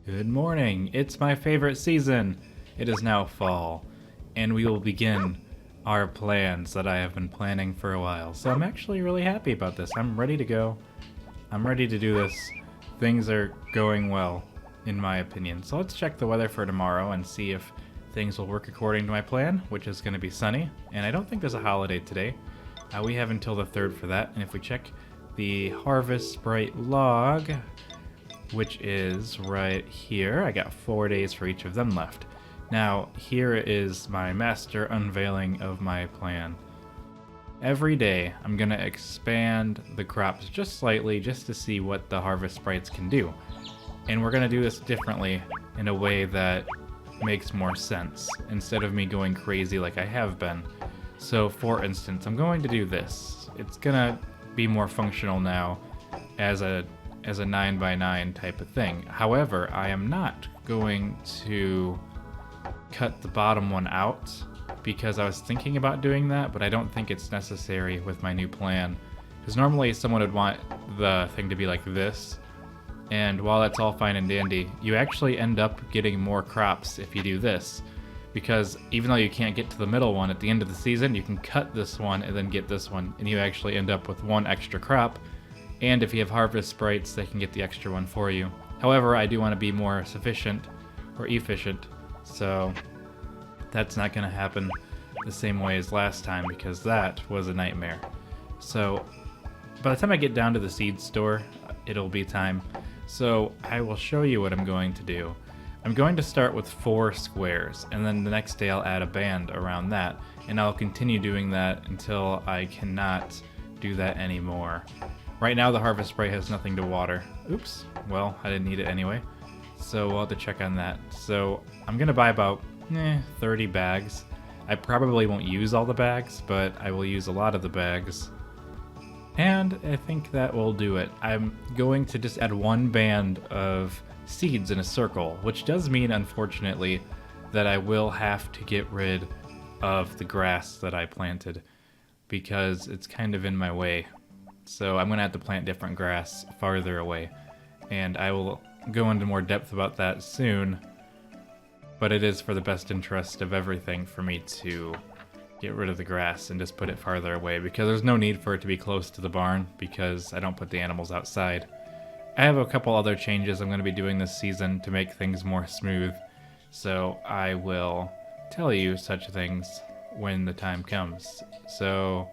Good morning. It's my favorite season. It is now fall, and we will begin our plans that I have been planning for a while. So I'm actually really happy about this. I'm ready to go. I'm ready to do this. Things are going well, in my opinion. So let's check the weather for tomorrow and see if things will work according to my plan, which is going to be sunny. And I don't think there's a holiday today. We have until the 3rd for that. And if we check the Harvest Sprite log, which is right here, I got 4 days for each of them left. Now, here is my master unveiling of my plan. Every day, I'm going to expand the crops just slightly just to see what the Harvest Sprites can do. And we're going to do this differently in a way that makes more sense, instead of me going crazy like I have been. So, for instance, I'm going to do this. It's going to be more functional now as a 9x9 type of thing. However, I am not going to cut the bottom one out because I was thinking about doing that, but I don't think it's necessary with my new plan. Because normally someone would want the thing to be like this, and while that's all fine and dandy, you actually end up getting more crops if you do this. Because even though you can't get to the middle one at the end of the season, you can cut this one and then get this one, and you actually end up with one extra crop. And if you have Harvest Sprites, they can get the extra one for you. However, I do want to be more sufficient or efficient, so that's not going to happen the same way as last time because that was a nightmare. So by the time I get down to the seed store, it'll be time. So I will show you what I'm going to do. I'm going to start with 4 squares, and then the next day I'll add a band around that, and I'll continue doing that until I cannot do that anymore. Right now the Harvest Sprite has nothing to water. Oops, well, I didn't need it anyway. So we'll have to check on that. So I'm gonna buy about 30 bags. I probably won't use all the bags, but I will use a lot of the bags. And I think that will do it. I'm going to just add 1 band of seeds in a circle, which does mean, unfortunately, that I will have to get rid of the grass that I planted because it's kind of in my way. So I'm going to have to plant different grass farther away, and I will go into more depth about that soon, but it is for the best interest of everything for me to get rid of the grass and just put it farther away, because there's no need for it to be close to the barn because I don't put the animals outside. I have a couple other changes I'm going to be doing this season to make things more smooth, so I will tell you such things when the time comes. So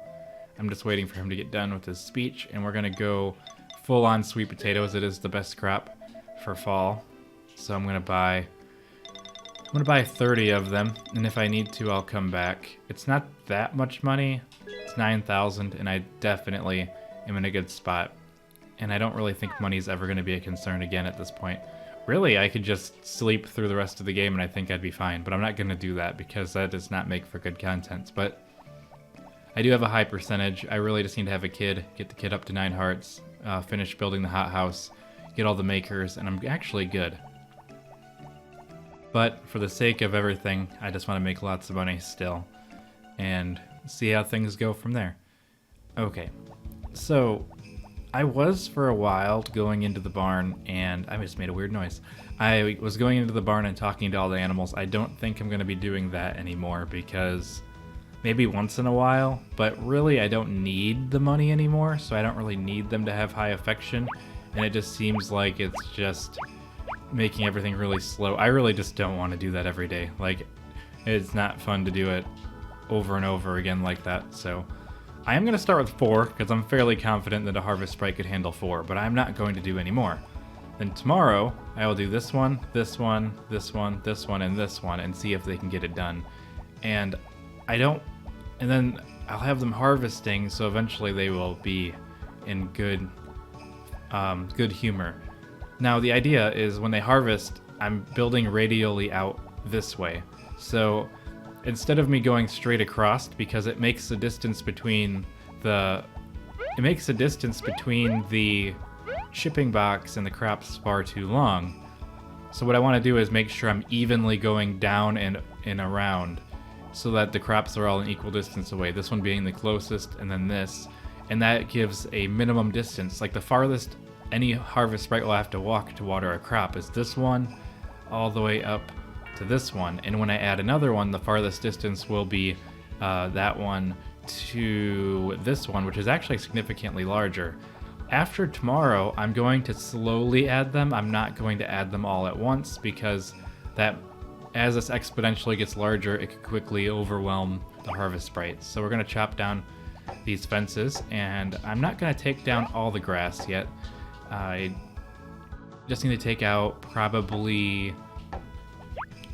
I'm just waiting for him to get done with his speech, and we're going to go full on sweet potatoes. It is the best crop for fall. So I'm going to buy 30 of them, and if I need to, I'll come back. It's not that much money. It's 9,000, and I definitely am in a good spot. And I don't really think money's ever going to be a concern again at this point. Really, I could just sleep through the rest of the game and I think I'd be fine, but I'm not going to do that because that does not make for good content. But I do have a high percentage. I really just need to have a kid, get the kid up to 9 hearts, finish building the hothouse, get all the makers, and I'm actually good. But for the sake of everything, I just want to make lots of money still and see how things go from there. Okay, so I was for a while going into the barn, and I just made a weird noise. I was going into the barn and talking to all the animals. I don't think I'm going to be doing that anymore because maybe once in a while, but really I don't need the money anymore, so I don't really need them to have high affection, and it just seems like it's just making everything really slow. I really just don't want to do that every day. Like, it's not fun to do it over and over again like that, so I am going to start with 4 because I'm fairly confident that a Harvest Sprite could handle 4, but I'm not going to do any more. Then tomorrow, I will do this one, this one, this one, this one, and this one, and see if they can get it done. And then I'll have them harvesting, so eventually they will be in good humor. Now the idea is when they harvest, I'm building radially out this way. So instead of me going straight across, because it makes the distance between the shipping box and the crops far too long. So what I want to do is make sure I'm evenly going down and around so that the crops are all an equal distance away. This one being the closest, and then this. And that gives a minimum distance. Like the farthest any harvest sprite will have to walk to water a crop is this one all the way up to this one. And when I add another one, the farthest distance will be that one to this one, which is actually significantly larger. After tomorrow, I'm going to slowly add them. I'm not going to add them all at once because that, as this exponentially gets larger, it could quickly overwhelm the harvest sprites. So we're going to chop down these fences, and I'm not going to take down all the grass yet. I just need to take out probably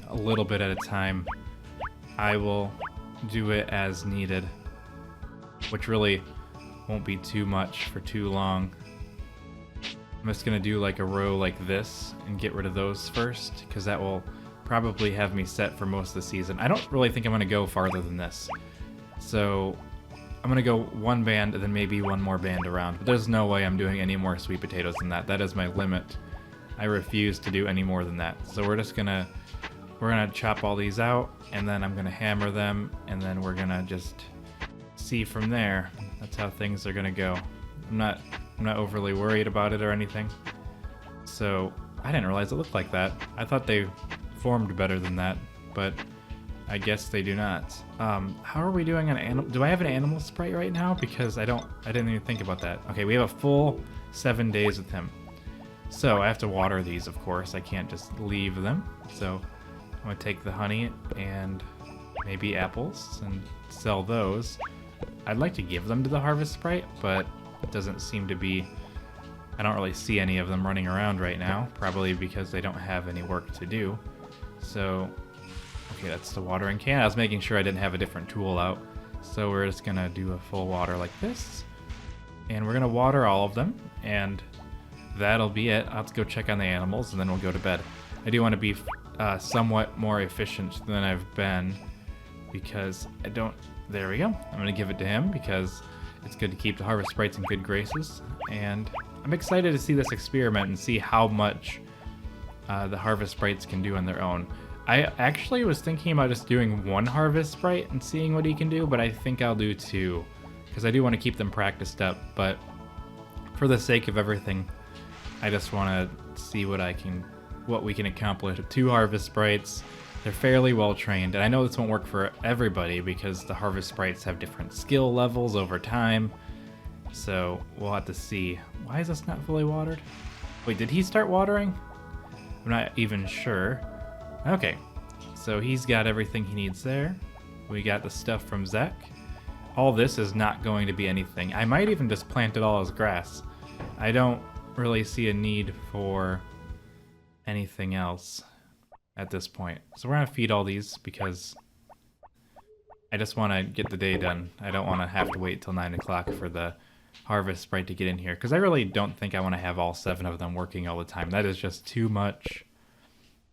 a little bit at a time. I will do it as needed, which really won't be too much for too long. I'm just gonna do like a row like this and get rid of those first, because that will probably have me set for most of the season. I don't really think I'm gonna go farther than this. So I'm gonna go one band and then maybe one more band around, but there's no way I'm doing any more sweet potatoes than that. That is my limit. I refuse to do any more than that. So we're gonna chop all these out, and then I'm gonna hammer them, and then we're gonna just see from there. That's how things are gonna go. I'm not overly worried about it or anything. So I didn't realize it looked like that. I thought they formed better than that, but I guess they do not. How are we doing on animal? Do I have an animal sprite right now? Because I didn't even think about that. Okay, we have a full 7 days with him. So I have to water these, of course. I can't just leave them. So I'm gonna take the honey and maybe apples and sell those. I'd like to give them to the harvest sprite, but it doesn't seem to be... I don't really see any of them running around right now, probably because they don't have any work to do. So, okay, that's the watering can. I was making sure I didn't have a different tool out. So we're just gonna do a full water like this. And we're gonna water all of them, and that'll be it. I'll have to go check on the animals, and then we'll go to bed. I do want to be somewhat more efficient than I've been, because I don't... There we go. I'm going to give it to him because it's good to keep the harvest sprites in good graces. And I'm excited to see this experiment and see how much the harvest sprites can do on their own. I actually was thinking about just doing one harvest sprite and seeing what he can do, but I think I'll do two because I do want to keep them practiced up. But for the sake of everything, I just want to see what we can accomplish with two harvest sprites. They're fairly well trained, and I know this won't work for everybody because the harvest sprites have different skill levels over time. So we'll have to see. Why is this not fully watered? Wait, did he start watering? I'm not even sure. Okay, so he's got everything he needs there. We got the stuff from Zach. All this is not going to be anything. I might even just plant it all as grass. I don't really see a need for anything else at this point. So we're gonna feed all these because I just want to get the day done. I don't want to have to wait till 9 o'clock for the harvest sprite to get in here, because I really don't think I want to have all 7 of them working all the time. That is just too much.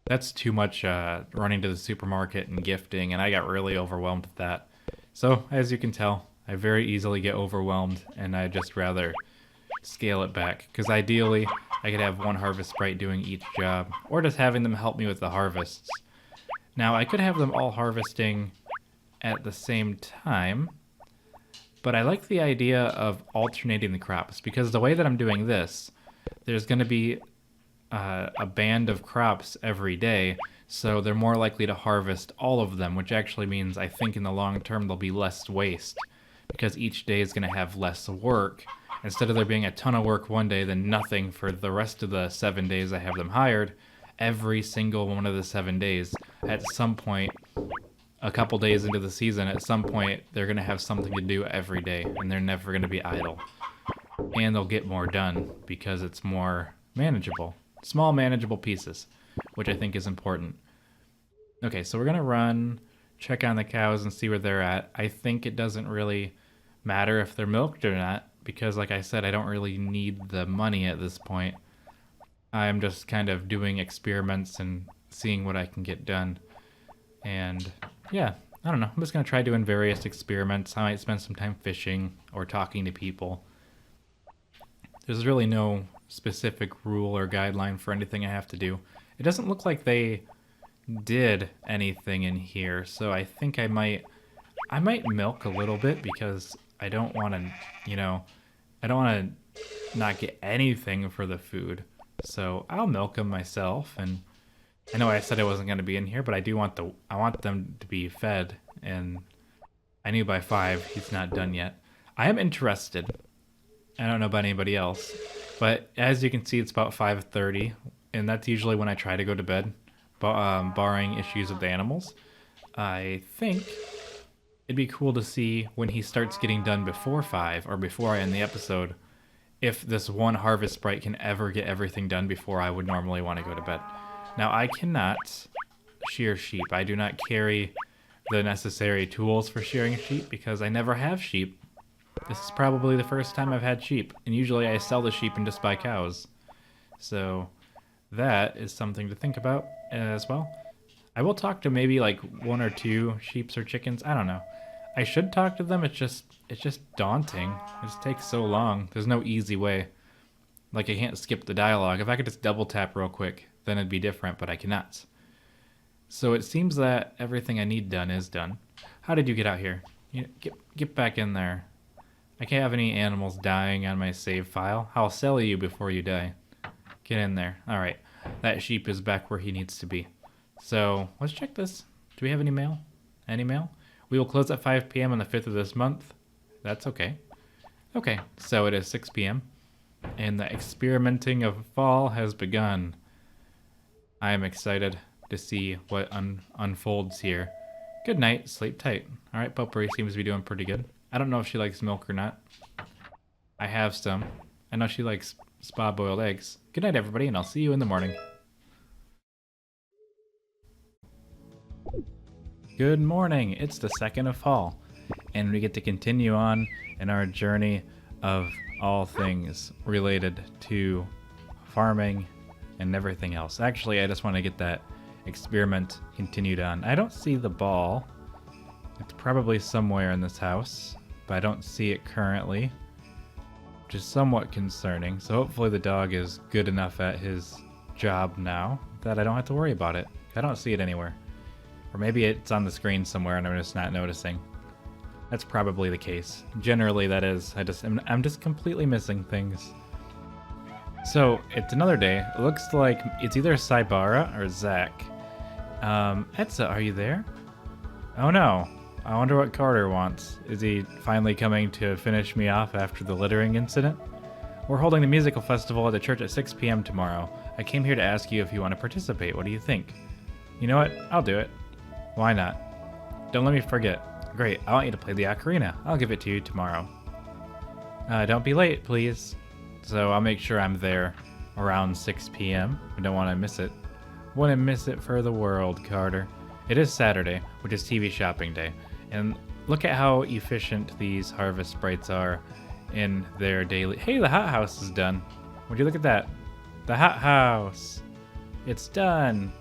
That's too much running to the supermarket and gifting, and I got really overwhelmed with that. So as you can tell, I very easily get overwhelmed, and I just rather scale it back, because ideally I could have one harvest sprite doing each job, or just having them help me with the harvests. Now I could have them all harvesting at the same time, but I like the idea of alternating the crops, because the way that I'm doing this, there's going to be a band of crops every day, so they're more likely to harvest all of them, which actually means I think in the long term there'll be less waste, because each day is going to have less work. Instead of there being a ton of work one day, then nothing for the rest of the 7 days I have them hired, every single one of the 7 days, at some point, a couple days into the season, at some point, they're going to have something to do every day, and they're never going to be idle. And they'll get more done, because it's more manageable. Small, manageable pieces, which I think is important. Okay, so we're going to run, check on the cows, and see where they're at. I think it doesn't really matter if they're milked or not, because like I said, I don't really need the money at this point. I'm just kind of doing experiments and seeing what I can get done. And yeah, I don't know. I'm just going to try doing various experiments. I might spend some time fishing or talking to people. There's really no specific rule or guideline for anything I have to do. It doesn't look like they did anything in here, so I think I might milk a little bit, because I don't want to, I don't want to not get anything for the food. So I'll milk them myself. And I know I said I wasn't going to be in here, but I want them to be fed. And I knew by 5 he's not done yet. I am interested. I don't know about anybody else, but as you can see, it's about 5:30, and that's usually when I try to go to bed, barring issues with the animals. I think it'd be cool to see when he starts getting done before 5 or before I end the episode, if this one harvest sprite can ever get everything done before I would normally want to go to bed. Now, I cannot shear sheep. I do not carry the necessary tools for shearing sheep because I never have sheep. This is probably the first time I've had sheep, and usually I sell the sheep and just buy cows. So that is something to think about as well. I will talk to maybe like 1 or 2 sheeps or chickens. I don't know. I should talk to them. It's just daunting. It just takes so long. There's no easy way. Like I can't skip the dialogue. If I could just double tap real quick, then it'd be different, but I cannot. So it seems that everything I need done is done. How did you get out here? Get back in there. I can't have any animals dying on my save file. I'll sell you before you die. Get in there. Alright. That sheep is back where he needs to be. So, let's check this. Do we have any mail? Any mail? We will close at 5 p.m. on the 5th of this month. That's okay. Okay, so it is 6 p.m. and the experimenting of fall has begun. I am excited to see what unfolds here. Good night. Sleep tight. Alright, Potpourri seems to be doing pretty good. I don't know if she likes milk or not. I have some. I know she likes spa-boiled eggs. Good night, everybody, and I'll see you in the morning. Good morning. It's the 2nd of fall, and we get to continue on in our journey of all things related to farming and everything else. Actually, I just want to get that experiment continued on. I don't see the ball. It's probably somewhere in this house, but I don't see it currently, which is somewhat concerning. So hopefully the dog is good enough at his job now that I don't have to worry about it. I don't see it anywhere. Or maybe it's on the screen somewhere and I'm just not noticing. That's probably the case. Generally that is. I'm just completely missing things. So it's another day. It looks like it's either Saibara or Zach. Etza, are you there? Oh no. I wonder what Carter wants. Is he finally coming to finish me off after the littering incident? We're holding the musical festival at the church at 6 p.m. tomorrow. I came here to ask you if you want to participate. What do you think? You know what? I'll do it. Why not? Don't let me forget. Great. I want you to play the ocarina. I'll give it to you tomorrow. Don't be late, please. So I'll make sure I'm there around 6 p.m. I don't want to miss it. Wouldn't miss it for the world, Carter. It is Saturday, which is TV shopping day. And look at how efficient these harvest sprites are in their daily... Hey, the hot house is done. Would you look at that? The hot house. It's done.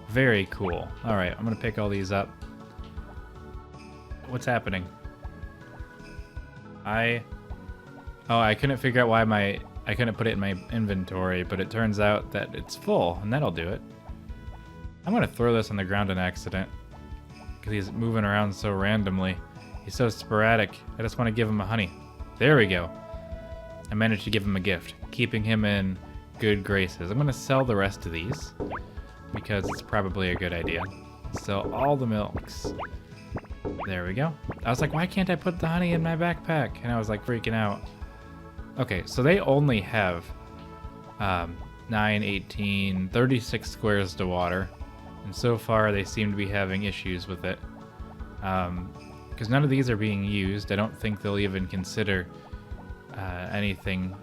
Very cool. All right, I'm going to pick all these up. What's happening? I couldn't figure out why I couldn't put it in my inventory, but it turns out that it's full, and that'll do it. I'm going to throw this on the ground on accident, because he's moving around so randomly. He's so sporadic. I just want to give him a honey. There we go. I managed to give him a gift, keeping him in good graces. I'm going to sell the rest of these, because it's probably a good idea. Sell all the milks. There we go. I was like, why can't I put the honey in my backpack? And I was like freaking out. Okay, so they only have 9, 18, 36 squares to water. And so far they seem to be having issues with it. Because none of these are being used. I don't think they'll even consider anything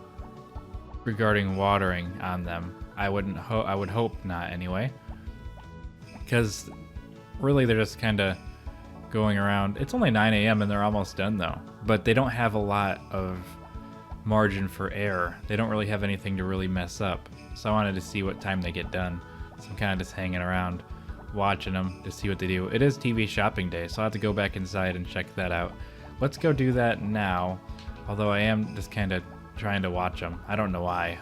regarding watering on them. I would hope not anyway. Because really they're just kind of going around. It's only 9 a.m. and they're almost done though. But they don't have a lot of margin for error. They don't really have anything to really mess up. So I wanted to see what time they get done. So I'm kind of just hanging around, watching them to see what they do. It is TV shopping day, so I'll have to go back inside and check that out. Let's go do that now. Although I am just kind of trying to watch them. I don't know why.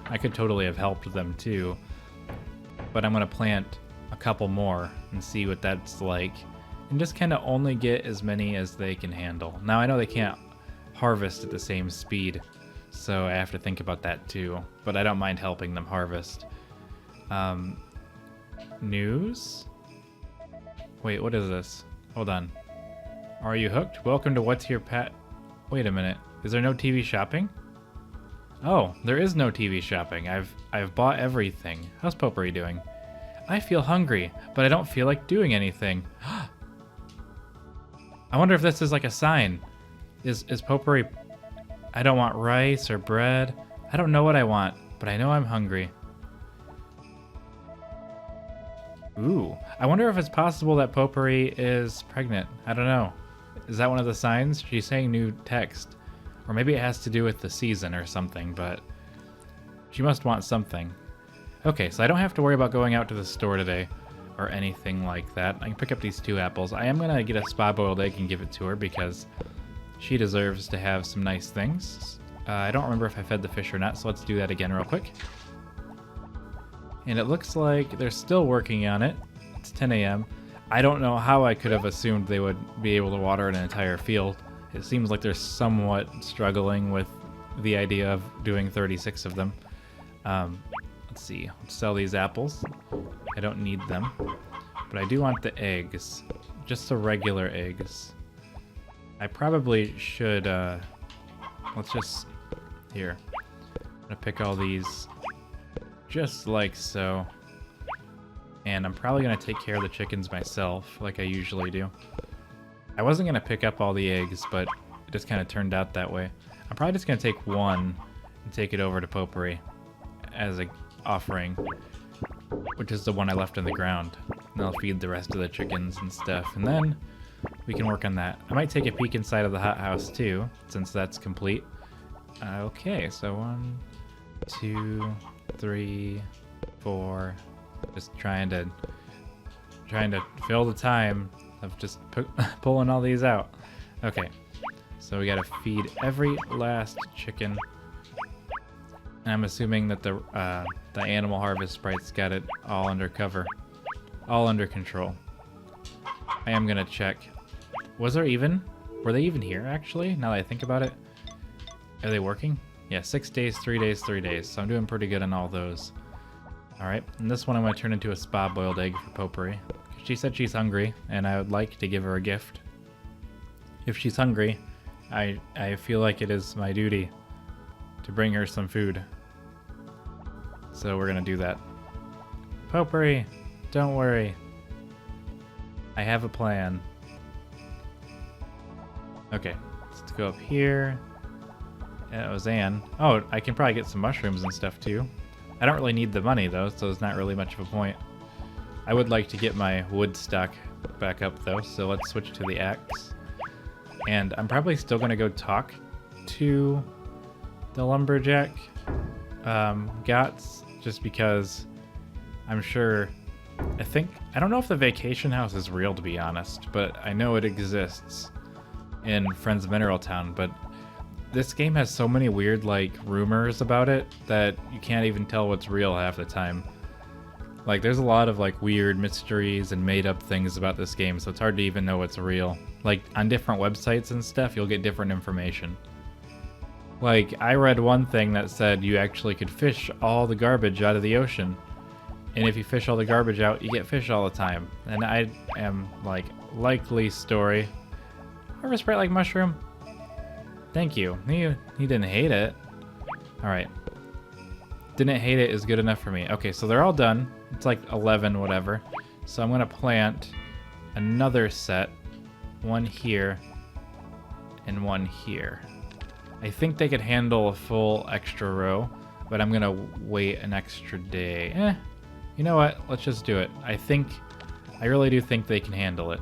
I could totally have helped them too. But I'm going to plant a couple more and see what that's like. And just kind of only get as many as they can handle. Now I know they can't harvest at the same speed, So I have to think about that too. But I don't mind helping them harvest. News? Wait, what is this? Hold on. Are you hooked? Welcome to What's Your Pet? Wait a minute. Is there no TV shopping? Oh, there is no TV shopping. I've bought everything. How's Potpourri doing? I feel hungry, but I don't feel like doing anything. I wonder if this is like a sign. Is Potpourri... I don't want rice or bread. I don't know what I want, but I know I'm hungry. Ooh, I wonder if it's possible that Potpourri is pregnant. I don't know. Is that one of the signs? She's saying new text. Or maybe it has to do with the season or something, but she must want something. Okay, so I don't have to worry about going out to the store today or anything like that. I can pick up these 2 apples. I am going to get a spa-boiled egg and give it to her because she deserves to have some nice things. I don't remember if I fed the fish or not, so let's do that again real quick. And it looks like they're still working on it. It's 10 a.m. I don't know how I could have assumed they would be able to water an entire field. It seems like they're somewhat struggling with the idea of doing 36 of them. Let's see. Let's sell these apples. I don't need them. But I do want the eggs. Just the regular eggs. I probably should... let's just... Here. I'm gonna pick all these... just like so. And I'm probably going to take care of the chickens myself, like I usually do. I wasn't going to pick up all the eggs, but it just kind of turned out that way. I'm probably just going to take one and take it over to Potpourri as an offering, which is the one I left in the ground. And I'll feed the rest of the chickens and stuff, and then we can work on that. I might take a peek inside of the hothouse too, since that's complete. Okay, so 1, 2, 3, 4. Just trying to fill the time of just pulling all these out. Okay, so we gotta feed every last chicken. And I'm assuming that the animal harvest sprites got it all under cover, all under control. I am gonna check. Were they even here actually? Now that I think about it, are they working? Yeah, 6 days, 3 days, 3 days. So I'm doing pretty good on all those. Alright, and this one I'm going to turn into a spa-boiled egg for Potpourri. She said she's hungry, and I would like to give her a gift. If she's hungry, I feel like it is my duty to bring her some food. So we're going to do that. Potpourri, don't worry. I have a plan. Okay, let's go up here. That was Anne. Oh, I can probably get some mushrooms and stuff too. I don't really need the money though, so it's not really much of a point. I would like to get my wood stock back up though, so let's switch to the axe. And I'm probably still gonna go talk to the lumberjack Gots, just because I'm sure, I don't know if the vacation house is real to be honest, but I know it exists in Friends of Mineral Town, but this game has so many weird, like, rumors about it that you can't even tell what's real half the time. Like, there's a lot of, like, weird mysteries and made-up things about this game, so it's hard to even know what's real. Like, on different websites and stuff, you'll get different information. Like, I read one thing that said you actually could fish all the garbage out of the ocean. And if you fish all the garbage out, you get fish all the time. And I am, like, likely story. Harvest sprite like mushroom? Thank you. He didn't hate it. Alright. Didn't hate it is good enough for me. Okay, so they're all done. It's like 11, whatever. So I'm going to plant another set. One here. And one here. I think they could handle a full extra row. But I'm going to wait an extra day. You know what? Let's just do it. I really do think they can handle it.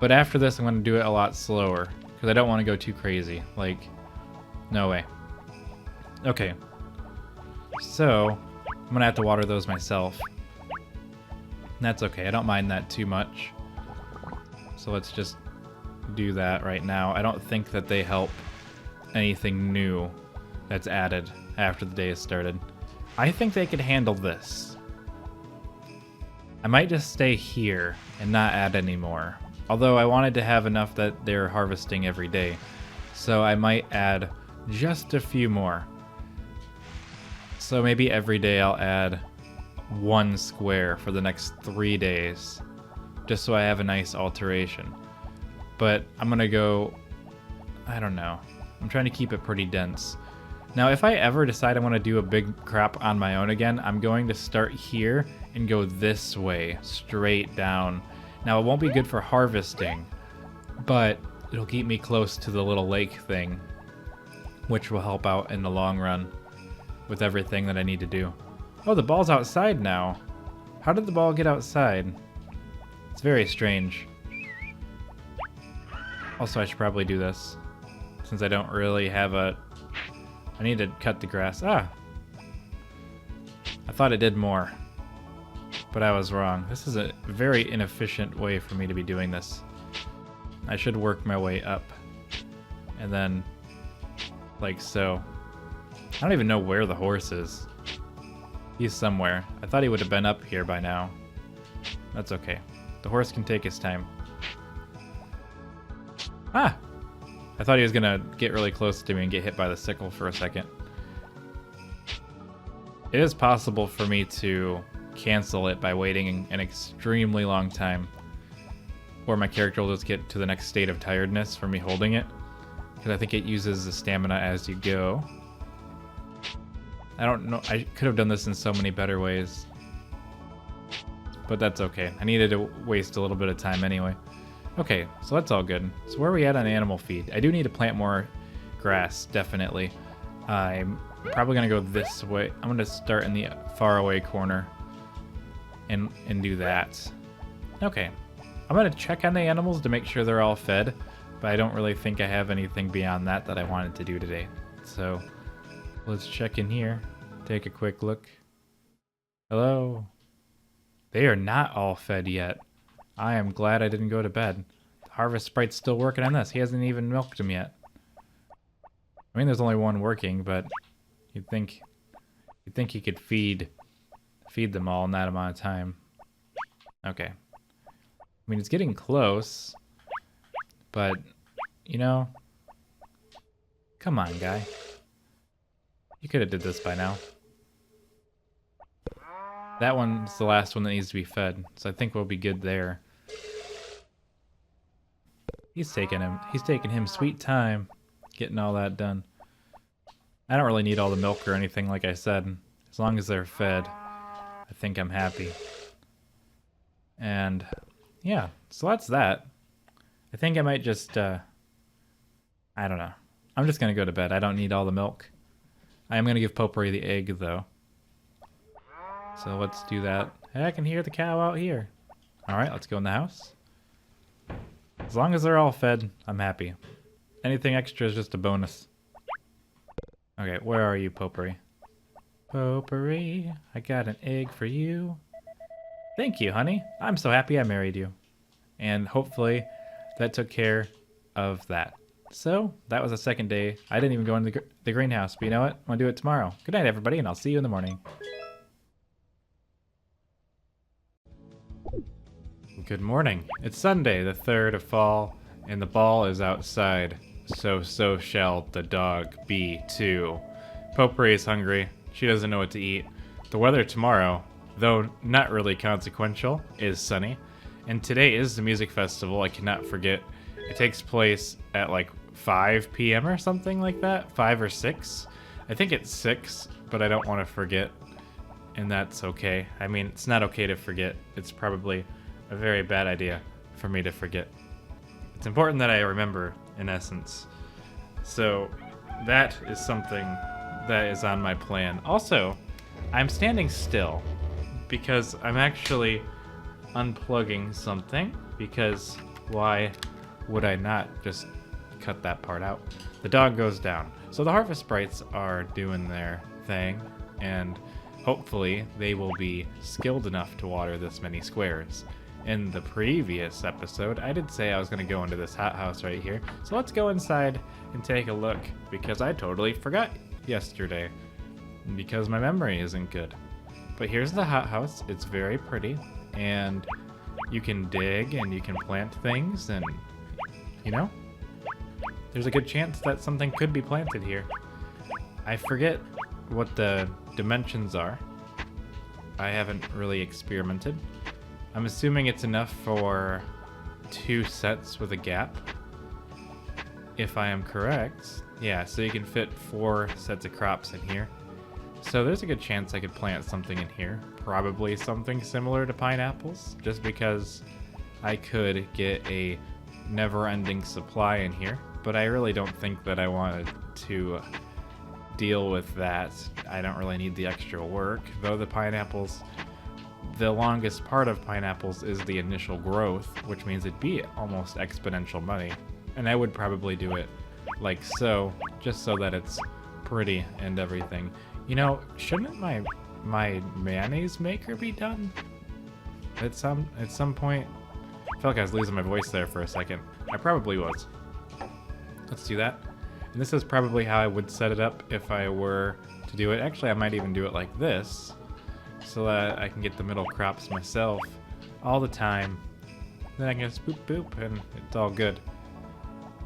But after this, I'm going to do it a lot slower. Because I don't want to go too crazy. Like, no way. Okay. So, I'm going to have to water those myself. And that's okay. I don't mind that too much. So let's just do that right now. I don't think that they help anything new that's added after the day has started. I think they could handle this. I might just stay here and not add any more. Although I wanted to have enough that they're harvesting every day. So I might add just a few more. So maybe every day I'll add 1 square for the next 3 days, just so I have a nice alteration. But I'm gonna go, I don't know. I'm trying to keep it pretty dense. Now, if I ever decide I want to do a big crop on my own again, I'm going to start here and go this way, straight down. Now, it won't be good for harvesting, but it'll keep me close to the little lake thing, which will help out in the long run with everything that I need to do. Oh, the ball's outside now. How did the ball get outside? It's very strange. Also, I should probably do this, since I don't really have a... I need to cut the grass. Ah! I thought it did more, but I was wrong. This is a very inefficient way for me to be doing this. I should work my way up, and then, like so. I don't even know where the horse is. He's somewhere. I thought he would have been up here by now. That's okay. The horse can take his time. Ah! I thought he was gonna get really close to me and get hit by the sickle for a second. It is possible for me to cancel it by waiting an extremely long time, or my character will just get to the next state of tiredness from me holding it, because I think it uses the stamina as you go. I don't know, I could have done this in so many better ways, but that's okay. I needed to waste a little bit of time anyway. Okay, so that's all good. So where are we at on animal feed? I do need to plant more grass, definitely. I'm probably gonna go this way. I'm gonna start in the far away corner and do that. Okay, I'm gonna check on the animals to make sure they're all fed, but I don't really think I have anything beyond that I wanted to do today. So let's check in here, take a quick look. Hello. They are not all fed yet. I am glad I didn't go to bed. The Harvest Sprite's still working on this. He hasn't even milked him yet. I mean, there's only one working, but you'd think he could feed them all in that amount of time. Okay. I mean, it's getting close, but you know, come on, guy. You could have did this by now. That one's the last one that needs to be fed, so I think we'll be good there. He's taking him sweet time getting all that done. I don't really need all the milk or anything, like I said. As long as they're fed, I think I'm happy. And yeah, so that's that. I think I might just, I don't know. I'm just gonna go to bed. I don't need all the milk. I am gonna give Potpourri the egg, though. So let's do that. Hey, I can hear the cow out here. Alright, let's go in the house. As long as they're all fed, I'm happy. Anything extra is just a bonus. Okay, where are you, Potpourri? Potpourri, I got an egg for you. Thank you, honey. I'm so happy I married you. And hopefully that took care of that. So, that was the second day. I didn't even go into the greenhouse, but you know what? I'm gonna do it tomorrow. Good night, everybody, and I'll see you in the morning. Good morning. It's Sunday, the 3rd of fall, and the ball is outside. So shall the dog be too. Potpourri is hungry. She doesn't know what to eat. The weather tomorrow, though not really consequential, is sunny. And today is the music festival, I cannot forget. It takes place at like 5 p.m. or something like that. 5 or 6. I think it's 6, but I don't want to forget. And that's okay. I mean, it's not okay to forget. It's probably a very bad idea for me to forget. It's important that I remember, in essence. So that is something that is on my plan. Also, I'm standing still because I'm actually unplugging something, because why would I not just cut that part out? The dog goes down. So the Harvest Sprites are doing their thing, and hopefully they will be skilled enough to water this many squares. In the previous episode, I did say I was going to go into this hothouse right here. So let's go inside and take a look, because I totally forgot yesterday, because my memory isn't good. But here's the hothouse. It's very pretty, and you can dig and you can plant things, and you know, there's a good chance that something could be planted here. I forget what the dimensions are. I haven't really experimented. I'm assuming it's enough for 2 sets with a gap. If I am correct. Yeah, so you can fit 4 sets of crops in here. So there's a good chance I could plant something in here. Probably something similar to pineapples, just because I could get a never-ending supply in here. But I really don't think that I wanted to deal with that. I don't really need the extra work, though the pineapples, the longest part of pineapples is the initial growth, which means it'd be almost exponential money. And I would probably do it like so, just so that it's pretty and everything. You know, shouldn't my mayonnaise maker be done at some point? I felt like I was losing my voice there for a second. I probably was. Let's do that. And this is probably how I would set it up if I were to do it. Actually, I might even do it like this, so that I can get the middle crops myself all the time. Then I can just boop boop and it's all good.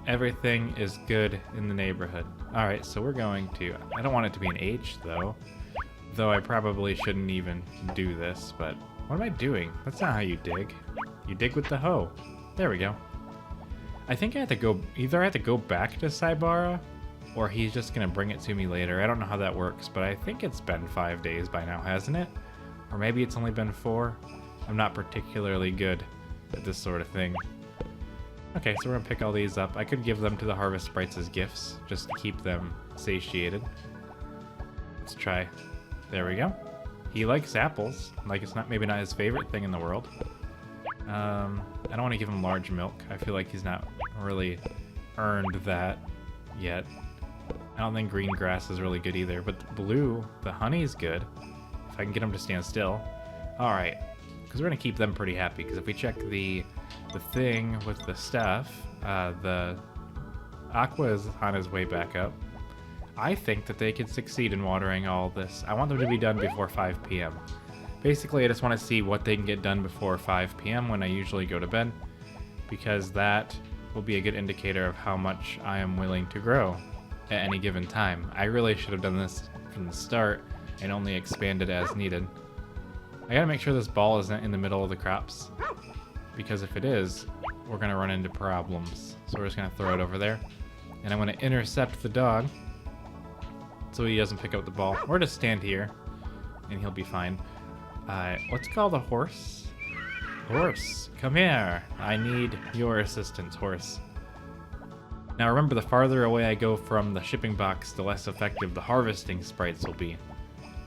Everything is good in the neighborhood. Alright, so we're going to... I don't want it to be an H, though. Though I probably shouldn't even do this, but... What am I doing? That's not how you dig. You dig with the hoe. There we go. I think I have to go... Either I have to go back to Saibara, or he's just going to bring it to me later. I don't know how that works, but I think it's been 5 days by now, hasn't it? Or maybe it's only been 4. I'm not particularly good at this sort of thing. Okay, so we're gonna pick all these up. I could give them to the Harvest Sprites as gifts, just to keep them satiated. Let's try. There we go. He likes apples. Like, it's maybe not his favorite thing in the world. I don't want to give him large milk. I feel like he's not really earned that yet. I don't think green grass is really good either, but the blue, the honey's good. If I can get him to stand still. Alright, because we're gonna keep them pretty happy, because if we check the thing with the stuff, the Aqua is on his way back up. I think that they could succeed in watering all this. I want them to be done before 5 p.m. Basically, I just want to see what they can get done before 5 p.m. when I usually go to bed, because that will be a good indicator of how much I am willing to grow at any given time. I really should have done this from the start and only expanded as needed. I gotta make sure this ball isn't in the middle of the crops, because if it is, we're gonna run into problems. So we're just gonna throw it over there, and I'm gonna intercept the dog so he doesn't pick up the ball. Or just stand here and he'll be fine. Let's call the horse. Horse, come here. I need your assistance, horse. Now remember, the farther away I go from the shipping box, the less effective the harvesting sprites will be.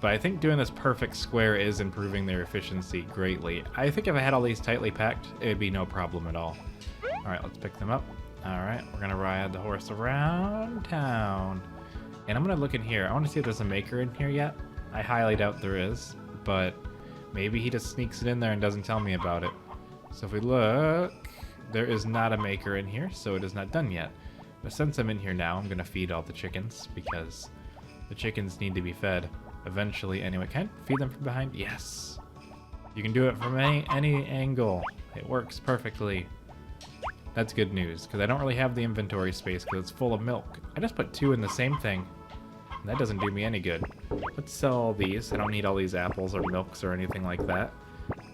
But I think doing this perfect square is improving their efficiency greatly. I think if I had all these tightly packed, it would be no problem at all. Alright, let's pick them up. Alright, we're gonna ride the horse around town. And I'm gonna look in here. I wanna see if there's a maker in here yet. I highly doubt there is, but maybe he just sneaks it in there and doesn't tell me about it. So if we look, there is not a maker in here, so it is not done yet. But since I'm in here now, I'm gonna feed all the chickens, because the chickens need to be fed eventually anyway. Can I feed them from behind? Yes. You can do it from any angle. It works perfectly. That's good news, because I don't really have the inventory space because it's full of milk. I just put 2 in the same thing, and that doesn't do me any good. Let's sell all these. I don't need all these apples or milks or anything like that.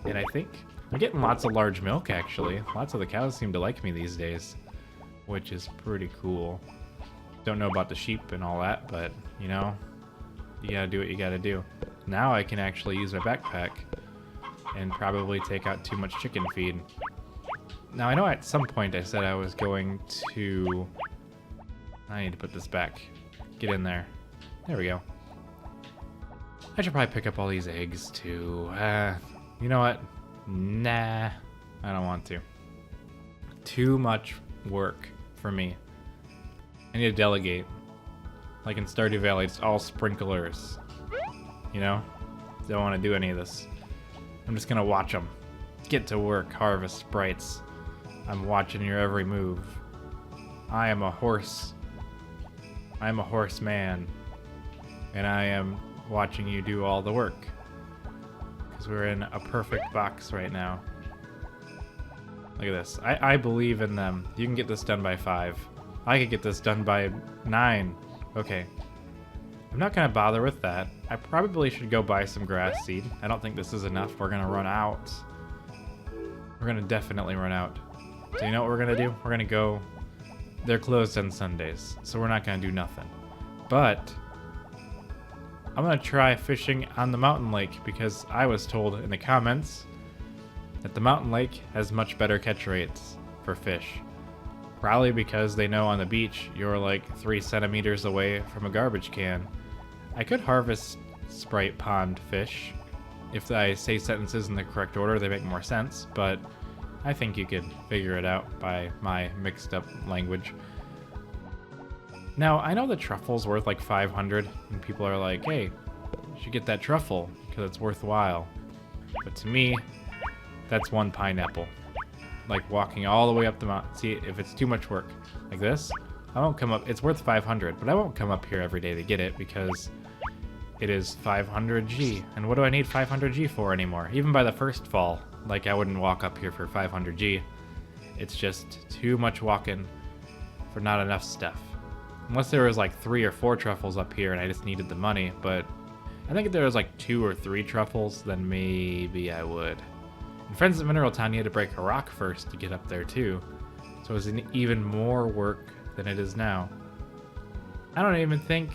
And I think I'm getting lots of large milk, actually. Lots of the cows seem to like me these days, which is pretty cool. Don't know about the sheep and all that, but, you know, you gotta do what you gotta do. Now I can actually use my backpack and probably take out too much chicken feed. Now I know at some point I said I was going to... I need to put this back. Get in there. There we go. I should probably pick up all these eggs too. You know what? Nah, I don't want to. Too much work for me. I need to delegate. Like in Stardew Valley, it's all sprinklers. You know? Don't want to do any of this. I'm just gonna watch them. Get to work, harvest sprites. I'm watching your every move. I am a horse. I'm a horseman. And I am watching you do all the work. Because we're in a perfect box right now. Look at this. I believe in them. You can get this done by 5. I could get this done by 9. Okay. I'm not gonna bother with that. I probably should go buy some grass seed. I don't think this is enough. We're gonna run out. We're gonna definitely run out. So you know what we're gonna do? We're gonna go... They're closed on Sundays, so we're not gonna do nothing. But I'm gonna try fishing on the mountain lake because I was told in the comments that the mountain lake has much better catch rates for fish. Probably because they know on the beach you're like 3 centimeters away from a garbage can. I could harvest Sprite Pond fish. If I say sentences in the correct order, they make more sense, but I think you could figure it out by my mixed up language. Now, I know the truffle's worth like 500, and people are like, hey, you should get that truffle because it's worthwhile. But to me, that's 1 pineapple. Like walking all the way up the mountain. See, if it's too much work like this, I won't come up. It's worth 500, but I won't come up here every day to get it because it is 500G. And what do I need 500G for anymore? Even by the first fall, like I wouldn't walk up here for 500G. It's just too much walking for not enough stuff. Unless there was like 3 or 4 truffles up here and I just needed the money, but I think if there was like 2 or 3 truffles, then maybe I would. In Friends at Mineral Town, you had to break a rock first to get up there too. So it was even more work than it is now. I don't even think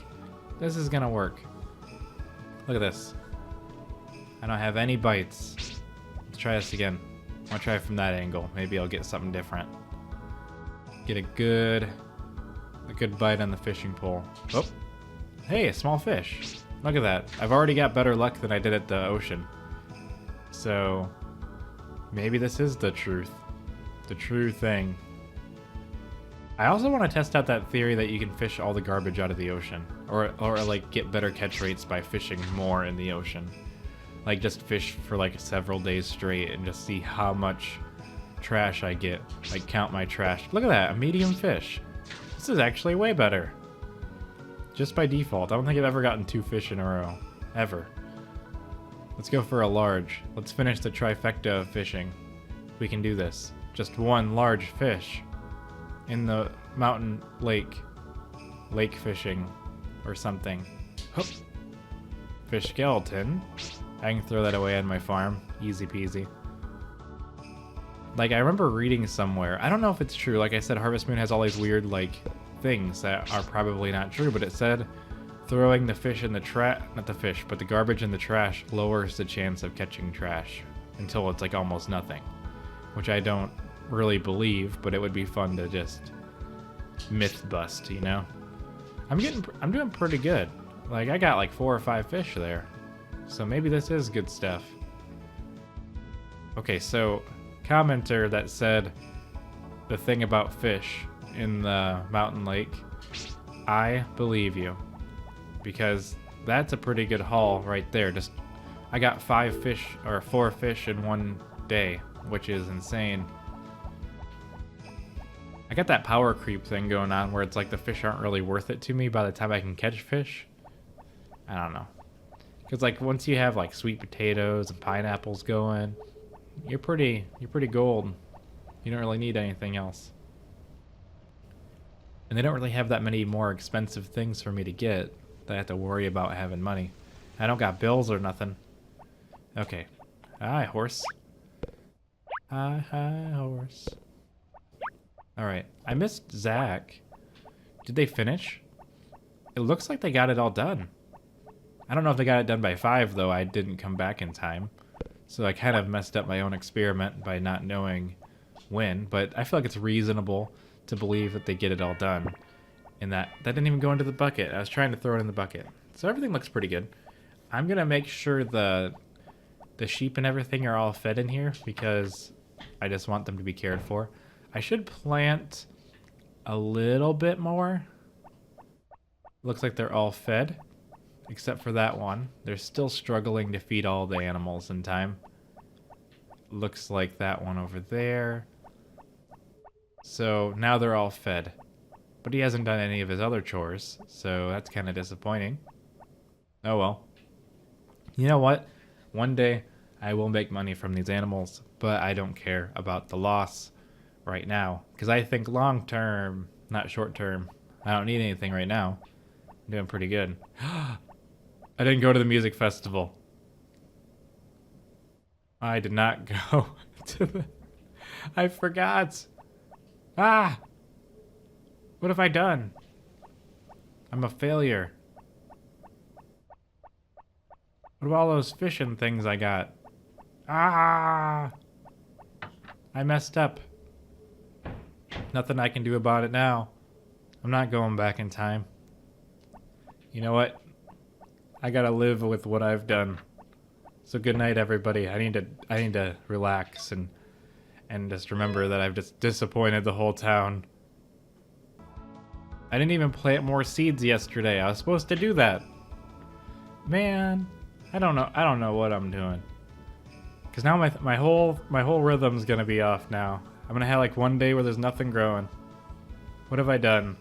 this is gonna work. Look at this. I don't have any bites. Let's try this again. I'll try it from that angle. Maybe I'll get something different. Get a good bite on the fishing pole. Oh, hey, a small fish. Look at that. I've already got better luck than I did at the ocean. So maybe this is the truth. The true thing. I also want to test out that theory that you can fish all the garbage out of the ocean. Or like get better catch rates by fishing more in the ocean. Like just fish for like several days straight and just see how much trash I get. Like count my trash. Look at that, a medium fish. This is actually way better. Just by default. I don't think I've ever gotten 2 fish in a row. Ever. Let's go for a large. Let's finish the trifecta of fishing. We can do this. Just 1 large fish in the mountain lake. Lake fishing or something. Hup. Fish skeleton. I can throw that away on my farm. Easy peasy. Like, I remember reading somewhere, I don't know if it's true, like I said, Harvest Moon has all these weird, like, things that are probably not true, but it said throwing the fish in the not the fish, but the garbage in the trash lowers the chance of catching trash until it's, like, almost nothing. Which I don't really believe, but it would be fun to just myth bust, you know? I'm doing pretty good. Like, I got, like, 4 or 5 fish there. So maybe this is good stuff. Okay, so commenter that said the thing about fish in the mountain lake, I believe you, because that's a pretty good haul right there. Just I got 5 fish or 4 fish in one day, which is insane. I got that power creep thing going on where it's like the fish aren't really worth it to me by the time I can catch fish. I don't know. Because like once you have like sweet potatoes and pineapples going, you're pretty gold. You don't really need anything else. And they don't really have that many more expensive things for me to get that I have to worry about having money. I don't got bills or nothing. Okay. Hi, horse. Hi, horse. Alright. I missed Zach. Did they finish? It looks like they got it all done. I don't know if they got it done by 5, though. I didn't come back in time. So I kind of messed up my own experiment by not knowing when. But I feel like it's reasonable to believe that they get it all done. And that didn't even go into the bucket. I was trying to throw it in the bucket. So everything looks pretty good. I'm going to make sure the sheep and everything are all fed in here because I just want them to be cared for. I should plant a little bit more. Looks like they're all fed. Except for that one. They're still struggling to feed all the animals in time. Looks like that one over there. So now they're all fed. But he hasn't done any of his other chores, so that's kind of disappointing. Oh well. You know what? One day I will make money from these animals, but I don't care about the loss right now. Because I think long term, not short term. I don't need anything right now. I'm doing pretty good. I didn't go to the music festival. I did not go to the... I forgot. Ah! What have I done? I'm a failure. What about all those fishing things I got? Ah! I messed up. Nothing I can do about it now. I'm not going back in time. You know what? I gotta live with what I've done. So good night, everybody. I need to relax and just remember that I've just disappointed the whole town. I didn't even plant more seeds yesterday. I was supposed to do that. Man, I don't know what I'm doing. Cause now my whole rhythm's gonna be off now. I'm gonna have like one day where there's nothing growing. What have I done?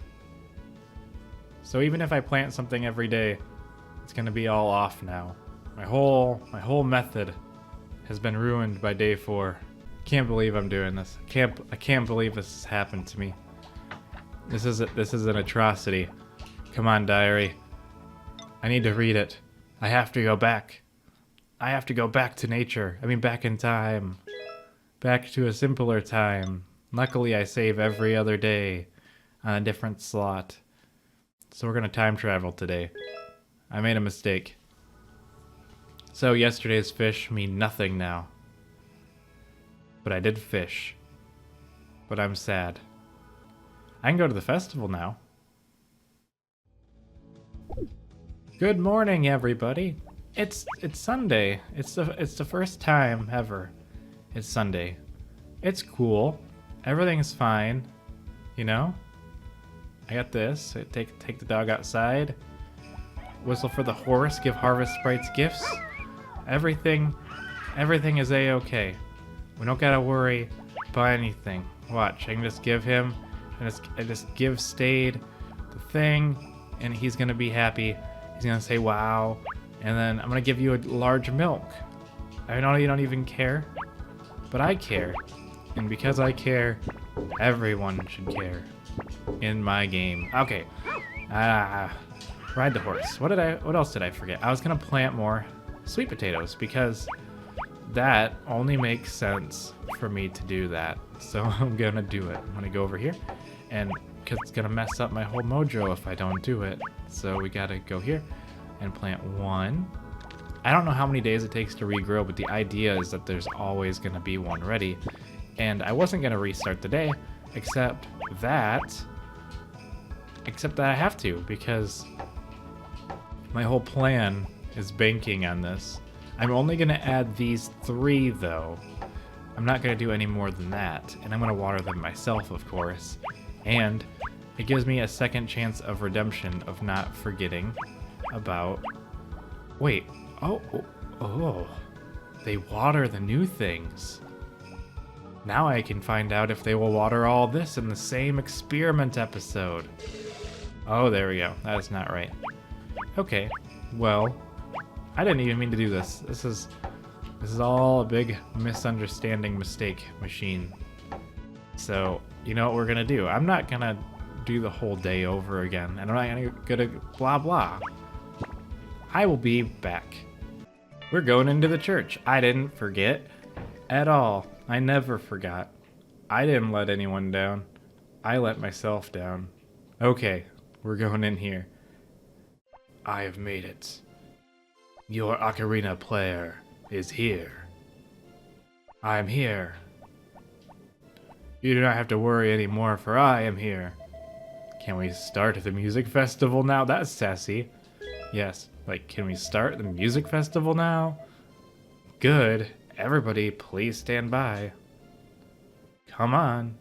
So even if I plant something every day, it's gonna be all off now. My whole method has been ruined by day 4. Can't believe I'm doing this. I can't believe this has happened to me. This is an atrocity. Come on, diary. I need to read it. I have to go back. I have to go back to nature. I mean, back in time. Back to a simpler time. Luckily, I save every other day on a different slot. So we're gonna time travel today. I made a mistake. So yesterday's fish mean nothing now. But I did fish. But I'm sad. I can go to the festival now. Good morning, everybody. It's Sunday. It's the first time ever. It's Sunday. It's cool. Everything's fine. You know? I got this. Take the dog outside. Whistle for the horse. Give harvest sprites gifts. Everything is a-okay. We don't gotta worry about anything. Watch, I can just give him, I just give Stade the thing, and he's gonna be happy. He's gonna say wow, and then I'm gonna give you a large milk. I know you don't even care, but I care. And because I care, everyone should care in my game. Okay, ride the horse. What else did I forget? I was gonna plant more sweet potatoes because that only makes sense for me to do that. So I'm gonna do it. I'm gonna go over here, and because it's gonna mess up my whole mojo if I don't do it. So we gotta go here and plant 1. I don't know how many days it takes to regrow, but the idea is that there's always gonna be one ready. And I wasn't gonna restart the day, except that I have to, because my whole plan is banking on this. I'm only gonna add these 3 though. I'm not gonna do any more than that, and I'm gonna water them myself, of course. And it gives me a second chance of redemption of not forgetting about... Wait, oh, they water the new things. Now I can find out if they will water all this in the same experiment episode. Oh, there we go. That is not right. Okay, well, I didn't even mean to do this. This is all a big misunderstanding mistake machine. So, you know what we're gonna do? I'm not gonna do the whole day over again, and I'm not gonna blah blah. I will be back. We're going into the church. I didn't forget at all. I never forgot. I didn't let anyone down. I let myself down. Okay, we're going in here. I have made it. Your ocarina player is here. I am here. You do not have to worry anymore, for I am here. Can we start the music festival now? That's sassy. Yes, like, can we start the music festival now? Good. Everybody, please stand by. Come on.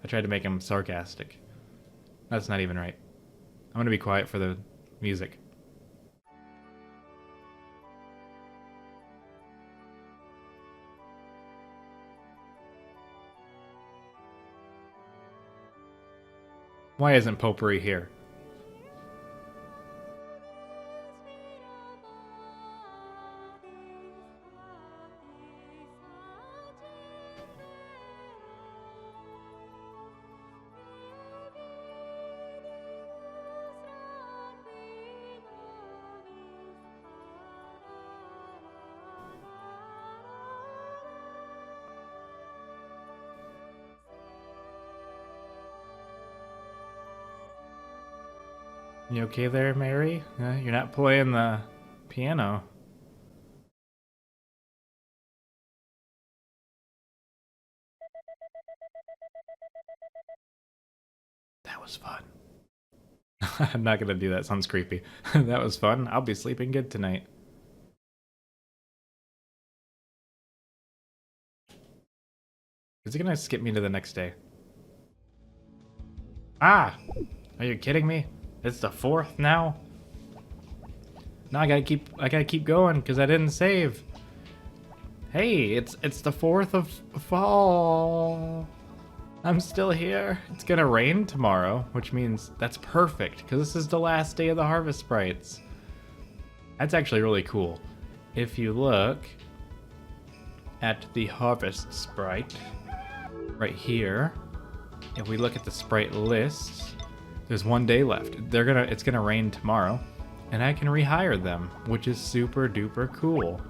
I tried to make him sarcastic. That's not even right. I'm gonna be quiet for the music. Why isn't Potpourri here? You okay there, Mary? You're not playing the piano. That was fun. I'm not gonna do that. Sounds creepy. That was fun. I'll be sleeping good tonight. Is it gonna skip me to the next day? Ah! Are you kidding me? It's the 4th now? No, I gotta keep going because I didn't save. Hey, it's the 4th of fall. I'm still here. It's gonna rain tomorrow, which means that's perfect because this is the last day of the harvest sprites. That's actually really cool. If you look at the harvest sprite right here, if we look at the sprite list, there's 1 day left. It's gonna rain tomorrow, and I can rehire them, which is super duper cool.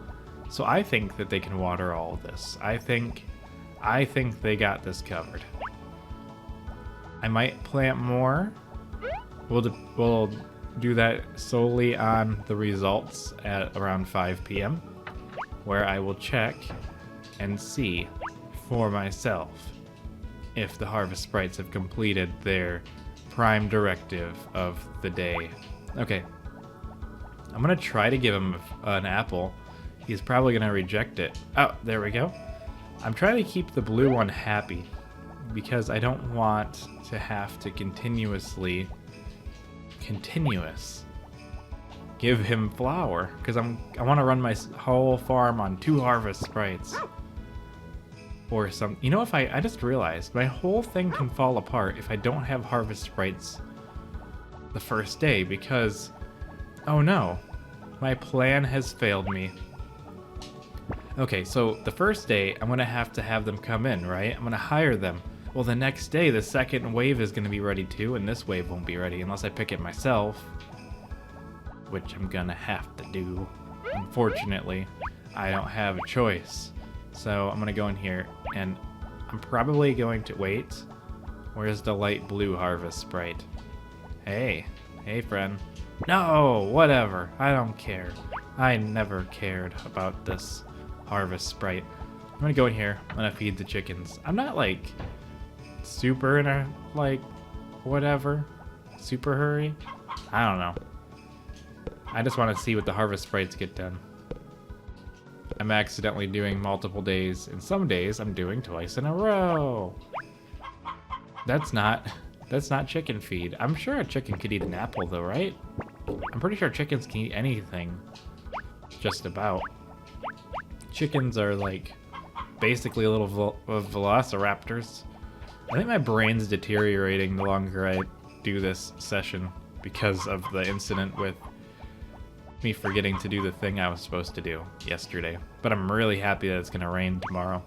So I think that they can water all of this. I think they got this covered. I might plant more. We'll do that solely on the results at around 5 p.m. where I will check and see for myself if the harvest sprites have completed their prime directive of the day. Okay. I'm gonna try to give him an apple. He's probably gonna reject it. Oh, there we go. I'm trying to keep the blue one happy because I don't want to have to continuous give him flour because I want to run my whole farm on 2 harvest sprites or some. You know, if I just realized my whole thing can fall apart if I don't have harvest sprites the first day because, oh no, my plan has failed me. Okay, so the first day I'm gonna have to have them come in, right? I'm gonna hire them. Well, the next day the second wave is gonna be ready too, and this wave won't be ready unless I pick it myself, which I'm gonna have to do. Unfortunately, I don't have a choice. So I'm gonna go in here and I'm probably going to wait. Where's the light blue harvest sprite? Hey friend. No, whatever, I don't care. I never cared about this harvest sprite. I'm gonna go in here, I'm gonna feed the chickens. I'm not like super in a like whatever super hurry. I don't know. I just want to see what the harvest sprites get done. I'm accidentally doing multiple days, and some days I'm doing twice in a row. That's not chicken feed. I'm sure a chicken could eat an apple though, right? I'm pretty sure chickens can eat anything. Just about. Chickens are like basically little velociraptors. I think my brain's deteriorating the longer I do this session because of the incident with me forgetting to do the thing I was supposed to do yesterday. But I'm really happy that it's gonna rain tomorrow.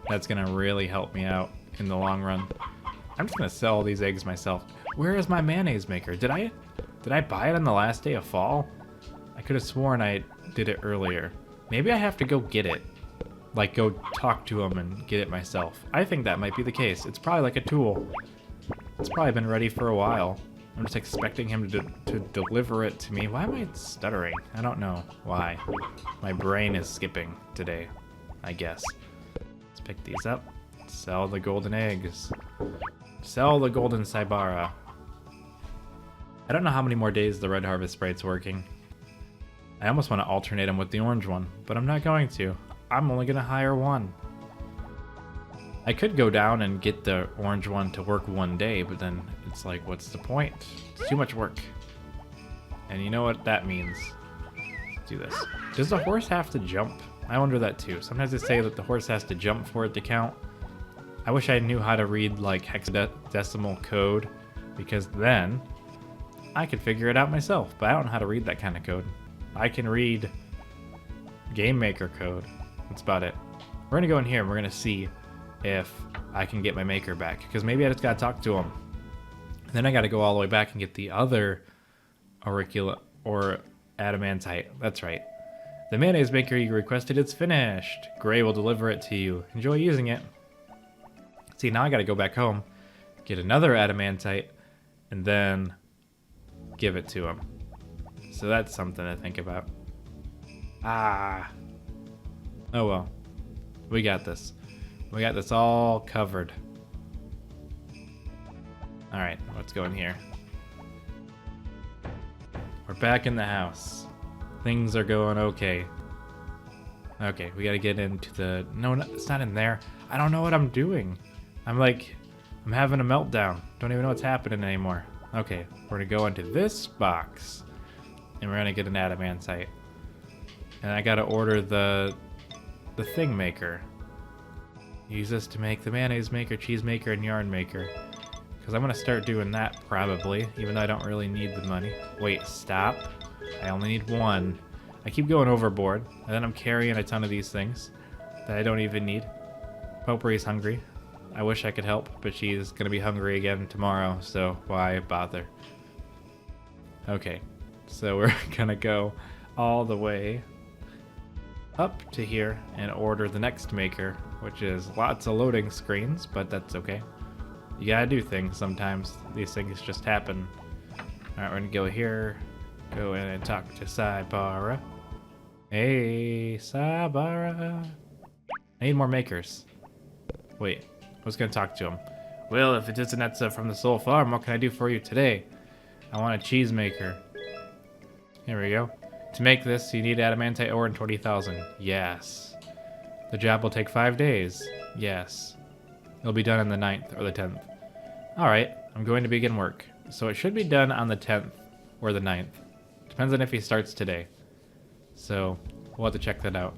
That's gonna really help me out in the long run. I'm just gonna sell all these eggs myself. Where is my mayonnaise maker? Did I buy it on the last day of fall? I could have sworn I did it earlier. Maybe I have to go get it. Like, go talk to him and get it myself. I think that might be the case. It's probably like a tool. It's probably been ready for a while. I'm just expecting him to deliver it to me. Why am I stuttering? I don't know why. My brain is skipping today, I guess. Let's pick these up. Sell the golden eggs. Sell the golden Saibara. I don't know how many more days the red harvest sprite's working. I almost want to alternate them with the orange one, but I'm not going to. I'm only going to hire one. I could go down and get the orange one to work 1 day, but then it's like, what's the point? It's too much work. And you know what that means. Let's do this. Does the horse have to jump? I wonder that too. Sometimes they say that the horse has to jump for it to count. I wish I knew how to read like hexadecimal code, because then I could figure it out myself, but I don't know how to read that kind of code. I can read game maker code. That's about it. We're gonna go in here and we're gonna see if I can get my maker back, because maybe I just gotta talk to him. Then I gotta go all the way back and get the other auricula or adamantite. That's right. The mayonnaise maker you requested is finished. Gray will deliver it to you. Enjoy using it. See, now I gotta go back home, get another adamantite, and then give it to him. So that's something to think about. Ah. Oh well. We got this. We got this all covered. Alright, let's go in here. We're back in the house. Things are going okay. Okay, we gotta get into the... No, it's not in there. I don't know what I'm doing. I'm having a meltdown. Don't even know what's happening anymore. Okay, we're gonna go into this box. And we're gonna get an adamantite. And I gotta order the thing maker. Use this to make the mayonnaise maker, cheese maker, and yarn maker. Because I'm gonna start doing that probably, even though I don't really need the money. Wait, stop. I only need one. I keep going overboard, and then I'm carrying a ton of these things that I don't even need. Potpourri's hungry. I wish I could help, but she's gonna be hungry again tomorrow, so why bother? Okay, so we're gonna go all the way up to here and order the next maker, which is lots of loading screens, but that's okay. You gotta do things sometimes. These things just happen. Alright, we're gonna go here, go in and talk to Saibara. Hey, Saibara. I need more makers. Wait, I was gonna talk to him. Well, if it isn't Etza from the Soul Farm, what can I do for you today? I want a cheese maker. Here we go. To make this, you need adamantite ore and 20,000. Yes. The job will take 5 days. Yes. It'll be done on the 9th or the 10th. Alright, I'm going to begin work. So it should be done on the 10th or the 9th. Depends on if he starts today. So we'll have to check that out.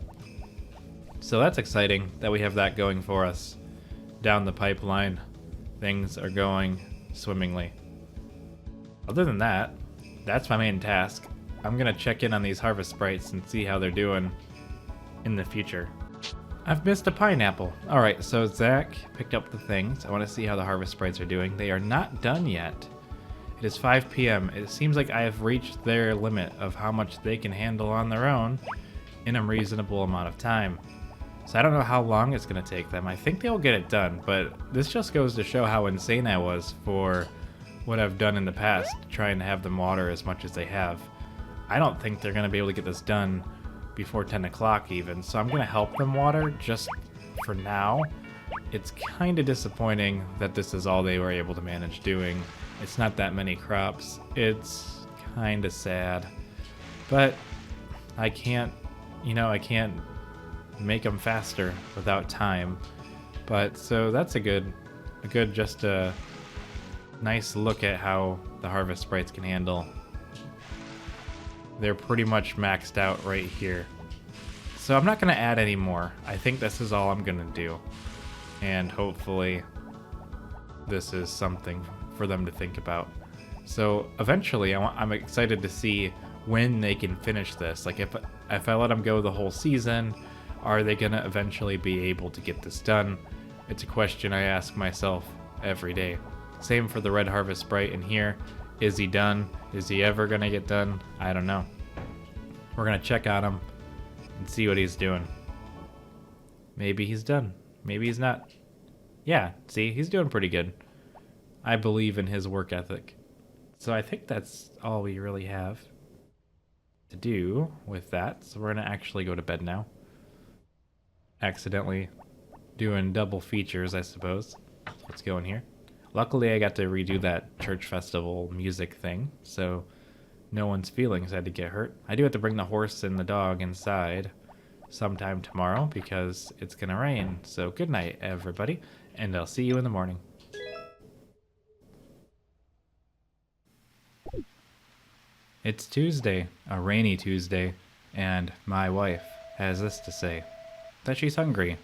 So that's exciting that we have that going for us. Down the pipeline, things are going swimmingly. Other than that, that's my main task. I'm gonna check in on these harvest sprites and see how they're doing in the future. I've missed a pineapple. Alright, so Zach picked up the things. I want to see how the harvest sprites are doing. They are not done yet. It is 5 p.m. It seems like I have reached their limit of how much they can handle on their own in a reasonable amount of time. So I don't know how long it's going to take them. I think they'll get it done, but this just goes to show how insane I was for what I've done in the past, trying to have them water as much as they have. I don't think they're going to be able to get this done before 10 o'clock even, so I'm going to help them water just for now. It's kind of disappointing that this is all they were able to manage doing. It's not that many crops. It's kind of sad, but I can't, I can't make them faster without time. But so that's just a nice look at how the harvest sprites can handle. They're pretty much maxed out right here. So I'm not going to add any more. I think this is all I'm going to do. And hopefully this is something for them to think about. So eventually I'm excited to see when they can finish this. Like if I let them go the whole season, are they going to eventually be able to get this done? It's a question I ask myself every day. Same for the red harvest sprite in here. Is he done? Is he ever going to get done? I don't know. We're going to check on him and see what he's doing. Maybe he's done. Maybe he's not. Yeah, see, he's doing pretty good. I believe in his work ethic. So I think that's all we really have to do with that. So we're going to actually go to bed now. Accidentally doing double features, I suppose. Let's go in here. Luckily, I got to redo that church festival music thing, so no one's feelings had to get hurt. I do have to bring the horse and the dog inside sometime tomorrow because it's gonna rain. So good night, everybody, and I'll see you in the morning. It's Tuesday, a rainy Tuesday, and my wife has this to say, that she's hungry.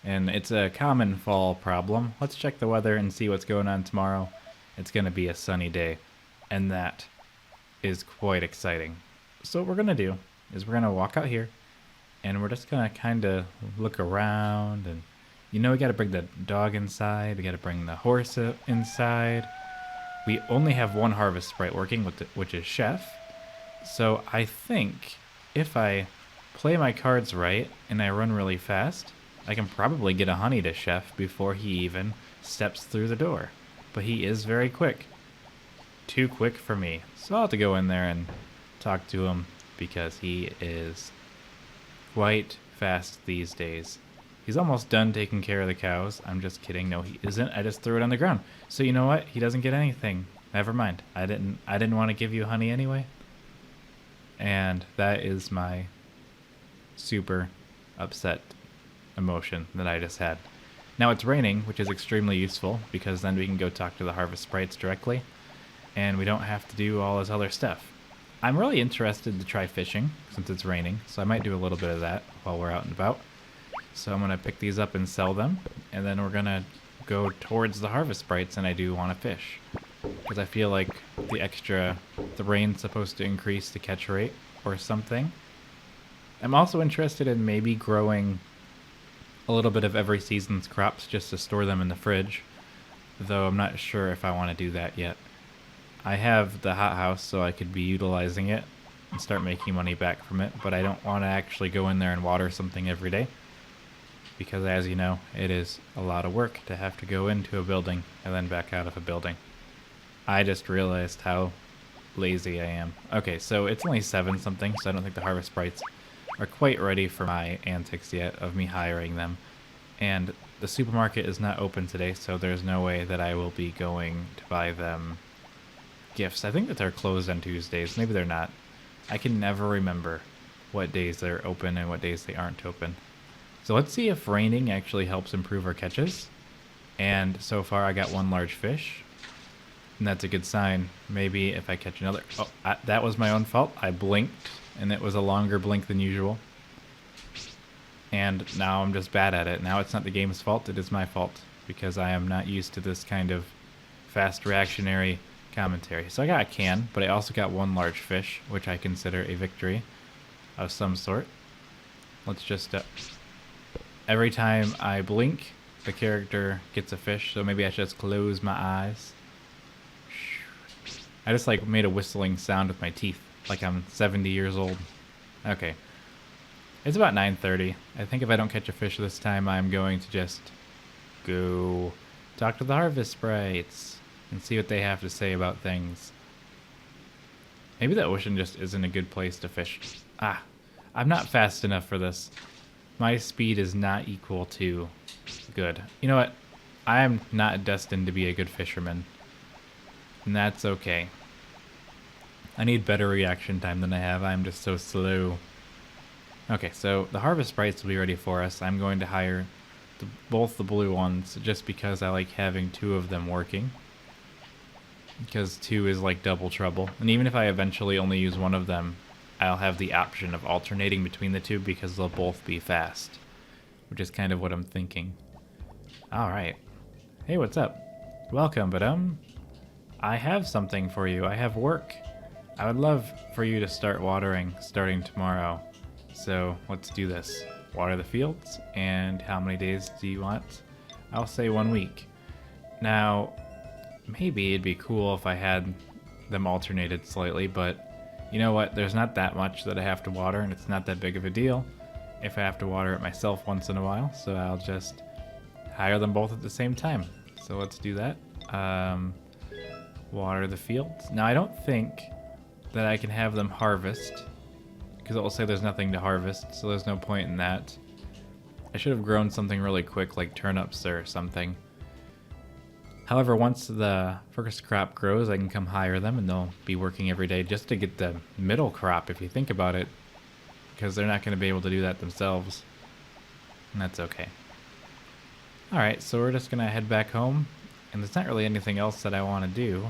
And it's a common fall problem. Let's check the weather and see what's going on tomorrow. It's going to be a sunny day, and that is quite exciting. So what we're going to do is we're going to walk out here, and we're just going to kind of look around. And we got to bring the dog inside. We got to bring the horse inside. We only have one harvest sprite working, which is Chef. So I think if I play my cards right and I run really fast, I can probably get a honey to Chef before he even steps through the door. But he is very quick. too quick for me. So I'll have to go in there and talk to him because he is quite fast these days. He's almost done taking care of the cows. I'm just kidding. No, he isn't. I just threw it on the ground. So you know what? He doesn't get anything. Never mind. I didn't want to give you honey anyway. And that is my super upset emotion that I just had. Now it's raining, which is extremely useful because then we can go talk to the harvest sprites directly and we don't have to do all this other stuff. I'm really interested to try fishing since it's raining, so I might do a little bit of that while we're out and about. So I'm going to pick these up and sell them, and then we're going to go towards the harvest sprites, and I do want to fish. Because I feel like the rain's supposed to increase the catch rate or something. I'm also interested in maybe growing a little bit of every season's crops just to store them in the fridge, though I'm not sure if I want to do that yet. I have the hothouse, so I could be utilizing it and start making money back from it, but I don't want to actually go in there and water something every day. Because as you know, it is a lot of work to have to go into a building and then back out of a building. I just realized how lazy I am. Okay, so it's only 7 something, so I don't think the harvest sprites are quite ready for my antics yet of me hiring them. And the supermarket is not open today, so there's no way that I will be going to buy them gifts. I think that they're closed on Tuesdays. Maybe they're not. I can never remember what days they're open and what days they aren't open. So let's see if raining actually helps improve our catches. And so far I got 1 large fish. And that's a good sign. Maybe if I catch another... Oh, that was my own fault. I blinked, and it was a longer blink than usual. And now I'm just bad at it. Now it's not the game's fault, it is my fault. Because I am not used to this kind of fast reactionary commentary. So I got a can, but I also got 1 large fish, which I consider a victory of some sort. Let's just... every time I blink, the character gets a fish, so maybe I should just close my eyes. I just like made a whistling sound with my teeth, like I'm 70 years old. Okay. It's about 9:30. I think if I don't catch a fish this time, I'm going to just go talk to the harvest sprites and see what they have to say about things. Maybe the ocean just isn't a good place to fish. I'm not fast enough for this. My speed is not equal to good. You know what? I am not destined to be a good fisherman. And that's okay. I need better reaction time than I have. I'm just so slow. Okay, so the harvest sprites will be ready for us. I'm going to hire both the blue ones just because I like having 2 of them working. Because 2 is like double trouble. And even if I eventually only use 1 of them, I'll have the option of alternating between the 2 because they'll both be fast. Which is kind of what I'm thinking. Alright. Hey, what's up? Welcome, but I have something for you. I have work. I would love for you to start watering starting tomorrow. So let's do this. Water the fields, and how many days do you want? I'll say 1 week. Now, maybe it'd be cool if I had them alternated slightly, but you know what? There's not that much that I have to water, and it's not that big of a deal if I have to water it myself once in a while, so I'll just hire them both at the same time. So let's do that. Water the fields. Now, I don't think that I can have them harvest, because it will say there's nothing to harvest, so there's no point in that. I should have grown something really quick, like turnips or something. However, once the first crop grows, I can come hire them, and they'll be working every day just to get the middle crop, if you think about it, because they're not going to be able to do that themselves. And that's okay. Alright, so we're just going to head back home, and there's not really anything else that I want to do,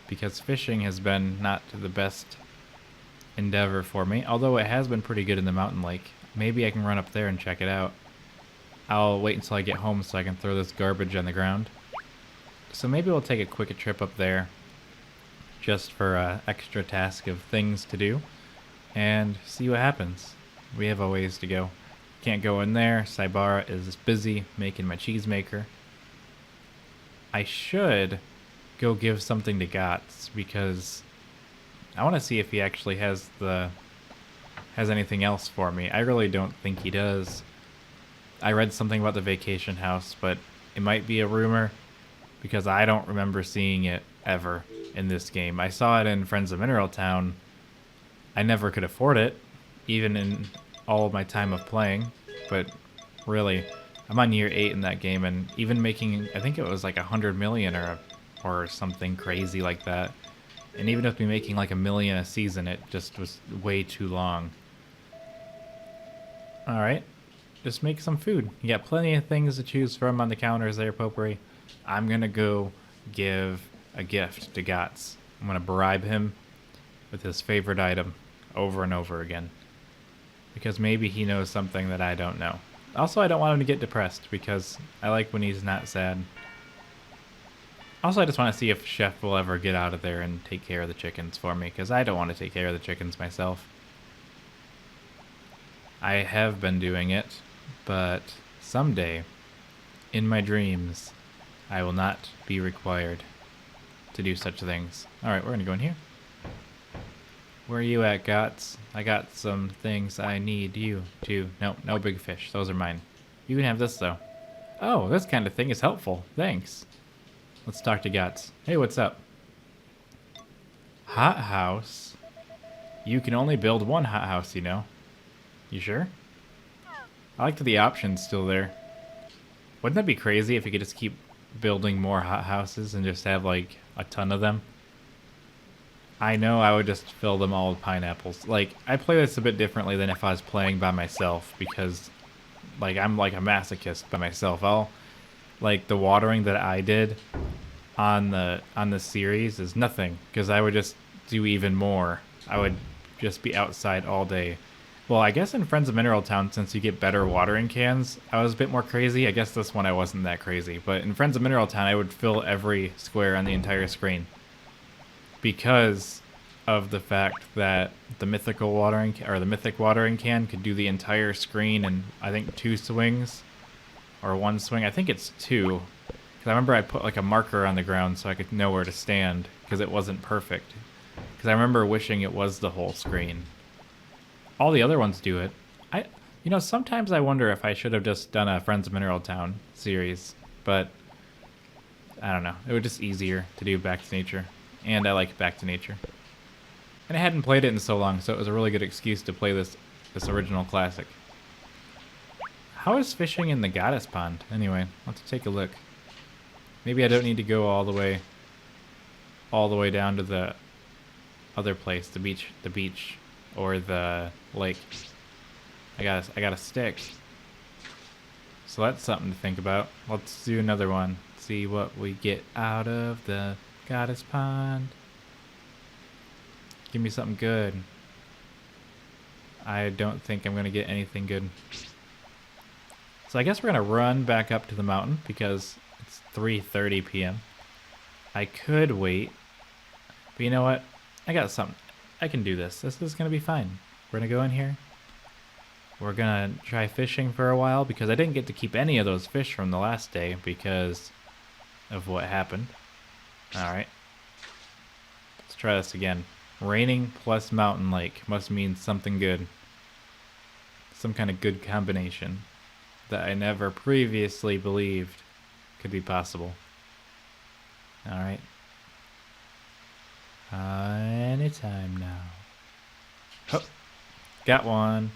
because fishing has been not the best endeavor for me, although it has been pretty good in the mountain lake. Maybe I can run up there and check it out. I'll wait until I get home so I can throw this garbage on the ground. So maybe we'll take a quick trip up there just for an extra task of things to do and see what happens. We have a ways to go. Can't go in there. Saibara is busy making my cheese maker. I should go give something to Gotts because I want to see if he actually has anything else for me. I really don't think he does. I read something about the vacation house, but it might be a rumor because I don't remember seeing it ever in this game. I saw it in Friends of Mineral Town. I never could afford it, even in all of my time of playing, but really, I'm on year 8 in that game, and even making, I think it was like 100 million or something crazy like that. And even with me making like $1 million a season, it just was way too long. Alright, just make some food. You got plenty of things to choose from on the counters there, Potpourri. I'm gonna go give a gift to Gotts. I'm gonna bribe him with his favorite item over and over again. Because maybe he knows something that I don't know. Also, I don't want him to get depressed because I like when he's not sad. Also, I just want to see if Chef will ever get out of there and take care of the chickens for me, because I don't want to take care of the chickens myself. I have been doing it, but someday, in my dreams, I will not be required to do such things. Alright, we're going to go in here. Where are you at, Gotts? I got some things I need you to... No big fish. Those are mine. You can have this, though. Oh, this kind of thing is helpful. Thanks. Let's talk to Gotts. Hey, what's up? Hot house? You can only build one hot house, you know. You sure? I like that the option's still there. Wouldn't that be crazy if you could just keep building more hot houses and just have, like, a ton of them? I know I would just fill them all with pineapples. Like, I play this a bit differently than if I was playing by myself because, like, I'm like a masochist by myself. Like, the watering that I did on the series is nothing because I would just do even more. I would just be outside all day. Well, I guess in Friends of Mineral Town, since you get better watering cans, I was a bit more crazy. I guess this one I wasn't that crazy. But in Friends of Mineral Town, I would fill every square on the entire screen. Because of the fact that the mythical watering or the mythic watering can could do the entire screen in I think 2 swings or 1 swing. I think it's 2. Because I remember I put like a marker on the ground so I could know where to stand because it wasn't perfect. Because I remember wishing it was the whole screen. All the other ones do it. You know, sometimes I wonder if I should have just done a Friends of Mineral Town series, but I don't know. It was just easier to do Back to Nature. And I like Back to Nature. And I hadn't played it in so long, so it was a really good excuse to play this original classic. How is fishing in the Goddess Pond? Anyway, let's take a look. Maybe I don't need to go all the way down to the other place, the beach, or the lake. I got a stick. So that's something to think about. Let's do another one. See what we get out of the Goddess Pond. Give me something good. I don't think I'm gonna get anything good. So I guess we're gonna run back up to the mountain because it's 3:30 p.m. I could wait, but you know what? I got something. I can do this. This is gonna be fine. We're gonna go in here. We're gonna try fishing for a while because I didn't get to keep any of those fish from the last day because of what happened. Alright. Let's try this again. Raining plus mountain lake must mean something good. Some kind of good combination that I never previously believed could be possible. Alright. Anytime now. Oh, got one.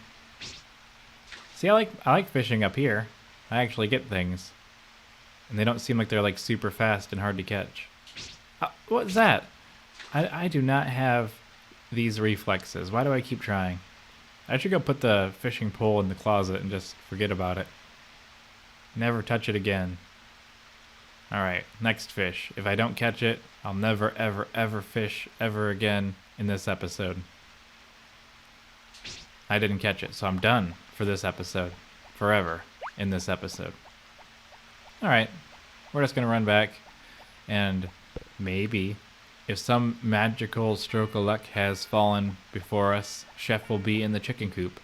See, I like fishing up here. I actually get things. And they don't seem like they're like super fast and hard to catch. What's that? I do not have these reflexes. Why do I keep trying? I should go put the fishing pole in the closet and just forget about it. Never touch it again. Alright, next fish. If I don't catch it, I'll never ever ever fish ever again in this episode. I didn't catch it, so I'm done for this episode. Forever in this episode. Alright, we're just gonna run back and maybe if some magical stroke of luck has fallen before us, Chef will be in the chicken coop.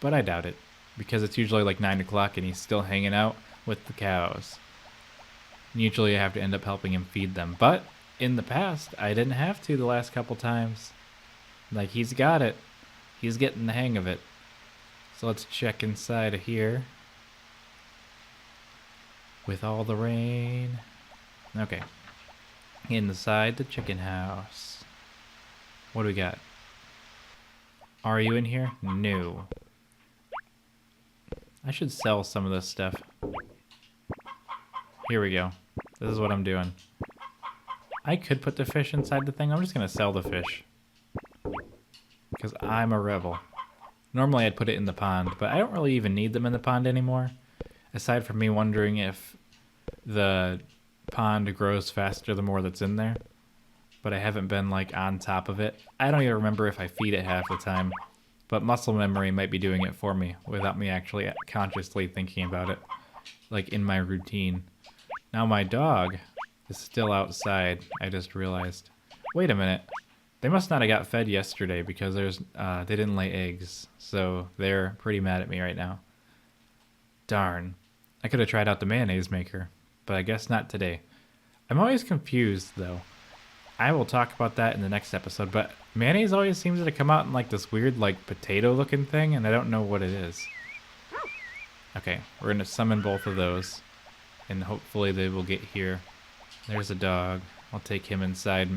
But I doubt it, because it's usually like 9 o'clock and he's still hanging out with the cows. And usually I have to end up helping him feed them. But in the past, I didn't have to the last couple times. Like, he's got it. He's getting the hang of it. So let's check inside of here. With all the rain Okay. Inside the chicken house. What do we got? Are you in here? No. I should sell some of this stuff. Here we go. This is what I'm doing. I could put the fish inside the thing. I'm just going to sell the fish. Because I'm a rebel. Normally I'd put it in the pond, but I don't really even need them in the pond anymore. Aside from me wondering if the pond grows faster the more that's in there. But I haven't been like on top of it. I don't even remember if I feed it half the time. But muscle memory might be doing it for me without me actually consciously thinking about it. Like in my routine. Now my dog is still outside. I just realized. Wait a minute. They must not have got fed yesterday because they didn't lay eggs. So they're pretty mad at me right now. Darn. I could have tried out the mayonnaise maker. But I guess not today. I'm always confused though. I will talk about that in the next episode, but mayonnaise always seems to come out in like this weird like potato looking thing, and I don't know what it is. Okay, we're gonna summon both of those, and hopefully they will get here. There's a dog. I'll take him inside.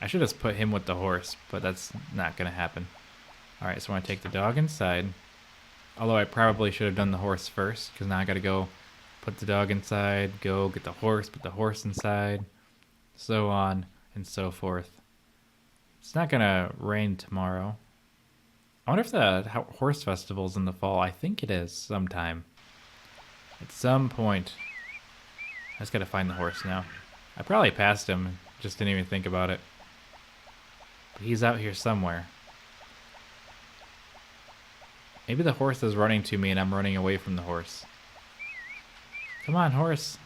I should have put him with the horse, but that's not gonna happen. Alright, so I want to take the dog inside. Although I probably should have done the horse first, because now I gotta go put the dog inside, go get the horse, put the horse inside, so on and so forth. It's not gonna rain tomorrow. I wonder if the horse festival's in the fall. I think it is sometime. At some point. I just gotta find the horse now. I probably passed him, just didn't even think about it. But he's out here somewhere. Maybe the horse is running to me and I'm running away from the horse. Come on, horse.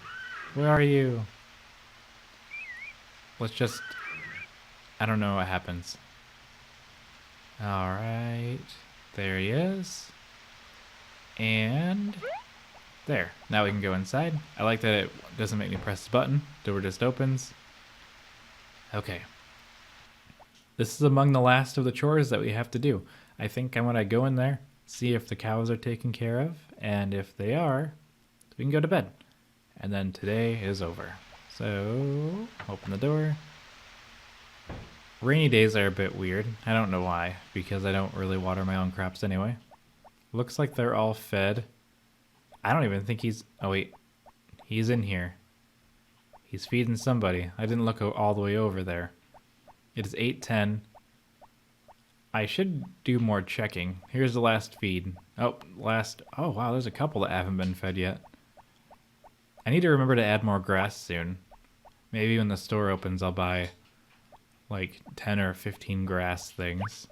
Where are you? Let's just... I don't know what happens. Alright. There he is. And... there. Now we can go inside. I like that it doesn't make me press the button. Door just opens. Okay. This is among the last of the chores that we have to do. I think I'm gonna go in there, see if the cows are taken care of, and if they are, we can go to bed. And then today is over. So, open the door. Rainy days are a bit weird. I don't know why, because I don't really water my own crops anyway. Looks like they're all fed. I don't even think he's... oh wait, he's in here. He's feeding somebody. I didn't look all the way over there. It is 8:10. I should do more checking. Here's the last feed. Oh wow, there's a couple that haven't been fed yet. I need to remember to add more grass soon. Maybe when the store opens I'll buy like 10 or 15 grass things.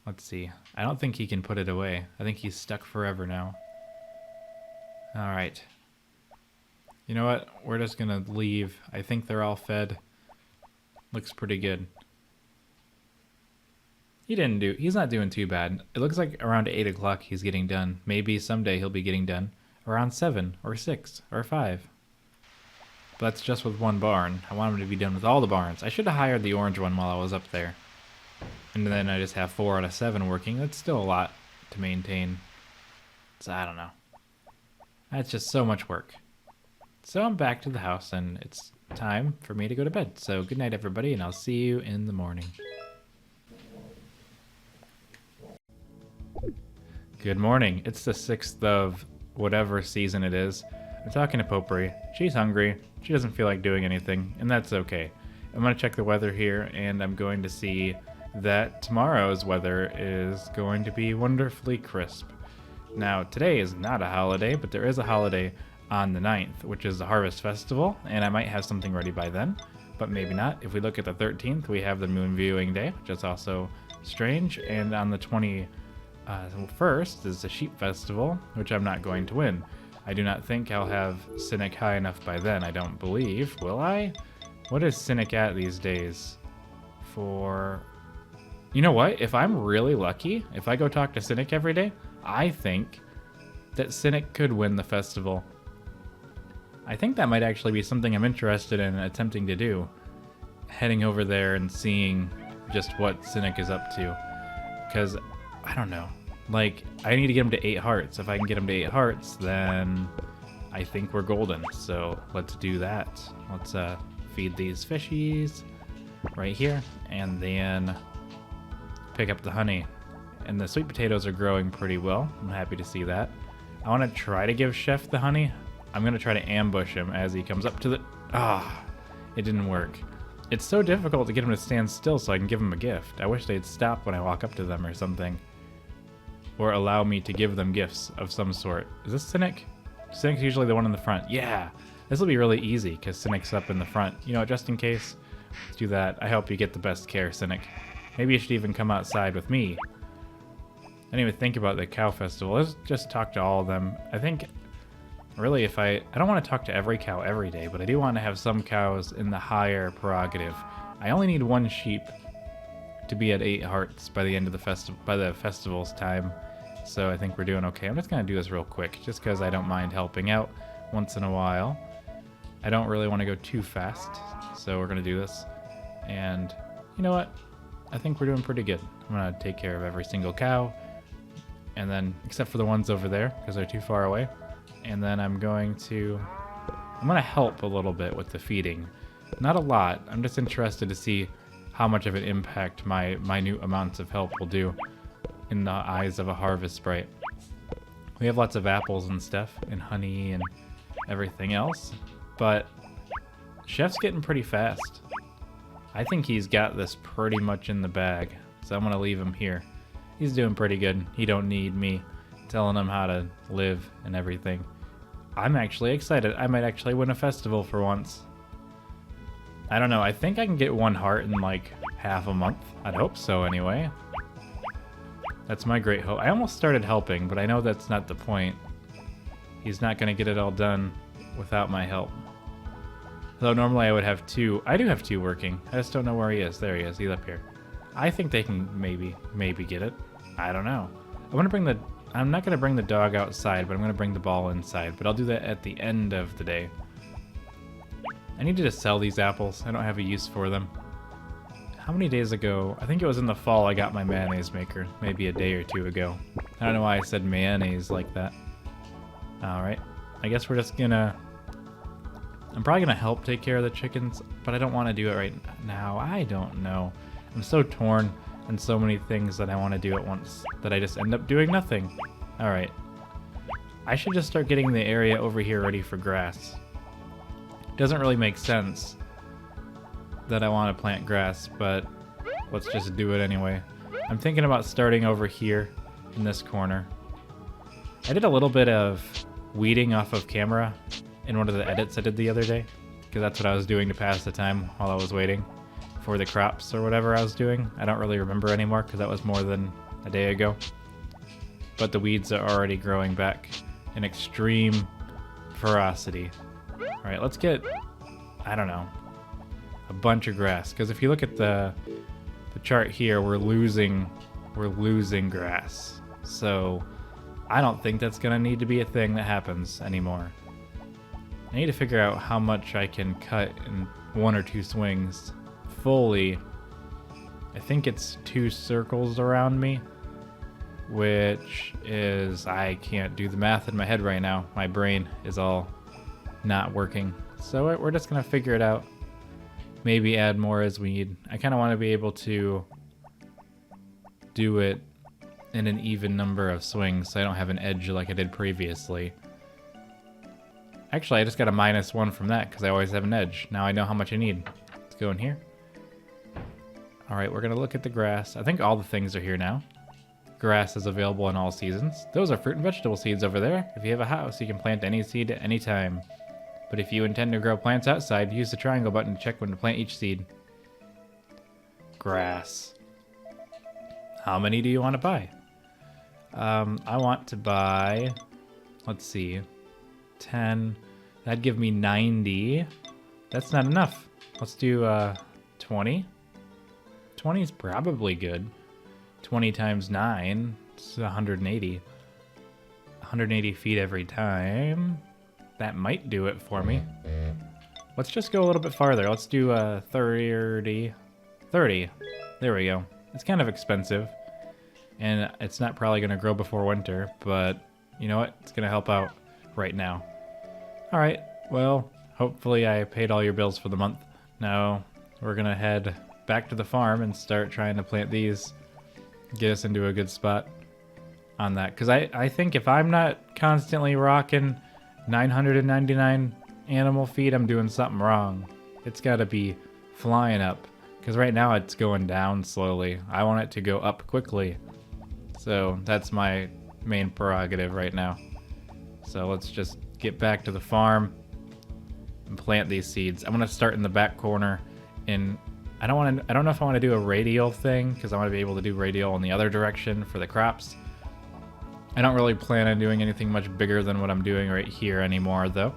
Let's see. I don't think he can put it away. I think he's stuck forever now. Alright. You know what? We're just gonna leave. I think they're all fed. Looks pretty good. He's not doing too bad. It looks like around 8 o'clock he's getting done. Maybe someday he'll be getting done around 7 or 6 or 5. But that's just with one barn. I want him to be done with all the barns. I should have hired the orange one while I was up there. And then I just have 4 out of 7 working. That's still a lot to maintain. So I don't know. That's just so much work. So I'm back to the house and it's time for me to go to bed. So good night everybody, and I'll see you in the morning. Good morning. It's the 6th of whatever season it is. I'm talking to Potpourri. She's hungry. She doesn't feel like doing anything, and that's okay. I'm going to check the weather here, and I'm going to see that tomorrow's weather is going to be wonderfully crisp. Now, today is not a holiday, but there is a holiday on the 9th, which is the Harvest Festival, and I might have something ready by then, but maybe not. If we look at the 13th, we have the Moon Viewing Day, which is also strange, and on the 21st is the Sheep Festival, which I'm not going to win. I do not think I'll have Cynic high enough by then, I don't believe. Will I? What is Cynic at these days? For... you know what? If I'm really lucky, if I go talk to Cynic every day, I think that Cynic could win the festival. I think that might actually be something I'm interested in attempting to do. Heading over there and seeing just what Cynic is up to. Because, I don't know. Like, I need to get him to 8 hearts. If I can get him to 8 hearts, then I think we're golden. So let's do that. Let's feed these fishies right here, and then pick up the honey. And the sweet potatoes are growing pretty well. I'm happy to see that. I want to try to give Chef the honey. I'm going to try to ambush him as he comes up to the... it didn't work. It's so difficult to get him to stand still so I can give him a gift. I wish they'd stop when I walk up to them or something. Or allow me to give them gifts of some sort. Is this Cynic? Cynic's usually the one in the front. Yeah! This will be really easy because Cynic's up in the front. You know, just in case, let's do that. I hope you get the best care, Cynic. Maybe you should even come outside with me. I didn't even think about the cow festival. Let's just talk to all of them. I think, really, if I don't want to talk to every cow every day, but I do want to have some cows in the higher prerogative. I only need 1 sheep to be at 8 hearts by the end of the festival's time. So I think we're doing okay. I'm just gonna do this real quick, just because I don't mind helping out once in a while. I don't really want to go too fast, so we're gonna do this. And you know what? I think we're doing pretty good. I'm gonna take care of every single cow. And then, except for the ones over there, because they're too far away. And then I'm gonna help a little bit with the feeding. Not a lot. I'm just interested to see how much of an impact my minute amounts of help will do in the eyes of a harvest sprite. We have lots of apples and stuff, and honey and everything else. But Chef's getting pretty fast. I think he's got this pretty much in the bag. So I'm gonna leave him here. He's doing pretty good. He don't need me telling him how to live and everything. I'm actually excited. I might actually win a festival for once. I don't know. I think I can get 1 heart in like half a month. I'd hope so anyway. That's my great hope. I almost started helping, but I know that's not the point. He's not going to get it all done without my help. Though normally I would have 2. I do have 2 working. I just don't know where he is. There he is. He's up here. I think they can maybe get it. I don't know. I'm not gonna bring the dog outside, but I'm gonna bring the ball inside. But I'll do that at the end of the day. I need to just sell these apples. I don't have a use for them. How many days ago? I think it was in the fall I got my mayonnaise maker. Maybe a day or 2 ago. I don't know why I said mayonnaise like that. Alright. I guess we're just gonna... I'm probably gonna help take care of the chickens, but I don't want to do it right now. I don't know. I'm so torn and so many things that I want to do at once that I just end up doing nothing. Alright. I should just start getting the area over here ready for grass. Doesn't really make sense that I want to plant grass, but let's just do it anyway. I'm thinking about starting over here in this corner. I did a little bit of weeding off of camera in one of the edits I did the other day, because that's what I was doing to pass the time while I was waiting for the crops or whatever I was doing. I don't really remember anymore because that was more than a day ago. But the weeds are already growing back in extreme ferocity. Alright, let's get, I don't know, a bunch of grass. Because if you look at the chart here, we're losing grass. So I don't think that's going to need to be a thing that happens anymore. I need to figure out how much I can cut in 1 or 2 swings. Fully, I think it's 2 circles around me, which is, I can't do the math in my head right now. My brain is all not working. So we're just gonna figure it out. Maybe add more as we need. I kind of want to be able to do it in an even number of swings so I don't have an edge like I did previously. Actually, I just got a -1 from that because I always have an edge. Now I know how much I need. Let's go in here. Alright, we're going to look at the grass. I think all the things are here now. Grass is available in all seasons. Those are fruit and vegetable seeds over there. If you have a house, you can plant any seed at any time. But if you intend to grow plants outside, use the triangle button to check when to plant each seed. Grass. How many do you want to buy? I want to buy, let's see, 10. That'd give me 90. That's not enough. Let's do 20. 20 is probably good. 20 times 9, it's 180. 180 feet every time. That might do it for me. Let's just go a little bit farther. Let's do 30. 30. There we go. It's kind of expensive. And it's not probably going to grow before winter, but you know what? It's going to help out right now. Alright, well, hopefully I paid all your bills for the month. Now, we're gonna head back to the farm and start trying to plant these. Get us into a good spot on that. Because I think if I'm not constantly rocking 999 animal feed, I'm doing something wrong. It's gotta be flying up. Because right now it's going down slowly. I want it to go up quickly. So that's my main prerogative right now. So let's just get back to the farm and plant these seeds. I'm gonna start in the back corner. I don't know if I want to do a radial thing because I want to be able to do radial in the other direction for the crops. I don't really plan on doing anything much bigger than what I'm doing right here anymore though,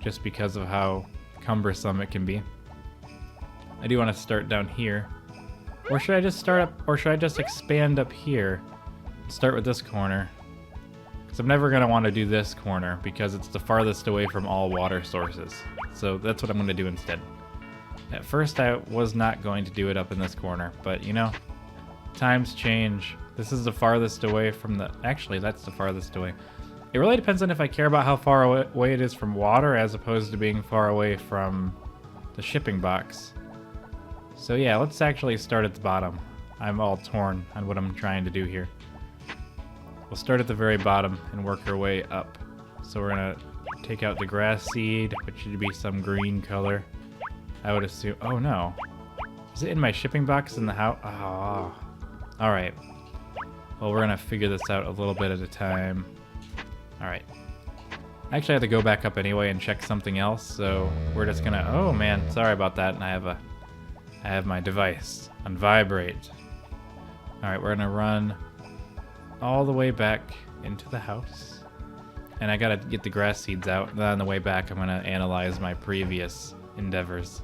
just because of how cumbersome it can be. I do want to start down here. Or should I just start up, or should I just expand up here? Start with this corner. Because I'm never going to want to do this corner because it's the farthest away from all water sources. So that's what I'm going to do instead. At first I was not going to do it up in this corner, but you know, times change. This is the farthest away from the, actually that's the farthest away. It really depends on if I care about how far away it is from water as opposed to being far away from the shipping box. So yeah, let's actually start at the bottom. I'm all torn on what I'm trying to do here. We'll start at the very bottom and work our way up. So we're gonna take out the grass seed, which should be some green color. I would assume, oh no. Is it in my shipping box in the house? Oh. Alright. Well, we're gonna figure this out a little bit at a time. Alright. I actually have to go back up anyway and check something else, so we're just gonna, oh man, sorry about that, and I have my device on vibrate. Alright, we're gonna run all the way back into the house. And I gotta get the grass seeds out. Then on the way back, I'm gonna analyze my previous endeavors.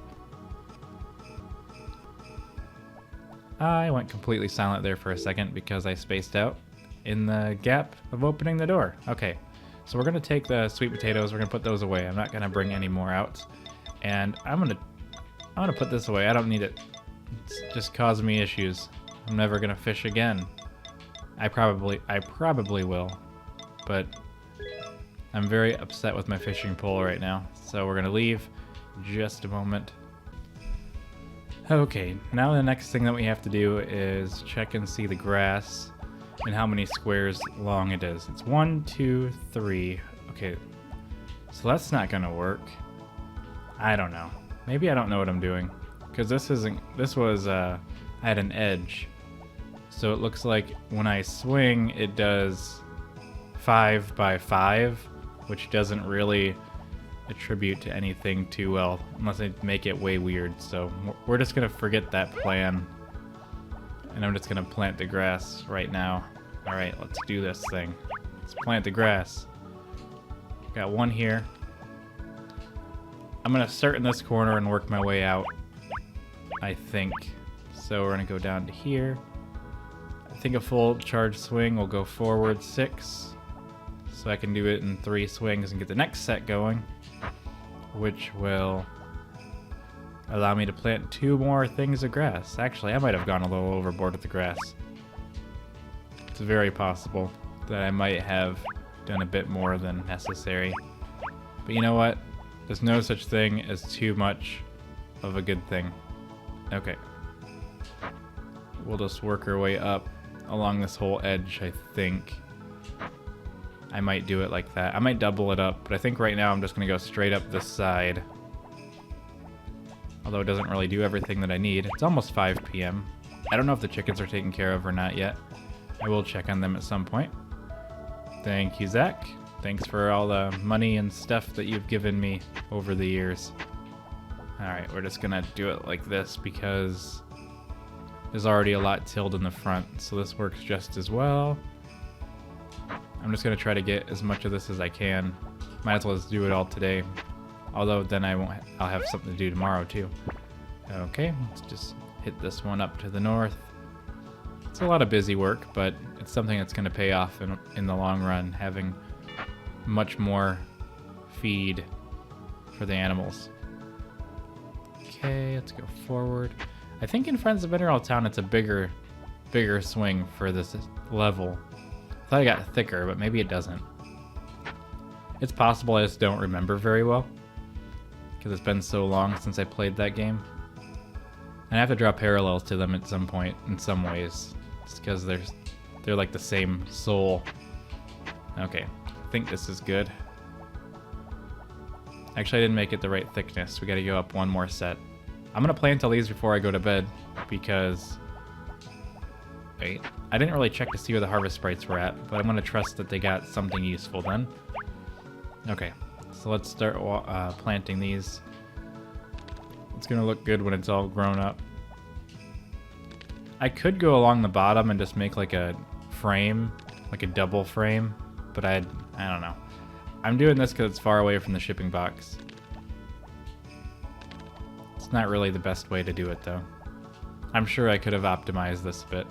I went completely silent there for a second because I spaced out in the gap of opening the door. Okay, so we're gonna take the sweet potatoes, we're gonna put those away. I'm not gonna bring any more out. And I'm gonna put this away. I don't need it. It's just causing me issues. I'm never gonna fish again. I probably will, but I'm very upset with my fishing pole right now. So we're gonna leave just a moment. Okay, now the next thing that we have to do is check and see the grass and how many squares long it is. It's 1, 2, 3. Okay, so that's not gonna work. I don't know. Maybe I don't know what I'm doing. Because I had an edge. So it looks like when I swing, it does 5 by 5, which doesn't really attribute to anything too well, unless I make it way weird. So we're just gonna forget that plan. And I'm just gonna plant the grass right now. Alright, let's do this thing. Let's plant the grass. Got one here. I'm gonna start in this corner and work my way out, I think. So we're gonna go down to here. I think a full charge swing will go forward 6. So I can do it in 3 swings and get the next set going, which will allow me to plant 2 more things of grass. Actually, I might have gone a little overboard with the grass. It's very possible that I might have done a bit more than necessary. But you know what? There's no such thing as too much of a good thing. Okay. We'll just work our way up along this whole edge, I think. I might do it like that. I might double it up, but I think right now I'm just going to go straight up this side. Although it doesn't really do everything that I need. It's almost 5 p.m. I don't know if the chickens are taken care of or not yet. I will check on them at some point. Thank you, Zach. Thanks for all the money and stuff that you've given me over the years. Alright, we're just going to do it like this because there's already a lot tilled in the front, so this works just as well. I'm just going to try to get as much of this as I can. Might as well just do it all today. Although then I'll have something to do tomorrow too. Okay, let's just hit this one up to the north. It's a lot of busy work, but it's something that's going to pay off in the long run, having much more feed for the animals. Okay, let's go forward. I think in Friends of Mineral Town it's a bigger swing for this level. I thought it got thicker, but maybe it doesn't. It's possible I just don't remember very well, because it's been so long since I played that game. And I have to draw parallels to them at some point, in some ways. Just because they're like the same soul. Okay, I think this is good. Actually, I didn't make it the right thickness. We gotta go up one more set. I'm gonna plant all these before I go to bed, because... Wait, I didn't really check to see where the harvest sprites were at, but I'm gonna trust that they got something useful then. Okay, so let's start planting these. It's gonna look good when it's all grown up. I could go along the bottom and just make like a frame, like a double frame, but I don't know. I'm doing this because it's far away from the shipping box. It's not really the best way to do it though. I'm sure I could have optimized this a bit.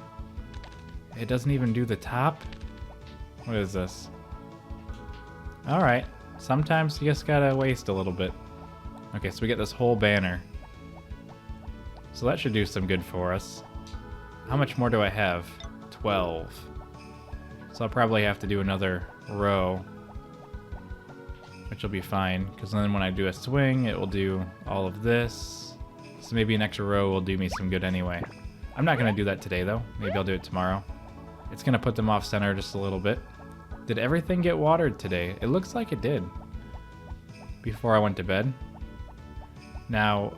It doesn't even do the top? What is this? Alright, sometimes you just gotta waste a little bit. Okay, so we get this whole banner. So that should do some good for us. How much more do I have? 12. So I'll probably have to do another row, which will be fine, because then when I do a swing, it will do all of this. So maybe an extra row will do me some good anyway. I'm not going to do that today, though. Maybe I'll do it tomorrow. It's going to put them off center just a little bit. Did everything get watered today? It looks like it did. Before I went to bed. Now,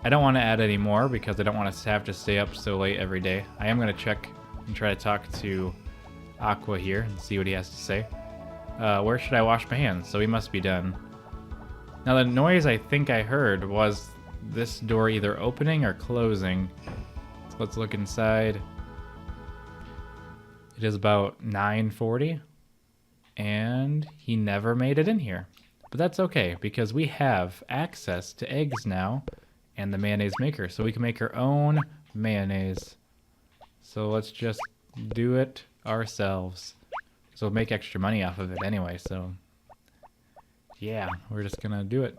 I don't want to add any more because I don't want to have to stay up so late every day. I am going to check and try to talk to Aqua here and see what he has to say. Where should I wash my hands? So he must be done. Now the noise I think I heard was this door either opening or closing. So let's look inside. It is about 9:40 and he never made it in here. But that's okay because we have access to eggs now and the mayonnaise maker, so we can make our own mayonnaise. So let's just do it ourselves. So we'll make extra money off of it anyway, so yeah, we're just gonna do it.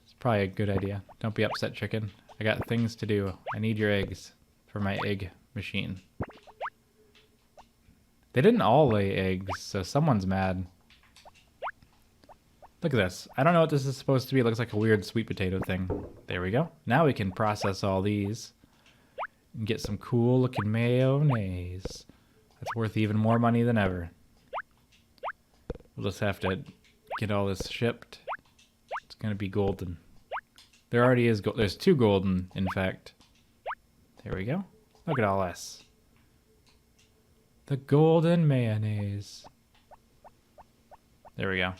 It's probably a good idea. Don't be upset, chicken. I got things to do. I need your eggs for my egg machine. They didn't all lay eggs, so someone's mad. Look at this. I don't know what this is supposed to be. It looks like a weird sweet potato thing. There we go. Now we can process all these and get some cool looking mayonnaise. That's worth even more money than ever. We'll just have to get all this shipped. It's gonna be golden. There already is gold. There's 2 golden, in fact. There we go. Look at all this. The golden mayonnaise. There we go.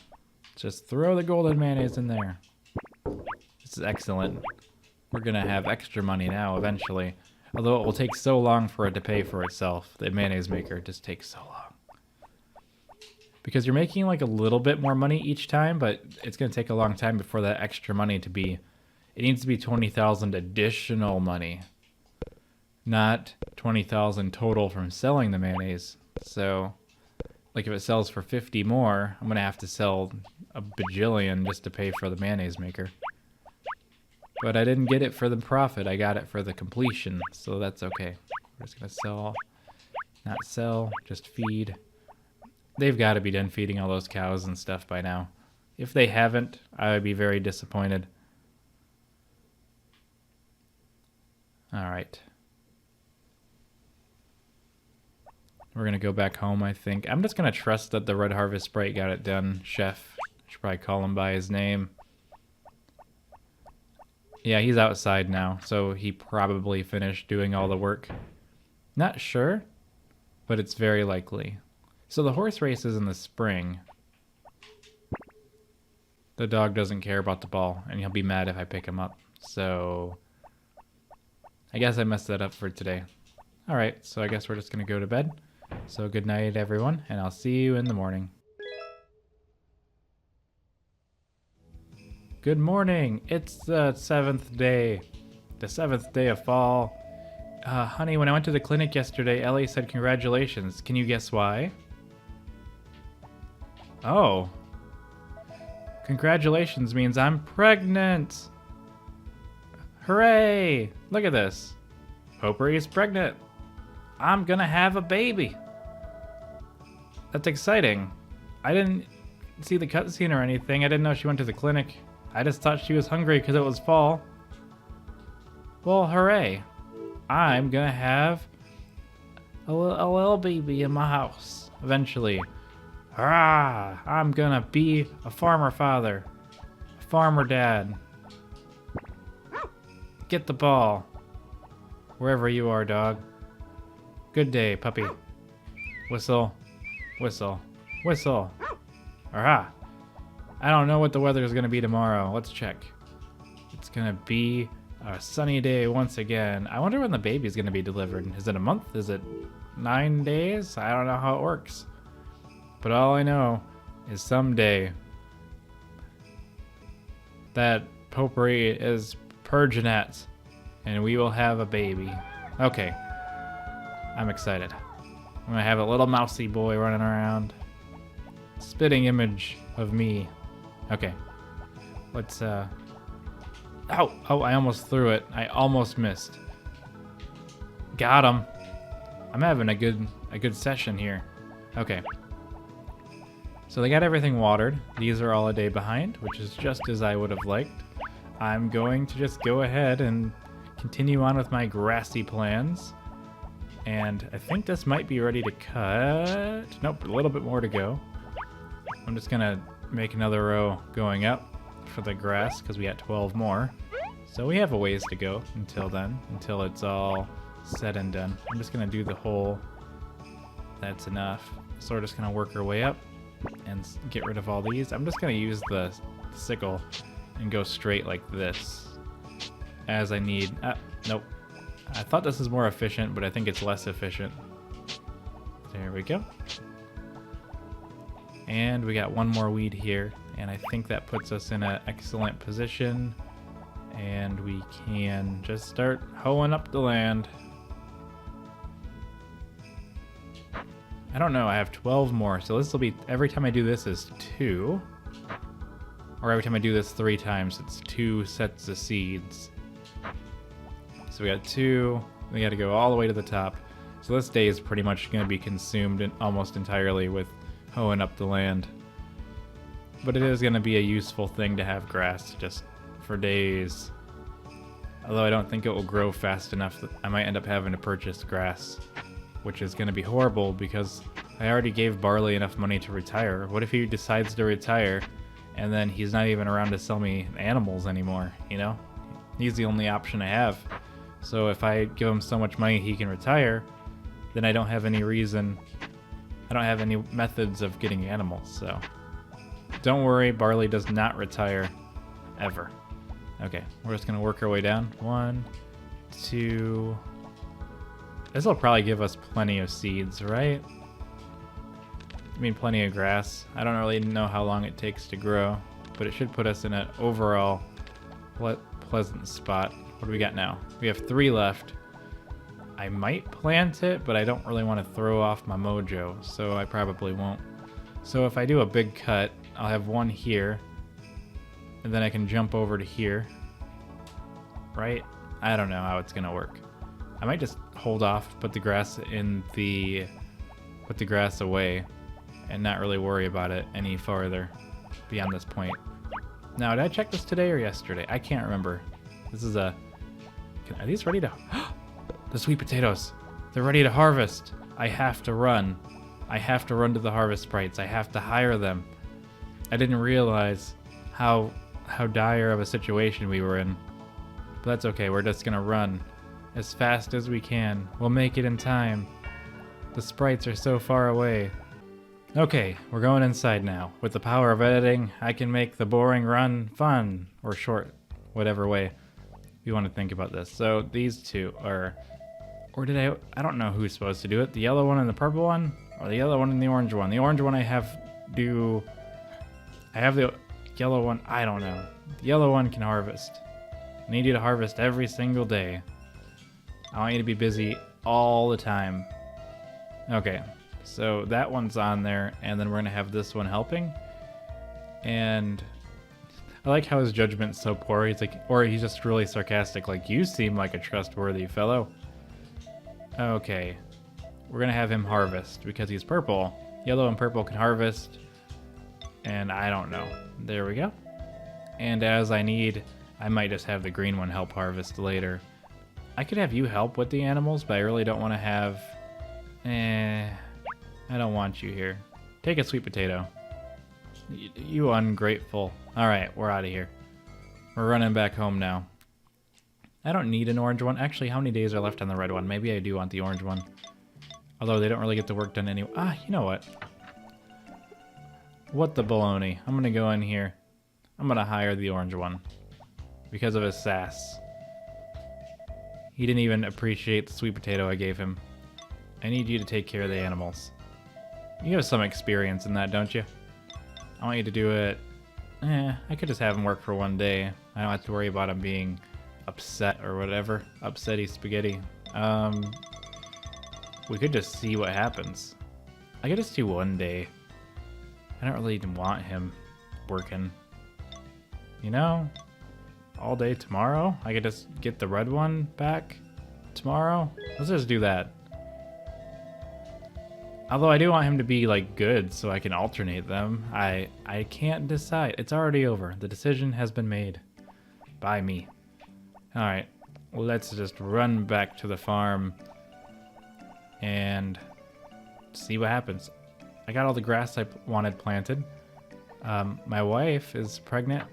Just throw the golden mayonnaise in there. This is excellent. We're gonna have extra money now eventually. Although it will take so long for it to pay for itself. The mayonnaise maker just takes so long. Because you're making like a little bit more money each time, but it's gonna take a long time before that extra money to be... It needs to be 20,000 additional money. Not 20,000 total from selling the mayonnaise. So... Like if it sells for 50 more, I'm going to have to sell a bajillion just to pay for the mayonnaise maker. But I didn't get it for the profit, I got it for the completion, so that's okay. We're just going to sell, not sell, just feed. They've got to be done feeding all those cows and stuff by now. If they haven't, I would be very disappointed. Alright. We're going to go back home, I think. I'm just going to trust that the Red Harvest Sprite got it done. Chef. Should probably call him by his name. Yeah, he's outside now, so he probably finished doing all the work. Not sure, but it's very likely. So the horse race is in the spring. The dog doesn't care about the ball, and he'll be mad if I pick him up. So I guess I messed that up for today. Alright, so I guess we're just going to go to bed. So good night, everyone, and I'll see you in the morning. Good morning. It's the 7th day. The 7th day of fall. Honey, when I went to the clinic yesterday, Ellie said congratulations. Can you guess why? Oh. Congratulations means I'm pregnant. Hooray! Look at this. Potpourri is pregnant. I'm gonna have a baby. That's exciting. I didn't see the cutscene or anything. I didn't know she went to the clinic. I just thought she was hungry because it was fall. Well, hooray. I'm gonna have a little baby in my house eventually. Hurrah! I'm gonna be a farmer father. A farmer dad. Get the ball. Wherever you are, dog. Good day, puppy. Whistle. Whistle. Whistle. Hurrah! I don't know what the weather is gonna be tomorrow. Let's check. It's gonna be a sunny day once again. I wonder when the baby's gonna be delivered. Is it a month? Is it 9 days? I don't know how it works. But all I know is someday that potpourri is Pergonat and we will have a baby. Okay. I'm excited. I'm gonna have a little mousy boy running around. Spitting image of me. Okay. Let's Oh, I almost threw it. I almost missed. Got him. I'm having a good session here. Okay. So they got everything watered. These are all a day behind, which is just as I would have liked. I'm going to just go ahead and continue on with my grassy plans. And I think this might be ready to cut. Nope, a little bit more to go. I'm just gonna make another row going up for the grass because we got 12 more. So we have a ways to go until then, until it's all said and done. I'm just gonna do the whole, that's enough. So we're just gonna work our way up and get rid of all these. I'm just gonna use the sickle and go straight like this as I need. Nope. I thought this was more efficient, but I think it's less efficient. There we go. And we got one more weed here, and I think that puts us in an excellent position. And we can just start hoeing up the land. I don't know, I have 12 more, so this will be, every time I do this is 2. Or every time I do this 3 times, it's 2 sets of seeds. So we got 2, we gotta go all the way to the top. So this day is pretty much gonna be consumed almost entirely with hoeing up the land. But it is gonna be a useful thing to have grass just for days. Although I don't think it will grow fast enough that I might end up having to purchase grass, which is going to be horrible because I already gave Barley enough money to retire. What if he decides to retire and then he's not even around to sell me animals anymore, you know? He's the only option I have. So if I give him so much money he can retire, then I don't have any reason, I don't have any methods of getting animals, so. Don't worry, Barley does not retire, ever. Okay, we're just gonna work our way down. 1, 2. This will probably give us plenty of seeds, right? I mean, plenty of grass. I don't really know how long it takes to grow, but it should put us in an overall pleasant spot. What do we got now? We have 3 left. I might plant it, but I don't really want to throw off my mojo, so I probably won't. So if I do a big cut, I'll have 1 here. And then I can jump over to here. Right? I don't know how it's gonna work. I might just hold off, put the grass away, and not really worry about it any farther beyond this point. Now, did I check this today or yesterday? I can't remember. This is are these ready to... The sweet potatoes. They're ready to harvest. I have to run. I have to run to the harvest sprites. I have to hire them. I didn't realize how dire of a situation we were in. But that's okay, we're just gonna run as fast as we can. We'll make it in time. The sprites are so far away. Okay, we're going inside now. With the power of editing, I can make the boring run fun, or short, whatever way you want to think about this. So these 2 are, or did I don't know who's supposed to do it. The yellow one and the purple one, or the yellow one and the orange one. The orange one I have the yellow one, I don't know. The yellow one can harvest. I need you to harvest every single day. I want you to be busy all the time. Okay, so that one's on there, and then we're gonna have this one helping. And I like how his judgment's so poor. He's like, or he's just really sarcastic, like, you seem like a trustworthy fellow. Okay, we're gonna have him harvest because he's purple. Yellow and purple can harvest. And I don't know. There we go. And as I need, I might just have the green one help harvest later. I could have you help with the animals, but I really don't want to have... I don't want you here. Take a sweet potato. You ungrateful. Alright, we're out of here. We're running back home now. I don't need an orange one. Actually, how many days are left on the red one? Maybe I do want the orange one. Although they don't really get the work done anyway. Ah, you know what? What the baloney. I'm gonna go in here. I'm gonna hire the orange one. Because of his sass. He didn't even appreciate the sweet potato I gave him. I need you to take care of the animals. You have some experience in that, don't you? I want you to do it... I could just have him work for one day. I don't have to worry about him being upset or whatever. Upsetty spaghetti. We could just see what happens. I could just do one day. I don't really want him working. You know? All day tomorrow? I could just get the red one back tomorrow? Let's just do that. Although I do want him to be, like, good so I can alternate them. I can't decide. It's already over. The decision has been made. By me. Alright. Let's just run back to the farm and see what happens. I got all the grass I wanted planted. My wife is pregnant.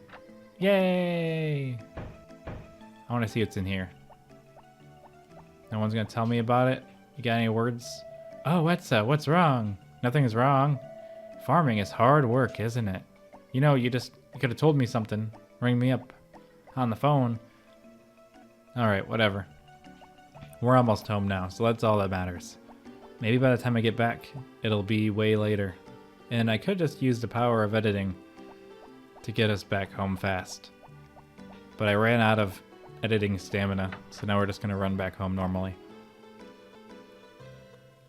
Yay! I want to see what's in here. No one's going to tell me about it? You got any words? Oh, Etza, what's wrong? Nothing's wrong. Farming is hard work, isn't it? You know, you could have told me something. Ring me up on the phone. Alright, whatever. We're almost home now, so that's all that matters. Maybe by the time I get back, it'll be way later. And I could just use the power of editing to get us back home fast. But I ran out of editing stamina, so now we're just going to run back home normally.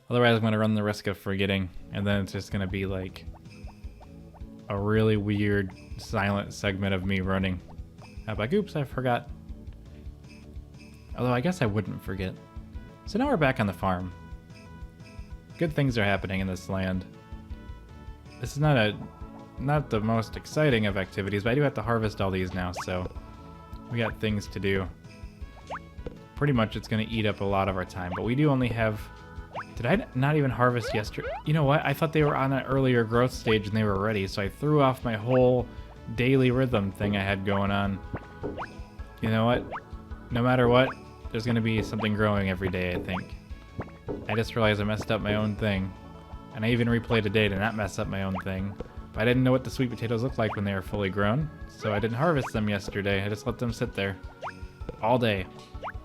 Otherwise, I'm going to run the risk of forgetting, and then it's just going to be like a really weird silent segment of me running. Like, oops, I forgot. Although I guess I wouldn't forget. So now we're back on the farm. Good things are happening in this land. This is not the most exciting of activities, but I do have to harvest all these now, so we got things to do. Pretty much it's going to eat up a lot of our time, but we do only have... Did I not even harvest yesterday? You know what? I thought they were on an earlier growth stage and they were ready, so I threw off my whole daily rhythm thing I had going on. You know what? No matter what, there's going to be something growing every day, I think. I just realized I messed up my own thing. And I even replayed a day to not mess up my own thing. But I didn't know what the sweet potatoes looked like when they were fully grown, so I didn't harvest them yesterday. I just let them sit there all day.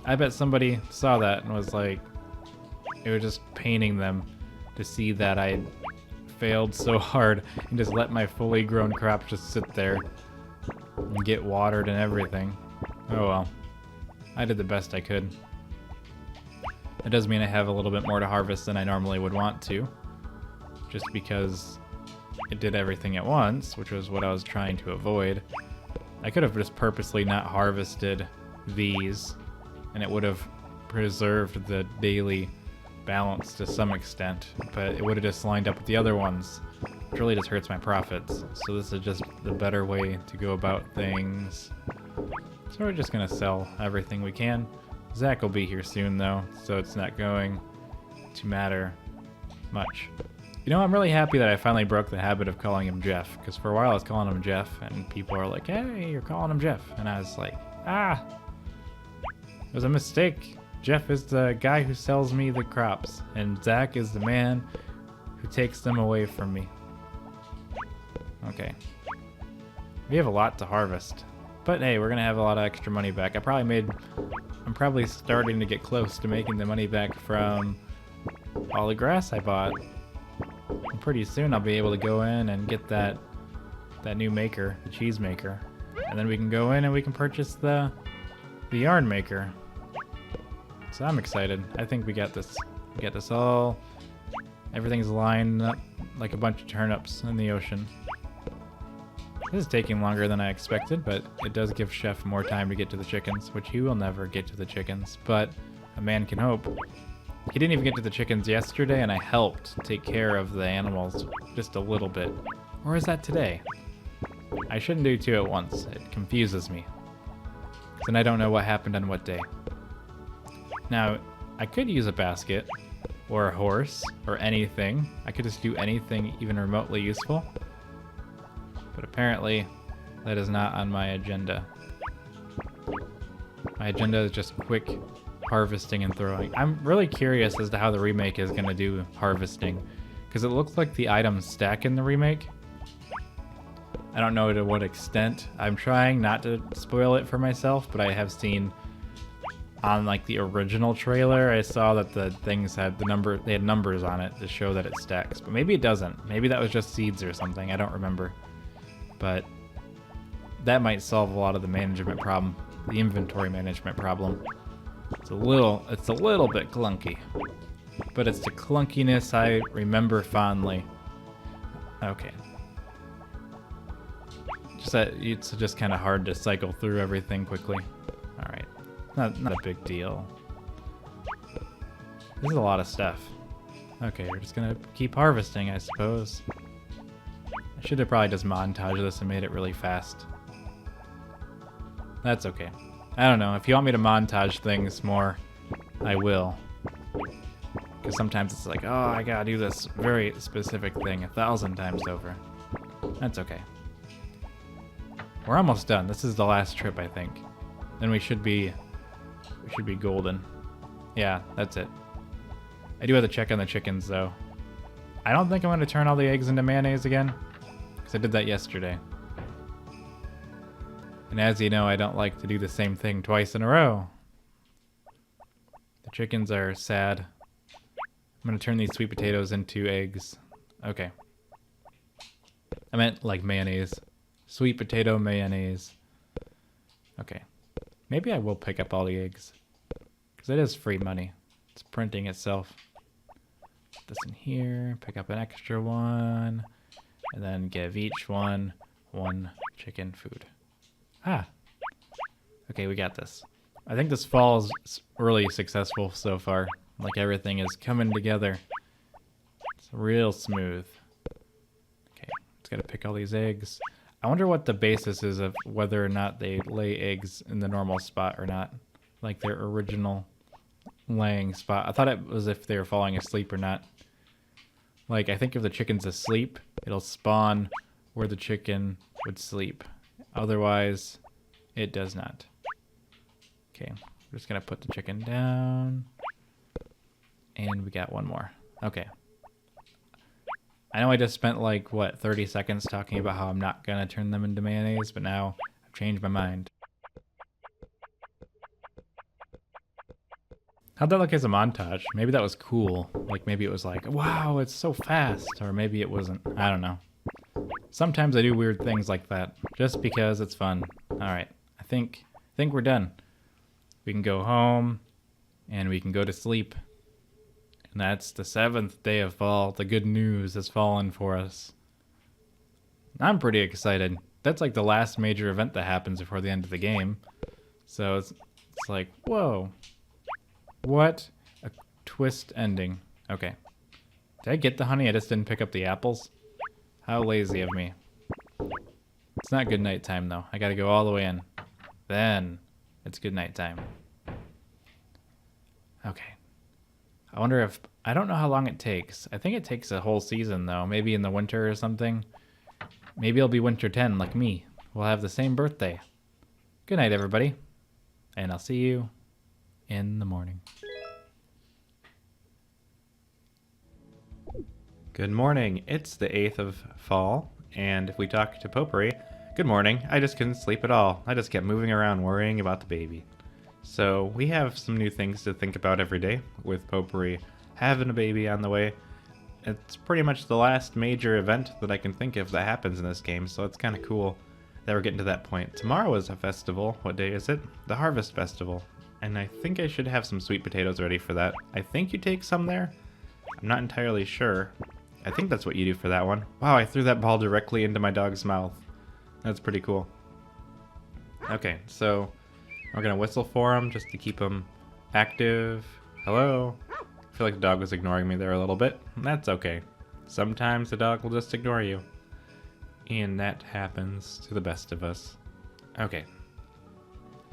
I bet somebody saw that and was like, it was just paining them to see that I failed so hard and just let my fully grown crops just sit there and get watered and everything. Oh well. I did the best I could. It does mean I have a little bit more to harvest than I normally would want to. Just because it did everything at once, which was what I was trying to avoid. I could have just purposely not harvested these, and it would have preserved the daily balance to some extent, but it would have just lined up with the other ones, which really just hurts my profits. So this is just the better way to go about things. So we're just gonna sell everything we can. Zach will be here soon though, so it's not going to matter much. You know, I'm really happy that I finally broke the habit of calling him Jeff, because for a while I was calling him Jeff, and people are like, hey, you're calling him Jeff. And I was like, it was a mistake. Jeff is the guy who sells me the crops, and Zach is the man who takes them away from me. Okay. We have a lot to harvest. But hey, we're gonna have a lot of extra money back. I'm probably starting to get close to making the money back from all the grass I bought. And pretty soon I'll be able to go in and get that new maker, the cheese maker. And then we can go in and we can purchase the yarn maker. So I'm excited. I think we got this. We got this all. Everything's lined up like a bunch of turnips in the ocean. This is taking longer than I expected, but it does give Chef more time to get to the chickens, which he will never get to the chickens, but a man can hope. He didn't even get to the chickens yesterday, and I helped take care of the animals just a little bit. Or is that today? I shouldn't do two at once. It confuses me. Then I don't know what happened on what day. Now, I could use a basket, or a horse, or anything. I could just do anything even remotely useful. But apparently, that is not on my agenda. My agenda is just quick harvesting and throwing. I'm really curious as to how the remake is going to do harvesting, because it looks like the items stack in the remake. I don't know to what extent. I'm trying not to spoil it for myself, but I have seen on like the original trailer, I saw that the things had they had numbers on it to show that it stacks, but maybe it doesn't. Maybe that was just seeds or something. I don't remember, but that might solve a lot of the management problem, the inventory management problem. It's a little bit clunky, but it's the clunkiness I remember fondly. Okay. It's just kind of hard to cycle through everything quickly. All right, not a big deal. This is a lot of stuff. Okay, we're just gonna keep harvesting, I suppose. I should have probably just montaged this and made it really fast. That's okay. I don't know, if you want me to montage things more, I will. Because sometimes it's like, oh, I gotta do this very specific thing 1,000 times over. That's okay. We're almost done. This is the last trip, I think. Then we should be golden. Yeah, that's it. I do have to check on the chickens, though. I don't think I'm going to turn all the eggs into mayonnaise again, because I did that yesterday. And as you know, I don't like to do the same thing twice in a row. The chickens are sad. I'm going to turn these sweet potatoes into eggs. Okay. I meant like mayonnaise. Sweet potato mayonnaise. Okay. Maybe I will pick up all the eggs, because it is free money. It's printing itself. Put this in here, pick up an extra one, and then give each one chicken food. Ah. Okay, we got this. I think this fall is really successful so far. Like everything is coming together. It's real smooth. Okay, just gotta pick all these eggs. I wonder what the basis is of whether or not they lay eggs in the normal spot or not. Like their original laying spot. I thought it was if they were falling asleep or not. Like, I think if the chicken's asleep, it'll spawn where the chicken would sleep. Otherwise, it does not. Okay, we're just gonna put the chicken down. And we got one more. Okay. I know I just spent like, what, 30 seconds talking about how I'm not gonna turn them into mayonnaise, but now I've changed my mind. How'd that look as a montage? Maybe that was cool. Like, maybe it was like, wow, it's so fast. Or maybe it wasn't. I don't know. Sometimes I do weird things like that, just because it's fun. Alright, I think we're done. We can go home, and we can go to sleep. And that's the 7th day of fall. The good news has fallen for us. I'm pretty excited. That's like the last major event that happens before the end of the game. So it's like, whoa. What a twist ending. Okay. Did I get the honey? I just didn't pick up the apples? How lazy of me. It's not good night time though. I gotta go all the way in. Then it's good night time. Okay. I wonder if... I don't know how long it takes. I think it takes a whole season, though. Maybe in the winter or something. Maybe it'll be winter 10, like me. We'll have the same birthday. Good night, everybody. And I'll see you in the morning. Good morning. It's the 8th of fall, and if we talk to Potpourri, good morning. I just couldn't sleep at all. I just kept moving around worrying about the baby. So we have some new things to think about every day with Potpourri having a baby on the way. It's pretty much the last major event that I can think of that happens in this game, so it's kind of cool that we're getting to that point. Tomorrow is a festival. What day is it? The Harvest Festival. And I think I should have some sweet potatoes ready for that. I think you take some there? I'm not entirely sure. I think that's what you do for that one. Wow, I threw that ball directly into my dog's mouth. That's pretty cool. Okay, so we're gonna whistle for him just to keep him active. Hello? I feel like the dog was ignoring me there a little bit. That's okay. Sometimes the dog will just ignore you. And that happens to the best of us. Okay.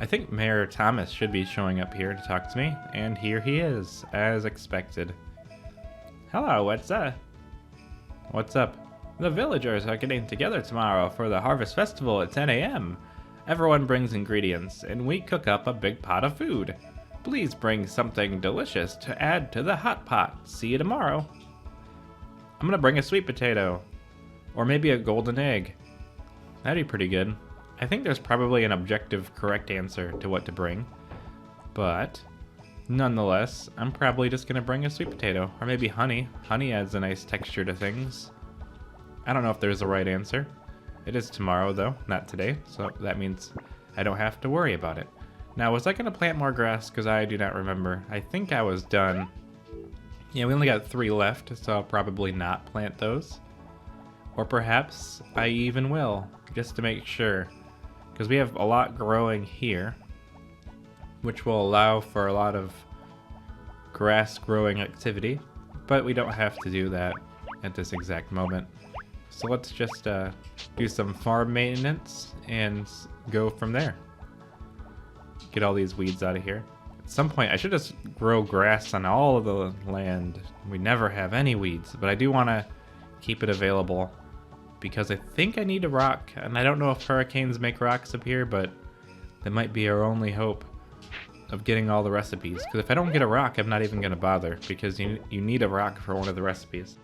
I think Mayor Thomas should be showing up here to talk to me, and here he is, as expected. Hello, what's up? What's up? The villagers are getting together tomorrow for the Harvest Festival at 10 a.m. Everyone brings ingredients, and we cook up a big pot of food. Please bring something delicious to add to the hot pot. See you tomorrow. I'm gonna bring a sweet potato. Or maybe a golden egg. That'd be pretty good. I think there's probably an objective correct answer to what to bring. But, nonetheless, I'm probably just gonna bring a sweet potato. Or maybe honey. Honey adds a nice texture to things. I don't know if there's a right answer. It is tomorrow though, not today. So that means I don't have to worry about it. Now, was I gonna plant more grass? Because I do not remember. I think I was done. Yeah, we only got 3 left, so I'll probably not plant those. Or perhaps I even will, just to make sure. Because we have a lot growing here, which will allow for a lot of grass growing activity, but we don't have to do that at this exact moment. So let's just do some farm maintenance and go from there. Get all these weeds out of here. At some point, I should just grow grass on all of the land. We never have any weeds, but I do want to keep it available because I think I need a rock, and I don't know if hurricanes make rocks appear, but that might be our only hope of getting all the recipes. Because if I don't get a rock, I'm not even going to bother, because you need a rock for one of the recipes.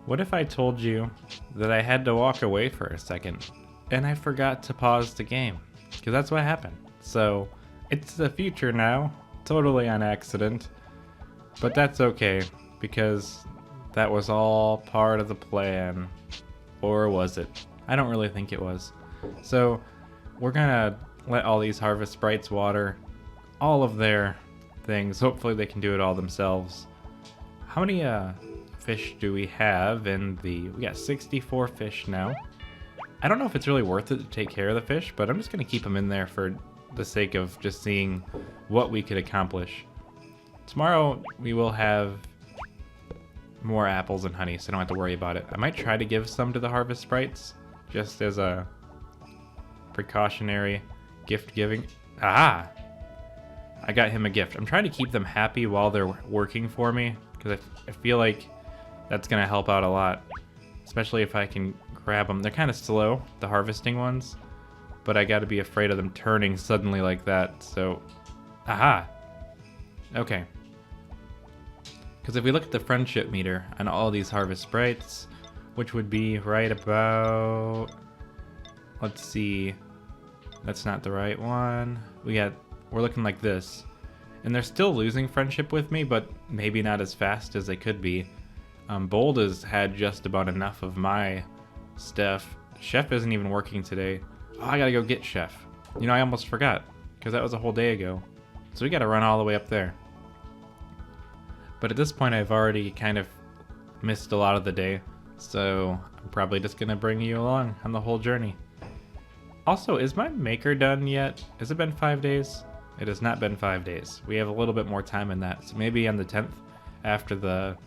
What if I told you that I had to walk away for a second, and I forgot to pause the game? Because that's what happened. So, it's the future now, totally on accident, but that's okay. Because that was all part of the plan. Or was it? I don't really think it was. So we're gonna let all these harvest sprites water all of their things. Hopefully they can do it all themselves. How many fish do we have in we got 64 fish now. I don't know if it's really worth it to take care of the fish, but I'm just gonna keep them in there for the sake of just seeing what we could accomplish. Tomorrow we will have more apples and honey, so I don't have to worry about it. I might try to give some to the harvest sprites, just as a precautionary gift giving. Ah! I got him a gift. I'm trying to keep them happy while they're working for me, because I feel like that's going to help out a lot, especially if I can grab them. They're kind of slow, the harvesting ones, but I got to be afraid of them turning suddenly like that, so... Aha! Okay. Because if we look at the friendship meter on all these harvest sprites, which would be right about... Let's see. That's not the right one. We're looking like this. And they're still losing friendship with me, but maybe not as fast as they could be. Bold has had just about enough of my stuff. Chef isn't even working today. Oh, I gotta go get Chef. You know, I almost forgot, because that was a whole day ago. So we gotta run all the way up there. But at this point, I've already kind of missed a lot of the day, so I'm probably just gonna bring you along on the whole journey. Also, is my maker done yet? Has it been 5 days? It has not been 5 days. We have a little bit more time in that, so maybe on the 10th, after the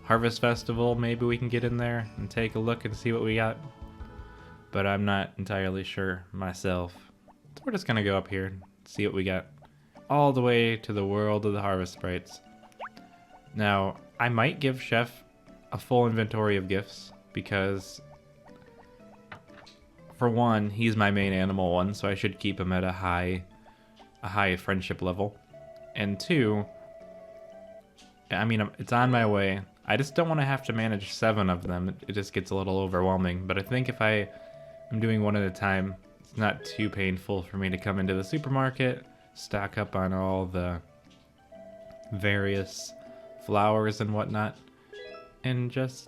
Harvest Festival, maybe we can get in there and take a look and see what we got. But I'm not entirely sure myself. So we're just gonna go up here and see what we got. All the way to the world of the Harvest Sprites. Now, I might give Chef a full inventory of gifts, because for one, he's my main animal one, so I should keep him at a high friendship level. And two, I mean, it's on my way. I just don't want to have to manage 7 of them. It just gets a little overwhelming. But I think if I'm doing one at a time, it's not too painful for me to come into the supermarket, stock up on all the various flowers and whatnot, and let's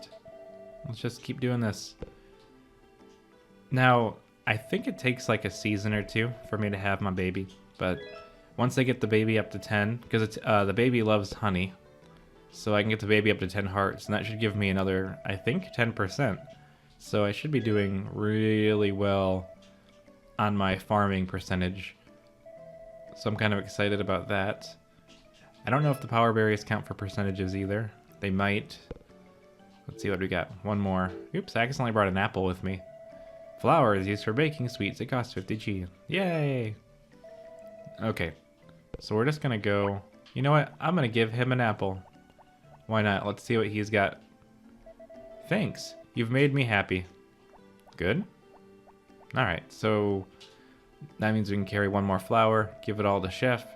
just keep doing this. Now, I think it takes like a season or 2 for me to have my baby, but once I get the baby up to 10, because it's the baby loves honey, so I can get the baby up to 10 hearts, and that should give me another, I think, 10%. So I should be doing really well on my farming percentage. So I'm kind of excited about that. I don't know if the power berries count for percentages either. They might. Let's see what we got. One more. Oops, I accidentally brought an apple with me. Flour is used for baking sweets. It costs 50 G. Yay! Okay, so we're just gonna go... You know what? I'm gonna give him an apple. Why not? Let's see what he's got. Thanks. You've made me happy. Good. Alright, so that means we can carry one more flour, give it all to Chef.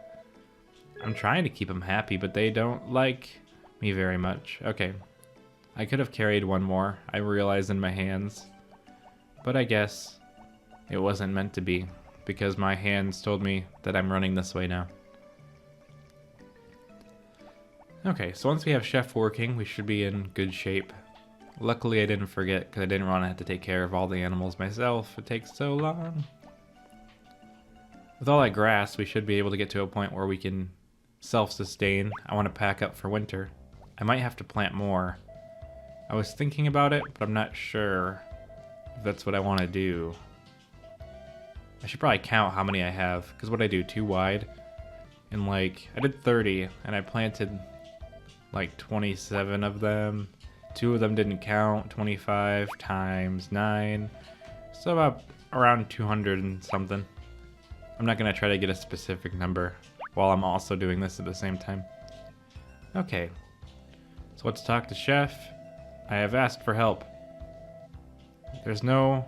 I'm trying to keep them happy, but they don't like me very much. Okay. I could have carried one more, I realize, in my hands. But I guess it wasn't meant to be, because my hands told me that I'm running this way now. Okay, so once we have Chef working, we should be in good shape. Luckily I didn't forget, because I didn't want to have to take care of all the animals myself. It takes so long. With all that grass, we should be able to get to a point where we can self-sustain. I want to pack up for winter. I might have to plant more. I was thinking about it, but I'm not sure if that's what I want to do. I should probably count how many I have, because what I do, 2 wide, and like, I did 30, and I planted like 27 of them. 2 of them didn't count, 25 times 9, so about around 200 and something. I'm not going to try to get a specific number while I'm also doing this at the same time. Okay, so let's talk to Chef. I have asked for help. There's no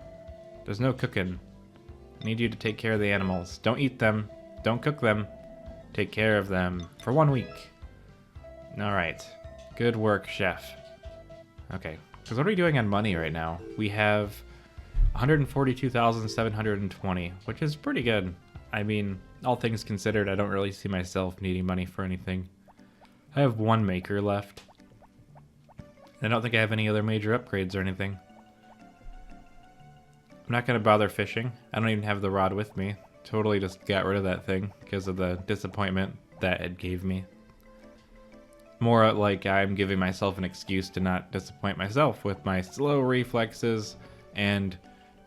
cooking. I need you to take care of the animals. Don't eat them. Don't cook them. Take care of them for 1 week. Alright. Good work, Chef. Okay. Because what are we doing on money right now? We have 142,720, which is pretty good. I mean, all things considered, I don't really see myself needing money for anything. I have 1 maker left. I don't think I have any other major upgrades or anything. I'm not going to bother fishing. I don't even have the rod with me. Totally just got rid of that thing because of the disappointment that it gave me. More like I'm giving myself an excuse to not disappoint myself with my slow reflexes and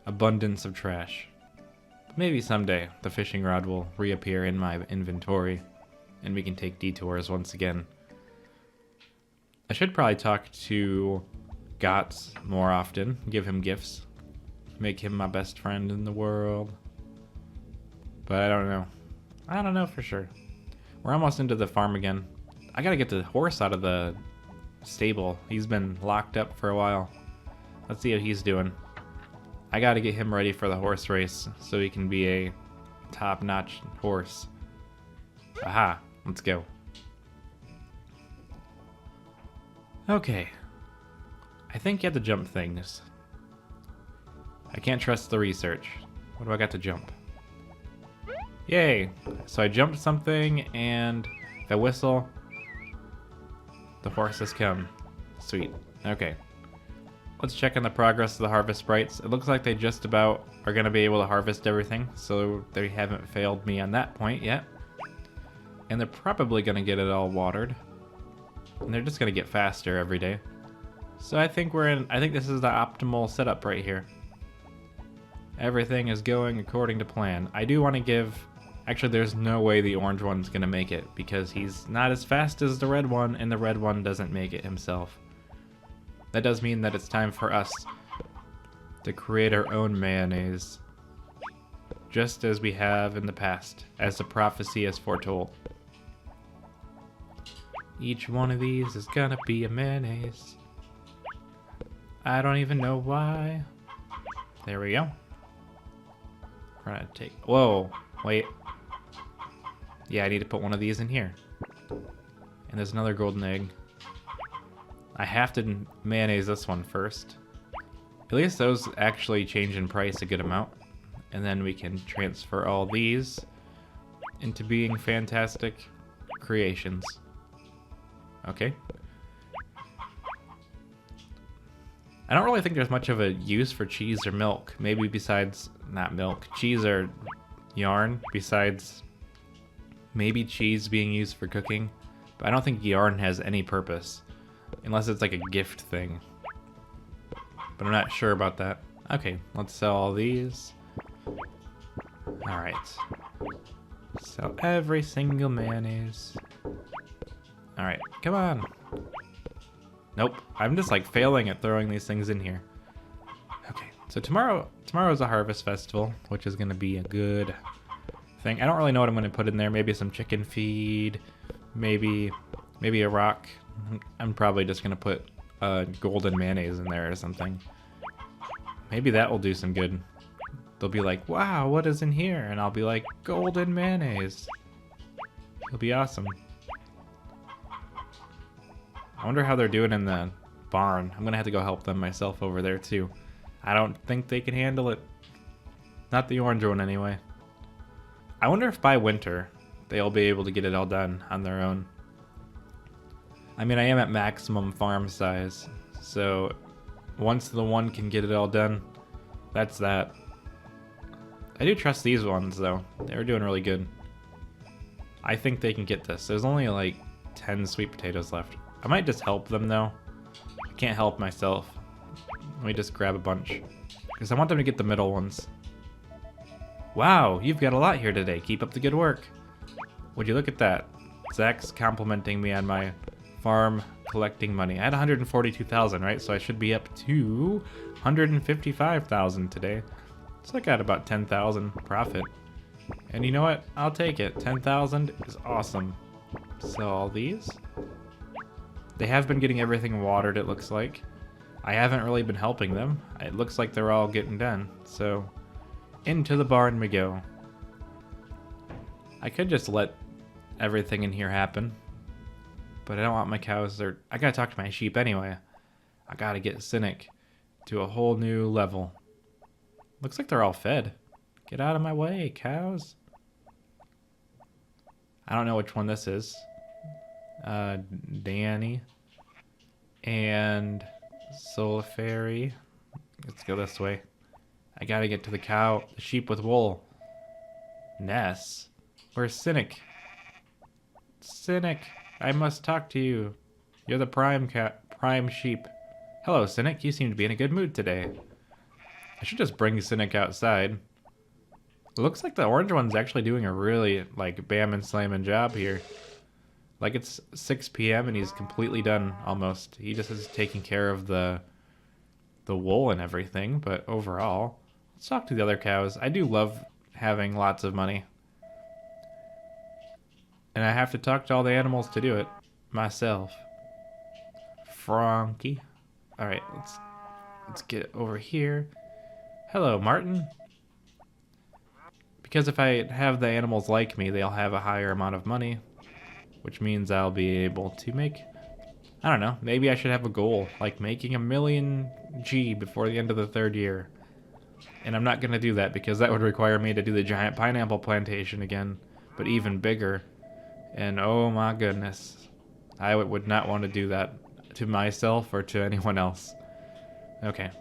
abundance of trash. Maybe someday the fishing rod will reappear in my inventory and we can take detours once again. I should probably talk to Gotts more often, give him gifts, make him my best friend in the world. But I don't know. I don't know for sure. We're almost into the farm again. I gotta get the horse out of the stable. He's been locked up for a while. Let's see how he's doing. I gotta get him ready for the horse race so he can be a top-notch horse. Aha, let's go. Okay. I think you have to jump things. I can't trust the research. What do I got to jump? Yay! So I jumped something, and if I whistle, the horses come. Sweet. Okay. Let's check on the progress of the harvest sprites. It looks like they just about are going to be able to harvest everything, so they haven't failed me on that point yet. And they're probably going to get it all watered. And they're just going to get faster every day. So I think this is the optimal setup right here. Everything is going according to plan. I do want to give... Actually, there's no way the orange one's going to make it, because he's not as fast as the red one, and the red one doesn't make it himself. That does mean that it's time for us to create our own mayonnaise. Just as we have in the past, as the prophecy has foretold. Each one of these is gonna be a mayonnaise. I don't even know why. There we go. We're gonna take... Whoa, wait. Yeah, I need to put one of these in here. And there's another golden egg. I have to mayonnaise this one first. At least those actually change in price a good amount. And then we can transfer all these into being fantastic creations. Okay. I don't really think there's much of a use for cheese or milk. Maybe besides, not milk, cheese or yarn, besides maybe cheese being used for cooking. But I don't think yarn has any purpose, unless it's like a gift thing. But I'm not sure about that. Okay, let's sell all these. Alright. Sell every single mayonnaise. Alright, come on. Nope. I'm just like failing at throwing these things in here. Okay. So tomorrow's a harvest festival, which is going to be a good thing. I don't really know what I'm going to put in there. Maybe some chicken feed, maybe a rock. I'm probably just going to put golden mayonnaise in there or something. Maybe that will do some good. They'll be like, wow, what is in here? And I'll be like, golden mayonnaise. It'll be awesome. I wonder how they're doing in the barn. I'm gonna have to go help them myself over there too. I don't think they can handle it. Not the orange one anyway. I wonder if by winter they'll be able to get it all done on their own. I mean, I am at maximum farm size, so once the one can get it all done, that's that. I do trust these ones though. They're doing really good. I think they can get this. There's only like 10 sweet potatoes left. I might just help them though. I can't help myself. Let me just grab a bunch. Because I want them to get the middle ones. Wow, you've got a lot here today. Keep up the good work. Would you look at that? Zach's complimenting me on my farm collecting money. I had 142,000, right? So I should be up to 155,000 today. So I got about 10,000 profit. And you know what? I'll take it. 10,000 is awesome. Sell all these. They have been getting everything watered, it looks like. I haven't really been helping them. It looks like they're all getting done. So, into the barn we go. I could just let everything in here happen. But I don't want my cows there. I gotta talk to my sheep anyway. I gotta get Cynic to a whole new level. Looks like they're all fed. Get out of my way, cows. I don't know which one this is. Danny and Soliferi. Let's go this way. I gotta get to the sheep with wool. Ness, where's Cynic? Cynic, I must talk to you. You're the prime sheep. Hello, Cynic. You seem to be in a good mood today. I should just bring Cynic outside. It looks like the orange one's actually doing a really like bam and slamming job here. Like it's 6 p.m. and he's completely done almost. He just is taking care of the wool and everything, but overall, let's talk to the other cows. I do love having lots of money. And I have to talk to all the animals to do it myself. Frankie. All right, let's get over here. Hello, Martin. Because if I have the animals like me, they'll have a higher amount of money, which means I'll be able to make, I don't know, maybe I should have a goal, like making 1 million G before the end of the 3rd year. And I'm not going to do that because that would require me to do the giant pineapple plantation again, but even bigger. And oh my goodness, I would not want to do that to myself or to anyone else. Okay.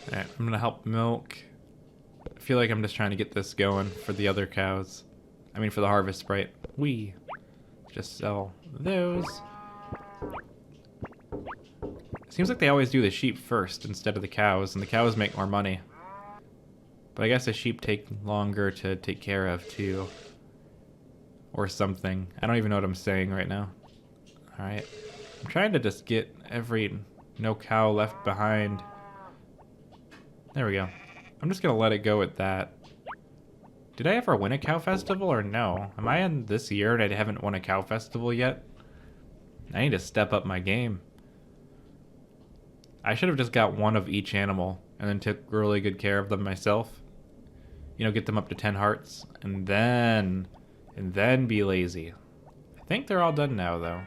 Alright, I'm going to help milk. I feel like I'm just trying to get this going for the other cows. I mean for the harvest, right? We just sell those. Seems like they always do the sheep first instead of the cows, and the cows make more money. But I guess the sheep take longer to take care of too. Or something. I don't even know what I'm saying right now. Alright. I'm trying to just get no cow left behind. There we go. I'm just gonna let it go at that. Did I ever win a cow festival or no? Am I in this year and I haven't won a cow festival yet? I need to step up my game. I should have just got one of each animal and then took really good care of them myself. You know, get them up to 10 hearts and then be lazy. I think they're all done now though.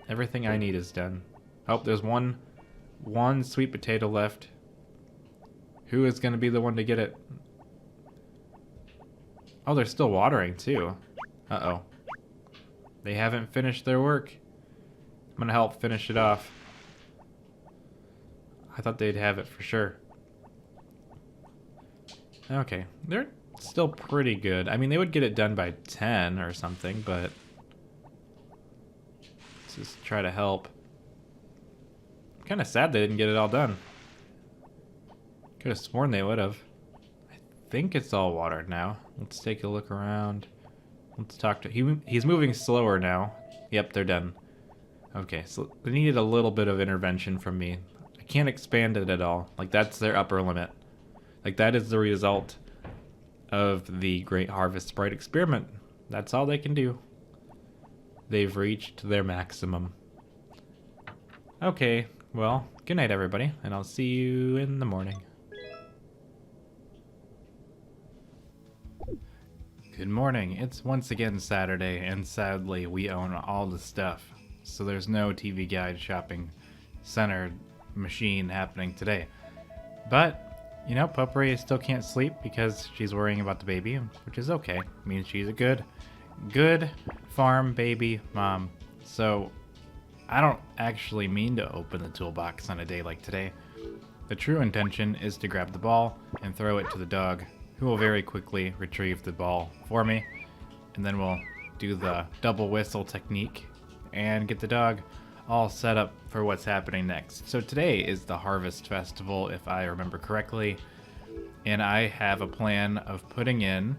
Everything I need is done. Oh, there's one sweet potato left. Who is going to be the one to get it? Oh, they're still watering too. Uh-oh. They haven't finished their work. I'm going to help finish it off. I thought they'd have it for sure. Okay, they're still pretty good. I mean, they would get it done by 10 or something, but let's just try to help. I'm kind of sad they didn't get it all done. Could have sworn they would have. I think it's all watered now. Let's take a look around. Let's talk to he's moving slower now. Yep, they're done. Okay, so they needed a little bit of intervention from me. I can't expand it at all. Like, that's their upper limit. Like, that is the result of the Great Harvest Sprite experiment. That's all they can do. They've reached their maximum. Okay, well, good night, everybody, and I'll see you in the morning. Good morning. It's once again Saturday, and sadly, we own all the stuff. So there's no TV Guide shopping center machine happening today. But, you know, Potpourri still can't sleep because she's worrying about the baby, which is okay. It means she's a good farm baby mom. So I don't actually mean to open the toolbox on a day like today. The true intention is to grab the ball and throw it to the dog, who will very quickly retrieve the ball for me, and then we'll do the double whistle technique and get the dog all set up for what's happening next. So today is the Harvest Festival, if I remember correctly, and I have a plan of putting in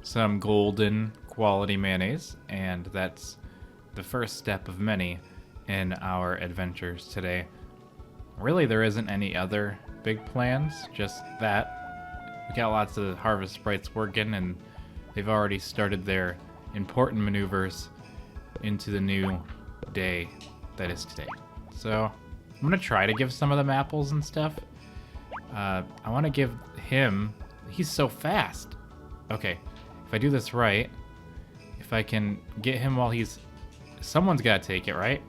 some golden quality mayonnaise, and that's the first step of many in our adventures today. Really, there isn't any other big plans, just that. We got lots of Harvest Sprites working, and they've already started their important maneuvers into the new day that is today. So I'm gonna try to give some of them apples and stuff. I want to give him, he's so fast. Okay, if I do this right, if I can get him while he's, someone's got to take it, right?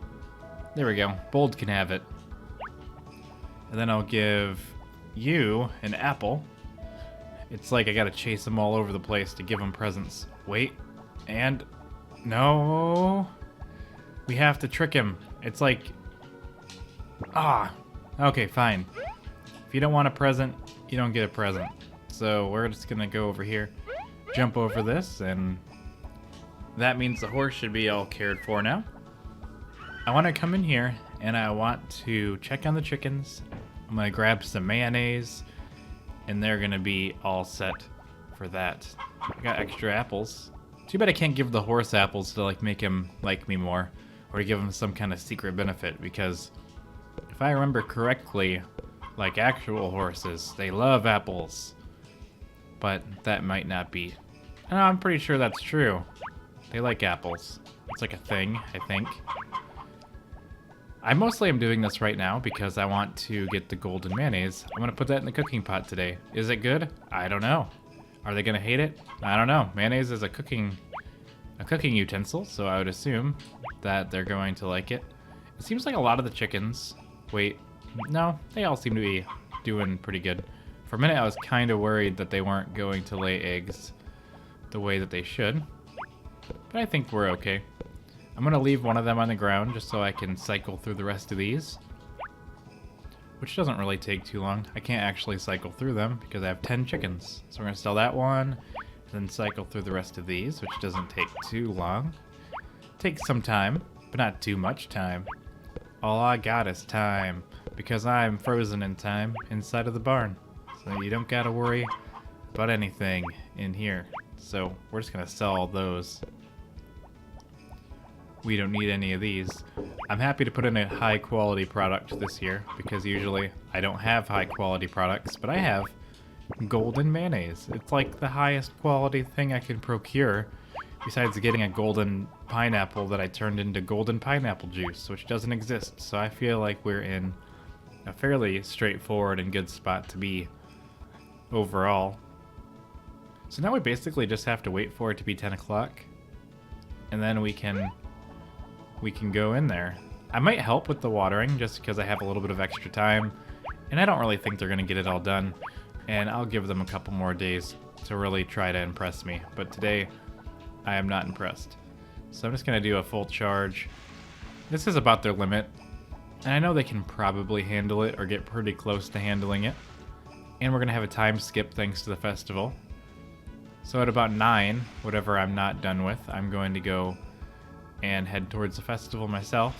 There we go. Bold can have it. And then I'll give you an apple. It's like I gotta chase them all over the place to give them presents. Wait, and no, we have to trick him. It's like, okay, fine. If you don't want a present, you don't get a present. So we're just gonna go over here, jump over this, and that means the horse should be all cared for now. I want to come in here and I want to check on the chickens. I'm gonna grab some mayonnaise, and they're gonna be all set for that. I got extra apples. Too bad I can't give the horse apples to like make him like me more, or to give him some kind of secret benefit, because if I remember correctly, like actual horses, they love apples. But that might not be. No, I'm pretty sure that's true. They like apples. It's like a thing, I think. I mostly am doing this right now because I want to get the golden mayonnaise. I'm gonna put that in the cooking pot today. Is it good? I don't know. Are they gonna hate it? I don't know. Mayonnaise is a cooking utensil, so I would assume that they're going to like it. It seems like a lot of the chickens, wait, no, they all seem to be doing pretty good. For a minute I was kind of worried that they weren't going to lay eggs the way that they should, but I think we're okay. I'm gonna leave one of them on the ground just so I can cycle through the rest of these, which doesn't really take too long. I can't actually cycle through them because I have 10 chickens. So we're gonna sell that one, then cycle through the rest of these, which doesn't take too long. Takes some time, but not too much time. All I got is time, because I'm frozen in time inside of the barn. So you don't gotta worry about anything in here. So we're just gonna sell all those. We don't need any of these. I'm happy to put in a high quality product this year, because usually I don't have high quality products, but I have golden mayonnaise. It's like the highest quality thing I can procure, besides getting a golden pineapple that I turned into golden pineapple juice, which doesn't exist. So I feel like we're in a fairly straightforward and good spot to be overall. So now we basically just have to wait for it to be 10 o'clock, and then we can go in there. I might help with the watering just because I have a little bit of extra time, and I don't really think they're going to get it all done, and I'll give them a couple more days to really try to impress me, but today I am not impressed. So I'm just going to do a full charge. This is about their limit, and I know they can probably handle it or get pretty close to handling it, and we're going to have a time skip thanks to the festival. So at about 9, whatever I'm not done with, I'm going to go and head towards the festival myself,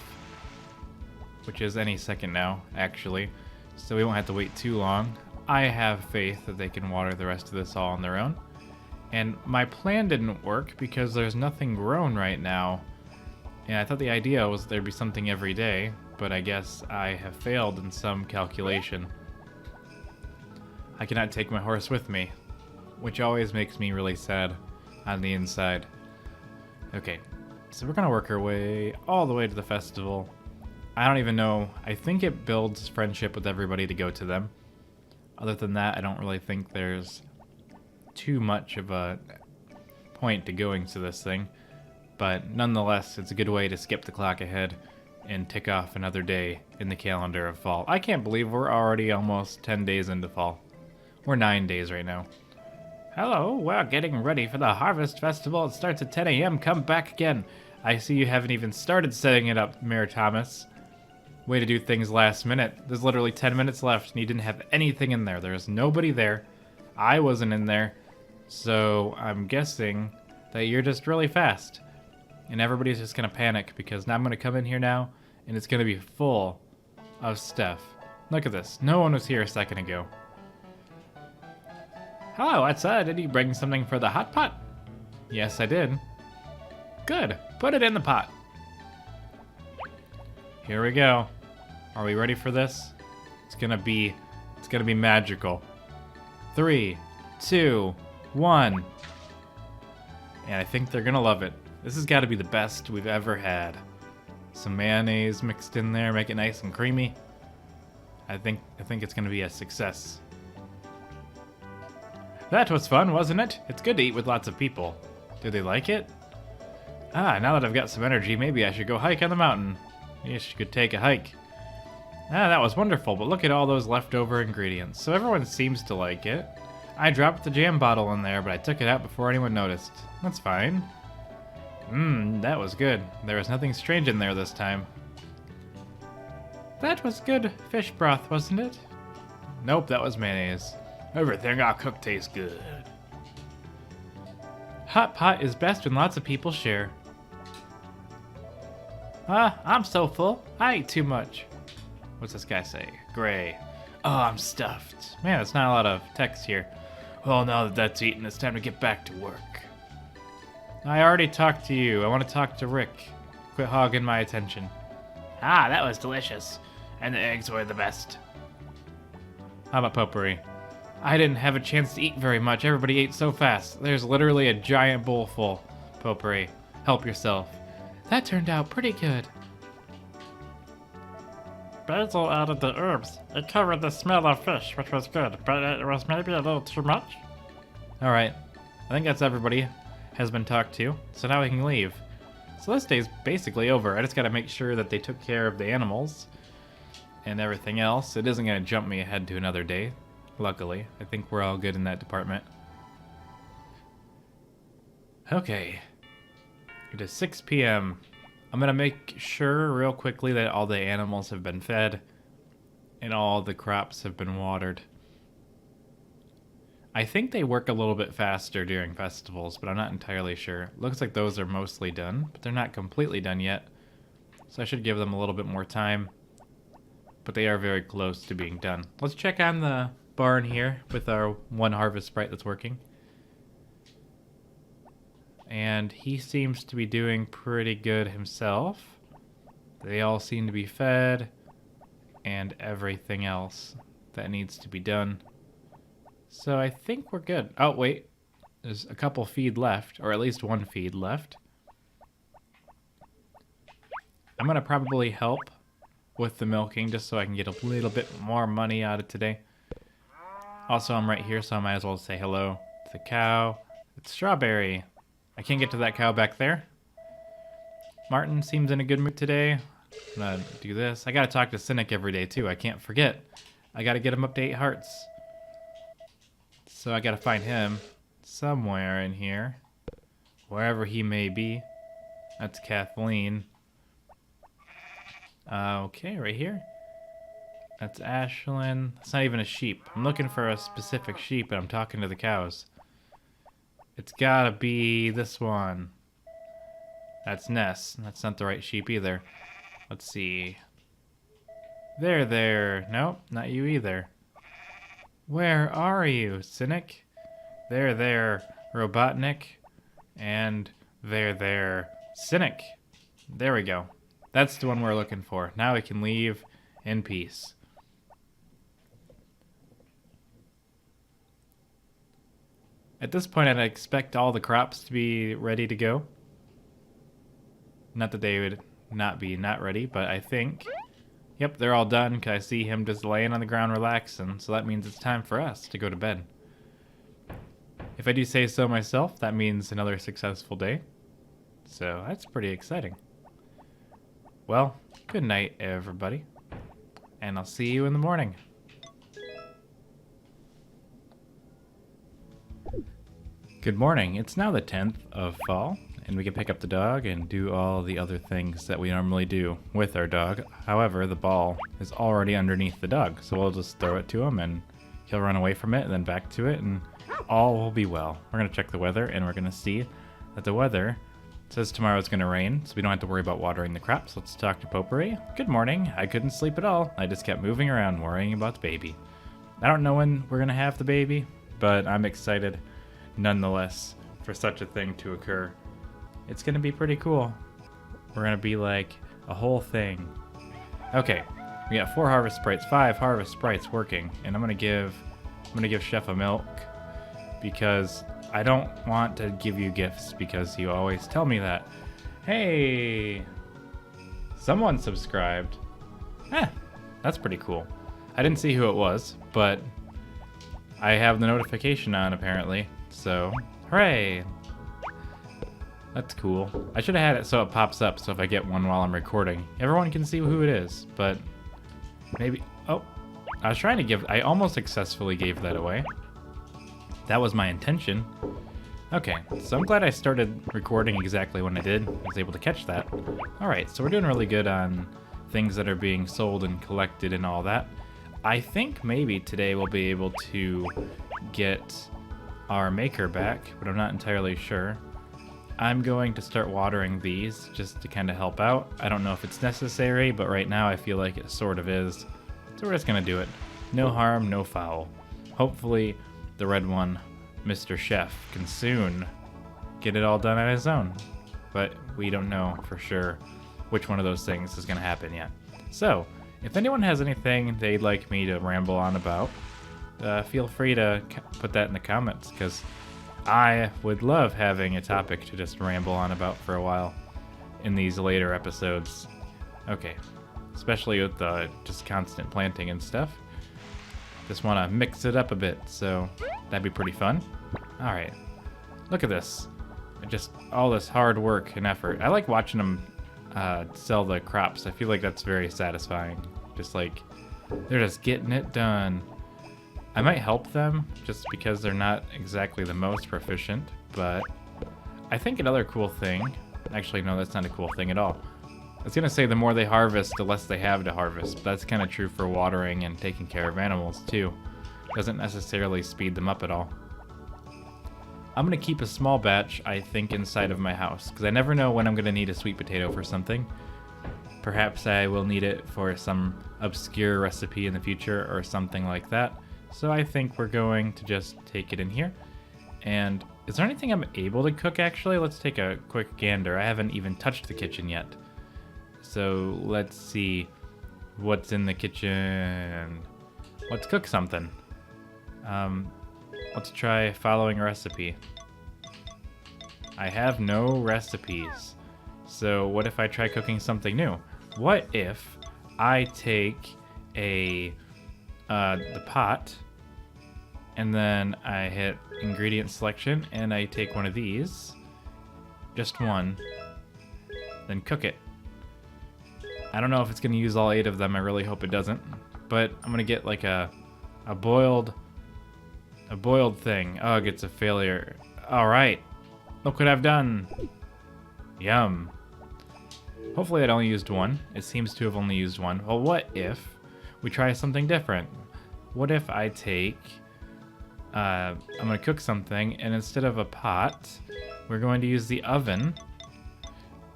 which is any second now, actually, so we won't have to wait too long. I have faith that they can water the rest of this all on their own, and my plan didn't work because there's nothing grown right now And I thought the idea was there'd be something every day, but I guess I have failed in some calculation. I cannot take my horse with me, which always makes me really sad on the inside. Okay, so we're gonna work our way all the way to the festival. I don't even know. I think it builds friendship with everybody to go to them. Other than that, I don't really think there's too much of a point to going to this thing. But nonetheless, it's a good way to skip the clock ahead and tick off another day in the calendar of fall. I can't believe we're already almost 10 days into fall. We're 9 days right now. Hello, we're getting ready for the Harvest Festival. It starts at 10 a.m. Come back again. I see you haven't even started setting it up, Mayor Thomas. Way to do things last minute. There's literally 10 minutes left and you didn't have anything in there. There's nobody there. I wasn't in there. So I'm guessing that you're just really fast. And everybody's just going to panic because now I'm going to come in here now and it's going to be full of stuff. Look at this. No one was here a second ago. Hello, did you bring something for the hot pot? Yes, I did. Good. Put it in the pot. Here we go. Are we ready for this? It's gonna be magical. 3, 2, 1. And I think they're gonna love it. This has got to be the best we've ever had. Some mayonnaise mixed in there, make it nice and creamy. I think it's gonna be a success. That was fun, wasn't it? It's good to eat with lots of people. Do they like it? Ah, now that I've got some energy, maybe I should go hike on the mountain. Yes, you could take a hike. Ah, that was wonderful, but look at all those leftover ingredients. So everyone seems to like it. I dropped the jam bottle in there, but I took it out before anyone noticed. That's fine. That was good. There was nothing strange in there this time. That was good fish broth, wasn't it? Nope, that was mayonnaise. Everything I cook tastes good. Hot pot is best when lots of people share. I'm so full. I ate too much. What's this guy say? Gray. Oh, I'm stuffed. Man, it's not a lot of text here. Well, now that that's eaten, it's time to get back to work. I already talked to you. I want to talk to Rick. Quit hogging my attention. Ah, that was delicious. And the eggs were the best. How about potpourri? I didn't have a chance to eat very much. Everybody ate so fast. There's literally a giant bowl full. Potpourri. Help yourself. That turned out pretty good. Basil added the herbs. It covered the smell of fish, which was good, but it was maybe a little too much. Alright. I think that's everybody has been talked to, so now we can leave. So this day's basically over. I just gotta make sure that they took care of the animals and everything else. It isn't gonna jump me ahead to another day, luckily. I think we're all good in that department. Okay. It is 6 p.m. I'm gonna make sure real quickly that all the animals have been fed and all the crops have been watered. I think they work a little bit faster during festivals, but I'm not entirely sure. Looks like those are mostly done, but they're not completely done yet. So I should give them a little bit more time, but they are very close to being done. Let's check on the barn here with our one harvest sprite that's working. And he seems to be doing pretty good himself. They all seem to be fed and everything else that needs to be done. So I think we're good. Oh, wait. There's a couple feed left, or at least one feed left. I'm going to probably help with the milking just so I can get a little bit more money out of today. Also, I'm right here, so I might as well say hello to the cow. It's Strawberry. I can't get to that cow back there. Martin seems in a good mood today. I'm going to do this. I got to talk to Cynic every day, too. I can't forget. I got to get him up to 8 hearts. So I gotta find him somewhere in here. Wherever he may be. That's Kathleen. Okay, right here. That's Ashlyn. That's not even a sheep. I'm looking for a specific sheep, and I'm talking to the cows. It's gotta be this one. That's Ness. That's not the right sheep either. Let's see. There. Nope, not you either. Where are you, Cynic? There, Robotnik. And there, Cynic. There we go. That's the one we're looking for. Now we can leave in peace. At this point, I'd expect all the crops to be ready to go. Not that they would not be not ready, but I think... Yep, they're all done, because I see him just laying on the ground relaxing, so that means it's time for us to go to bed. If I do say so myself, that means another successful day. So that's pretty exciting. Well, good night, everybody. And I'll see you in the morning. Good morning. It's now the 10th of fall, and we can pick up the dog and do all the other things that we normally do with our dog. However, the ball is already underneath the dog, so we'll just throw it to him and he'll run away from it and then back to it, and all will be well. We're going to check the weather, and we're going to see that the weather says tomorrow it's going to rain, so we don't have to worry about watering the crops. Let's talk to Potpourri. Good morning. I couldn't sleep at all. I just kept moving around worrying about the baby. I don't know when we're going to have the baby, but I'm excited nonetheless for such a thing to occur. It's going to be pretty cool. We're going to be like a whole thing. Okay, we got 4 harvest sprites, 5 harvest sprites working, and I'm going to give Chef a milk because I don't want to give you gifts because you always tell me that. Hey, someone subscribed. That's pretty cool. I didn't see who it was, but I have the notification on apparently, so hooray. That's cool. I should have had it so it pops up, so if I get one while I'm recording, everyone can see who it is, but maybe... Oh, I was trying to give... I almost successfully gave that away. That was my intention. Okay, so I'm glad I started recording exactly when I did. I was able to catch that. Alright, so we're doing really good on things that are being sold and collected and all that. I think maybe today we'll be able to get our maker back, but I'm not entirely sure. I'm going to start watering these just to kind of help out. I don't know if it's necessary, but right now I feel like it sort of is. So we're just going to do it. No harm, no foul. Hopefully the red one, Mr. Chef, can soon get it all done on his own. But we don't know for sure which one of those things is going to happen yet. So, if anyone has anything they'd like me to ramble on about, feel free to put that in the comments, because I would love having a topic to just ramble on about for a while in these later episodes. Okay, especially with the just constant planting and stuff. Just want to mix it up a bit, so that'd be pretty fun. Alright, look at this. Just all this hard work and effort. I like watching them sell the crops. I feel like that's very satisfying. Just like, they're just getting it done. I might help them just because they're not exactly the most proficient, but I think another cool thing, actually no, that's not a cool thing at all. I was gonna say the more they harvest, the less they have to harvest, but that's kind of true for watering and taking care of animals too. Doesn't necessarily speed them up at all. I'm gonna keep a small batch, I think, inside of my house, because I never know when I'm gonna need a sweet potato for something. Perhaps I will need it for some obscure recipe in the future or something like that. So I think we're going to just take it in here. And is there anything I'm able to cook actually? Let's take a quick gander. I haven't even touched the kitchen yet. So let's see what's in the kitchen. Let's cook something. Let's try following a recipe. I have no recipes. So what if I try cooking something new? What if I take the pot, and then I hit ingredient selection, and I take one of these, just one, then cook it. I don't know if it's gonna use all 8 of them. I really hope it doesn't, but I'm gonna get like a boiled thing. Oh, it gets a failure. All right, look what I've done. Yum. Hopefully it only used 1. It seems to have only used 1. Well, what if we try something different? What if I take, I'm gonna cook something, and instead of a pot, we're going to use the oven.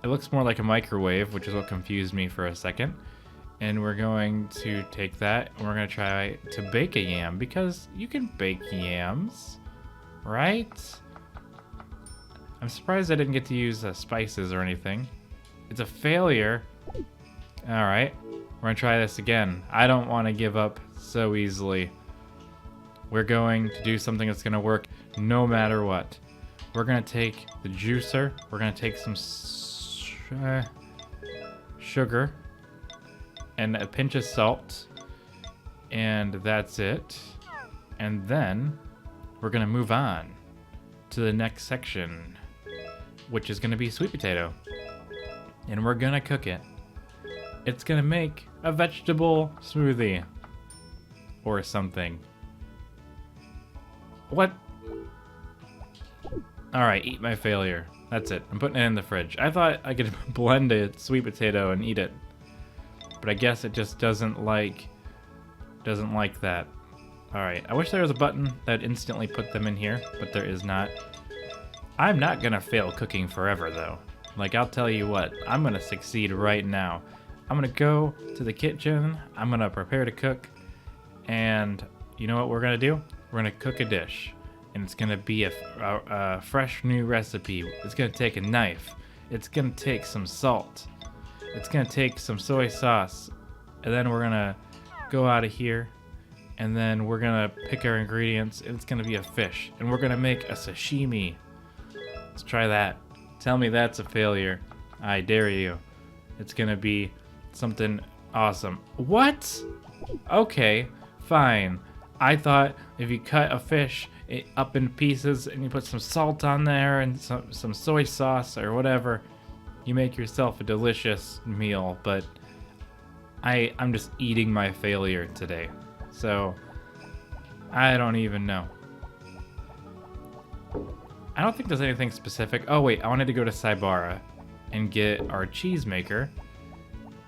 It looks more like a microwave, which is what confused me for a second. And we're going to take that, and we're gonna try to bake a yam, because you can bake yams, right? I'm surprised I didn't get to use spices or anything. It's a failure. All right, we're gonna try this again. I don't want to give up so easily. We're going to do something that's gonna work no matter what. We're gonna take the juicer. We're gonna take some sugar and a pinch of salt, and that's it. And then we're gonna move on to the next section, which is gonna be sweet potato. And we're gonna cook it. It's gonna make a vegetable smoothie or something. What? Alright, eat my failure. That's it. I'm putting it in the fridge. I thought I could blend a sweet potato and eat it. But I guess it just doesn't like that. Alright, I wish there was a button that instantly put them in here, but there is not. I'm not gonna fail cooking forever though. Like, I'll tell you what, I'm gonna succeed right now. I'm gonna go to the kitchen, I'm gonna prepare to cook, and you know what we're gonna do? We're gonna cook a dish. And it's gonna be a fresh new recipe. It's gonna take a knife. It's gonna take some salt. It's gonna take some soy sauce. And then we're gonna go out of here. And then we're gonna pick our ingredients. And it's gonna be a fish. And we're gonna make a sashimi. Let's try that. Tell me that's a failure. I dare you. It's gonna be something awesome. What? Okay, fine. I thought if you cut a fish up in pieces and you put some salt on there and some soy sauce or whatever, you make yourself a delicious meal, but I'm just eating my failure today. So I don't even know. I don't think there's anything specific. Oh wait, I wanted to go to Saibara and get our cheese maker,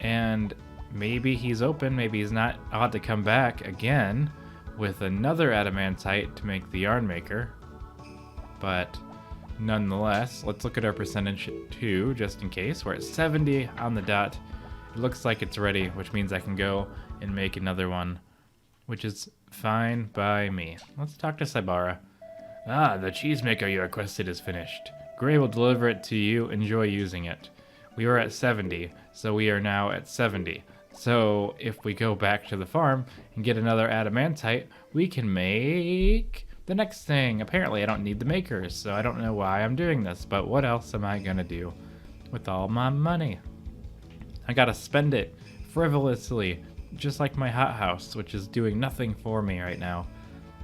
and maybe he's open, maybe he's not. I'll have to come back again with another adamantite to make the yarn maker. But nonetheless, let's look at our percentage too, just in case. We're at 70 on the dot. It looks like it's ready, which means I can go and make another one, which is fine by me. Let's talk to Saibara. Ah, the cheesemaker you requested is finished. Gray will deliver it to you. Enjoy using it. We were at 70, so we are now at 70. So if we go back to the farm and get another adamantite, we can make the next thing. Apparently I don't need the makers, so I don't know why I'm doing this, but what else am I gonna do with all my money? I gotta spend it frivolously, just like my hothouse, which is doing nothing for me right now,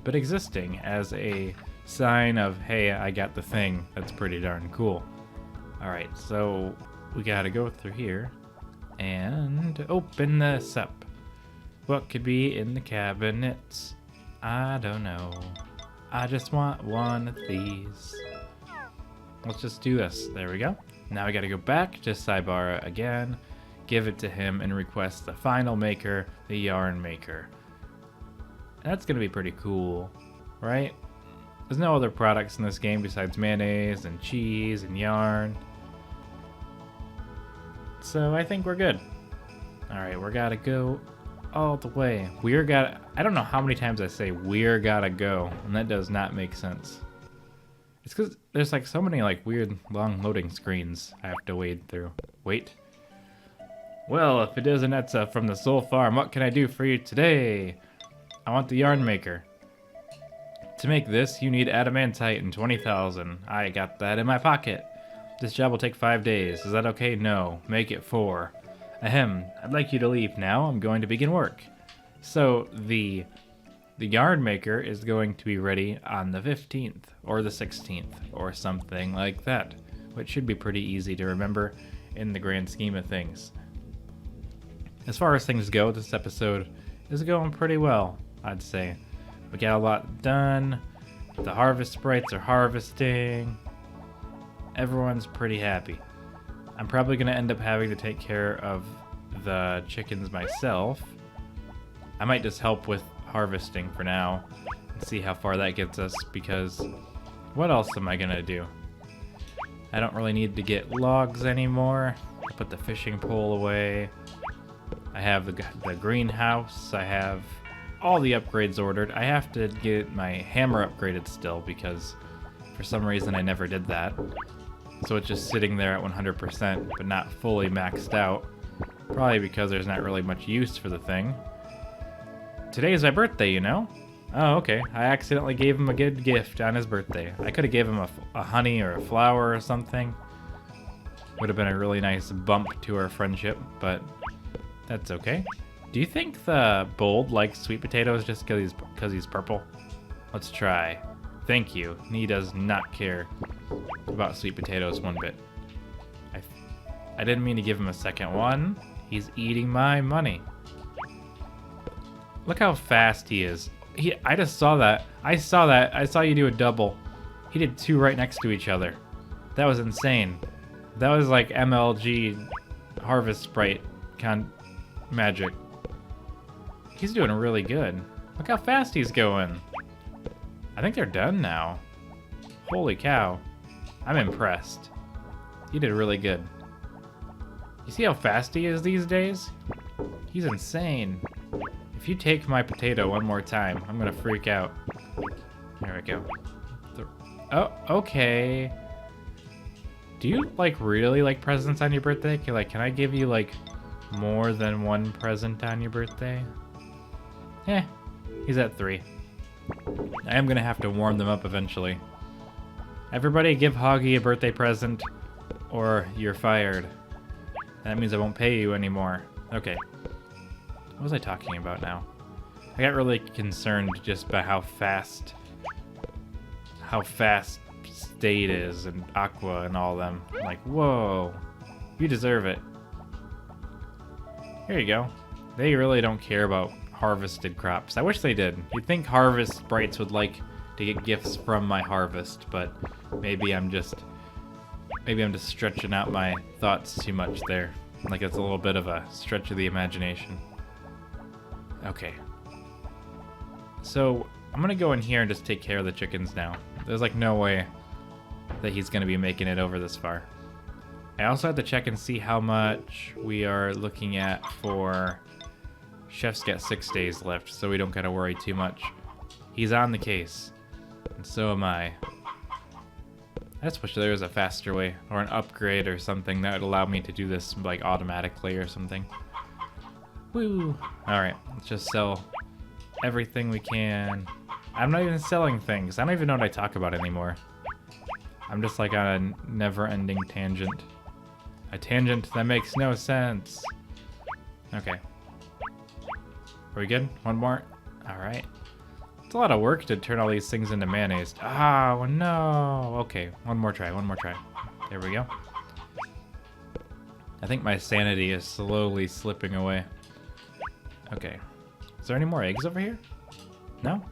but existing as a sign of, hey, I got the thing. That's pretty darn cool. Alright, so we gotta go through here and open this up. What could be in the cabinets? I don't know. I just want one of these. Let's just do this. There we go. Now we gotta go back to Saibara again, give it to him, and request the final maker, the yarn maker. That's gonna be pretty cool, right? There's no other products in this game besides mayonnaise and cheese and yarn. So I think we're good. Alright, we gotta go all the way. I don't know how many times I say we're gotta go, and that does not make sense. It's because there's like so many like weird long loading screens I have to wade through. Wait. Well, if it isn't Etza from the Soul Farm, what can I do for you today? I want the yarn maker. To make this, you need adamantite and 20,000. I got that in my pocket. This job will take 5 days. Is that okay? No. Make it 4. Ahem. I'd like you to leave now. I'm going to begin work. So the yarn maker is going to be ready on the 15th or the 16th or something like that, which should be pretty easy to remember in the grand scheme of things. As far as things go, this episode is going pretty well, I'd say. We got a lot done. The harvest sprites are harvesting. Everyone's pretty happy. I'm probably going to end up having to take care of the chickens myself. I might just help with harvesting for now and see how far that gets us, because what else am I going to do? I don't really need to get logs anymore. I'll put the fishing pole away. I have the greenhouse. I have all the upgrades ordered. I have to get my hammer upgraded still because for some reason I never did that. So it's just sitting there at 100%, but not fully maxed out. Probably because there's not really much use for the thing. Today is my birthday, you know? Oh, okay. I accidentally gave him a good gift on his birthday. I could have gave him a honey or a flower or something. Would have been a really nice bump to our friendship, but that's okay. Do you think the bold likes sweet potatoes just because he's purple? Let's try. Thank you. He does not care about sweet potatoes one bit. I didn't mean to give him a second one. He's eating my money. Look how fast he is. I just saw that. I saw you do a double. He did two right next to each other. That was insane. That was like MLG Harvest Sprite magic. He's doing really good. Look how fast he's going. I think they're done now. Holy cow. I'm impressed. He did really good. You see how fast he is these days? He's insane. If you take my potato one more time, I'm gonna freak out. There we go. Oh, okay. Do you really like presents on your birthday? Can I give you more than one present on your birthday? Eh, he's at 3. I am gonna have to warm them up eventually. Everybody give Hoggy a birthday present or you're fired. That means I won't pay you anymore. Okay. What was I talking about now? I got really concerned just by how fast State is and Aqua and all them. Like, whoa, you deserve it. Here you go. They really don't care about harvested crops. I wish they did. You'd think harvest sprites would like to get gifts from my harvest, but maybe I'm just stretching out my thoughts too much there. Like it's a little bit of a stretch of the imagination. Okay. So I'm gonna go in here and just take care of the chickens now. There's no way that he's gonna be making it over this far. I also have to check and see how much we are looking at for... Chef's got 6 days left, so we don't gotta worry too much. He's on the case, and so am I. I just wish there was a faster way, or an upgrade or something that would allow me to do this automatically or something. Woo! Alright, let's just sell everything we can. I'm not even selling things. I don't even know what I talk about anymore. I'm just on a never-ending tangent. A tangent that makes no sense. Okay. Are we good? One more? Alright. It's a lot of work to turn all these things into mayonnaise. Oh, no! Okay, one more try. There we go. I think my sanity is slowly slipping away. Okay. Is there any more eggs over here? No?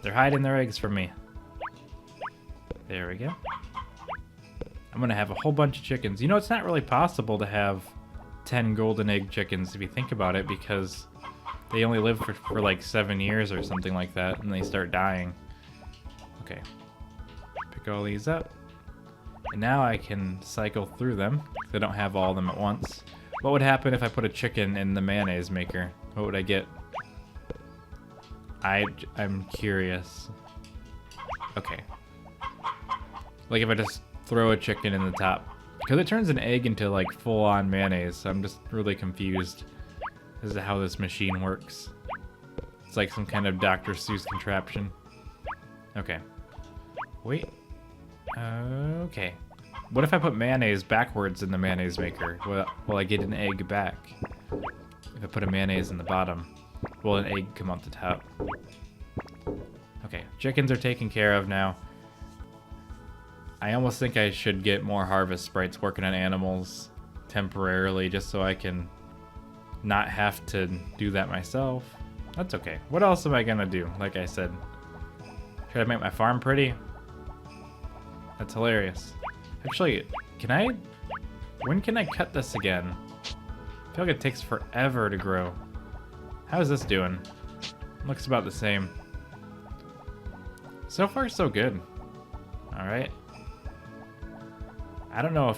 They're hiding their eggs from me. There we go. I'm gonna have a whole bunch of chickens. You know, it's not really possible to have 10 golden egg chickens if you think about it, because they only live for 7 years or something like that, and they start dying. Okay. Pick all these up. And now I can cycle through them. I don't have all of them at once. What would happen if I put a chicken in the mayonnaise maker? What would I get? I'm curious. Okay. If I just throw a chicken in the top. Because it turns an egg into full-on mayonnaise, so I'm just really confused as to how this machine works. It's like some kind of Dr. Seuss contraption. Okay. Wait. Okay. What if I put mayonnaise backwards in the mayonnaise maker? Will I get an egg back? If I put a mayonnaise in the bottom, will an egg come out the top? Okay, chickens are taken care of now. I almost think I should get more harvest sprites working on animals temporarily, just so I can not have to do that myself. That's okay. What else am I gonna do? Like I said, should I make my farm pretty? That's hilarious. Actually, when can I cut this again? I feel like it takes forever to grow. How is this doing? Looks about the same. So far, so good. Alright. I don't know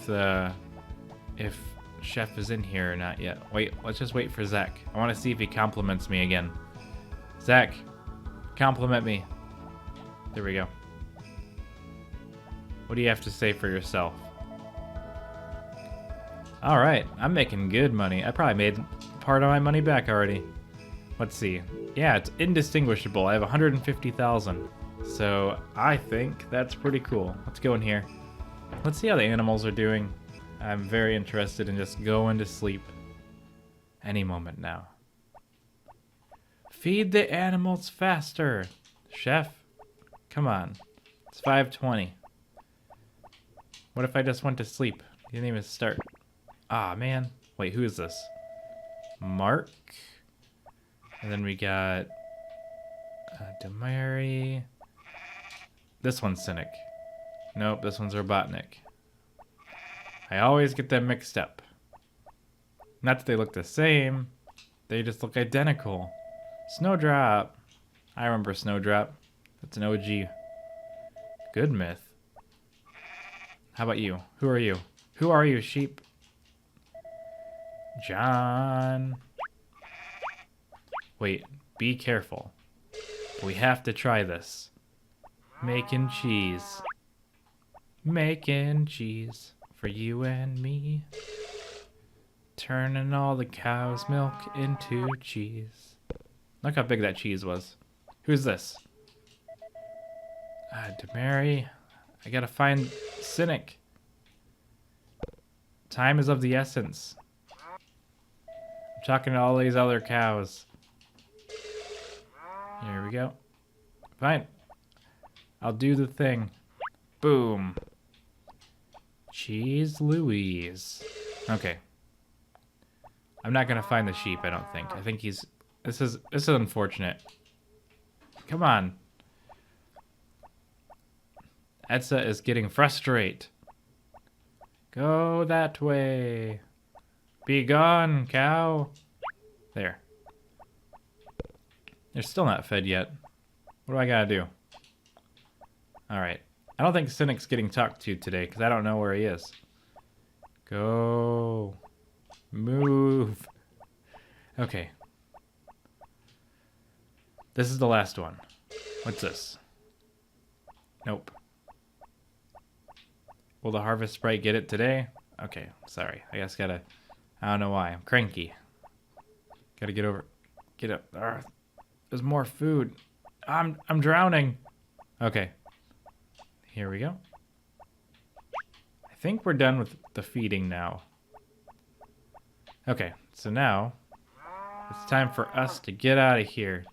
if Chef is in here or not yet. Wait, let's just wait for Zach. I want to see if he compliments me again. Zach, compliment me. There we go. What do you have to say for yourself? Alright, I'm making good money. I probably made part of my money back already. Let's see. Yeah, it's indistinguishable. I have 150,000. So I think that's pretty cool. Let's go in here. Let's see how the animals are doing. I'm very interested in just going to sleep any moment now. Feed the animals faster. Chef, come on. It's 5:20. What if I just went to sleep? You didn't even start. Ah, man. Wait, who is this? Mark. And then we got Demary. This one's Cynic. Nope, this one's Robotnik. I always get them mixed up. Not that they look the same. They just look identical. Snowdrop. I remember Snowdrop. That's an OG. Good myth. How about you? Who are you? Who are you, sheep? John. Wait, be careful. We have to try this. Making cheese. Making cheese for you and me. Turning all the cow's milk into cheese. Look how big that cheese was. Who's this? Demary. I gotta find Cynic. Time is of the essence. I'm talking to all these other cows. Here we go. Fine. I'll do the thing. Boom. Cheese Louise. Okay. I'm not gonna find the sheep, I don't think. I think he's... This is unfortunate. Come on. Etsa is getting frustrated. Go that way. Be gone, cow. There. They're still not fed yet. What do I gotta do? Alright. I don't think Cynic's getting talked to today, because I don't know where he is. Go. Move. Okay. This is the last one. What's this? Nope. Will the harvest sprite get it today? Okay, sorry. I guess gotta... I don't know why. I'm cranky. Gotta get over... Get up. There's more food. I'm drowning. Okay. Here we go. I think we're done with the feeding now. Okay, so now it's time for us to get out of here.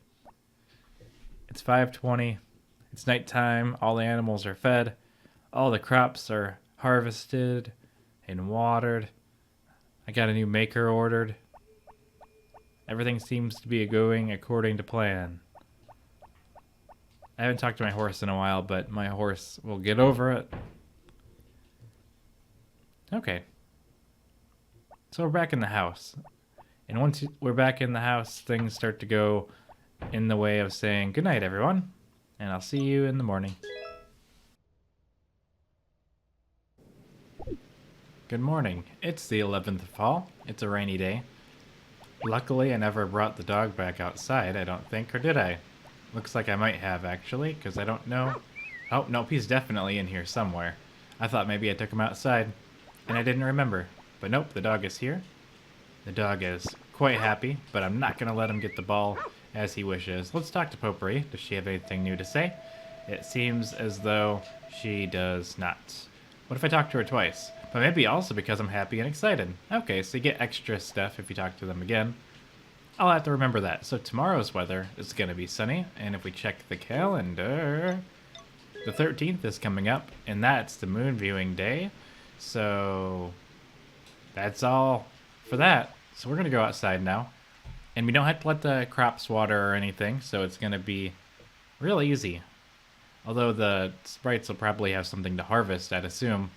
It's 5:20. It's nighttime. All the animals are fed. All the crops are harvested and watered. I got a new maker ordered. Everything seems to be going according to plan. I haven't talked to my horse in a while, but my horse will get over it. Okay. So we're back in the house. And once we're back in the house, things start to go in the way of saying, good night, everyone. And I'll see you in the morning. Good morning. It's the 11th of fall. It's a rainy day. Luckily, I never brought the dog back outside, I don't think, or did I? Looks like I might have, actually, because I don't know. Oh, nope, he's definitely in here somewhere. I thought maybe I took him outside, and I didn't remember. But nope, the dog is here. The dog is quite happy, but I'm not going to let him get the ball as he wishes. Let's talk to Potpourri. Does she have anything new to say? It seems as though she does not. What if I talk to her twice? But maybe also because I'm happy and excited. Okay, so you get extra stuff if you talk to them again. I'll have to remember that. So tomorrow's weather is going to be sunny, and if we check the calendar, the 13th is coming up, and that's the moon viewing day. So that's all for that. So we're going to go outside now, and we don't have to let the crops water or anything, so it's going to be real easy. Although the sprites will probably have something to harvest, I'd assume,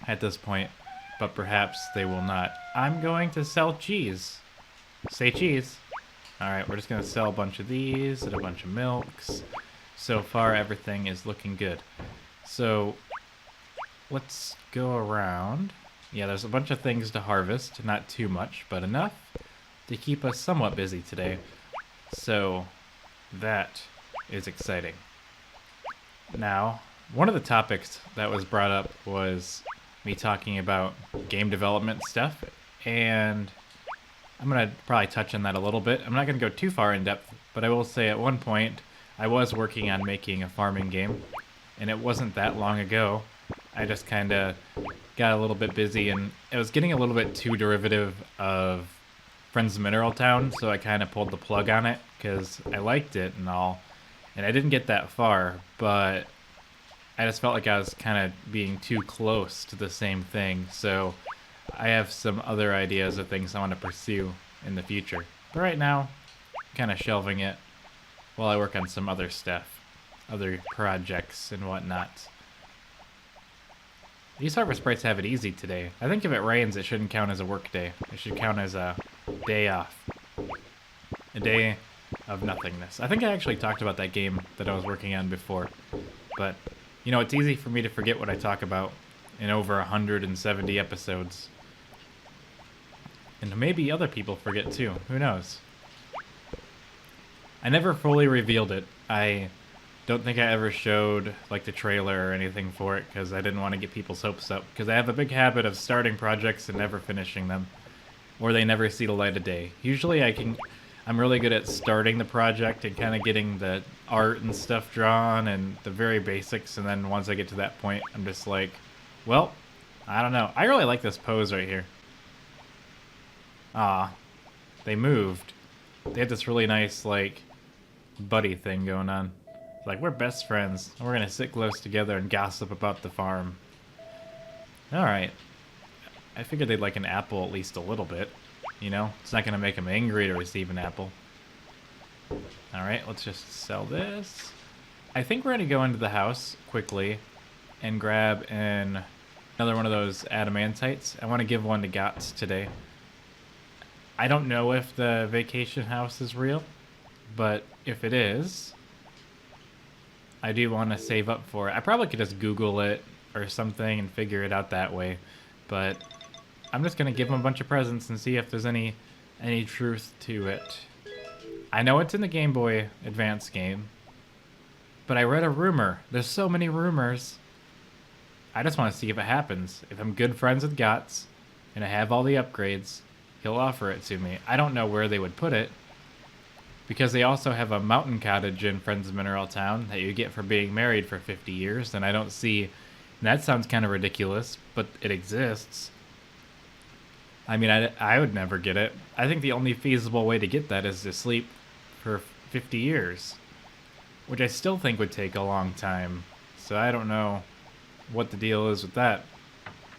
at this point, but perhaps they will not. I'm going to sell cheese. Say cheese. Alright, we're just going to sell a bunch of these and a bunch of milks. So far, everything is looking good. So, let's go around. Yeah, there's a bunch of things to harvest. Not too much, but enough to keep us somewhat busy today. So, that is exciting. Now, one of the topics that was brought up was me talking about game development stuff, and I'm going to probably touch on that a little bit. I'm not going to go too far in depth, but I will say at one point I was working on making a farming game, and it wasn't that long ago. I just kind of got a little bit busy, and it was getting a little bit too derivative of Friends Mineral Town, so I kind of pulled the plug on it because I liked it and all, and I didn't get that far, but I just felt like I was kind of being too close to the same thing, so I have some other ideas of things I want to pursue in the future. But right now, I'm kind of shelving it while I work on some other stuff, other projects and whatnot. These Harbor Sprites have it easy today. I think if it rains, it shouldn't count as a work day. It should count as a day off. A day of nothingness. I think I actually talked about that game that I was working on before. But, you know, it's easy for me to forget what I talk about in over 170 episodes. And maybe other people forget too. Who knows? I never fully revealed it. I don't think I ever showed like the trailer or anything for it because I didn't want to get people's hopes up, because I have a big habit of starting projects and never finishing them, or they never see the light of day. Usually I'm really good at starting the project and kind of getting the art and stuff drawn and the very basics, and then once I get to that point, I'm just like, well, I don't know. I really like this pose right here. Ah, they moved. They had this really nice, like, buddy thing going on. It's like, we're best friends. We're gonna sit close together and gossip about the farm. Alright. I figured they'd like an apple at least a little bit. You know? It's not gonna make them angry to receive an apple. Alright, let's just sell this. I think we're gonna go into the house quickly and grab another one of those adamantites. I want to give one to Gots today. I don't know if the vacation house is real, but if it is, I do want to save up for it. I probably could just Google it or something and figure it out that way, but I'm just going to give him a bunch of presents and see if there's any truth to it. I know it's in the Game Boy Advance game, but I read a rumor. There's so many rumors. I just want to see if it happens. If I'm good friends with Gots and I have all the upgrades, he'll offer it to me. I don't know where they would put it, because they also have a mountain cottage in Friends Mineral Town that you get for being married for 50 years, and I don't see... And that sounds kind of ridiculous, but it exists. I mean, I would never get it. I think the only feasible way to get that is to sleep for 50 years, which I still think would take a long time. So I don't know what the deal is with that,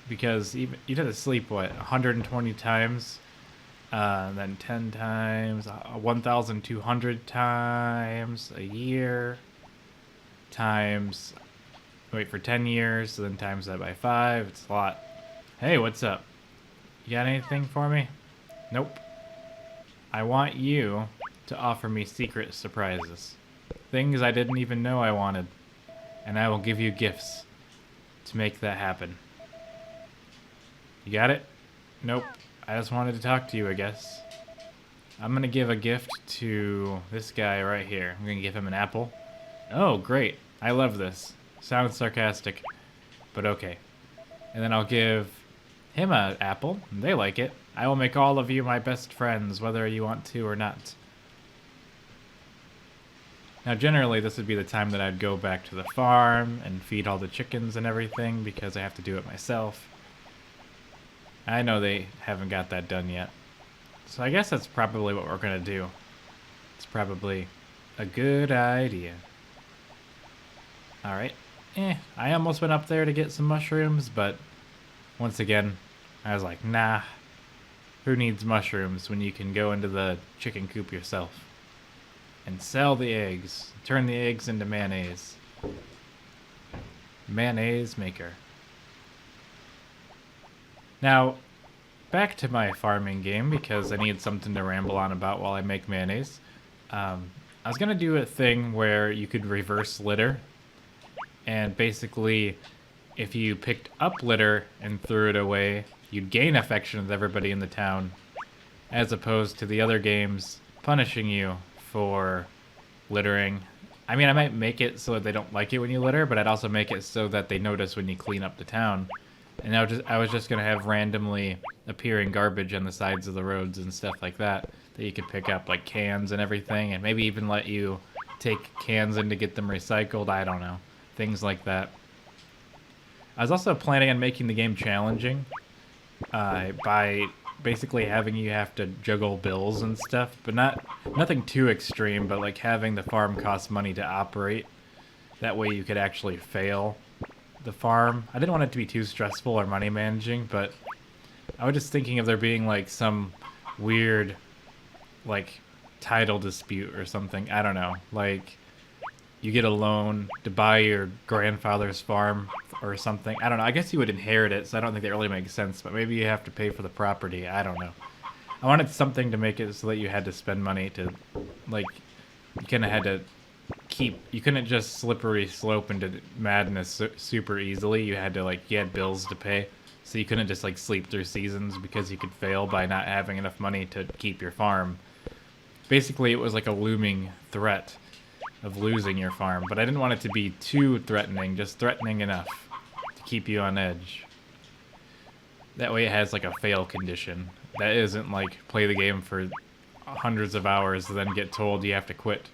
because even you'd have to sleep, what, 120 times? Then 10 times, 1,200 times a year, times, wait for 10 years, so then times that by 5, it's a lot. Hey, what's up? You got anything for me? Nope. I want you to offer me secret surprises. Things I didn't even know I wanted. And I will give you gifts to make that happen. You got it? Nope. I just wanted to talk to you, I guess. I'm gonna give a gift to this guy right here. I'm gonna give him an apple. Oh, great. I love this. Sounds sarcastic, but okay. And then I'll give him an apple. They like it. I will make all of you my best friends, whether you want to or not. Now, generally, this would be the time that I'd go back to the farm and feed all the chickens and everything, because I have to do it myself. I know they haven't got that done yet. So I guess that's probably what we're going to do. It's probably a good idea. Alright. I almost went up there to get some mushrooms, but once again, I was like, nah. Who needs mushrooms when you can go into the chicken coop yourself? And sell the eggs. Turn the eggs into mayonnaise. Mayonnaise maker. Now, back to my farming game, because I need something to ramble on about while I make mayonnaise. I was going to do a thing where you could reverse litter. And basically, if you picked up litter and threw it away, you'd gain affection with everybody in the town, as opposed to the other games punishing you for littering. I mean, I might make it so that they don't like it when you litter, but I'd also make it so that they notice when you clean up the town. And I was just gonna have randomly appearing garbage on the sides of the roads and stuff like that that you could pick up, like cans and everything, and maybe even let you take cans in to get them recycled. I don't know, things like that. I was also planning on making the game challenging by basically having you have to juggle bills and stuff, but nothing too extreme. But like having the farm cost money to operate. That way you could actually fail the farm. I didn't want it to be too stressful or money managing, but I was just thinking of there being like some weird like title dispute or something. I don't know. Like you get a loan to buy your grandfather's farm or something. I don't know. I guess you would inherit it, so I don't think that really makes sense, but maybe you have to pay for the property. I don't know. I wanted something to make it so that you had to spend money to like you kind of had to you couldn't just slippery slope into madness super easily. You had to you had bills to pay, so you couldn't just like sleep through seasons because you could fail by not having enough money to keep your farm. Basically, it was like a looming threat of losing your farm, but I didn't want it to be too threatening, just threatening enough to keep you on edge. That way it has like a fail condition. That isn't like play the game for hundreds of hours and then get told you have to quit.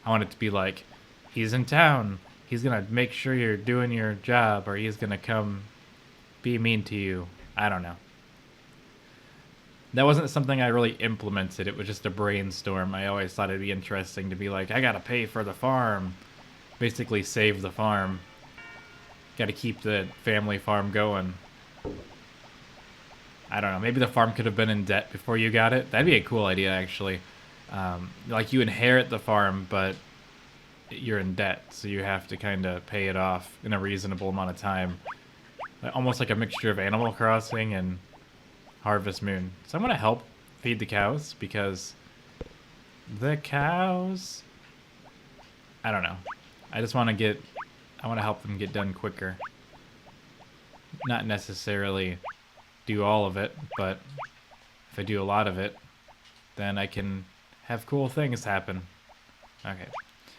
I want it to be like, he's in town, he's gonna make sure you're doing your job, or he's gonna come be mean to you. I don't know. That wasn't something I really implemented, it was just a brainstorm. I always thought it'd be interesting to be like, I gotta pay for the farm. Basically save the farm. Gotta keep the family farm going. I don't know, maybe the farm could have been in debt before you got it. That'd be a cool idea, actually. Like you inherit the farm, but you're in debt, so you have to kind of pay it off in a reasonable amount of time. Almost like a mixture of Animal Crossing and Harvest Moon. So I'm going to help feed the cows, because the cows... I don't know. I just want to help them get done quicker. Not necessarily do all of it, but if I do a lot of it, then I can have cool things happen. Okay.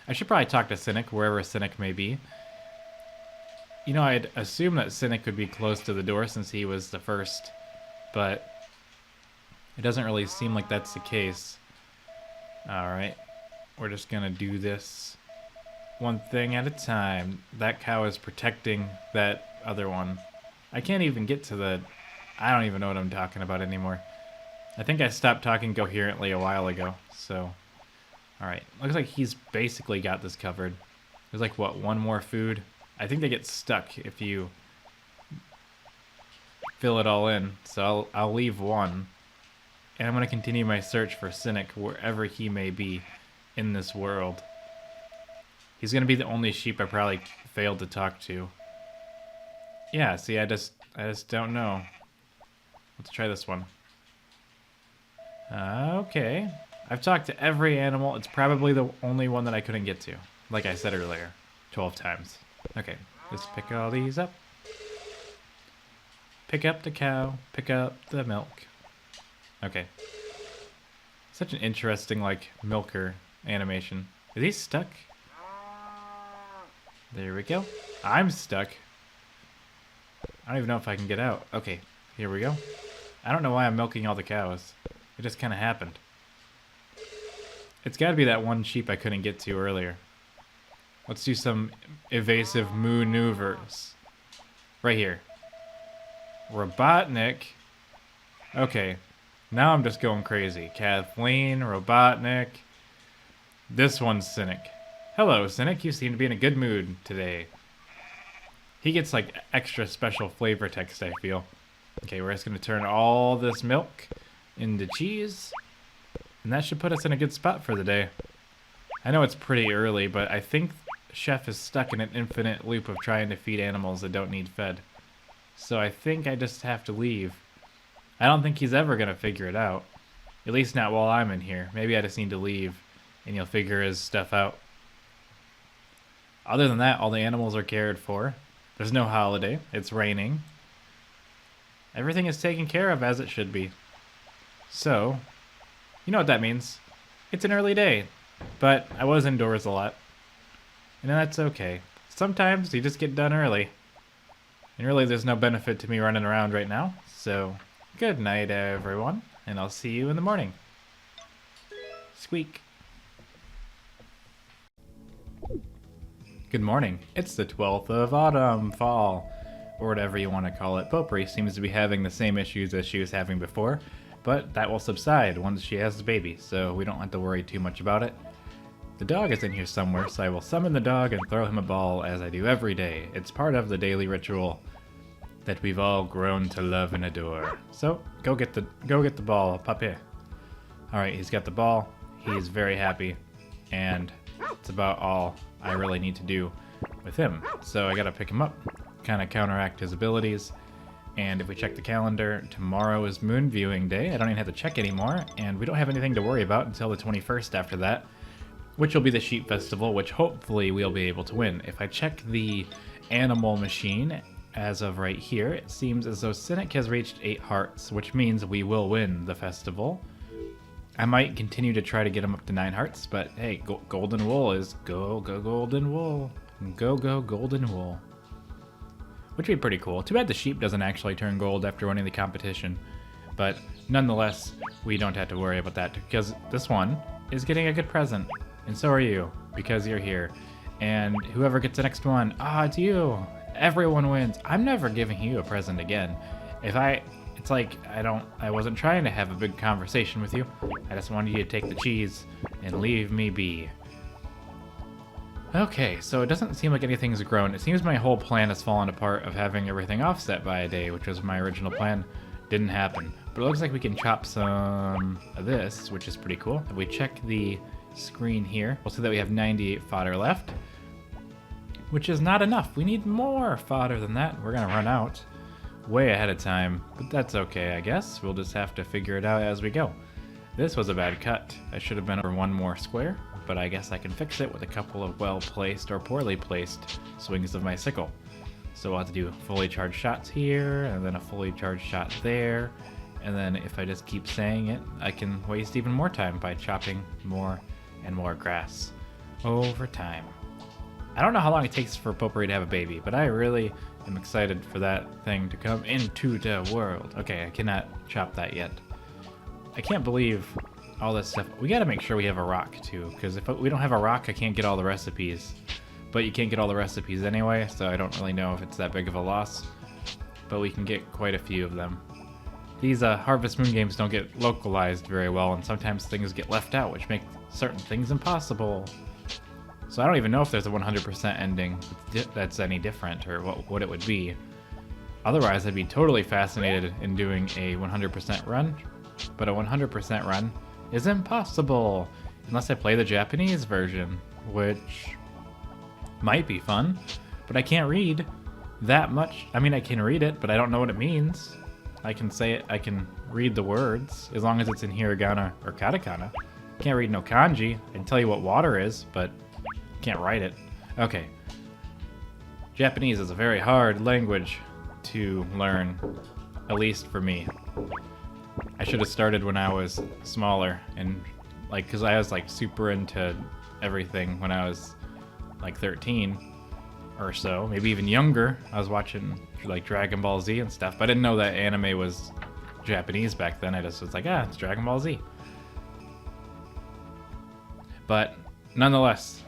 I should probably talk to Cynic, wherever Cynic may be. You know, I'd assume that Cynic would be close to the door since he was the first, but it doesn't really seem like that's the case. Alright. We're just gonna do this one thing at a time. That cow is protecting that other one. I can't even get to the... I don't even know what I'm talking about anymore. I think I stopped talking coherently a while ago, so... Alright, looks like he's basically got this covered. There's like, what, one more food? I think they get stuck if you fill it all in, so I'll leave one. And I'm going to continue my search for Cynic wherever he may be in this world. He's going to be the only sheep I probably failed to talk to. Yeah, see, I just don't know. Let's try this one. Okay. I've talked to every animal. It's probably the only one that I couldn't get to. Like I said earlier. 12 times. Okay. Let's pick all these up. Pick up the cow. Pick up the milk. Okay. Such an interesting, like, milker animation. Is he stuck? There we go. I'm stuck. I don't even know if I can get out. Okay. Here we go. I don't know why I'm milking all the cows. It just kind of happened. It's got to be that one sheep I couldn't get to earlier. Let's do some evasive maneuvers. Right here. Robotnik. Okay. Now I'm just going crazy. Kathleen, Robotnik. This one's Cynic. Hello, Cynic. You seem to be in a good mood today. He gets like extra special flavor text, I feel. Okay, we're just going to turn all this milk into cheese. And that should put us in a good spot for the day. I know it's pretty early, but I think Chef is stuck in an infinite loop of trying to feed animals that don't need fed. So I think I just have to leave. I don't think he's ever going to figure it out. At least not while I'm in here. Maybe I just need to leave, and he'll figure his stuff out. Other than that, all the animals are cared for. There's no holiday. It's raining. Everything is taken care of as it should be. So, you know what that means. It's an early day, but I was indoors a lot. And that's okay. Sometimes you just get done early. And really, there's no benefit to me running around right now. So, good night, everyone. And I'll see you in the morning. Squeak. Good morning. It's the 12th of autumn, fall, or whatever you want to call it. Potpourri seems to be having the same issues as she was having before, but that will subside once she has the baby, so we don't have to worry too much about it. The dog is in here somewhere, so I will summon the dog and throw him a ball as I do every day. It's part of the daily ritual that we've all grown to love and adore. So, go get the ball, puppy. Alright, he's got the ball. He's very happy, and it's about all I really need to do with him. So I gotta pick him up, kind of counteract his abilities. And if we check the calendar, tomorrow is moon viewing day. I don't even have to check anymore, and we don't have anything to worry about until the 21st after that, which will be the sheep festival, which hopefully we'll be able to win. If I check the animal machine, as of right here, it seems as though Cynic has reached 8 hearts, which means we will win the festival. I might continue to try to get him up to 9 hearts, but hey, golden wool is go golden wool. Go golden wool. Which would be pretty cool. Too bad the sheep doesn't actually turn gold after winning the competition. But nonetheless, we don't have to worry about that because this one is getting a good present. And so are you, because you're here. And whoever gets the next one, it's you. Everyone wins. I'm never giving you a present again. It's like I wasn't trying to have a big conversation with you. I just wanted you to take the cheese and leave me be. Okay, so it doesn't seem like anything's grown. It seems my whole plan has fallen apart of having everything offset by a day, which was my original plan. Didn't happen. But it looks like we can chop some of this, which is pretty cool. If we check the screen here, we'll see that we have 98 fodder left, which is not enough. We need more fodder than that. We're gonna run out way ahead of time, but that's okay, I guess. We'll just have to figure it out as we go. This was a bad cut. I should have been over one more square, but I guess I can fix it with a couple of well-placed or poorly placed swings of my sickle. So we'll have to do fully charged shots here, and then a fully charged shot there, and then if I just keep saying it, I can waste even more time by chopping more and more grass over time. I don't know how long it takes for Potpourri to have a baby, but I really am excited for that thing to come into the world. Okay, I cannot chop that yet. I can't believe all this stuff. We gotta make sure we have a rock too, because if we don't have a rock, I can't get all the recipes. But you can't get all the recipes anyway, so I don't really know if it's that big of a loss. But we can get quite a few of them. These Harvest Moon games don't get localized very well, and sometimes things get left out, which make certain things impossible. So I don't even know if there's a 100% ending that's any different, or what it would be. Otherwise, I'd be totally fascinated in doing a 100% run, but a 100% run is impossible unless I play the Japanese version, which might be fun, but I can't read that much. I mean, I can read it, but I don't know what it means. I can say it, I can read the words, as long as it's in hiragana or katakana. Can't read no kanji. I can tell you what water is, but can't write it. Okay. Japanese is a very hard language to learn, at least for me. I should have started when I was smaller, and because I was super into everything when I was 13 or so, maybe even younger. I was watching Dragon Ball Z and stuff, but I didn't know that anime was Japanese back then. I just was like, it's Dragon Ball Z. But nonetheless,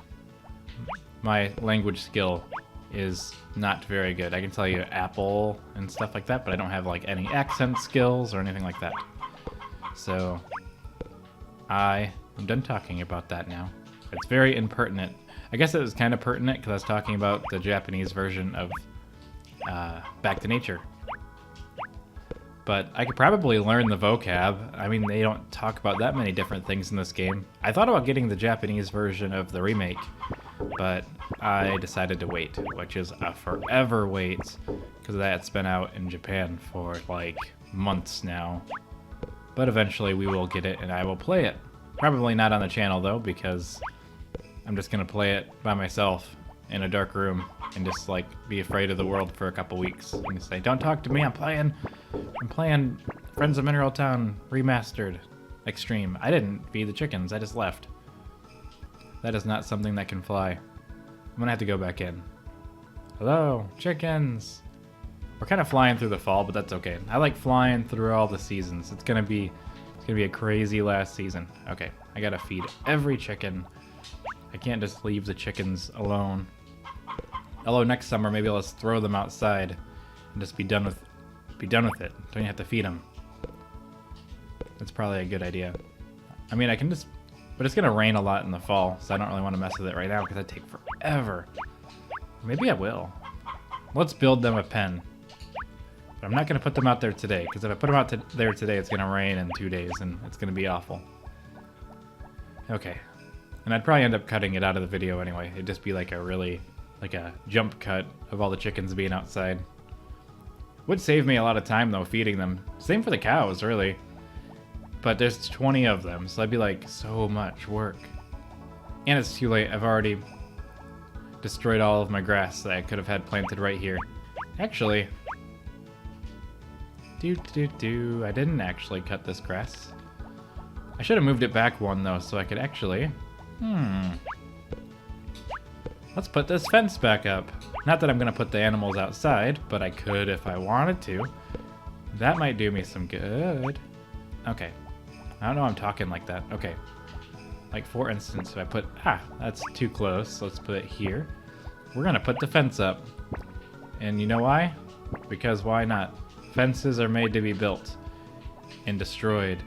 my language skill is not very good. I can tell you apple and stuff like that, but I don't have any accent skills or anything like that. So I am done talking about that now. It's very impertinent. I guess it was kind of pertinent because I was talking about the Japanese version of Back to Nature. But I could probably learn the vocab. I mean, they don't talk about that many different things in this game. I thought about getting the Japanese version of the remake, but I decided to wait, which is a forever wait, because that's been out in Japan for months now. But eventually we will get it and I will play it. Probably not on the channel though, because I'm just gonna play it by myself in a dark room and just be afraid of the world for a couple weeks and say, don't talk to me, I'm playing Friends of Mineral Town Remastered Extreme. I didn't feed the chickens, I just left. That is not something that can fly. I'm gonna have to go back in. Hello, chickens. We're kind of flying through the fall, but that's okay. I like flying through all the seasons. It's gonna be a crazy last season. Okay, I gotta feed every chicken. I can't just leave the chickens alone. Although next summer maybe I'll just throw them outside and just be done with it. Don't even have to feed them. That's probably a good idea. I mean, I can just, but it's gonna rain a lot in the fall, so I don't really want to mess with it right now because that'd take forever. Maybe I will. Let's build them a pen. But I'm not gonna put them out there today because if I put them out there today, it's gonna rain in 2 days and it's gonna be awful. Okay, and I'd probably end up cutting it out of the video anyway. It'd just be like a jump cut of all the chickens being outside. Would save me a lot of time though, feeding them. Same for the cows, really. But there's 20 of them, so that'd be like so much work. And it's too late. I've already destroyed all of my grass that I could have had planted right here. Actually, I didn't actually cut this grass. I should have moved it back one though, so I could actually, let's put this fence back up. Not that I'm gonna put the animals outside, but I could if I wanted to. That might do me some good. Okay. I don't know why I'm talking like that. Okay. Like for instance, if I put, that's too close. Let's put it here. We're gonna put the fence up. And you know why? Because why not? Fences are made to be built and destroyed.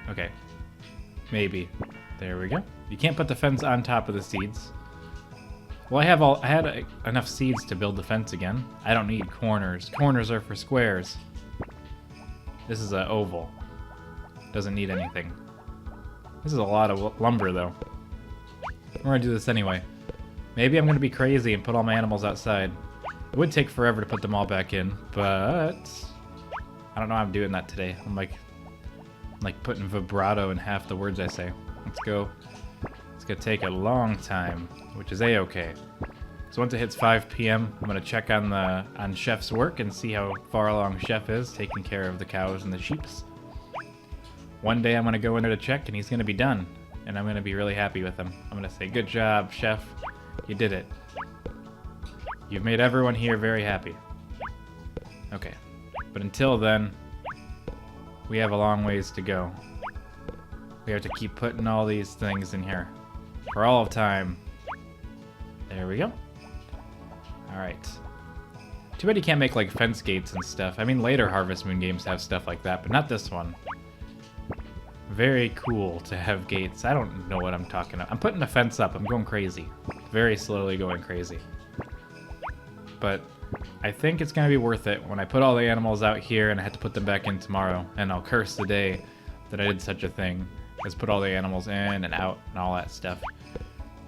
Okay. Maybe. There we go. You can't put the fence on top of the seeds. Well, I had enough seeds to build the fence again. I don't need corners. Corners are for squares. This is an oval. Doesn't need anything. This is a lot of lumber, though. We're gonna do this anyway. Maybe I'm gonna be crazy and put all my animals outside. It would take forever to put them all back in, but I don't know how I'm doing that today. I'm like putting vibrato in half the words I say. Let's go. It's gonna take a long time, which is a-okay. So once it hits 5 p.m., I'm gonna check on Chef's work and see how far along Chef is, taking care of the cows and the sheeps. One day I'm gonna go in there to check and he's gonna be done. And I'm gonna be really happy with him. I'm gonna say, good job, Chef. You did it. You've made everyone here very happy. Okay. But until then, we have a long ways to go. We have to keep putting all these things in here. For all of time. There we go. Alright. Too bad you can't make like fence gates and stuff. I mean, later Harvest Moon games have stuff like that, but not this one. Very cool to have gates. I don't know what I'm talking about. I'm putting a fence up. I'm going crazy. Very slowly going crazy. But I think it's going to be worth it when I put all the animals out here and I have to put them back in tomorrow. And I'll curse the day that I did such a thing as put all the animals in and out and all that stuff.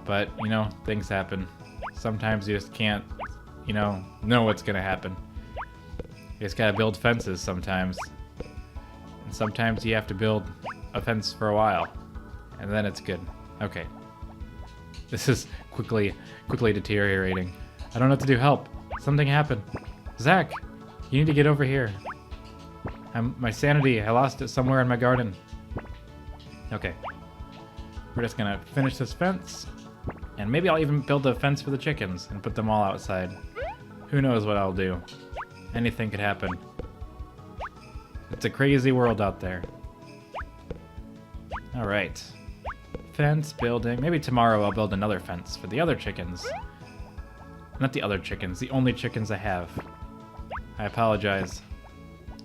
But, you know, things happen. Sometimes you just can't, know what's going to happen. You just got to build fences sometimes. And sometimes you have to build a fence for a while, and then it's good. Okay. This is quickly deteriorating. I don't know what to do. Help. Something happened. Zach, you need to get over here. My sanity, I lost it somewhere in my garden. Okay. We're just gonna finish this fence, and maybe I'll even build a fence for the chickens and put them all outside. Who knows what I'll do. Anything could happen. It's a crazy world out there. Alright. Fence building. Maybe tomorrow I'll build another fence for the other chickens. Not the other chickens, the only chickens I have. I apologize.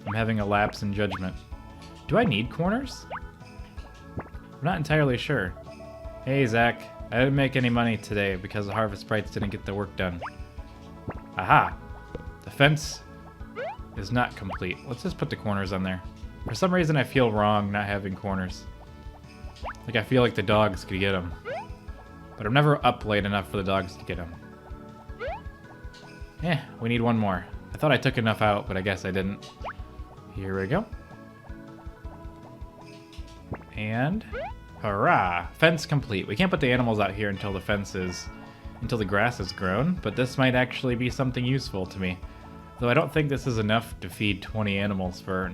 I'm having a lapse in judgment. Do I need corners? I'm not entirely sure. Hey, Zach. I didn't make any money today because the Harvest Sprites didn't get the work done. Aha! The fence is not complete. Let's just put the corners on there. For some reason I feel wrong not having corners. Like I feel like the dogs could get them. But I'm never up late enough for the dogs to get them. We need one more. I thought I took enough out, but I guess I didn't. Here we go. And hurrah! Fence complete. We can't put the animals out here until the grass is grown, but this might actually be something useful to me. Though I don't think this is enough to feed 20 animals for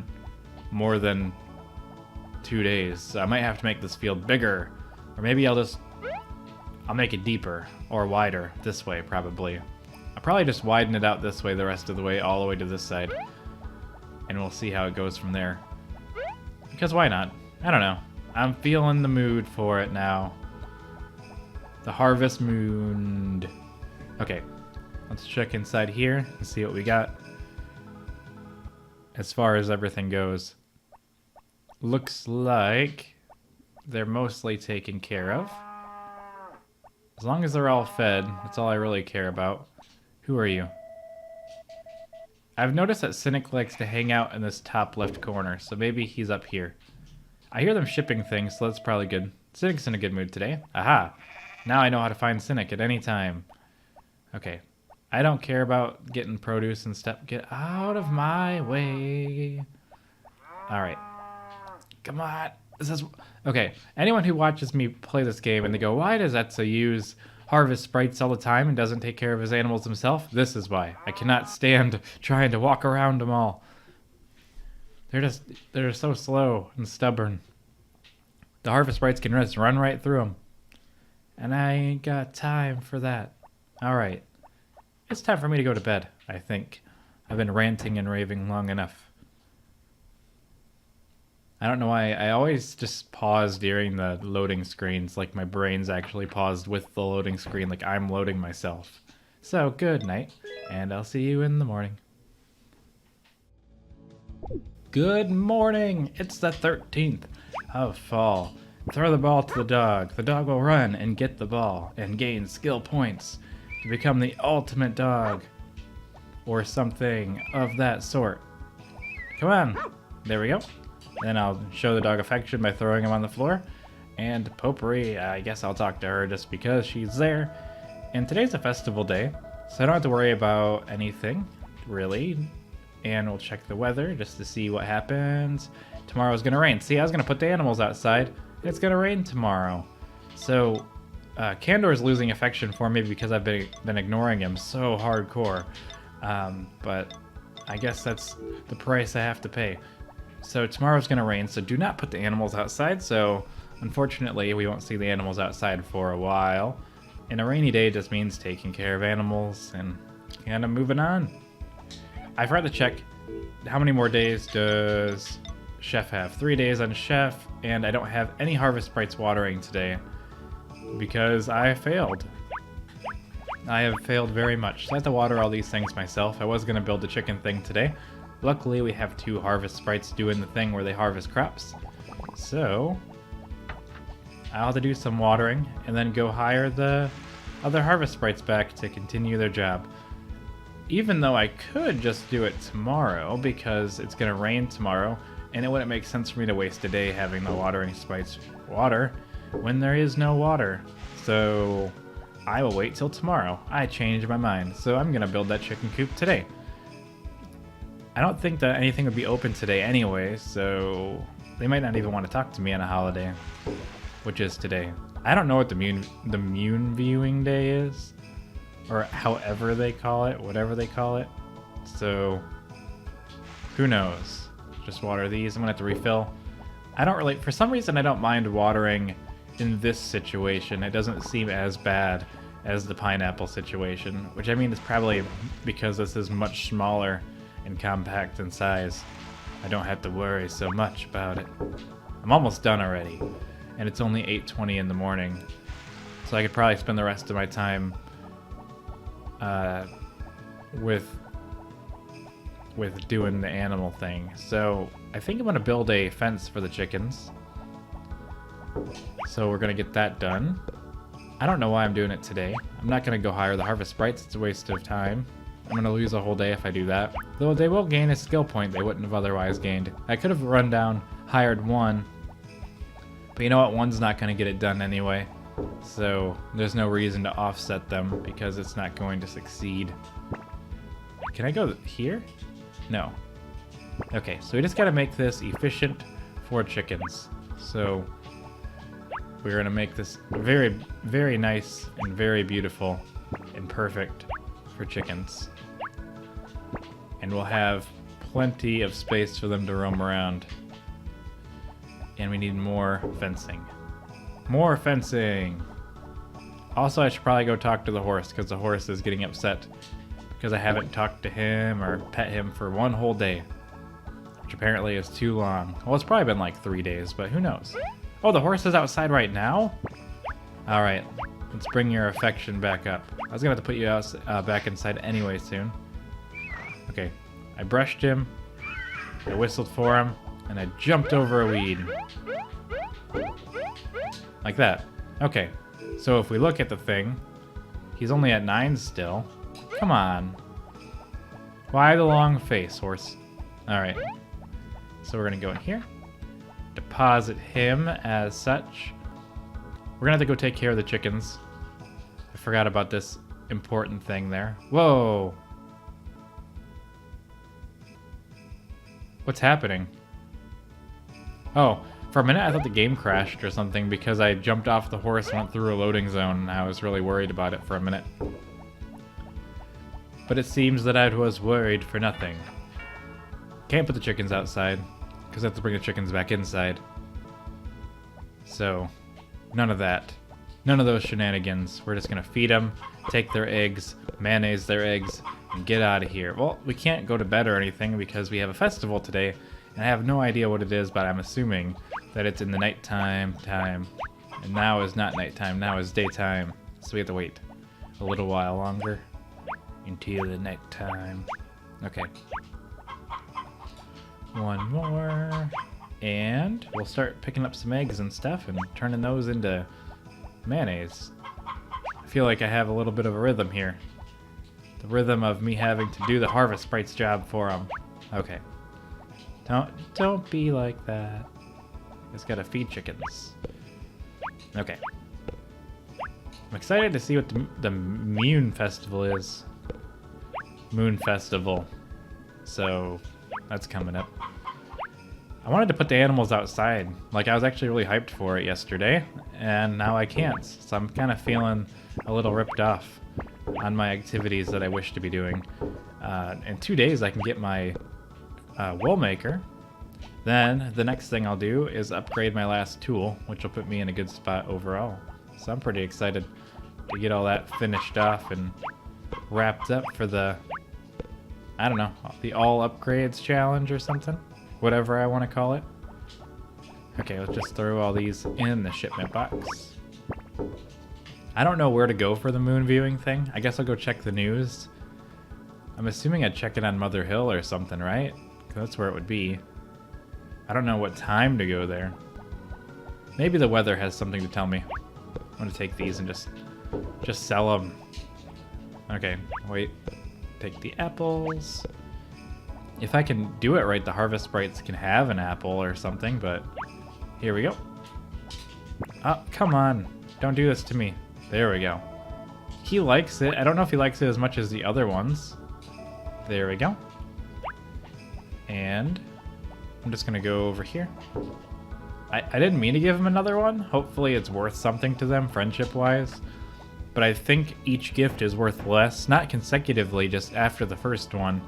more than 2 days. So I might have to make this field bigger. Or maybe I'll just I'll make it deeper or wider this way probably. I'll probably just widen it out this way the rest of the way, all the way to this side. And we'll see how it goes from there. Because why not? I don't know. I'm feeling the mood for it now. The harvest mood. Okay, let's check inside here and see what we got. As far as everything goes, looks like they're mostly taken care of. As long as they're all fed, that's all I really care about. Who are you? I've noticed that Cynic likes to hang out in this top left corner, so maybe he's up here. I hear them shipping things, so that's probably good. Cynic's in a good mood today. Aha! Now I know how to find Cynic at any time. Okay. I don't care about getting produce and stuff. Get out of my way. Alright. Come on. This is... Okay. Anyone who watches me play this game and they go, why does Etza use harvest sprites all the time and doesn't take care of his animals himself? This is why. I cannot stand trying to walk around them all. They're so slow and stubborn. The harvest sprites can just run right through them. And I ain't got time for that. Alright. It's time for me to go to bed, I think. I've been ranting and raving long enough. I don't know why. I always just pause during the loading screens, like my brain's actually paused with the loading screen, like I'm loading myself. So, good night, and I'll see you in the morning. Good morning! It's the 13th of fall. Throw the ball to the dog. The dog will run and get the ball and gain skill points to become the ultimate dog. Or something of that sort. Come on. There we go. Then I'll show the dog affection by throwing him on the floor. And Potpourri, I guess I'll talk to her just because she's there. And today's a festival day, so I don't have to worry about anything, really. And we'll check the weather just to see what happens. Tomorrow's gonna rain. See, I was gonna put the animals outside. It's gonna rain tomorrow. So, Candor's losing affection for me because I've been ignoring him so hardcore. But I guess that's the price I have to pay. So tomorrow's gonna rain, so do not put the animals outside. So, unfortunately, we won't see the animals outside for a while. And a rainy day just means taking care of animals and kind of moving on. I forgot to check how many more days does Chef have. 3 days on Chef, and I don't have any harvest sprites watering today because I failed. I have failed very much. So I have to water all these things myself. I was going to build the chicken thing today. Luckily, we have 2 harvest sprites doing the thing where they harvest crops. So I'll have to do some watering and then go hire the other harvest sprites back to continue their job. Even though I could just do it tomorrow because it's going to rain tomorrow, and it wouldn't make sense for me to waste a day having the watering sprites water when there is no water. So I will wait till tomorrow. I changed my mind, so I'm going to build that chicken coop today. I don't think that anything would be open today anyway, so they might not even want to talk to me on a holiday, which is today. I don't know what the moon viewing day is, or however they call it, whatever they call it. So, who knows? Just water these. I'm gonna have to refill. I don't really, for some reason I don't mind watering in this situation. It doesn't seem as bad as the pineapple situation, which I mean is probably because this is much smaller and compact in size. I don't have to worry so much about it. I'm almost done already, and it's only 8:20 in the morning, so I could probably spend the rest of my time with doing the animal thing. So I think I'm gonna build a fence for the chickens. So we're gonna get that done. I don't know why I'm doing it today. I'm not gonna go hire the harvest sprites. It's a waste of time. I'm gonna lose a whole day if I do that. Though they will gain a skill point they wouldn't have otherwise gained. I could have run down, hired one, but you know what? One's not gonna get it done anyway. So there's no reason to offset them because it's not going to succeed. Can I go here? No. Okay, so we just gotta make this efficient for chickens. So we're gonna make this very, very nice and very beautiful and perfect for chickens. And we'll have plenty of space for them to roam around. And we need more fencing. More fencing! Also, I should probably go talk to the horse because the horse is getting upset because I haven't talked to him or pet him for one whole day, which apparently is too long. Well, it's probably been like 3 days, but who knows? Oh, the horse is outside right now? All right, let's bring your affection back up. I was gonna have to put you out, back inside anyway soon. Okay, I brushed him, I whistled for him, and I jumped over a weed. Like that. Okay, so if we look at the thing, he's only at 9 still. Come on. Why the long face, horse? Alright. So we're gonna go in here. Deposit him as such. We're gonna have to go take care of the chickens. I forgot about this important thing there. Whoa! What's happening? Oh, for a minute I thought the game crashed or something because I jumped off the horse and went through a loading zone and I was really worried about it for a minute. But it seems that I was worried for nothing. Can't put the chickens outside because I have to bring the chickens back inside. So, none of that. None of those shenanigans. We're just gonna feed them, take their eggs, mayonnaise their eggs, and get out of here. Well, we can't go to bed or anything because we have a festival today, and I have no idea what it is, but I'm assuming that it's in the nighttime time. And now is not nighttime, now is daytime. So we have to wait a little while longer until the nighttime. Okay. One more. And we'll start picking up some eggs and stuff and turning those into mayonnaise. I feel like I have a little bit of a rhythm here. The rhythm of me having to do the harvest sprite's job for them. Okay. Don't be like that. Just gotta feed chickens. Okay. I'm excited to see what the Moon Festival is. Moon Festival. So, that's coming up. I wanted to put the animals outside. Like, I was actually really hyped for it yesterday, and now I can't. So I'm kind of feeling a little ripped off on my activities that I wish to be doing. In 2 days, I can get my wool maker. Then, the next thing I'll do is upgrade my last tool, which will put me in a good spot overall. So I'm pretty excited to get all that finished off and wrapped up for the, I don't know, the all upgrades challenge or something. Whatever I want to call it. Okay, let's just throw all these in the shipment box. I don't know where to go for the moon viewing thing. I guess I'll go check the news. I'm assuming I'd check it on Mother Hill or something, right? 'Cause that's where it would be. I don't know what time to go there. Maybe the weather has something to tell me. I'm gonna take these and just sell them. Okay, wait. Take the apples. If I can do it right, the Harvest Sprites can have an apple or something, but here we go. Oh, come on. Don't do this to me. There we go. He likes it. I don't know if he likes it as much as the other ones. There we go. And I'm just gonna go over here. I didn't mean to give him another one. Hopefully it's worth something to them, friendship-wise. But I think each gift is worth less, not consecutively, just after the first one.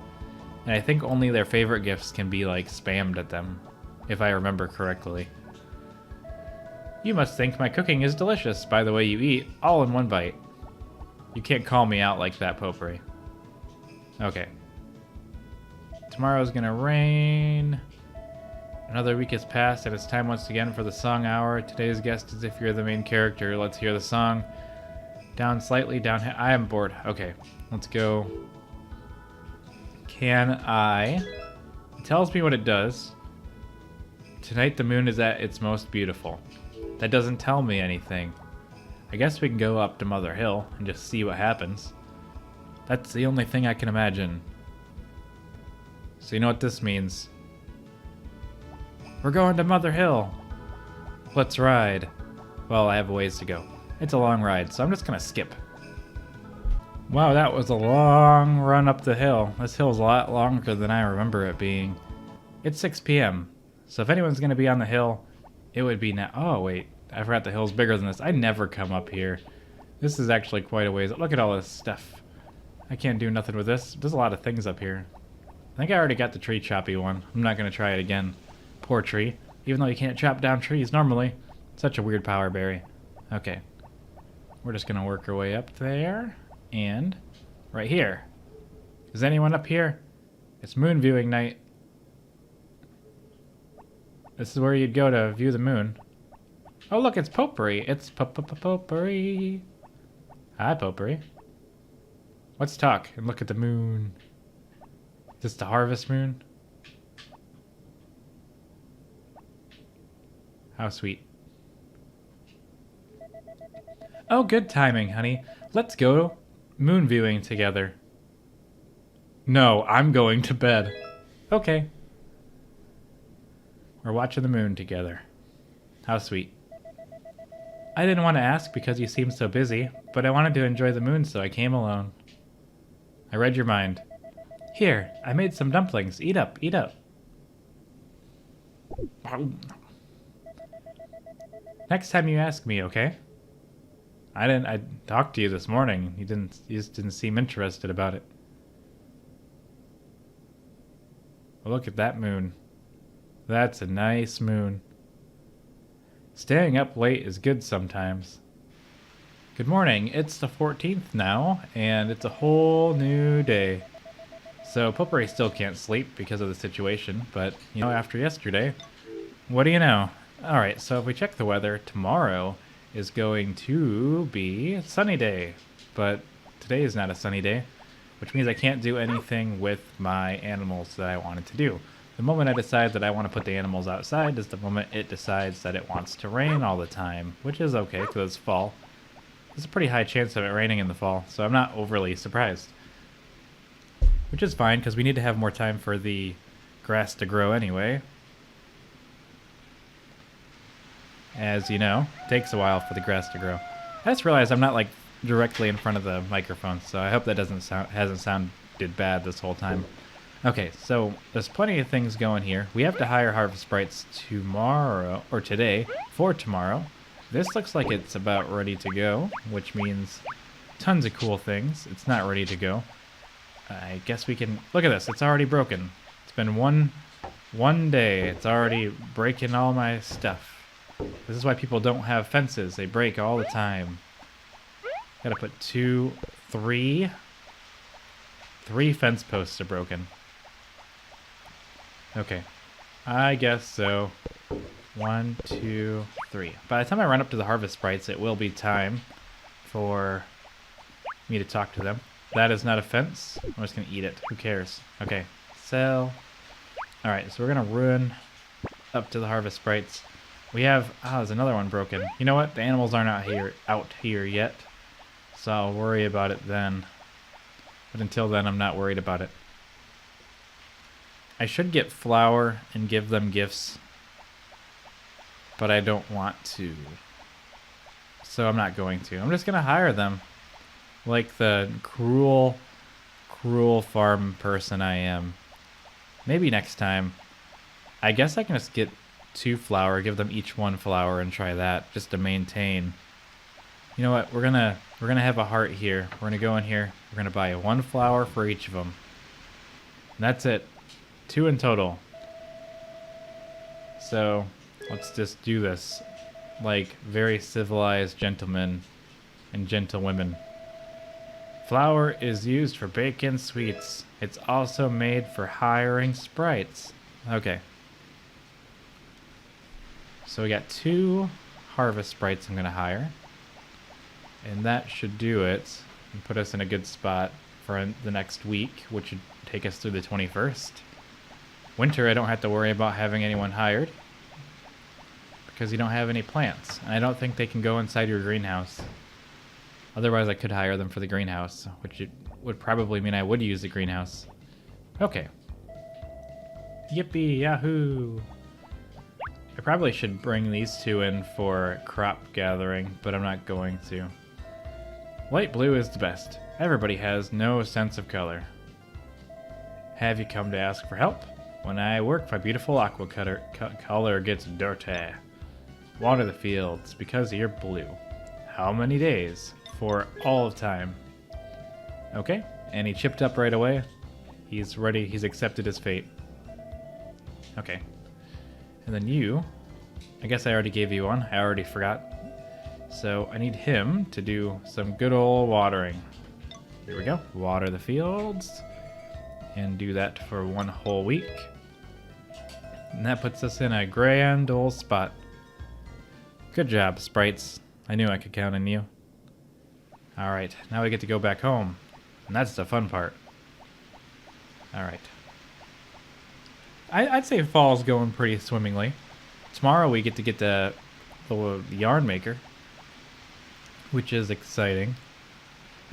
And I think only their favorite gifts can be, like, spammed at them, if I remember correctly. You must think my cooking is delicious by the way you eat, all in one bite. You can't call me out like that, Potpourri. Okay. Tomorrow's gonna rain. Another week has passed, and it's time once again for the song hour. Today's guest is If You're the Main Character. Let's hear the song. Down slightly, down... I am bored. Okay, let's go. Can I... It tells me what it does. Tonight the moon is at its most beautiful. That doesn't tell me anything. I guess we can go up to Mother Hill and just see what happens. That's the only thing I can imagine. So you know what this means. We're going to Mother Hill. Let's ride. Well, I have a ways to go. It's a long ride, so I'm just gonna skip. Wow, that was a long run up the hill. This hill's a lot longer than I remember it being. It's 6 p.m. So if anyone's gonna be on the hill, it would be now. Oh, wait. I forgot the hill's bigger than this. I never come up here. This is actually quite a ways. Look at all this stuff. I can't do nothing with this. There's a lot of things up here. I think I already got the tree choppy one. I'm not gonna try it again. Poor tree. Even though you can't chop down trees normally. Such a weird power berry. Okay. We're just gonna work our way up there. And right here. Is anyone up here? It's moon viewing night. This is where you'd go to view the moon. Oh look, it's Potpourri. It's Potpourri. Hi, Potpourri. Let's talk and look at the moon. Is this the harvest moon? How sweet. Oh, good timing, honey. Let's go moon viewing together. No, I'm going to bed. Okay. We're watching the moon together. How sweet. I didn't want to ask because you seemed so busy, but I wanted to enjoy the moon, so I came alone. I read your mind. Here, I made some dumplings. Eat up, eat up. Next time you ask me, okay? I talked to you this morning. You just didn't seem interested about it. Well, look at that moon. That's a nice moon. Staying up late is good sometimes. Good morning. It's the 14th now, and it's a whole new day. So Potpourri still can't sleep because of the situation, but, you know, after yesterday, what do you know? Alright, so if we check the weather, tomorrow is going to be a sunny day. But today is not a sunny day, which means I can't do anything with my animals that I wanted to do. The moment I decide that I want to put the animals outside is the moment it decides that it wants to rain all the time, which is okay because it's fall. There's a pretty high chance of it raining in the fall, so I'm not overly surprised. Which is fine because we need to have more time for the grass to grow anyway. As you know, it takes a while for the grass to grow. I just realized I'm not like directly in front of the microphone, so I hope that hasn't sounded bad this whole time. Okay, so there's plenty of things going here. We have to hire harvest sprites tomorrow, or today, for tomorrow. This looks like it's about ready to go, which means tons of cool things. It's not ready to go. I guess we can... Look at this, it's already broken. It's been one day. It's already breaking all my stuff. This is why people don't have fences. They break all the time. Gotta put three fence posts are broken. Okay. I guess so. 1, 2, 3. By the time I run up to the harvest sprites, it will be time for me to talk to them. That is not a fence. I'm just gonna eat it. Who cares? Okay. Sell. Alright, so we're gonna run up to the harvest sprites. We have... there's another one broken. You know what? The animals aren't out here yet. So I'll worry about it then. But until then, I'm not worried about it. I should get flour and give them gifts. But I don't want to. So I'm not going to. I'm just going to hire them. Like the cruel farm person I am. Maybe next time. I guess I can just get 2 flour, give them each 1 flour and try that just to maintain. You know what? We're gonna have a heart here. We're gonna go in here. We're gonna buy 1 flour for each of them. And that's it. 2 in total. So let's just do this like very civilized gentlemen and gentlewomen. Flour is used for baking sweets. It's also made for hiring sprites. Okay. So we got 2 harvest sprites I'm gonna hire. And that should do it and put us in a good spot for the next week, which should take us through the 21st. Winter, I don't have to worry about having anyone hired because you don't have any plants. And I don't think they can go inside your greenhouse. Otherwise, I could hire them for the greenhouse, which it would probably mean I would use the greenhouse. Okay. Yippee, yahoo! I probably should bring these 2 in for crop gathering, but I'm not going to. Light blue is the best. Everybody has no sense of color. Have you come to ask for help? When I work, my beautiful aqua color gets dirty. Water the fields because you're blue. How many days? For all of time. Okay, and he chipped up right away. He's ready. He's accepted his fate. Okay. And then you, I guess I already gave you one. I already forgot. So I need him to do some good old watering. Here we go. Water the fields. And do that for 1 whole week. And that puts us in a grand old spot. Good job, sprites. I knew I could count on you. Alright, now we get to go back home. And that's the fun part. Alright. I'd say fall's going pretty swimmingly. Tomorrow we get the yarn maker, which is exciting.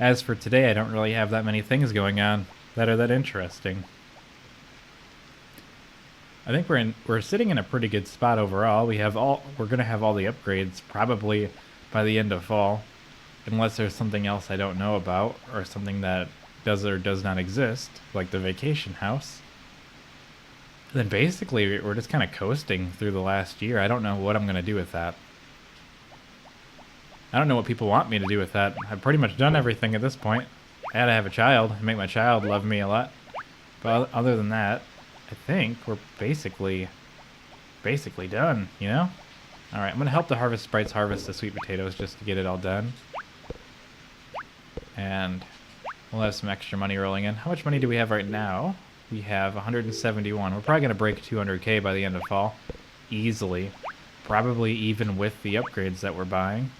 As for today, I don't really have that many things going on that are that interesting. I think we're sitting in a pretty good spot overall. We're gonna have all the upgrades probably by the end of fall, unless there's something else I don't know about or something that does or does not exist, like the vacation house. Then basically we're just kind of coasting through the last year. I don't know what I'm gonna do with that. I don't know what people want me to do with that. I've pretty much done everything at this point. I had to have a child and make my child love me a lot. But other than that, I think we're basically done, you know? Alright, I'm going to help the harvest sprites harvest the sweet potatoes just to get it all done. And we'll have some extra money rolling in. How much money do we have right now? We have 171. We're probably going to break 200k by the end of fall. Easily. Probably even with the upgrades that we're buying.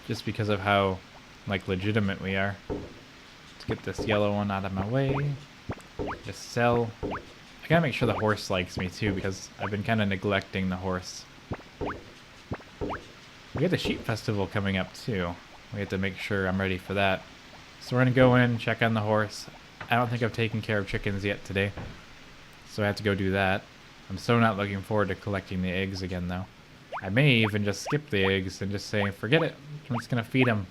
Just because of how, like, legitimate we are. Let's get this yellow one out of my way. Just sell. I gotta make sure the horse likes me too, because I've been kind of neglecting the horse. We got the sheep festival coming up too. We have to make sure I'm ready for that. So we're gonna go in, check on the horse. I don't think I've taken care of chickens yet today, so I have to go do that. I'm so not looking forward to collecting the eggs again though. I may even just skip the eggs and just say, forget it, I'm just gonna feed them.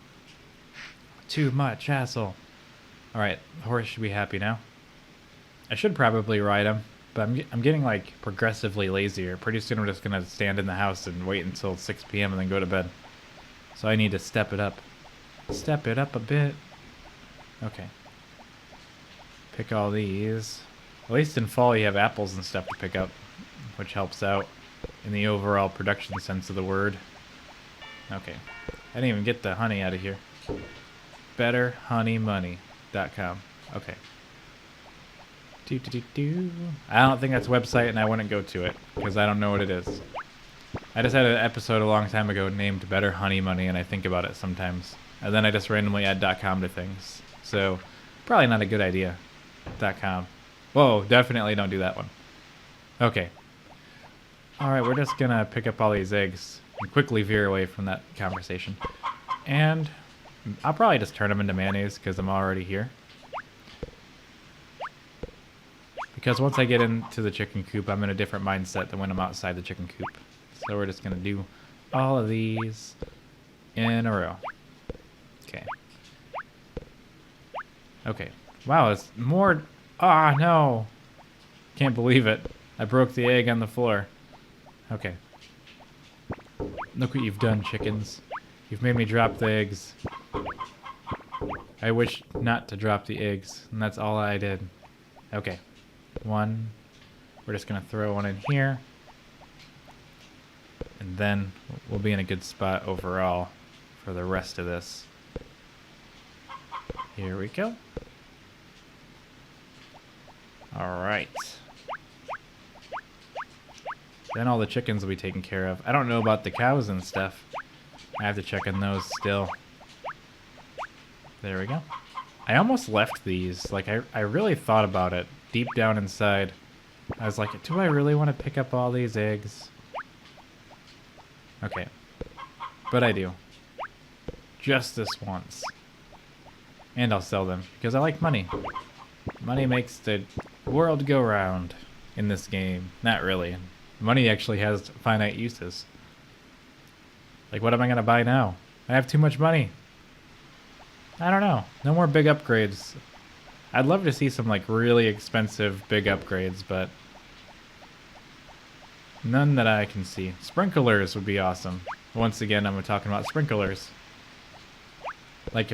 Too much hassle. Alright, the horse should be happy now. I should probably ride him, but I'm getting like progressively lazier. Pretty soon I'm just gonna stand in the house and wait until 6 p.m. and then go to bed. So I need to step it up. Step it up a bit. Okay. Pick all these. At least in fall you have apples and stuff to pick up, which helps out in the overall production sense of the word. Okay. I didn't even get the honey out of here. BetterHoneyMoney.com. Okay. I don't think that's a website and I wouldn't go to it because I don't know what it is. I just had an episode a long time ago named Better Honey Money and I think about it sometimes. And then I just randomly add .com to things. So probably not a good idea. .com. Whoa, definitely don't do that one. Okay. Alright, we're just gonna pick up all these eggs and quickly veer away from that conversation. And I'll probably just turn them into mayonnaise because I'm already here. Because once I get into the chicken coop, I'm in a different mindset than when I'm outside the chicken coop. So we're just going to do all of these in a row. Okay. Okay. Wow, it's more... Ah, no. Can't believe it. I broke the egg on the floor. Okay. Look what you've done, chickens. You've made me drop the eggs. I wish not to drop the eggs, and that's all I did. Okay. One. We're just going to throw one in here. And then we'll be in a good spot overall for the rest of this. Here we go. Alright. Then all the chickens will be taken care of. I don't know about the cows and stuff. I have to check on those still. There we go. I almost left these. Like, I really thought about it deep down inside. I was like, do I really want to pick up all these eggs? Okay. But I do. Just this once. And I'll sell them, because I like money. Money makes the world go round in this game. Not really. Money actually has finite uses. Like, what am I going to buy now? I have too much money. I don't know. No more big upgrades. I'd love to see some, like, really expensive big upgrades, but none that I can see. Sprinklers would be awesome. Once again, I'm talking about sprinklers. Like,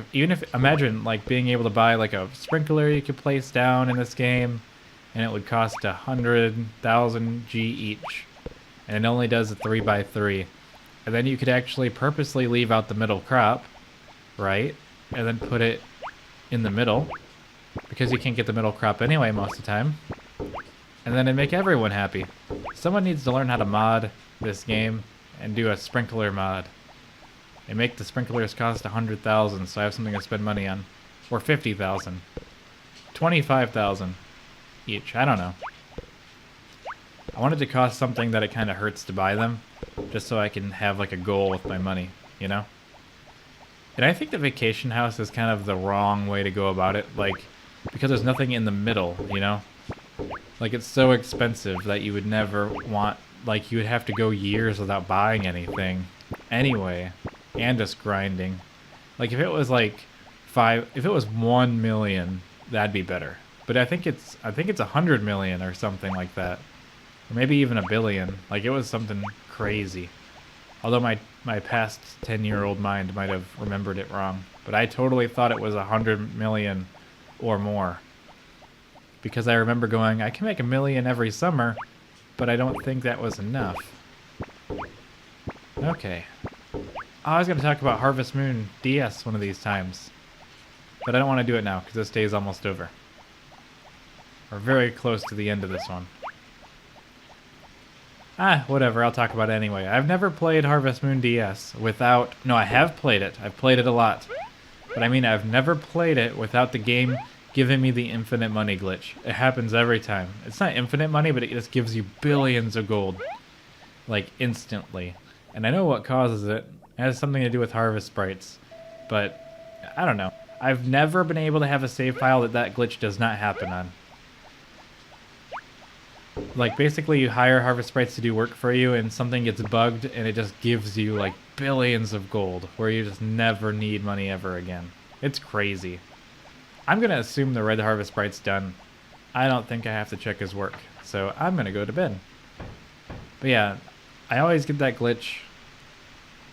imagine, like, being able to buy, like, a sprinkler you could place down in this game, and it would cost 100,000 G each. And it only does a 3x3. And then you could actually purposely leave out the middle crop, right? And then put it in the middle, because you can't get the middle crop anyway most of the time. And then it'd make everyone happy. Someone needs to learn how to mod this game and do a sprinkler mod. And make the sprinklers cost 100,000 so I have something to spend money on. Or 50,000. 25,000 each. I don't know. I wanted to cost something that it kind of hurts to buy them, just so I can have like a goal with my money, you know? And I think the vacation house is kind of the wrong way to go about it, like, because there's nothing in the middle, you know? Like, it's so expensive that you would never want, like, you would have to go years without buying anything anyway, and just grinding. Like, if it was like if it was 1 million, that'd be better. But I think it's 100 million or something like that. Or maybe even 1 billion. Like, it was something crazy. Although my past 10-year-old mind might have remembered it wrong. But I totally thought it was 100 million or more. Because I remember going, I can make 1 million every summer, but I don't think that was enough. Okay. I was going to talk about Harvest Moon DS one of these times. But I don't want to do it now, because this day is almost over. We're very close to the end of this one. Whatever, I'll talk about it anyway. I've never played Harvest Moon DS without... No, I have played it. I've played it a lot. But I mean, I've never played it without the game giving me the infinite money glitch. It happens every time. It's not infinite money, but it just gives you billions of gold. Like, instantly. And I know what causes it. It has something to do with harvest sprites. But, I don't know. I've never been able to have a save file that glitch does not happen on. Like, basically you hire harvest sprites to do work for you and something gets bugged and it just gives you like billions of gold where you just never need money ever again. It's crazy. I'm gonna assume the red harvest sprite's done. I don't think I have to check his work, so I'm gonna go to bed. But yeah, I always get that glitch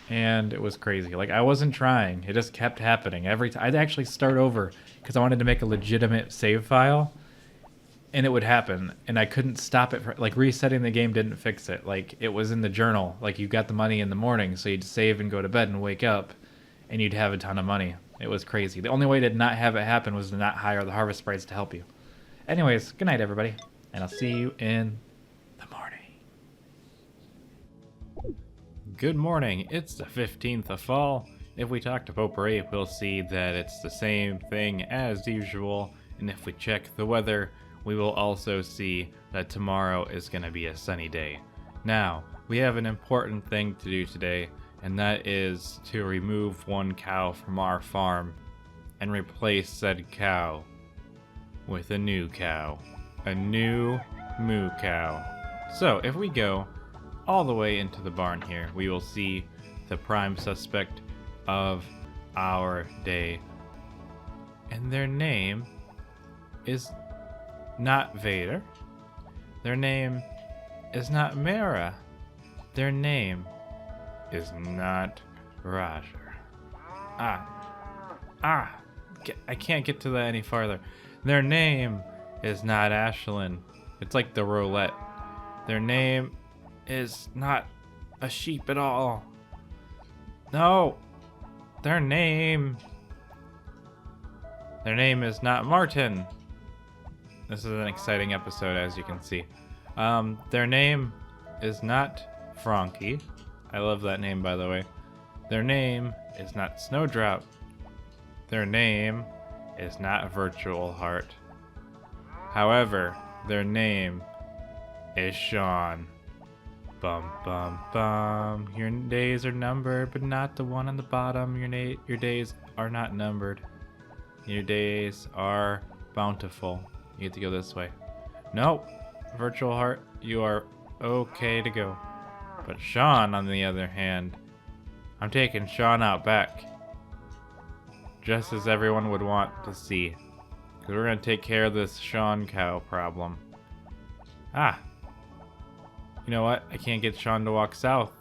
and it was crazy. Like, I wasn't trying, it just kept happening every time. I'd actually start over because I wanted to make a legitimate save file. And it would happen, and I couldn't stop it. Like, resetting the game didn't fix it. Like, it was in the journal. Like, you got the money in the morning, so you'd save and go to bed and wake up, and you'd have a ton of money. It was crazy. The only way to not have it happen was to not hire the harvest sprites to help you. Anyways, good night, everybody, and I'll see you in the morning. Good morning. It's the 15th of fall. If we talk to Potpourri, we'll see that it's the same thing as usual, and if we check the weather, we will also see that tomorrow is going to be a sunny day. Now, we have an important thing to do today, and that is to remove one cow from our farm and replace said cow with a new cow. A new moo cow. So, if we go all the way into the barn here, we will see the prime suspect of our day. And their name is not Vader. Their name is not Mara. Their name is not Roger. I can't get to that any farther. Their name is not Ashlyn. It's like the roulette. Their name is not a sheep at all. No. Their name is not Martin. This is an exciting episode, as you can see. Their name is not Frankie. I love that name, by the way. Their name is not Snowdrop. Their name is not Virtual Heart. However, their name is Sean. Bum bum bum. Your days are numbered, but not the one on the bottom. Your days are not numbered. Your days are bountiful. You get to go this way. Nope. Virtual Heart, you are okay to go. But Sean, on the other hand, I'm taking Sean out back. Just as everyone would want to see. Because we're going to take care of this Sean cow problem. You know what? I can't get Sean to walk south.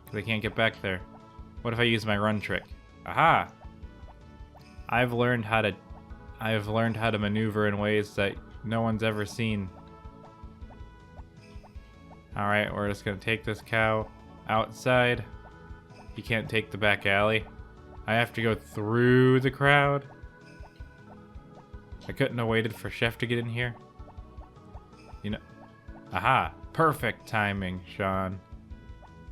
Because I can't get back there. What if I use my run trick? Aha! I've learned how to maneuver in ways that no one's ever seen. Alright, we're just gonna take this cow outside. You can't take the back alley. I have to go through the crowd. I couldn't have waited for Chef to get in here. You know, aha, perfect timing, Sean.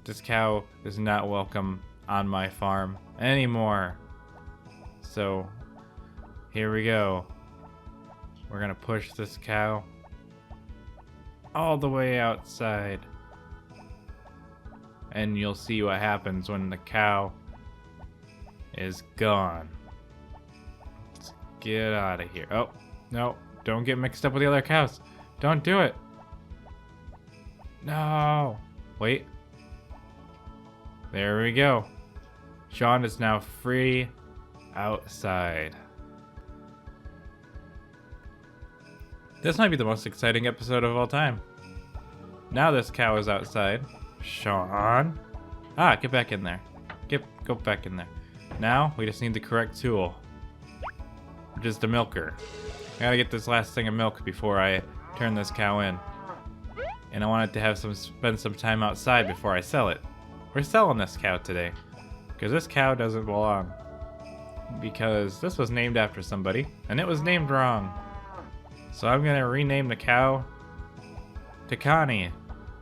This cow is not welcome on my farm anymore. So, here we go. We're gonna push this cow all the way outside. And you'll see what happens when the cow is gone. Let's get out of here. Oh, no, don't get mixed up with the other cows. Don't do it. No. Wait. There we go. Sean is now free outside. This might be the most exciting episode of all time. Now this cow is outside. Sean. Ah, get back in there. Go back in there. Now, we just need the correct tool. Which is the milker. I gotta get this last thing of milk before I turn this cow in. And I want it to have spend some time outside before I sell it. We're selling this cow today. Because this cow doesn't belong. Because this was named after somebody, and it was named wrong. So I'm gonna rename the cow to Connie.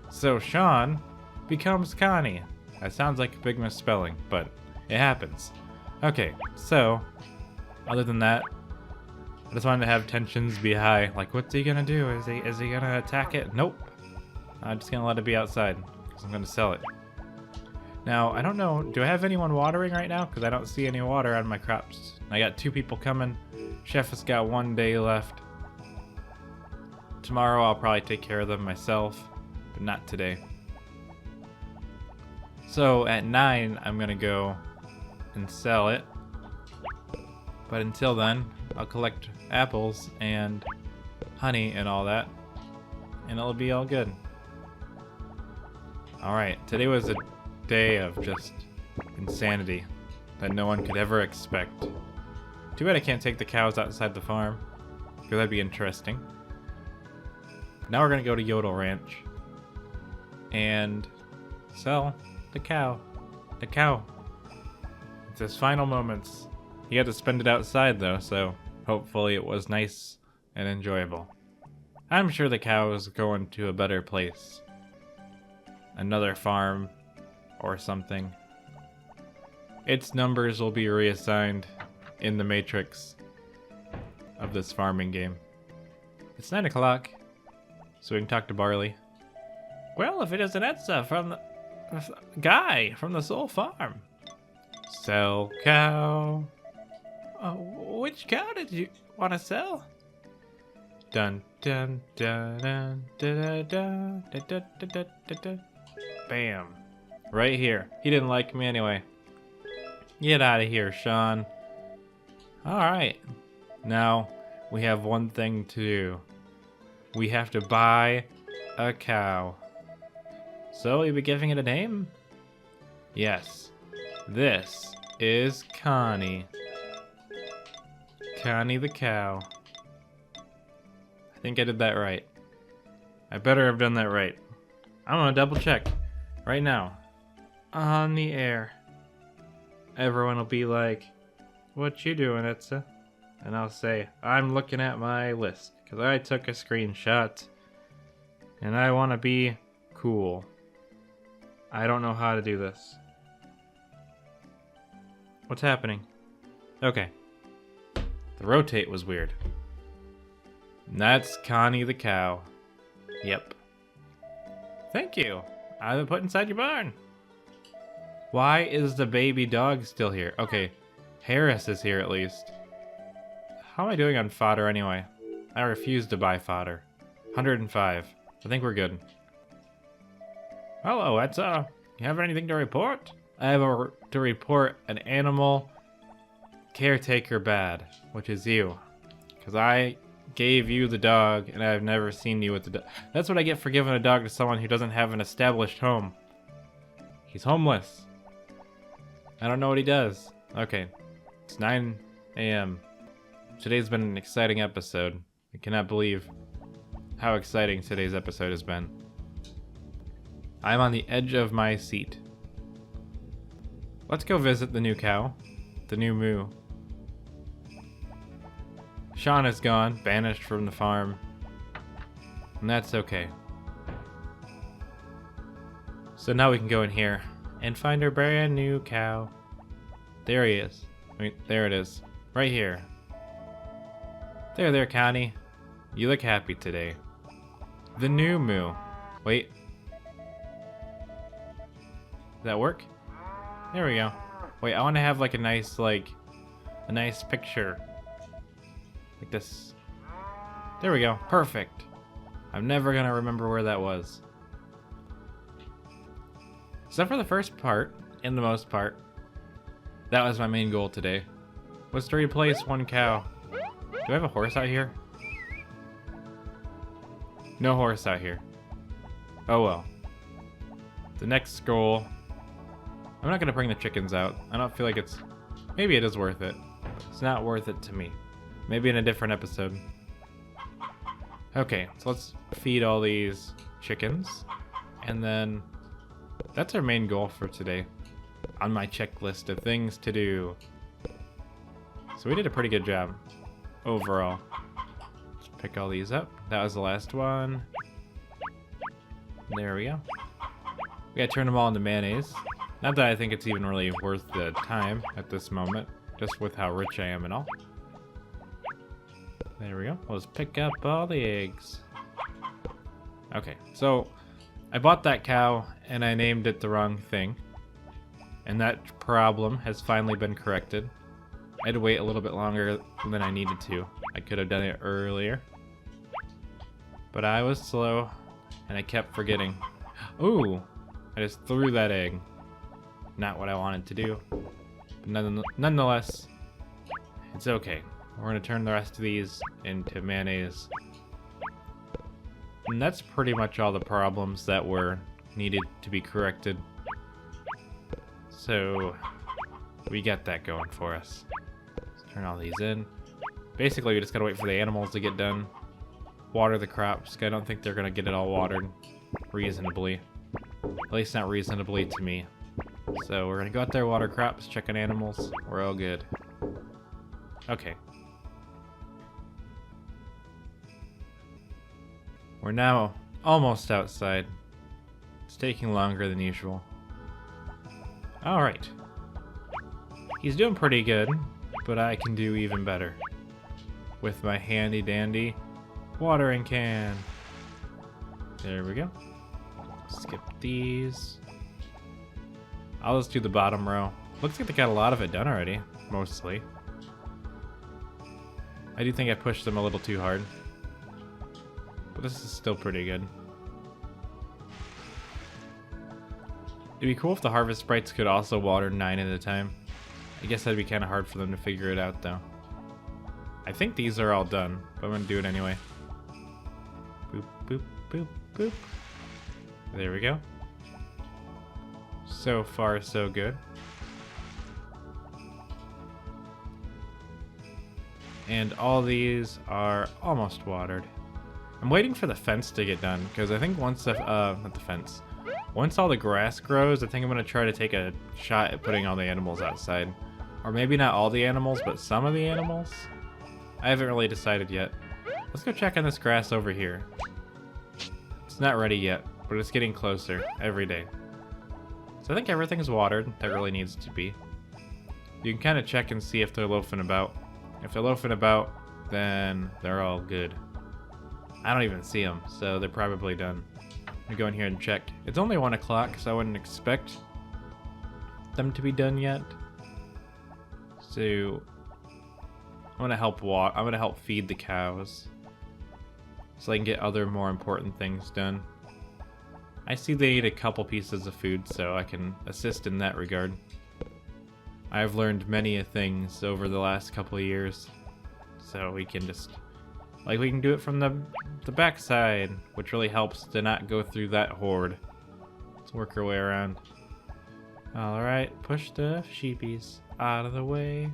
So Sean becomes Connie. That sounds like a big misspelling, but it happens. Okay, so other than that, I just wanted to have tensions be high. Like, what's he gonna do? Is he gonna attack it? Nope. I'm just gonna let it be outside because I'm gonna sell it. Now, I don't know, do I have anyone watering right now? Because I don't see any water on my crops. I got 2 people coming. Chef has got 1 day left. Tomorrow I'll probably take care of them myself, but not today. So at 9, I'm gonna go and sell it. But until then, I'll collect apples and honey and all that, and it'll be all good. Alright, today was a day of just insanity that no one could ever expect. Too bad I can't take the cows outside the farm, because that'd be interesting. Now we're gonna go to Yodel Ranch and sell the cow. The cow. It's his final moments. He had to spend it outside though, so hopefully it was nice and enjoyable. I'm sure the cow is going to a better place. Another farm or something. Its numbers will be reassigned in the matrix of this farming game. It's 9 o'clock, so we can talk to Barley. Well, if it isn't Etza from the guy from the Soul Farm. Sell cow. Which cow did you want to sell? Dun dun dun dun dun dun dun dun dun dun dun. Bam. Right here. He didn't like me anyway. Get out of here, Sean. Alright. Now, we have one thing to do. We have to buy a cow. So, you'll be giving it a name? Yes. This is Connie. Connie the cow. I think I did that right. I better have done that right. I'm gonna double check right now. On the air. Everyone will be like, what you doing, Etza? And I'll say, I'm looking at my list, because I took a screenshot, and I want to be cool. I don't know how to do this. What's happening? Okay. The rotate was weird. And that's Connie the cow. Yep. Thank you. I've been put inside your barn. Why is the baby dog still here? Okay, Harris is here at least. How am I doing on fodder anyway? I refuse to buy fodder. 105. I think we're good. Hello, Etza. You have anything to report? I have to report an animal caretaker bad, which is you. Because I gave you the dog, and I've never seen you with the dog. That's what I get for giving a dog to someone who doesn't have an established home. He's homeless. I don't know what he does. Okay, it's 9 a.m. Today's been an exciting episode. I cannot believe how exciting today's episode has been. I'm on the edge of my seat. Let's go visit the new cow. The new moo. Sean is gone, banished from the farm. And that's okay. So now we can go in here and find our brand new cow. There he is. Wait, there it is. Right here. There, Connie. You look happy today. The new moo. Wait. Does that work? There we go. Wait, I want to have like a nice picture. Like this. There we go. Perfect. I'm never gonna remember where that was. So for the first part, and the most part, that was my main goal today. Was to replace one cow. Do I have a horse out here? No horse out here. Oh well. The next goal. I'm not gonna bring the chickens out. I don't feel like it's... Maybe it is worth it. It's not worth it to me. Maybe in a different episode. Okay, so let's feed all these chickens. And then... That's our main goal for today. On my checklist of things to do. So we did a pretty good job. Overall. Let's pick all these up. That was the last one. There we go. We gotta turn them all into mayonnaise. Not that I think it's even really worth the time at this moment. Just with how rich I am and all. There we go. Let's pick up all the eggs. Okay, so I bought that cow and I named it the wrong thing. And that problem has finally been corrected. I had to wait a little bit longer than I needed to. I could have done it earlier. But I was slow and I kept forgetting. Ooh! I just threw that egg. Not what I wanted to do. But nonetheless, it's okay. We're gonna turn the rest of these into mayonnaise. And that's pretty much all the problems that were needed to be corrected. So, we got that going for us. Let's turn all these in. Basically, we just gotta wait for the animals to get done. Water the crops. I don't think they're gonna get it all watered reasonably. At least not reasonably to me. So we're gonna go out there, water crops, check on animals. We're all good. Okay. We're now almost outside. It's taking longer than usual. Alright. He's doing pretty good, but I can do even better. With my handy dandy watering can. There we go. Skip these. I'll just do the bottom row. Looks like they got a lot of it done already, mostly. I do think I pushed them a little too hard. But this is still pretty good. It'd be cool if the harvest sprites could also water 9 at a time. I guess that'd be kind of hard for them to figure it out though. I think these are all done, but I'm gonna do it anyway. Boop, boop, boop, boop. There we go. So far, so good. And all these are almost watered. I'm waiting for the fence to get done, because I think once the, not the fence. Once all the grass grows, I think I'm going to try to take a shot at putting all the animals outside. Or maybe not all the animals, but some of the animals? I haven't really decided yet. Let's go check on this grass over here. It's not ready yet, but it's getting closer every day. So I think everything's watered that really needs to be. You can kind of check and see if they're loafing about. If they're loafing about, then they're all good. I don't even see them, so they're probably done. I'm gonna go in here and check. It's only 1 o'clock, so I wouldn't expect them to be done yet. So I'm gonna help feed the cows, so I can get other more important things done. I see they eat a couple pieces of food, so I can assist in that regard. I've learned many things over the last couple of years, so we can just, like, we can do it from the backside, which really helps to not go through that horde. Let's work our way around. Alright, push the sheepies out of the way.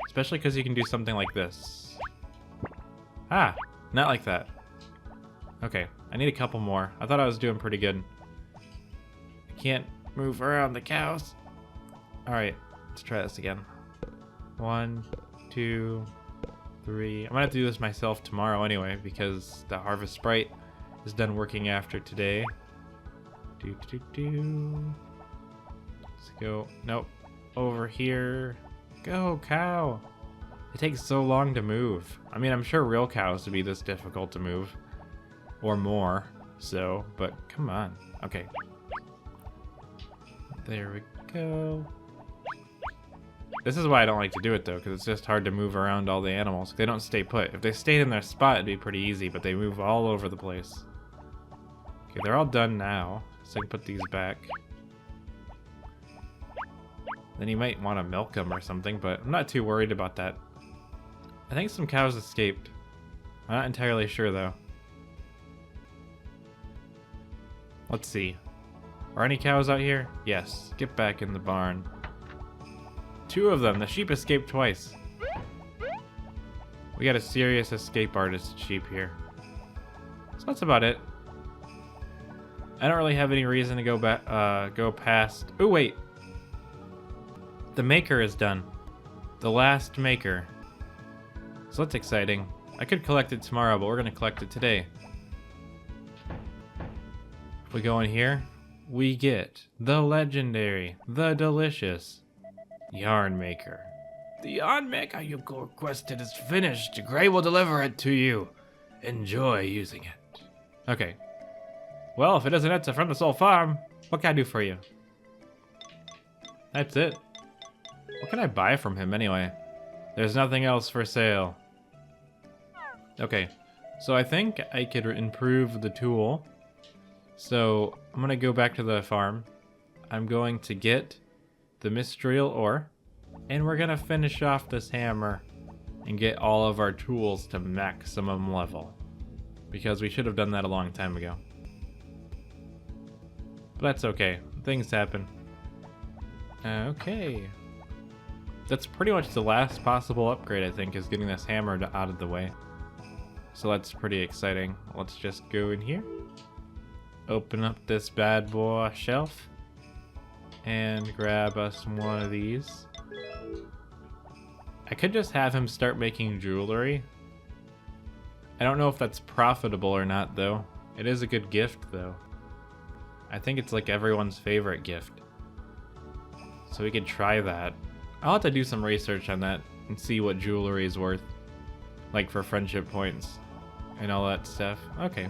Especially because you can do something like this. Ah, not like that. Okay, I need a couple more. I thought I was doing pretty good. Can't move around the cows. Alright, let's try this again. 1, 2, 3. I'm gonna have to do this myself tomorrow anyway because the harvest sprite is done working after today. Let's go. Nope. Over here. Go, cow. It takes so long to move. I mean, I'm sure real cows would be this difficult to move. Or more. So, but come on. Okay. There we go. This is why I don't like to do it though, because it's just hard to move around all the animals. They don't stay put. If they stayed in their spot, it'd be pretty easy, but they move all over the place. Okay, they're all done now, so I can put these back. Then you might want to milk them or something, but I'm not too worried about that. I think some cows escaped. I'm not entirely sure though. Let's see. Are any cows out here? Yes. Get back in the barn. 2 of them. The sheep escaped twice. We got a serious escape artist sheep here. So that's about it. I don't really have any reason to go back, go past. Oh wait, the maker is done. The last maker. So that's exciting. I could collect it tomorrow, but we're gonna collect it today. If we go in here, we get the legendary, the delicious yarn maker. The yarn maker you requested is finished. Gray will deliver it to you. Enjoy using it. Okay. Well, if it isn't it's from the Soul Farm, what can I do for you? That's it. What can I buy from him anyway? There's nothing else for sale. Okay, so I think I could improve the tool. So I'm gonna go back to the farm. I'm going to get the Mystrial ore, and we're gonna finish off this hammer and get all of our tools to maximum level. Because we should have done that a long time ago. But that's okay. Things happen. Okay. That's pretty much the last possible upgrade, I think, is getting this hammer out of the way. So that's pretty exciting. Let's just go in here. Open up this bad boy shelf. And grab us one of these. I could just have him start making jewelry. I don't know if that's profitable or not, though. It is a good gift, though. I think it's like everyone's favorite gift. So we could try that. I'll have to do some research on that and see what jewelry is worth. Like for friendship points and all that stuff. Okay.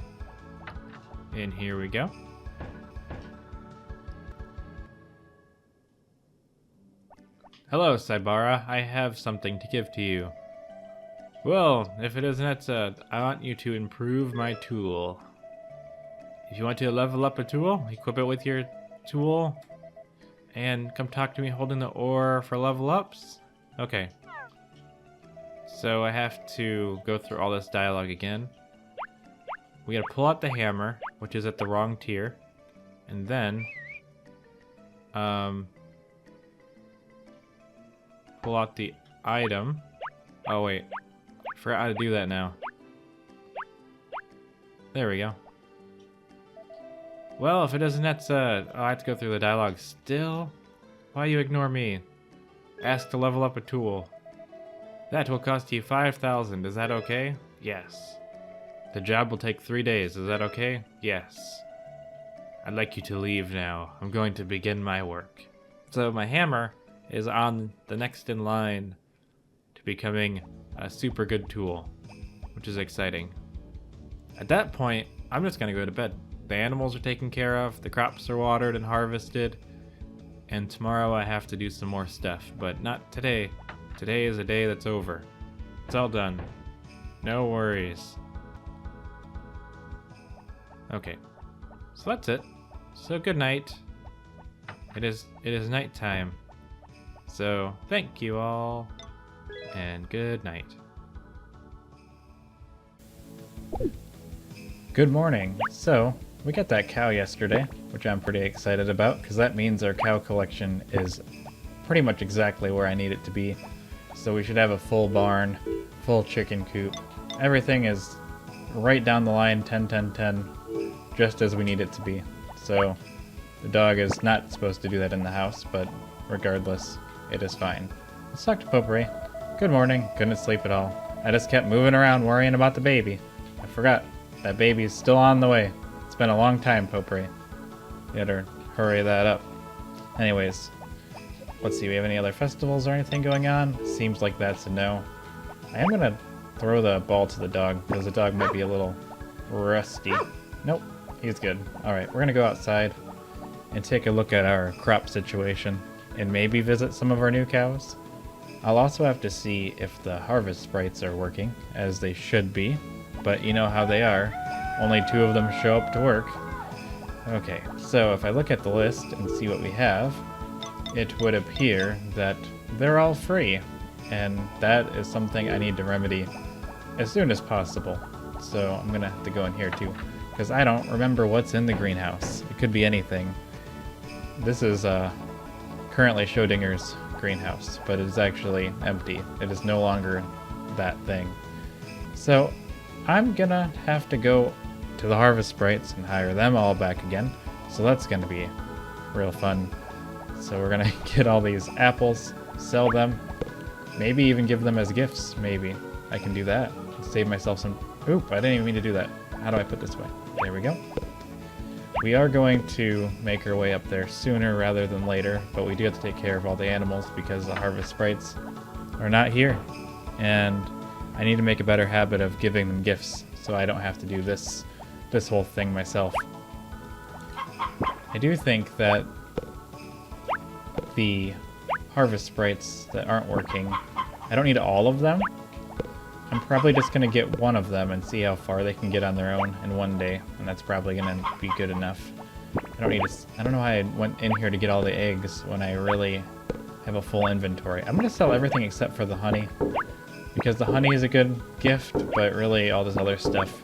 And here we go. Hello, Saibara. I have something to give to you. Well, if it isn't, I want you to improve my tool. If you want to level up a tool, equip it with your tool, and come talk to me holding the ore for level ups. Okay. So I have to go through all this dialogue again. We gotta pull out the hammer, which is at the wrong tier, and then pull out the item. Oh wait, I forgot how to do that now. There we go. Well, if it isn't, that's I have to go through the dialogue still. Why you ignore me? Ask to level up a tool. That will cost you 5,000. Is that okay? Yes. The job will take 3 days. Is that okay? Yes. I'd like you to leave now. I'm going to begin my work. So my hammer is on the next in line to becoming a super good tool, which is exciting. At that point, I'm just gonna go to bed. The animals are taken care of, the crops are watered and harvested, and tomorrow I have to do some more stuff, but not today. Today is a day that's over. It's all done. No worries. Okay, so that's it. So good night. It is nighttime. So thank you all, and good night. Good morning. So, we got that cow yesterday, which I'm pretty excited about, because that means our cow collection is pretty much exactly where I need it to be. So we should have a full barn, full chicken coop. Everything is right down the line, 10, 10, 10, just as we need it to be. So, The dog is not supposed to do that in the house, but regardless, it is fine. Let's talk to Potpourri. Good morning. Couldn't sleep at all. I just kept moving around worrying about the baby. I forgot. That baby's still on the way. It's been a long time, Potpourri. You better hurry that up. Anyways, let's see. We have any other festivals or anything going on? Seems like that's a no. I am gonna throw the ball to the dog because the dog might be a little rusty. Nope, he's good. Alright, we're gonna go outside and take a look at our crop situation and maybe visit some of our new cows. I'll also have to see if the harvest sprites are working, as they should be, but you know how they are. Only 2 of them show up to work. Okay, so if I look at the list and see what we have, it would appear that they're all free, and that is something I need to remedy as soon as possible. So I'm gonna have to go in here too, because I don't remember what's in the greenhouse. It could be anything. This is currently Schrodinger's greenhouse, but it is actually empty. It is no longer that thing. So I'm gonna have to go to the harvest sprites and hire them all back again. So that's gonna be real fun. So we're gonna get all these apples, sell them, maybe even give them as gifts. Maybe I can do that. Save myself some. Oop, I didn't even mean to do that. How do I put this away? There we go. We are going to make our way up there sooner rather than later, but we do have to take care of all the animals because the harvest sprites are not here. And I need to make a better habit of giving them gifts so I don't have to do this whole thing myself. I do think that the harvest sprites that aren't working, I don't need all of them. I'm probably just going to get one of them and see how far they can get on their own in one day, and that's probably going to be good enough. I don't know why I went in here to get all the eggs when I really have a full inventory. I'm going to sell everything except for the honey, because the honey is a good gift, but really all this other stuff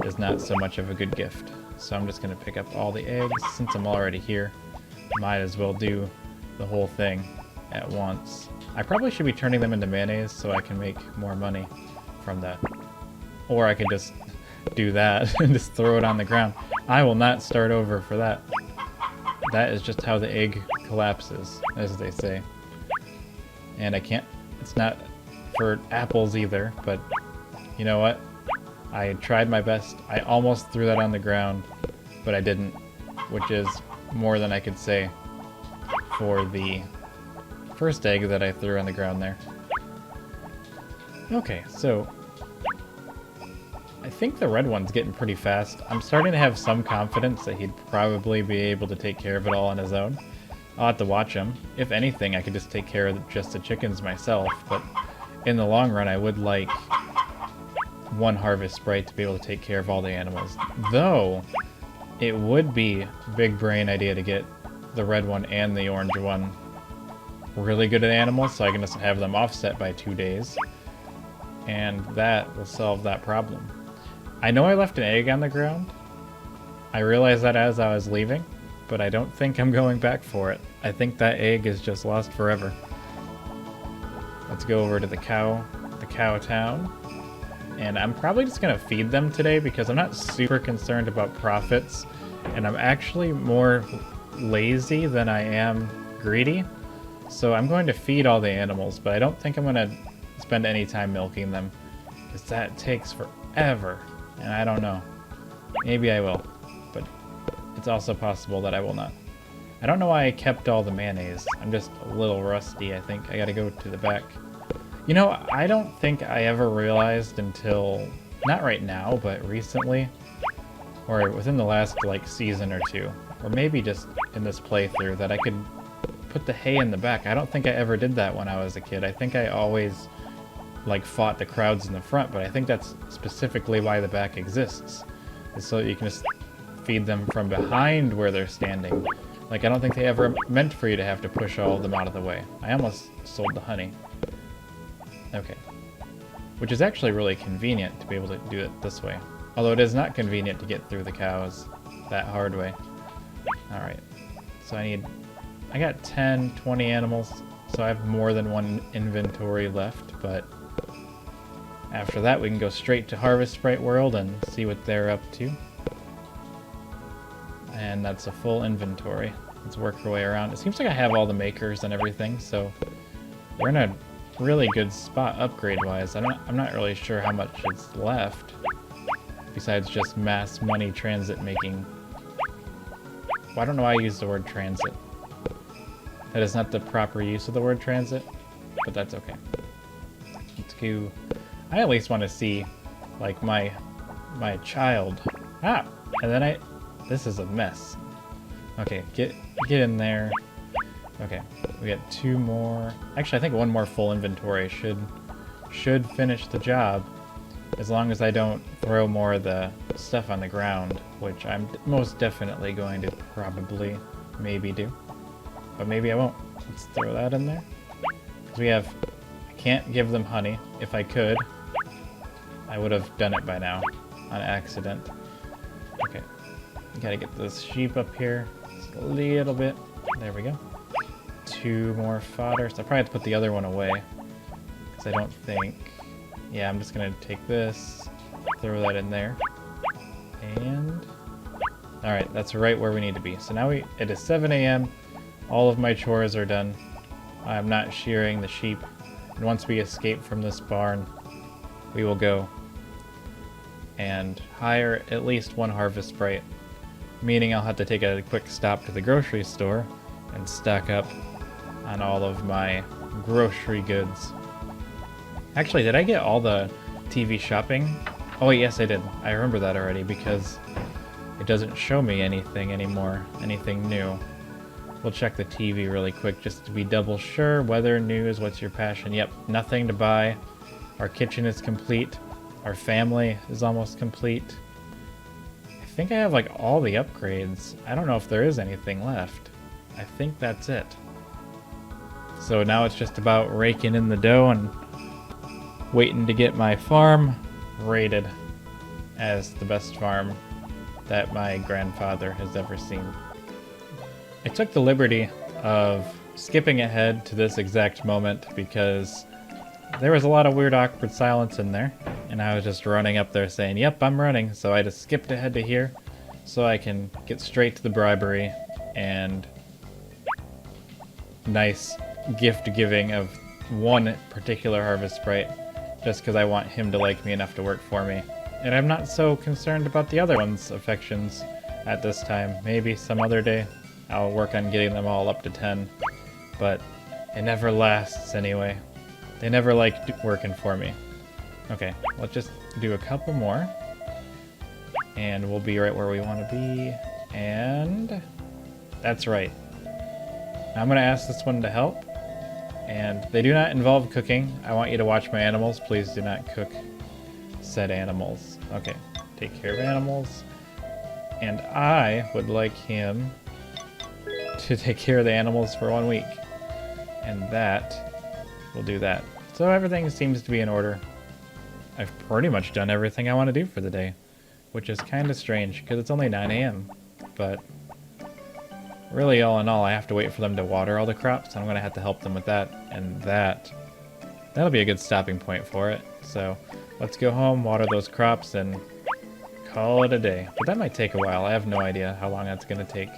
is not so much of a good gift. So I'm just going to pick up all the eggs. Since I'm already here, might as well do the whole thing at once. I probably should be turning them into mayonnaise so I can make more money from that. Or I could just do that and just throw it on the ground. I will not start over for that. That is just how the egg collapses, as they say. And I can't, it's not for apples either, but you know what? I tried my best. I almost threw that on the ground, but I didn't, which is more than I could say for the first egg that I threw on the ground there. Okay, so I think the red one's getting pretty fast. I'm starting to have some confidence that he'd probably be able to take care of it all on his own. I'll have to watch him. If anything, I could just take care of just the chickens myself, but in the long run, I would like one harvest sprite to be able to take care of all the animals. Though, it would be a big brain idea to get the red one and the orange one really good at animals, so I can just have them offset by 2 days. And that will solve that problem. I know I left an egg on the ground. I realized that as I was leaving, but I don't think I'm going back for it. I think that egg is just lost forever. Let's go over to the cow town. And I'm probably just gonna feed them today because I'm not super concerned about profits. And I'm actually more lazy than I am greedy. So I'm going to feed all the animals, but I don't think I'm gonna spend any time milking them because that takes forever. And I don't know. Maybe I will, but it's also possible that I will not. I don't know why I kept all the mayonnaise. I'm just a little rusty, I think. I gotta go to the back. You know, I don't think I ever realized until, not right now, but recently, or within the last, like, season or two, or maybe just in this playthrough, that I could put the hay in the back. I don't think I ever did that when I was a kid. I think I always, like, fought the crowds in the front, but I think that's specifically why the back exists, is so that you can just feed them from behind where they're standing. Like, I don't think they ever meant for you to have to push all of them out of the way. I almost sold the honey. Okay. Which is actually really convenient to be able to do it this way. Although it is not convenient to get through the cows that hard way. Alright. So I got 10, 20 animals, so I have more than one inventory left, but after that we can go straight to Harvest Sprite World and see what they're up to. And that's a full inventory. Let's work our way around. It seems like I have all the makers and everything, so we're in a really good spot upgrade-wise. I'm not really sure how much is left, besides just mass money transit making. Well, I don't know why I use the word transit. That is not the proper use of the word transit, but that's okay. Let's go. I at least want to see, like, my child. Ah! And then this is a mess. Okay, get in there. Okay, we got 2 more. Actually, I think 1 more full inventory should finish the job, as long as I don't throw more of the stuff on the ground, which I'm most definitely going to probably maybe do, but maybe I won't. Let's throw that in there. 'Cause I can't give them honey. If I could, I would have done it by now on accident. Okay, gotta get this sheep up here just a little bit. There we go. 2 more fodder. So I probably have to put the other one away, because I don't think... Yeah, I'm just gonna take this, throw that in there, and... Alright, that's right where we need to be. So now it is 7 a.m. All of my chores are done. I'm not shearing the sheep. And once we escape from this barn, we will go and hire at least 1 harvest sprite, meaning I'll have to take a quick stop to the grocery store and stock up on all of my grocery goods. Actually, did I get all the TV shopping? Oh wait, yes I did. I remember that already because it doesn't show me anything anymore, anything new. We'll check the TV really quick just to be double sure. Weather, news, what's your passion? Yep, nothing to buy. Our kitchen is complete. Our family is almost complete. I think I have like all the upgrades. I don't know if there is anything left. I think that's it. So now it's just about raking in the dough and waiting to get my farm rated as the best farm that my grandfather has ever seen. I took the liberty of skipping ahead to this exact moment because there was a lot of weird awkward silence in there, and I was just running up there saying, yep, I'm running, so I just skipped ahead to here so I can get straight to the bribery and nice gift giving of 1 particular harvest sprite just because I want him to like me enough to work for me. And I'm not so concerned about the other one's affections at this time. Maybe some other day I'll work on getting them all up to 10, but it never lasts anyway. They never like working for me. Okay, let's just do a couple more, and we'll be right where we want to be, and that's right. Now I'm going to ask this one to help, and they do not involve cooking. I want you to watch my animals. Please do not cook said animals. Okay, take care of animals, and I would like him to take care of the animals for 1 week, and that will do that. So everything seems to be in order. I've pretty much done everything I want to do for the day, which is kind of strange because it's only 9 a.m. But really, all in all, I have to wait for them to water all the crops, and I'm going to have to help them with that, and that'll be a good stopping point for it. So let's go home, water those crops, and call it a day. But that might take a while. I have no idea how long that's going to take.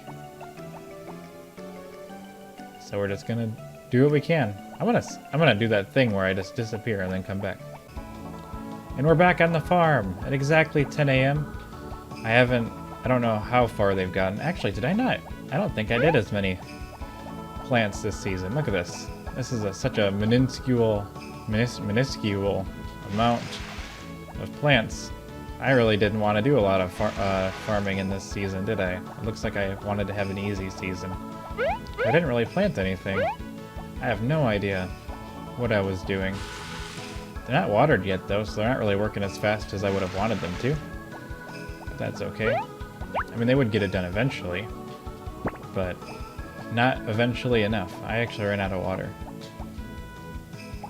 So we're just gonna do what we can. I'm gonna do that thing where I just disappear and then come back. And we're back on the farm at exactly 10 a.m. I don't know how far they've gotten. Actually, did I not? I don't think I did as many plants this season. Look at this. This is such a minuscule amount of plants. I really didn't want to do a lot of farming in this season, did I? It looks like I wanted to have an easy season. I didn't really plant anything. I have no idea what I was doing. They're not watered yet though, so they're not really working as fast as I would have wanted them to. But that's okay. I mean, they would get it done eventually, but not eventually enough. I actually ran out of water.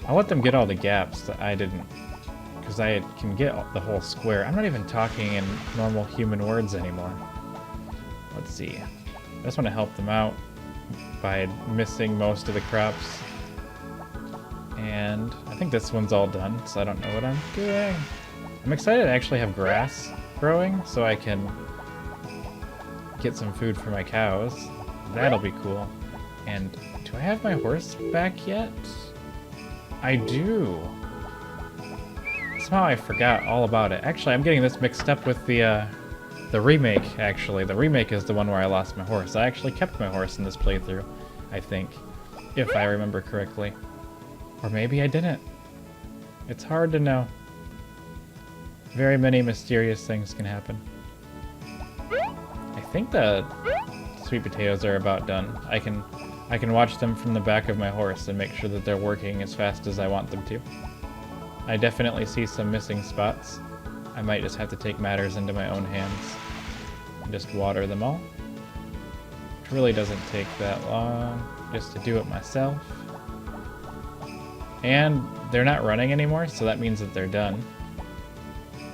I'll let them get all the gaps that I didn't, because I can get the whole square. I'm not even talking in normal human words anymore. Let's see. I just want to help them out by missing most of the crops. And I think this one's all done, so I don't know what I'm doing. I'm excited to actually have grass growing, so I can get some food for my cows. That'll be cool. And do I have my horse back yet? I do. Somehow I forgot all about it. Actually, I'm getting this mixed up with the remake, actually. The remake is the one where I lost my horse. I actually kept my horse in this playthrough, I think, if I remember correctly. Or maybe I didn't. It's hard to know. Very many mysterious things can happen. I think the sweet potatoes are about done. I can watch them from the back of my horse and make sure that they're working as fast as I want them to. I definitely see some missing spots. I might just have to take matters into my own hands and just water them all. Which really doesn't take that long, just to do it myself. And they're not running anymore, so that means that they're done.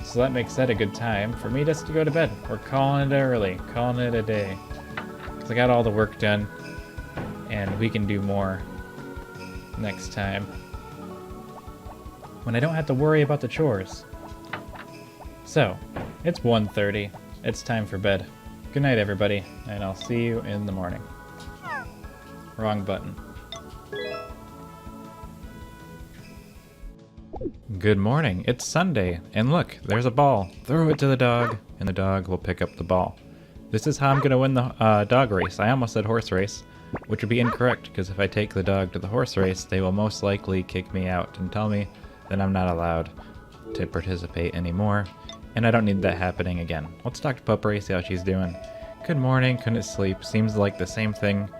So that makes that a good time for me just to go to bed. We're calling it early, calling it a day. Because I got all the work done, and we can do more next time. When I don't have to worry about the chores. So, it's 1:30. It's time for bed. Good night, everybody, and I'll see you in the morning. Wrong button. Good morning. It's Sunday, and look, there's a ball. Throw it to the dog, and the dog will pick up the ball. This is how I'm gonna win the dog race. I almost said horse race, which would be incorrect, because if I take the dog to the horse race, they will most likely kick me out and tell me that I'm not allowed to participate anymore, and I don't need that happening again. Let's talk to Potpourri, see how she's doing. Good morning, couldn't sleep. Seems like the same thing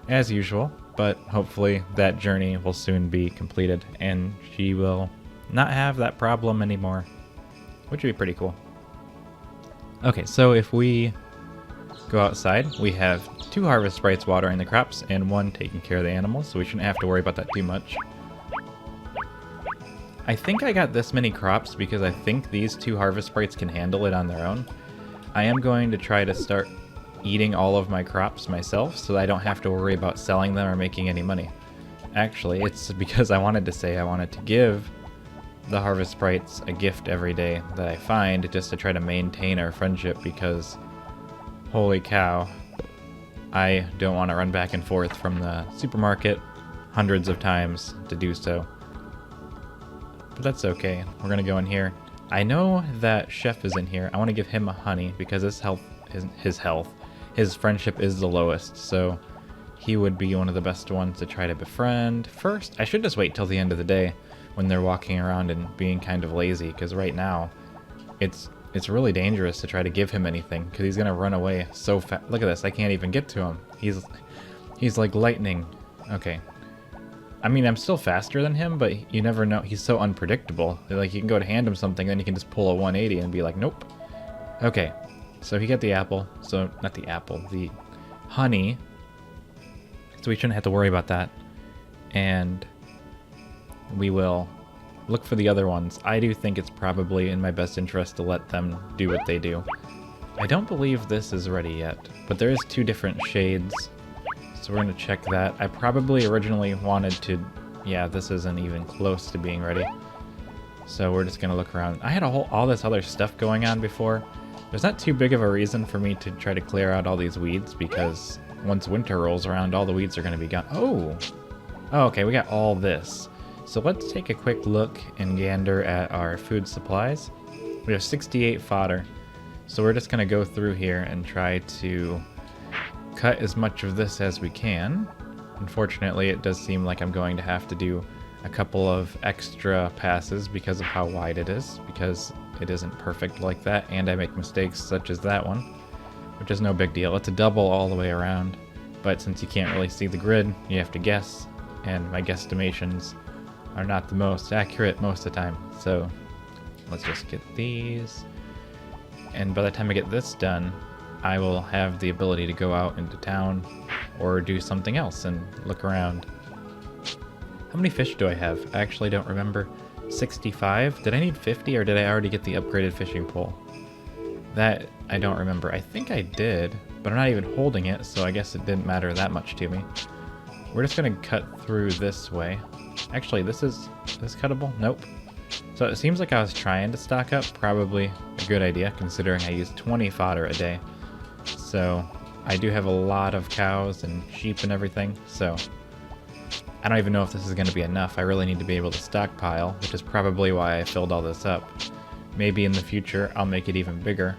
as usual, but hopefully that journey will soon be completed, and she will not have that problem anymore, which would be pretty cool. Okay, so if we go outside, we have 2 harvest sprites watering the crops and 1 taking care of the animals, so we shouldn't have to worry about that too much. I think I got this many crops because I think these 2 harvest sprites can handle it on their own. I am going to try to start eating all of my crops myself so that I don't have to worry about selling them or making any money. Actually, it's because I wanted to give the harvest sprites a gift every day that I find, just to try to maintain our friendship, because holy cow, I don't want to run back and forth from the supermarket hundreds of times to do so. But that's okay. We're gonna go in here. I know that Chef is in here. I want to give him a honey because his friendship is the lowest, so he would be one of the best ones to try to befriend. First, I should just wait till the end of the day when they're walking around and being kind of lazy, because right now it's really dangerous to try to give him anything because he's gonna run away so fast. Look at this, I can't even get to him. He's like lightning. Okay. I mean, I'm still faster than him, but you never know. He's so unpredictable. Like, you can go to hand him something, then you can just pull a 180 and be like, nope. Okay, so he got the apple. So, not the apple, the honey. So we shouldn't have to worry about that. And we will look for the other ones. I do think it's probably in my best interest to let them do what they do. I don't believe this is ready yet, but there is 2 different shades. So we're going to check that. I probably originally wanted to... Yeah, this isn't even close to being ready. So we're just going to look around. I had all this other stuff going on before. There's not too big of a reason for me to try to clear out all these weeds, because once winter rolls around, all the weeds are going to be gone. Oh, okay, we got all this. So let's take a quick look and gander at our food supplies. We have 68 fodder. So we're just going to go through here and try to cut as much of this as we can. Unfortunately, it does seem like I'm going to have to do a couple of extra passes because of how wide it is, because it isn't perfect like that, and I make mistakes such as that one, which is no big deal. It's a double all the way around, but since you can't really see the grid, you have to guess, and my guesstimations are not the most accurate most of the time. So let's just get these, and by the time I get this done, I will have the ability to go out into town or do something else and look around. How many fish do I have? I actually don't remember. 65? Did I need 50 or did I already get the upgraded fishing pole? That I don't remember. I think I did, but I'm not even holding it, so I guess it didn't matter that much to me. We're just gonna cut through this way. Actually, is this cuttable? Nope. So it seems like I was trying to stock up. Probably a good idea considering I use 20 fodder a day. So I do have a lot of cows and sheep and everything, so I don't even know if this is going to be enough. I really need to be able to stockpile, which is probably why I filled all this up. Maybe in the future I'll make it even bigger,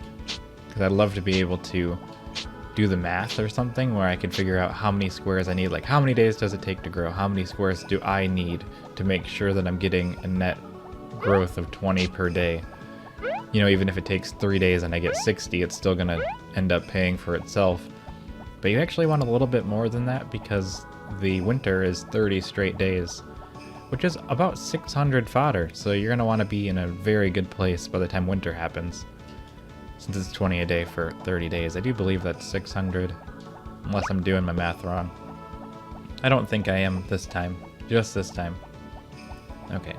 because I'd love to be able to do the math or something where I could figure out how many squares I need. Like, how many days does it take to grow? How many squares do I need to make sure that I'm getting a net growth of 20 per day? You know, even if it takes 3 days and I get 60, it's still going to end up paying for itself. But you actually want a little bit more than that, because the winter is 30 straight days, which is about 600 fodder, so you're going to want to be in a very good place by the time winter happens. Since it's 20 a day for 30 days, I do believe that's 600, unless I'm doing my math wrong. I don't think I am this time, just this time. Okay.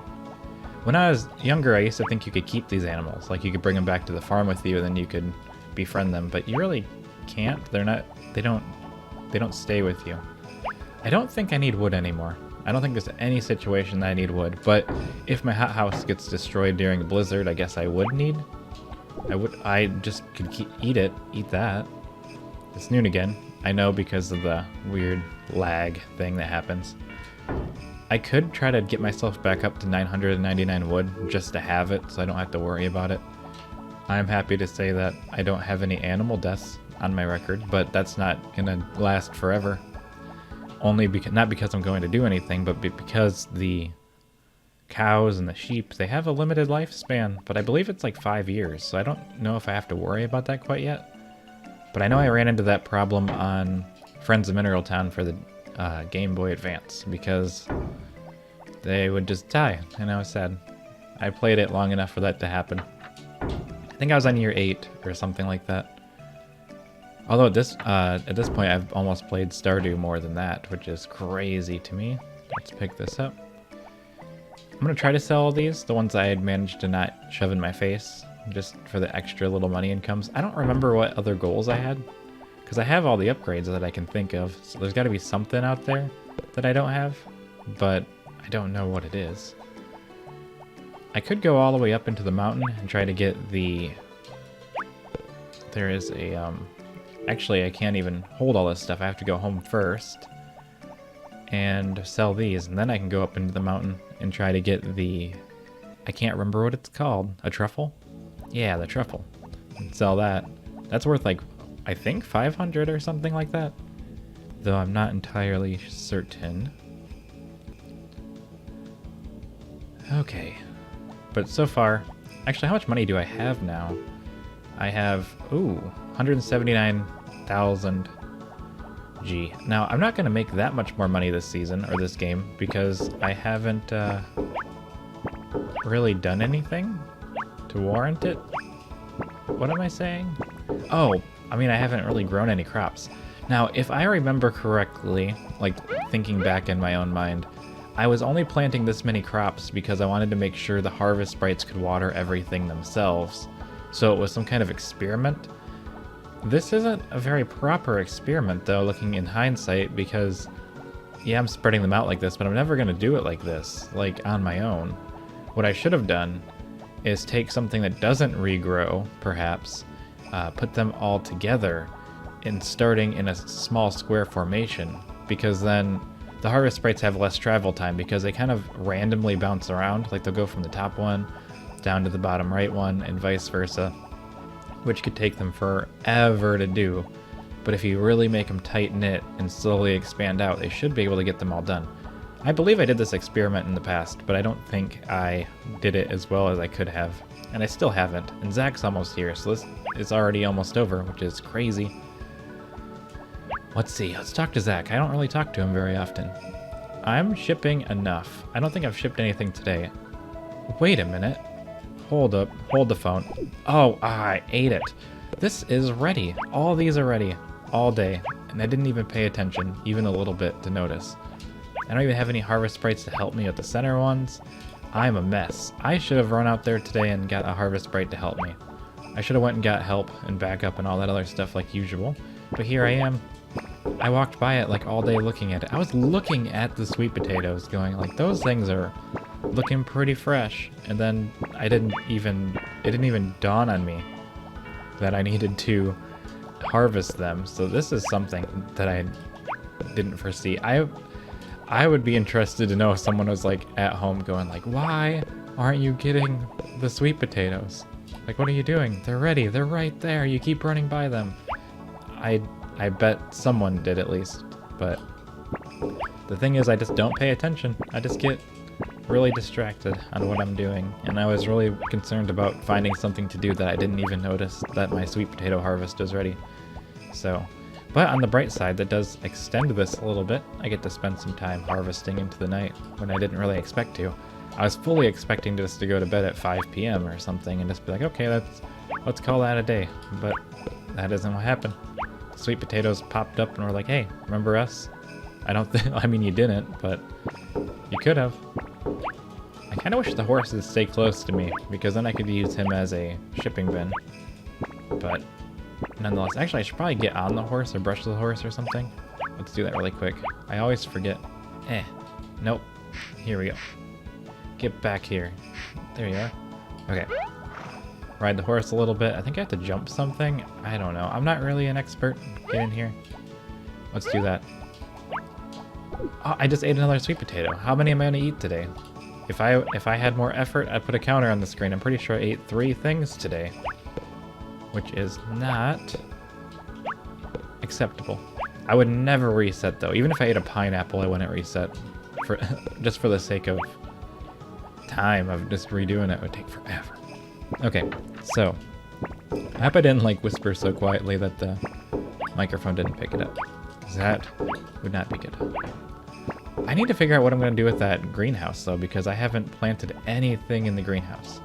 When I was younger, I used to think you could keep these animals, like you could bring them back to the farm with you and then you could befriend them, but you really can't. They don't stay with you. I don't think I need wood anymore. I don't think there's any situation that I need wood, but if my hothouse gets destroyed during a blizzard, I guess I would need. I just could eat that. It's noon again. I know, because of the weird lag thing that happens. I could try to get myself back up to 999 wood just to have it, so I don't have to worry about it. I'm happy to say that I don't have any animal deaths on my record, but that's not gonna last forever. Not because I'm going to do anything, but because the cows and the sheep, they have a limited lifespan, but I believe it's like 5 years, so I don't know if I have to worry about that quite yet. But I know I ran into that problem on Friends of Mineral Town for the Game Boy Advance, because they would just die, and I was sad. I played it long enough for that to happen. I think I was on year 8 or something like that. Although at this point I've almost played Stardew more than that, which is crazy to me. Let's pick this up. I'm going to try to sell all these, the ones I had managed to not shove in my face, just for the extra little money incomes. I don't remember what other goals I had, because I have all the upgrades that I can think of, so there's got to be something out there that I don't have, but I don't know what it is. I could go all the way up into the mountain and try to get the... There is a... Actually, I can't even hold all this stuff. I have to go home first and sell these, and then I can go up into the mountain and try to get the... I can't remember what it's called. A truffle? Yeah, the truffle. And sell that. That's worth, like, I think 500 or something like that. Though I'm not entirely certain. Okay. But so far... Actually, how much money do I have now? I have... Ooh, 179,000 G. Now, I'm not going to make that much more money this season, or this game, because I haven't really done anything to warrant it. What am I saying? Oh, I mean, I haven't really grown any crops. Now, if I remember correctly, like thinking back in my own mind, I was only planting this many crops because I wanted to make sure the harvest sprites could water everything themselves. So it was some kind of experiment. This isn't a very proper experiment, though, looking in hindsight, because, yeah, I'm spreading them out like this, but I'm never going to do it like this, like, on my own. What I should have done is take something that doesn't regrow, perhaps, put them all together, and starting in a small square formation, because then the harvest sprites have less travel time, because they kind of randomly bounce around, like they'll go from the top one down to the bottom right one, and vice versa, which could take them forever to do. But if you really make them tight-knit and slowly expand out, they should be able to get them all done. I believe I did this experiment in the past, but I don't think I did it as well as I could have. And I still haven't. And Zach's almost here, so this is already almost over, which is crazy. Let's see, let's talk to Zach. I don't really talk to him very often. I'm shipping enough. I don't think I've shipped anything today. Wait a minute. Hold up. Hold the phone. Oh, I ate it. This is ready. All these are ready. All day. And I didn't even pay attention, even a little bit, to notice. I don't even have any harvest sprites to help me with the center ones. I'm a mess. I should have run out there today and got a harvest sprite to help me. I should have went and got help and backup and all that other stuff like usual. But here I am. I walked by it like all day looking at it. I was looking at the sweet potatoes going like, those things are looking pretty fresh. And then it didn't even dawn on me that I needed to harvest them. So this is something that I didn't foresee. I would be interested to know if someone was like at home going like, why aren't you getting the sweet potatoes? Like, what are you doing? They're ready. They're right there. You keep running by them. I bet someone did at least, but the thing is I just don't pay attention. I just get really distracted on what I'm doing, and I was really concerned about finding something to do that I didn't even notice that my sweet potato harvest was ready. So, but on the bright side, that does extend this a little bit. I get to spend some time harvesting into the night when I didn't really expect to. I was fully expecting just to go to bed at 5 p.m. or something and just be like, okay, let's call that a day. But that isn't what happened. Sweet potatoes popped up and were like, hey, remember us? I mean, you didn't, but you could have. I kind of wish the horse would stay close to me, because then I could use him as a shipping bin. But nonetheless, actually I should probably get on the horse or brush the horse or something. Let's do that really quick. I always forget. Nope. Here we go. Get back here. There you are. Okay. Ride the horse a little bit. I think I have to jump something. I don't know. I'm not really an expert. Get in here. Let's do that. Oh, I just ate another sweet potato. How many am I gonna eat today? If I had more effort, I'd put a counter on the screen. I'm pretty sure I ate 3 things today, which is not acceptable. I would never reset though. Even if I ate a pineapple, I wouldn't reset for just for the sake of time of just redoing it would take forever. Okay, so I hope I didn't like whisper so quietly that the microphone didn't pick it up, because that would not be good. I need to figure out what I'm going to do with that greenhouse though, because I haven't planted anything in the greenhouse.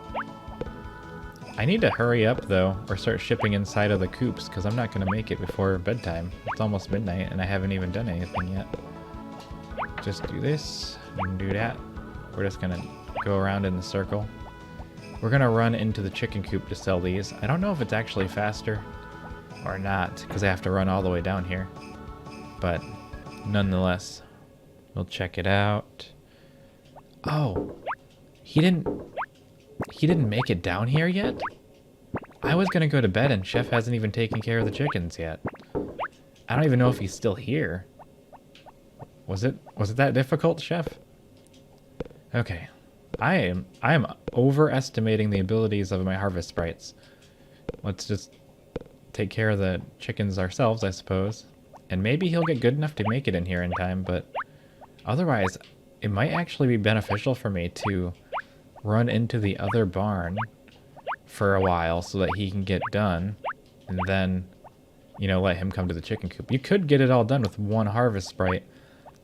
I need to hurry up though, or start shipping inside of the coops, because I'm not going to make it before bedtime. It's almost midnight and I haven't even done anything yet. Just do this and do that. We're just going to go around in the circle. We're going to run into the chicken coop to sell these. I don't know if it's actually faster or not, because I have to run all the way down here. But nonetheless, we'll check it out. Oh, he didn't make it down here yet? I was gonna go to bed and Chef hasn't even taken care of the chickens yet. I don't even know if he's still here. Was it that difficult, Chef? Okay. I am overestimating the abilities of my harvest sprites. Let's just take care of the chickens ourselves, I suppose. And maybe he'll get good enough to make it in here in time, but otherwise, it might actually be beneficial for me to run into the other barn for a while so that he can get done, and then, you know, let him come to the chicken coop. You could get it all done with one harvest sprite.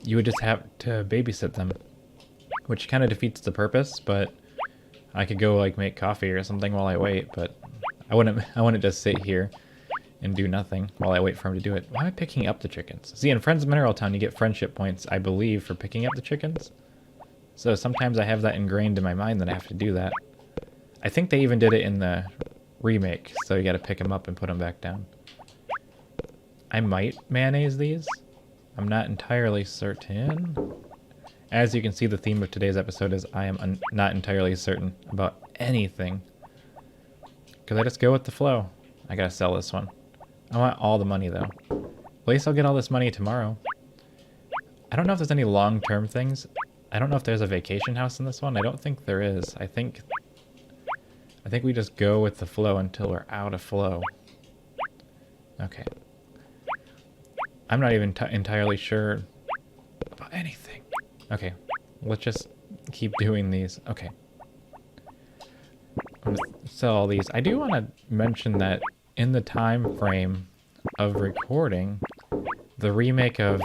You would just have to babysit them, which kind of defeats the purpose, but I could go like make coffee or something while I wait, but I wouldn't just sit here and do nothing while I wait for him to do it. Why am I picking up the chickens? See, in Friends Mineral Town, you get friendship points, I believe, for picking up the chickens. So sometimes I have that ingrained in my mind that I have to do that. I think they even did it in the remake, so you gotta pick them up and put them back down. I might mayonnaise these. I'm not entirely certain. As you can see, the theme of today's episode is I am not entirely certain about anything. Because I just go with the flow. I gotta sell this one. I want all the money, though. At least I'll get all this money tomorrow. I don't know if there's any long-term things. I don't know if there's a vacation house in this one. I don't think there is. I think we just go with the flow until we're out of flow. Okay. I'm not even entirely sure about anything. Okay. Let's just keep doing these. Okay. I'm gonna sell all these. I do want to mention that in the time frame of recording, the remake of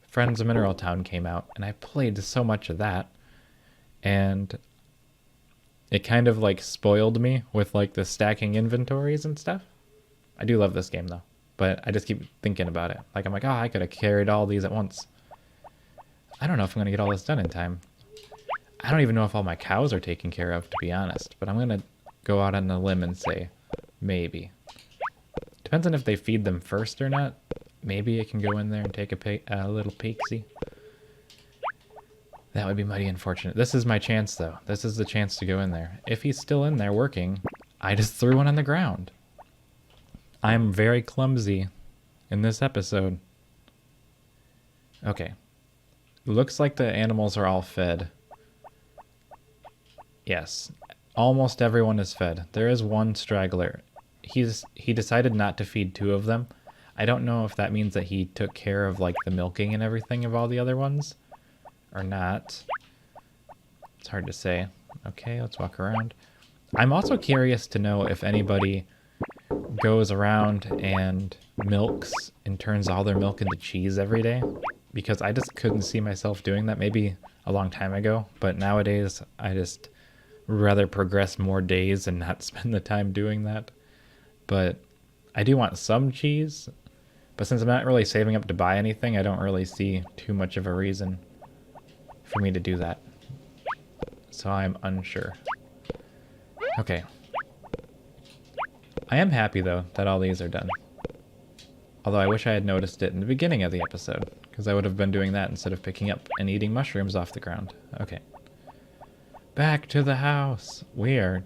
Friends of Mineral Town came out, and I played so much of that, and it kind of like spoiled me with like the stacking inventories and stuff. I do love this game though, but I just keep thinking about it. Like I'm like, oh, I could have carried all these at once. I don't know if I'm gonna get all this done in time. I don't even know if all my cows are taken care of, to be honest, but I'm gonna go out on a limb and say maybe. Depends on if they feed them first or not. Maybe I can go in there and take a little peek-see. That would be mighty unfortunate. This is my chance, though. This is the chance to go in there. If he's still in there working, I just threw one on the ground. I'm very clumsy in this episode. Okay. Looks like the animals are all fed. Yes. Almost everyone is fed. There is one straggler. He decided not to feed 2 of them. I don't know if that means that he took care of like the milking and everything of all the other ones or not. It's hard to say. Okay, let's walk around. I'm also curious to know if anybody goes around and milks and turns all their milk into cheese every day, because I just couldn't see myself doing that. Maybe a long time ago, but nowadays I just rather progress more days and not spend the time doing that. But I do want some cheese, but since I'm not really saving up to buy anything, I don't really see too much of a reason for me to do that. So I'm unsure. Okay. I am happy, though, that all these are done. Although I wish I had noticed it in the beginning of the episode, because I would have been doing that instead of picking up and eating mushrooms off the ground. Okay. Back to the house. Weird.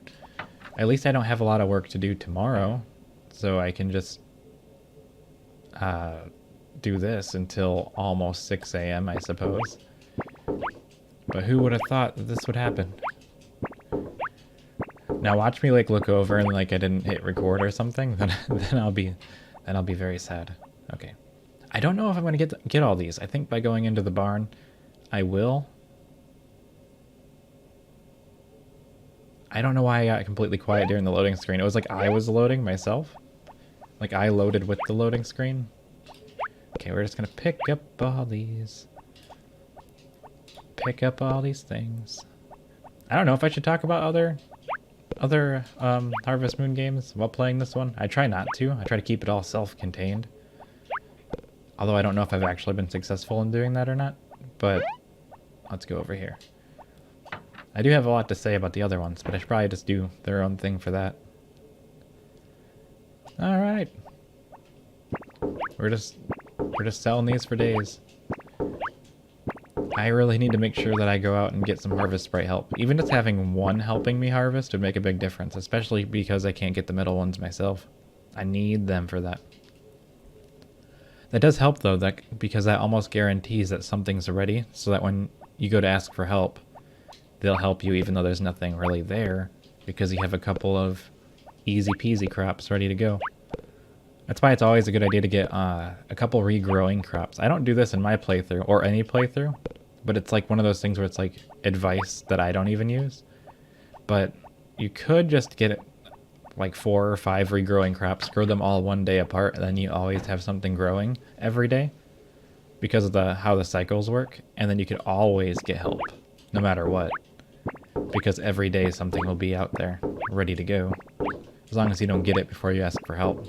At least I don't have a lot of work to do tomorrow, so I can just do this until almost 6 a.m., I suppose. But who would have thought that this would happen? Now watch me like look over and like I didn't hit record or something. Then I'll be very sad. Okay. I don't know if I'm gonna get all these. I think by going into the barn, I will. I don't know why I got completely quiet during the loading screen. It was like I was loading myself. Like I loaded with the loading screen. Okay, we're just gonna pick up all these. Pick up all these things. I don't know if I should talk about other Harvest Moon games while playing this one. I try not to. I try to keep it all self-contained. Although I don't know if I've actually been successful in doing that or not. But let's go over here. I do have a lot to say about the other ones, but I should probably just do their own thing for that. Alright. We're just selling these for days. I really need to make sure that I go out and get some Harvest Sprite help. Even just having one helping me harvest would make a big difference, especially because I can't get the middle ones myself. I need them for that. That does help though, because that almost guarantees that something's ready, so that when you go to ask for help, they'll help you even though there's nothing really there, because you have a couple of easy peasy crops ready to go. That's why it's always a good idea to get a couple regrowing crops. I don't do this in my playthrough, or any playthrough, but it's like one of those things where it's like advice that I don't even use. But you could just get it like 4 or 5 regrowing crops, grow them all one day apart, and then you always have something growing every day because of how the cycles work, and then you could always get help, no matter what, because every day something will be out there ready to go, as long as you don't get it before you ask for help.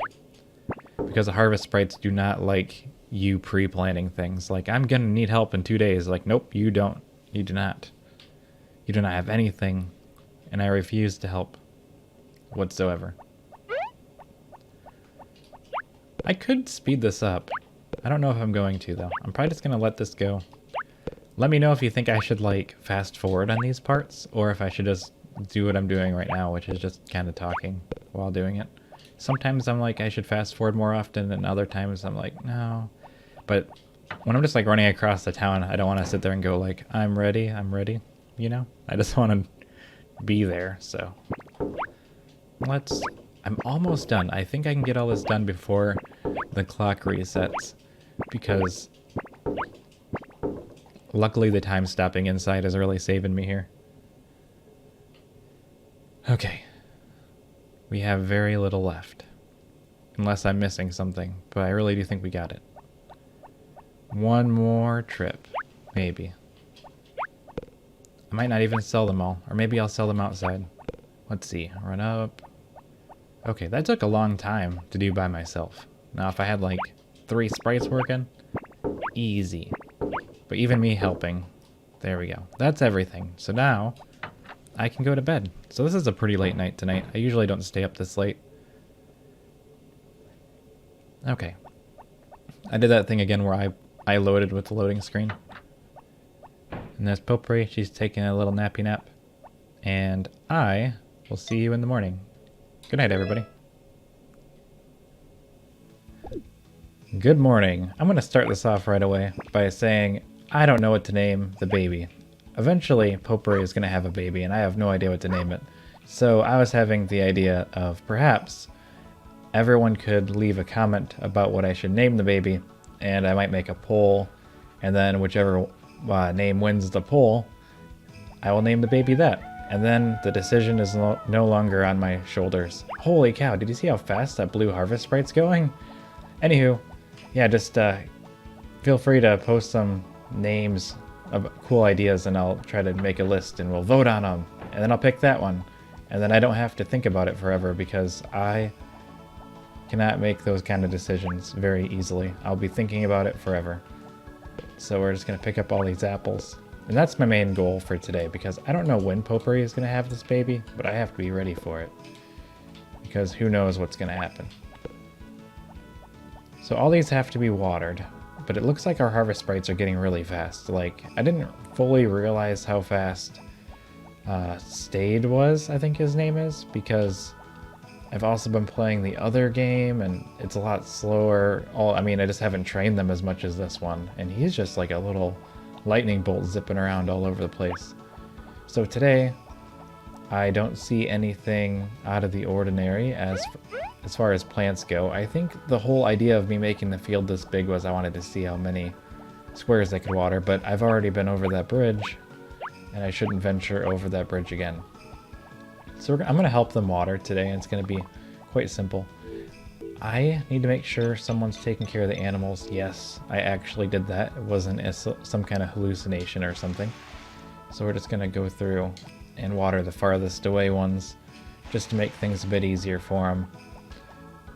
Because the Harvest Sprites do not like you pre-planning things. Like, I'm gonna need help in 2 days. Like, nope, you don't. You do not. You do not have anything, and I refuse to help whatsoever. I could speed this up. I don't know if I'm going to, though. I'm probably just gonna let this go. Let me know if you think I should, like, fast forward on these parts, or if I should just do what I'm doing right now, which is just kind of talking while doing it. Sometimes I'm like, I should fast forward more often, and other times I'm like, no. But when I'm just like running across the town, I don't want to sit there and go like, I'm ready, you know? I just want to be there, so. I'm almost done. I think I can get all this done before the clock resets, because luckily the time stopping inside is really saving me here. Okay. We have very little left. Unless I'm missing something, but I really do think we got it. One more trip, maybe. I might not even sell them all, or maybe I'll sell them outside. Let's see, run up. Okay, that took a long time to do by myself. Now if I had like 3 sprites working, easy. But even me helping, there we go. That's everything. So now, I can go to bed. So this is a pretty late night tonight. I usually don't stay up this late. Okay. I did that thing again where I loaded with the loading screen. And there's Potpourri. She's taking a little nappy nap. And I will see you in the morning. Good night, everybody. Good morning. I'm going to start this off right away by saying I don't know what to name the baby. Eventually, Potpourri is going to have a baby, and I have no idea what to name it. So I was having the idea of perhaps everyone could leave a comment about what I should name the baby, and I might make a poll, and then whichever name wins the poll, I will name the baby that. And then the decision is no longer on my shoulders. Holy cow, did you see how fast that blue harvest sprite's going? Anywho, yeah, just feel free to post some names of cool ideas and I'll try to make a list and we'll vote on them. And then I'll pick that one. And then I don't have to think about it forever because I cannot make those kind of decisions very easily. I'll be thinking about it forever. So we're just going to pick up all these apples. And that's my main goal for today because I don't know when Potpourri is going to have this baby, but I have to be ready for it. Because who knows what's going to happen. So all these have to be watered, but it looks like our harvest sprites are getting really fast. Like, I didn't fully realize how fast Stade was, I think his name is, because I've also been playing the other game and it's a lot slower. I mean, I just haven't trained them as much as this one, and he's just like a little lightning bolt zipping around all over the place. So today, I don't see anything out of the ordinary as far as plants go. I think the whole idea of me making the field this big was I wanted to see how many squares I could water, but I've already been over that bridge, and I shouldn't venture over that bridge again. So I'm going to help them water today, and it's going to be quite simple. I need to make sure someone's taking care of the animals. Yes, I actually did that. It wasn't some kind of hallucination or something. So we're just going to go through and water the farthest away ones just to make things a bit easier for them.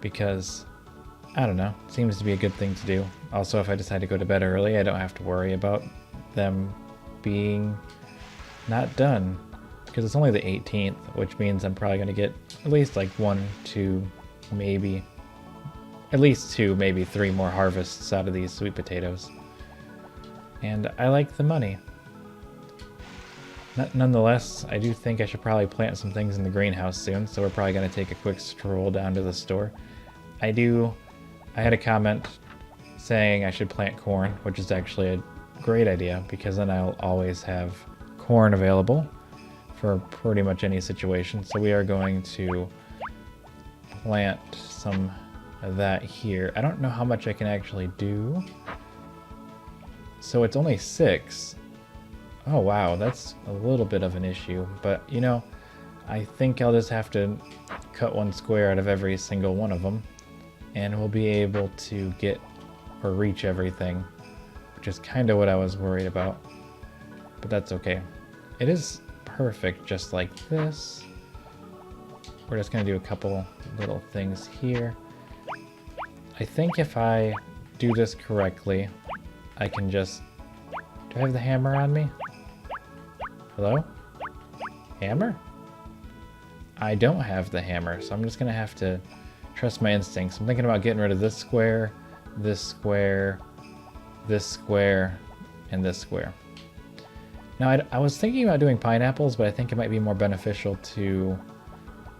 Because, I don't know, it seems to be a good thing to do. Also, if I decide to go to bed early, I don't have to worry about them being not done. Because it's only the 18th, which means I'm probably going to get at least like 1, 2, maybe, at least 2, maybe 3 more harvests out of these sweet potatoes. And I like the money. Nonetheless, I do think I should probably plant some things in the greenhouse soon, so we're probably going to take a quick stroll down to the store. I had a comment saying I should plant corn, which is actually a great idea because then I'll always have corn available for pretty much any situation. So we are going to plant some of that here. I don't know how much I can actually do. So it's only 6. Oh wow, that's a little bit of an issue, but you know, I think I'll just have to cut 1 square out of every single one of them, and we'll be able to get or reach everything, which is kind of what I was worried about, but that's okay. It is perfect just like this. We're just going to do a couple little things here. I think if I do this correctly, I can just... Do I have the hammer on me? Hello? Hammer? I don't have the hammer, so I'm just going to have to trust my instincts. I'm thinking about getting rid of this square, this square, this square, and this square. Now, I was thinking about doing pineapples, but I think it might be more beneficial to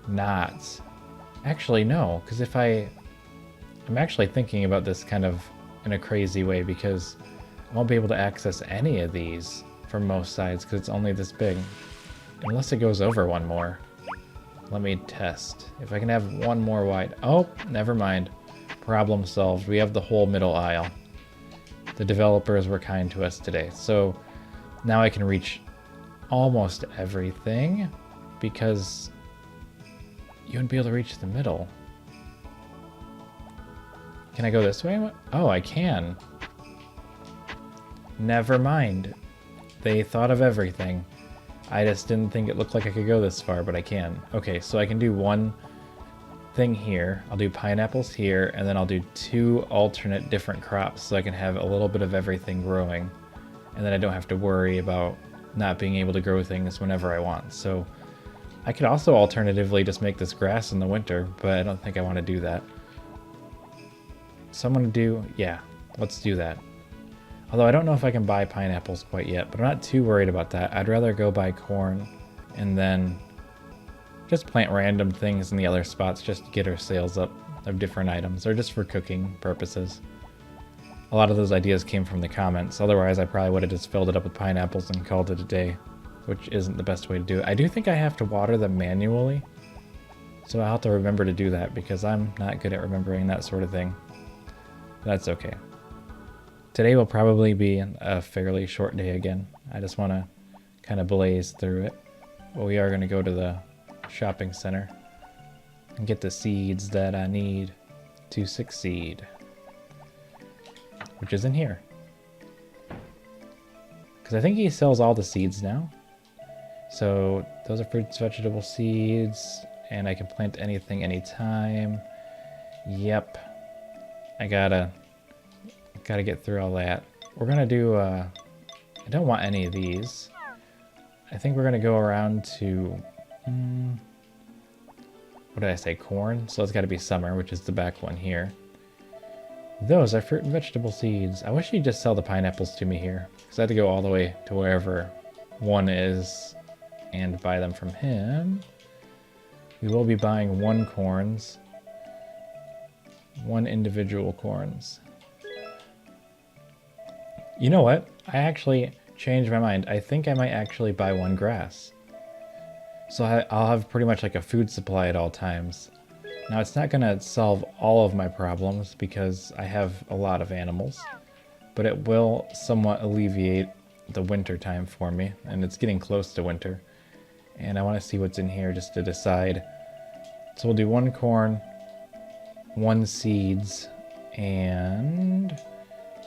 not. Actually, no, because if I'm actually thinking about this kind of in a crazy way, because I won't be able to access any of these from most sides because it's only this big. Unless it goes over 1 more. Let me test. If I can have 1 more wide. Oh, never mind. Problem solved. We have the whole middle aisle. The developers were kind to us today. So now I can reach almost everything because you wouldn't be able to reach the middle. Can I go this way? Oh, I can. Never mind. They thought of everything. I just didn't think it looked like I could go this far, but I can. Okay, so I can do 1 thing here. I'll do pineapples here, and then I'll do 2 alternate different crops so I can have a little bit of everything growing. And then I don't have to worry about not being able to grow things whenever I want. So I could also alternatively just make this grass in the winter, but I don't think I want to do that. So I'm going to do, yeah, let's do that. Although I don't know if I can buy pineapples quite yet, but I'm not too worried about that. I'd rather go buy corn and then just plant random things in the other spots just to get our sales up of different items, or just for cooking purposes. a lot of those ideas came from the comments. Otherwise, I probably would have just filled it up with pineapples and called it a day, which isn't the best way to do it. I do think I have to water them manually, so I'll have to remember to do that because I'm not good at remembering that sort of thing. That's okay. Today will probably be a fairly short day again. I just want to kind of blaze through it. But we are going to go to the shopping center and get the seeds that I need to succeed, which is in here. Because I think he sells all the seeds now. So those are fruits, vegetable seeds, and I can plant anything anytime. Yep. I gotta get through all that. We're gonna do, I don't want any of these. I think we're gonna go around to, what did I say, corn? So it's gotta be summer, which is the back one here. Those are fruit and vegetable seeds. I wish he'd just sell the pineapples to me here, because I had to go all the way to wherever one is and buy them from him. We will be buying one individual corns. You know what? I actually changed my mind. I think I might actually buy one grass. So I'll have pretty much like a food supply at all times. Now it's not gonna solve all of my problems because I have a lot of animals, but it will somewhat alleviate the winter time for me, and it's getting close to winter. And I want to see what's in here just to decide. So we'll do one corn, one seeds, and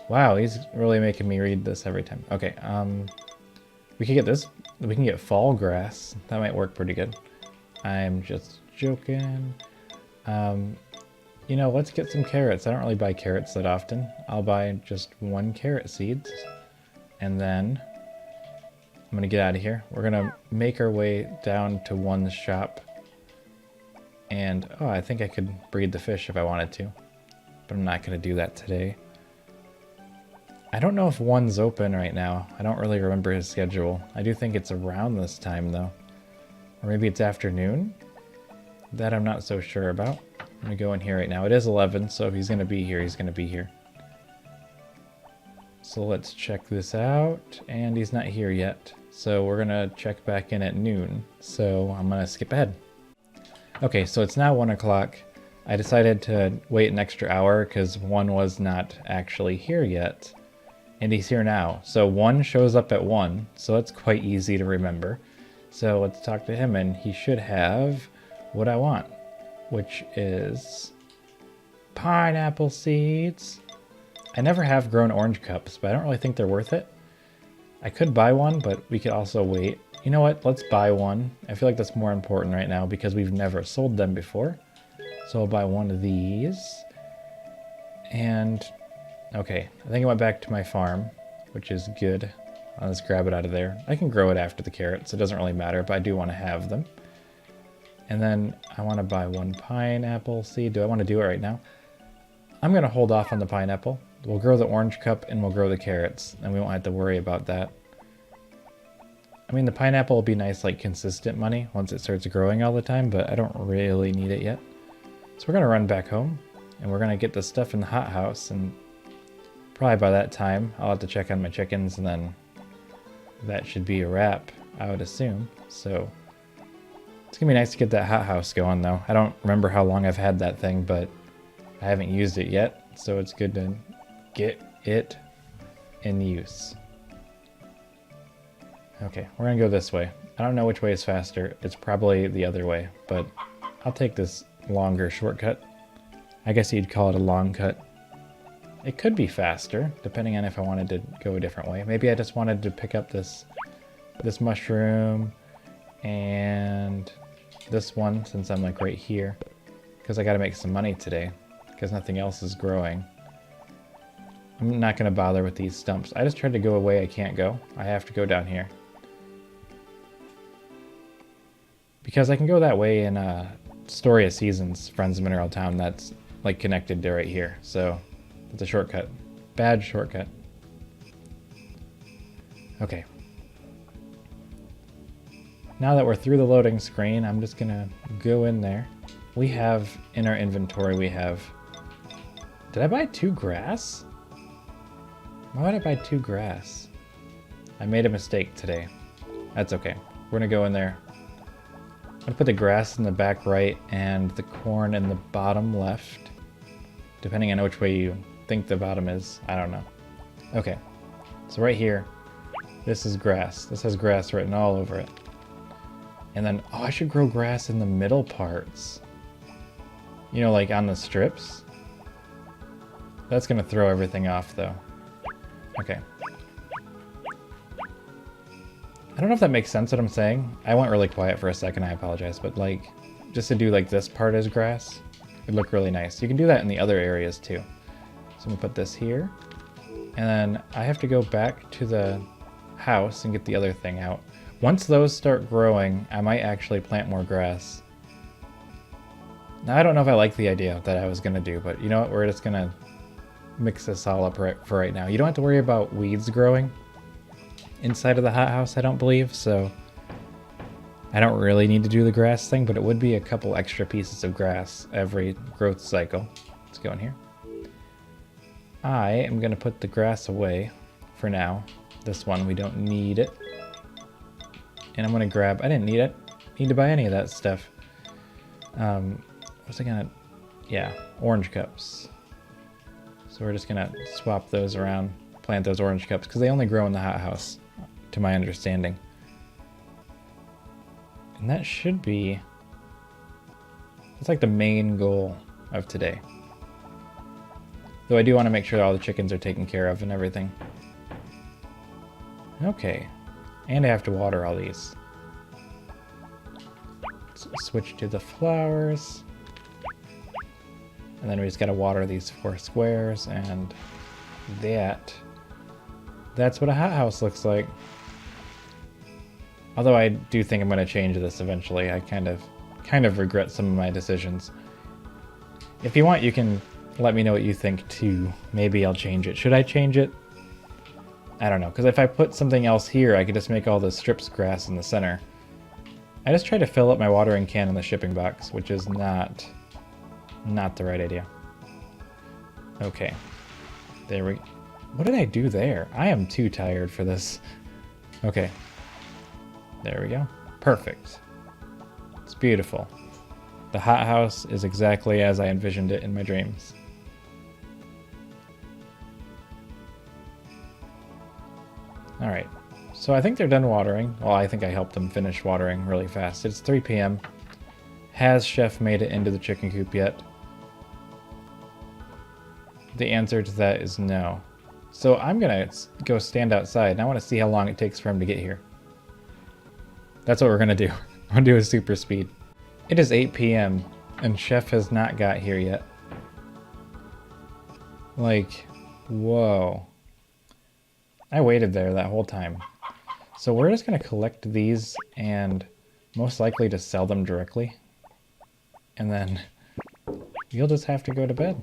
wow, he's really making me read this every time. Okay, we can get this. We can get fall grass. That might work pretty good. I'm just joking. You know, let's get some carrots. I don't really buy carrots that often. I'll buy just one carrot seeds, and then I'm gonna get out of here. We're gonna make our way down to one's shop. And, oh, I think I could breed the fish if I wanted to, but I'm not gonna do that today. I don't know if one's open right now. I don't really remember his schedule. I do think it's around this time though. Or maybe it's afternoon? That I'm not so sure about. I'm gonna go in here right now. It is 11, so if he's gonna be here, he's gonna be here. So let's check this out, and he's not here yet. So we're gonna check back in at noon. So I'm gonna skip ahead. Okay, so it's now 1 o'clock. I decided to wait an extra hour because one was not actually here yet. And he's here now. So one shows up at 1, so it's quite easy to remember. So let's talk to him, and he should have what I want, which is pineapple seeds. I never have grown orange cups, but I don't really think they're worth it. I could buy one, but we could also wait. You know what? Let's buy one. I feel like that's more important right now because we've never sold them before. So I'll buy one of these. And, okay, I think I went back to my farm, which is good. I'll just grab it out of there. I can grow it after the carrots. It doesn't really matter, but I do want to have them. And then I want to buy one pineapple seed. Do I want to do it right now? I'm going to hold off on the pineapple. We'll grow the orange cup and we'll grow the carrots, and we won't have to worry about that. I mean, the pineapple will be nice, like, consistent money once it starts growing all the time, but I don't really need it yet. So we're going to run back home, and we're going to get the stuff in the hothouse, and probably by that time, I'll have to check on my chickens, and then that should be a wrap, I would assume. So it's going to be nice to get that hothouse going, though. I don't remember how long I've had that thing, but I haven't used it yet, so it's good to get it in use. Okay, we're gonna go this way. I don't know which way is faster. It's probably the other way, but I'll take this longer shortcut. I guess you'd call it a long cut. It could be faster, depending on if I wanted to go a different way. Maybe I just wanted to pick up this mushroom and this one, since I'm like right here, because I gotta make some money today, because nothing else is growing. I'm not gonna bother with these stumps. I just tried to go a way I can't go. I have to go down here. Because I can go that way in Story of Seasons, Friends of Mineral Town, that's like connected to right here. So it's a shortcut. Bad shortcut. Okay. Now that we're through the loading screen, I'm just gonna go in there. We have, in our inventory, we have... Did I buy 2 grass? Why would I buy 2 grass? I made a mistake today. That's okay. We're gonna go in there. I'm gonna put the grass in the back right and the corn in the bottom left. Depending on which way you think the bottom is. I don't know. Okay. So right here, this is grass. This has grass written all over it. And then, oh, I should grow grass in the middle parts. You know, like on the strips. That's gonna throw everything off though. Okay. I don't know if that makes sense what I'm saying. I went really quiet for a second, I apologize, but like, just to do like this part as grass, it'd look really nice. You can do that in the other areas too. So I'm gonna put this here, and then I have to go back to the house and get the other thing out. Once those start growing, I might actually plant more grass. Now I don't know if I like the idea that I was gonna do, but you know what, we're just gonna mix this all up for right now. You don't have to worry about weeds growing inside of the hothouse, I don't believe, so I don't really need to do the grass thing, but it would be a couple extra pieces of grass every growth cycle. Let's go in here. I am going to put the grass away for now. This one, we don't need it. And I'm going to grab, I didn't need to buy any of that stuff. What's I going to, yeah, orange cups. So we're just going to swap those around, plant those orange cups, because they only grow in the hothouse, to my understanding. And that should be... That's like the main goal of today. Though I do want to make sure all the chickens are taken care of and everything. Okay. And I have to water all these. Let's switch to the flowers. And then we just gotta water these 4 squares, and that's what a hothouse looks like. Although I do think I'm going to change this eventually. I kind of regret some of my decisions. If you want, you can let me know what you think too. Maybe I'll change it. Should I change it? I don't know, because if I put something else here, I could just make all the strips grass in the center. I just tried to fill up my watering can in the shipping box, which is not the right idea. Okay. There we go. What did I do there? I am too tired for this. Okay. There we go. Perfect. It's beautiful. The hothouse is exactly as I envisioned it in my dreams. Alright. So I think they're done watering. Well, I think I helped them finish watering really fast. It's 3 p.m. Has Chef made it into the chicken coop yet? The answer to that is no. So I'm gonna go stand outside, and I want to see how long it takes for him to get here. That's what we're gonna do. I'm gonna do a super speed. It is 8 p.m. and Chef has not got here yet. Like, whoa. I waited there that whole time. So we're just gonna collect these and most likely just sell them directly. And then you'll just have to go to bed.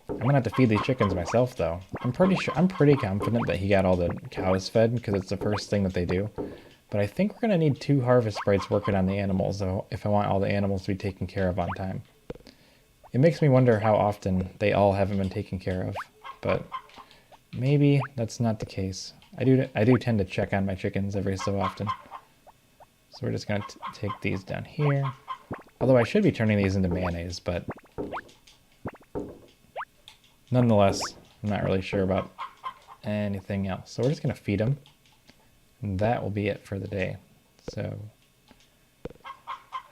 I'm gonna have to feed these chickens myself though. I'm pretty confident that he got all the cows fed because it's the first thing that they do. But I think we're gonna need 2 harvest sprites working on the animals though, if I want all the animals to be taken care of on time. It makes me wonder how often they all haven't been taken care of, but maybe that's not the case. I do tend to check on my chickens every so often. So we're just gonna take these down here. Although I should be turning these into mayonnaise, but nonetheless, I'm not really sure about anything else. So we're just gonna feed them. And that will be it for the day. So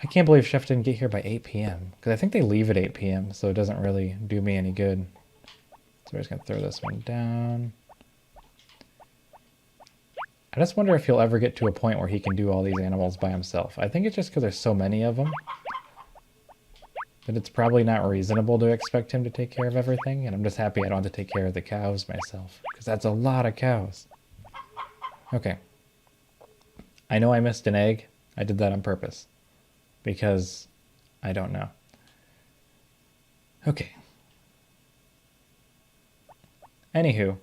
I can't believe Chef didn't get here by 8 p.m. because I think they leave at 8 p.m. so it doesn't really do me any good. So we're just gonna throw this one down. I just wonder if he'll ever get to a point where he can do all these animals by himself. I think it's just because there's so many of them that it's probably not reasonable to expect him to take care of everything. And I'm just happy I don't have to take care of the cows myself because that's a lot of cows. Okay. I know I missed an egg. I did that on purpose because I don't know. Okay. Anywho,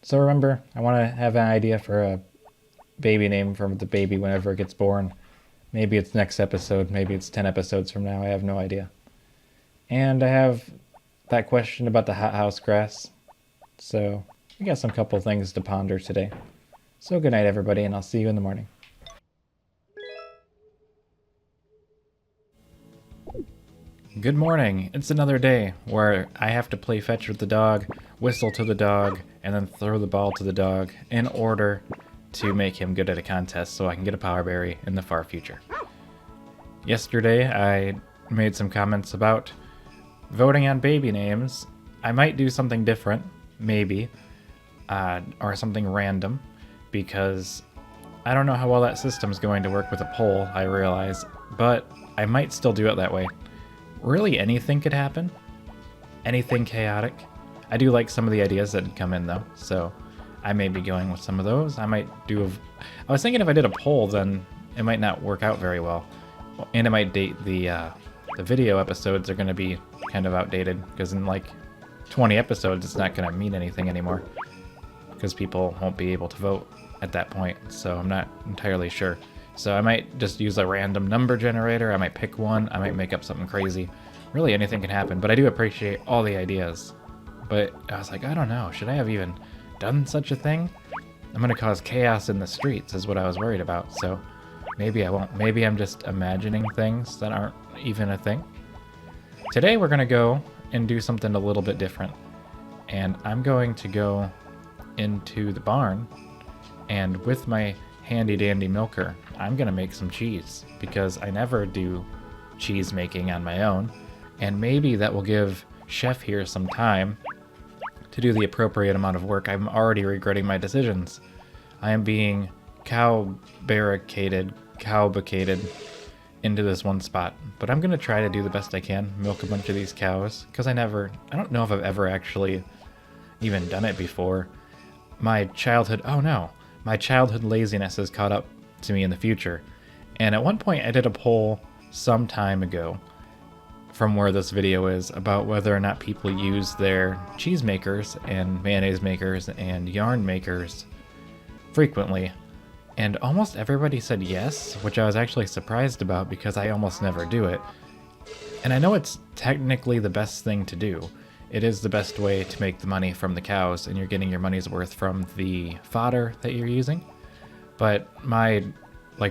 so remember, I want to have an idea for a baby name for the baby whenever it gets born. Maybe it's next episode, maybe it's 10 episodes from now, I have no idea. And I have that question about the hothouse grass. So we got some couple things to ponder today. So good night, everybody, and I'll see you in the morning. Good morning. It's another day where I have to play fetch with the dog, whistle to the dog, and then throw the ball to the dog in order to make him good at a contest so I can get a power berry in the far future. Yesterday, I made some comments about voting on baby names. I might do something different, maybe, or something random, because I don't know how well that system's going to work with a poll, I realize, but I might still do it that way. Really anything could happen. Anything chaotic. I do like some of the ideas that come in though, so I may be going with some of those. I was thinking if I did a poll, then it might not work out very well. And it might date the video episodes are going to be kind of outdated, because in like 20 episodes it's not going to mean anything anymore, because people won't be able to vote at that point, so I'm not entirely sure. So I might just use a random number generator, I might pick one, I might make up something crazy. Really anything can happen, but I do appreciate all the ideas. But I was like, I don't know, should I have even done such a thing? I'm gonna cause chaos in the streets is what I was worried about, so maybe I won't. Maybe I'm just imagining things that aren't even a thing. Today we're gonna go and do something a little bit different. And I'm going to go into the barn, and with my handy dandy milker, I'm gonna make some cheese, because I never do cheese making on my own, and maybe that will give Chef here some time to do the appropriate amount of work. I'm already regretting my decisions. I am being cowbaccated into this one spot, but I'm gonna try to do the best I can, milk a bunch of these cows, because I don't know if I've ever actually even done it before. My childhood laziness has caught up to me in the future. And at one point I did a poll some time ago from where this video is about whether or not people use their cheese makers and mayonnaise makers and yarn makers frequently. And almost everybody said yes, which I was actually surprised about because I almost never do it. And I know it's technically the best thing to do. It is the best way to make the money from the cows, and you're getting your money's worth from the fodder that you're using. But my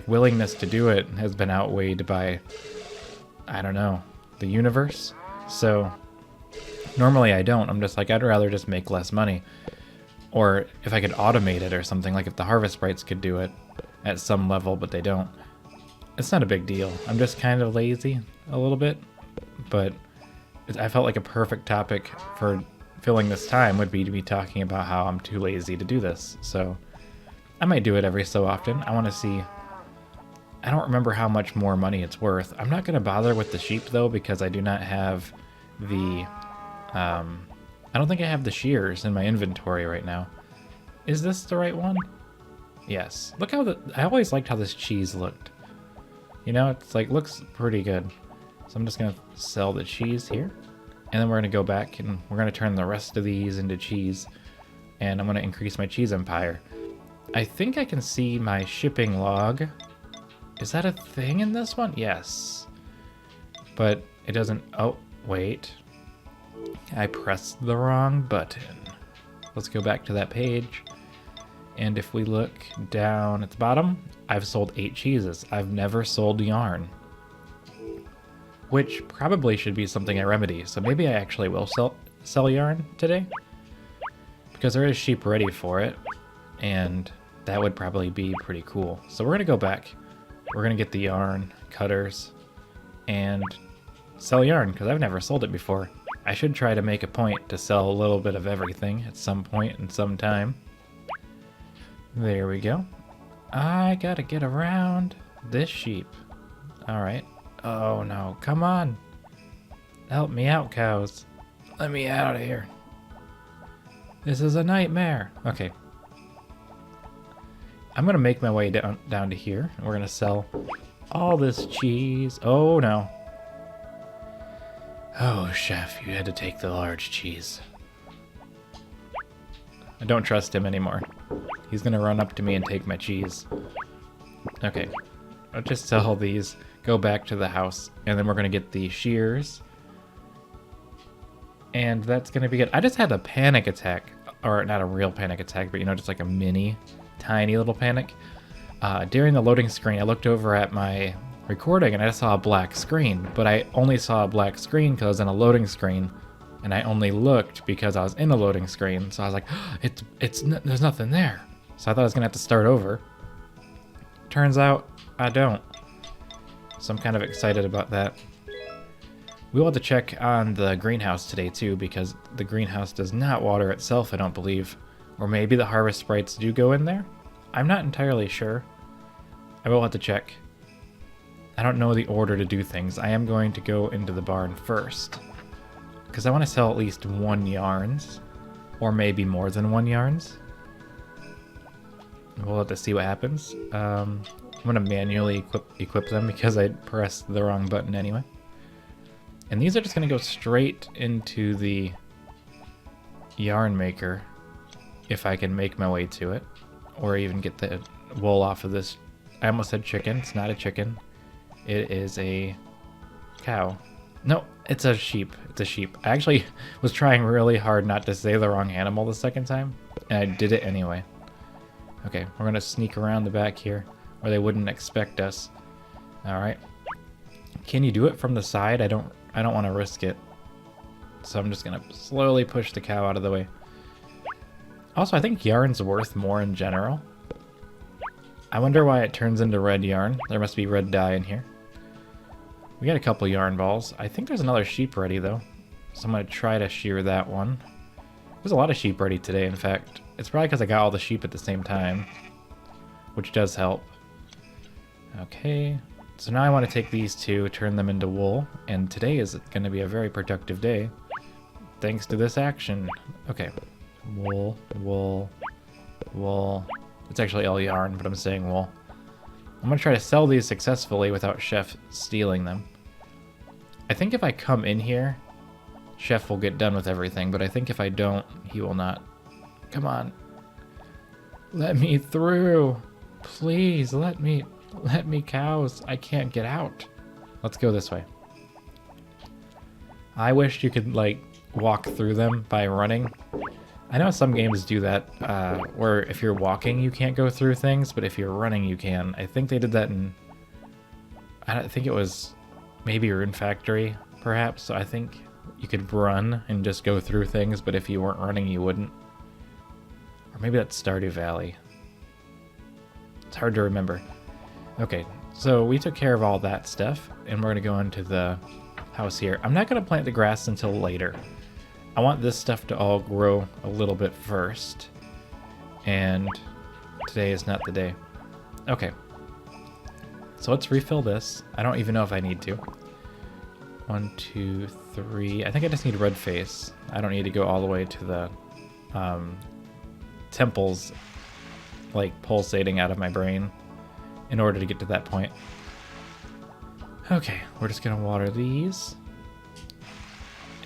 willingness to do it has been outweighed by, I don't know, the universe. So normally I don't. I'm just like, I'd rather just make less money. Or if I could automate it or something, like if the Harvest Sprites could do it at some level, but they don't. It's not a big deal. I'm just kind of lazy a little bit, but I felt like a perfect topic for filling this time would be to be talking about how I'm too lazy to do this. So I might do it every so often. I want to see. I don't remember how much more money it's worth. I'm not going to bother with the sheep though, because I do not have the I don't think I have the shears in my inventory right now. Is this the right one? Yes. Look how I always liked how this cheese looked. You know, it's like looks pretty good. So I'm just gonna sell the cheese here, and then we're gonna go back and we're gonna turn the rest of these into cheese, and I'm gonna increase my cheese empire. I think I can see my shipping log. Is that a thing in this one? Yes. But it doesn't. Oh, wait. I pressed the wrong button. Let's go back to that page. And if we look down at the bottom, I've sold 8 cheeses. I've never sold yarn, which probably should be something I remedy. So maybe I actually will sell yarn today, because there is sheep ready for it, and that would probably be pretty cool. So we're gonna go back. We're gonna get the yarn cutters and sell yarn, because I've never sold it before. I should try to make a point to sell a little bit of everything at some point in some time. There we go. I gotta get around this sheep. Alright. Oh no, come on. Help me out, cows. Let me out of here. This is a nightmare. Okay. I'm gonna make my way down to here, and we're gonna sell all this cheese. Oh no. Oh, Chef, you had to take the large cheese. I don't trust him anymore. He's gonna run up to me and take my cheese. Okay. I'll just sell these, go back to the house, and then we're gonna get the shears. And that's gonna be it. I just had a panic attack or not a real panic attack, but just like a mini, tiny little panic. During the loading screen, I looked over at my recording and I saw a black screen, but I only saw a black screen because I was in a loading screen, and I only looked because I was in a loading screen. So I was like, there's nothing there. So I thought I was gonna have to start over. Turns out I don't. So I'm kind of excited about that. We'll have to check on the greenhouse today too, because the greenhouse does not water itself, I don't believe. Or maybe the harvest sprites do go in there? I'm not entirely sure. I will have to check. I don't know the order to do things. I am going to go into the barn first, because I want to sell at least 1 yarns, or maybe more than 1 yarns. We'll have to see what happens. I'm going to manually equip them because I pressed the wrong button anyway. And these are just going to go straight into the yarn maker, if I can make my way to it, or even get the wool off of this. I almost said chicken. It's not a chicken. It is a cow. No, it's a sheep. It's a sheep. I actually was trying really hard not to say the wrong animal the second time, and I did it anyway. Okay, we're going to sneak around the back here where they wouldn't expect us. Alright. Can you do it from the side? I don't want to risk it. So I'm just going to slowly push the cow out of the way. Also, I think yarn's worth more in general. I wonder why it turns into red yarn. There must be red dye in here. We got a couple yarn balls. I think there's another sheep ready, though. So I'm going to try to shear that one. There's a lot of sheep ready today, in fact. It's probably because I got all the sheep at the same time, which does help. Okay, so now I want to take these two, turn them into wool, and today is going to be a very productive day, thanks to this action. Okay, wool, wool, wool. It's actually all yarn, but I'm saying wool. I'm going to try to sell these successfully without Chef stealing them. I think if I come in here, Chef will get done with everything, but I think if I don't, he will not. Come on. Let me through. Please, let me cows. I can't get out. Let's go this way. I wish you could, like, walk through them by running. I know some games do that, where if you're walking, you can't go through things, but if you're running, you can. I think they did that in... I think it was maybe Rune Factory, perhaps. So I think you could run and just go through things, but if you weren't running, you wouldn't. Or maybe that's Stardew Valley. It's hard to remember. Okay, so we took care of all that stuff, and we're going to go into the house here. I'm not going to plant the grass until later. I want this stuff to all grow a little bit first, and today is not the day. Okay, so let's refill this. I don't even know if I need to. 1, 2, 3. I think I just need red face. I don't need to go all the way to the temples, like pulsating out of my brain in order to get to that point. Okay, we're just gonna water these,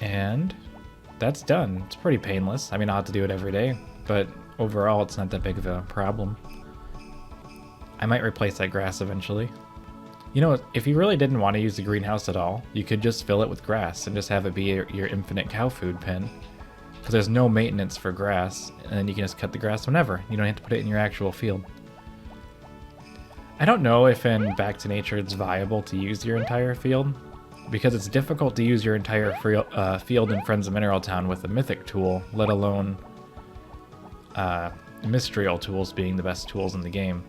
and that's done. It's pretty painless. I mean, I'll have to do it every day, but overall it's not that big of a problem. I might replace that grass eventually. You know, if you really didn't want to use the greenhouse at all, you could just fill it with grass and just have it be your infinite cow food pen. Because there's no maintenance for grass, and then you can just cut the grass whenever. You don't have to put it in your actual field. I don't know if in Back to Nature it's viable to use your entire field, because it's difficult to use your entire field in Friends of Mineral Town with a mythic tool, let alone mystical tools being the best tools in the game.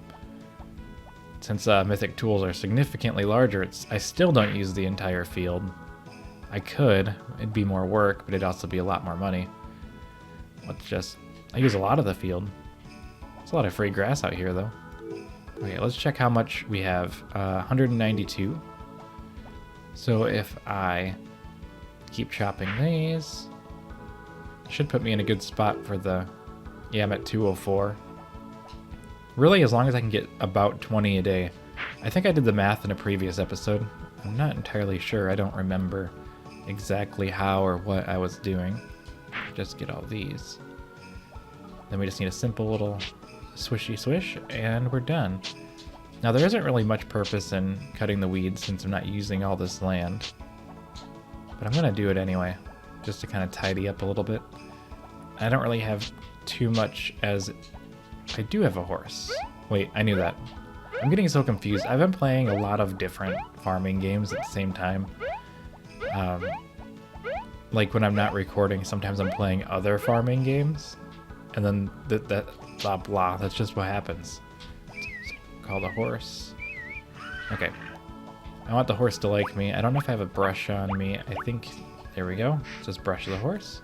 Since mythic tools are significantly larger, I still don't use the entire field. I could. It'd be more work, but it'd also be a lot more money. I use a lot of the field. There's a lot of free grass out here, though. Okay, let's check how much we have. 192. So if I keep chopping these, should put me in a good spot for the... Yeah, I'm at 204. Really, as long as I can get about 20 a day. I think I did the math in a previous episode. I'm not entirely sure. I don't remember exactly how or what I was doing. Just get all these. Then we just need a simple little swishy swish, and we're done. Now, there isn't really much purpose in cutting the weeds since I'm not using all this land. But I'm going to do it anyway, just to kind of tidy up a little bit. I don't really have too much as I do have a horse. Wait, I knew that. I'm getting so confused. I've been playing a lot of different farming games at the same time. Like when I'm not recording, sometimes I'm playing other farming games. And then that blah blah, that's just what happens. Call the horse. Okay. I want the horse to like me. I don't know if I have a brush on me. I think, there we go. Just brush the horse.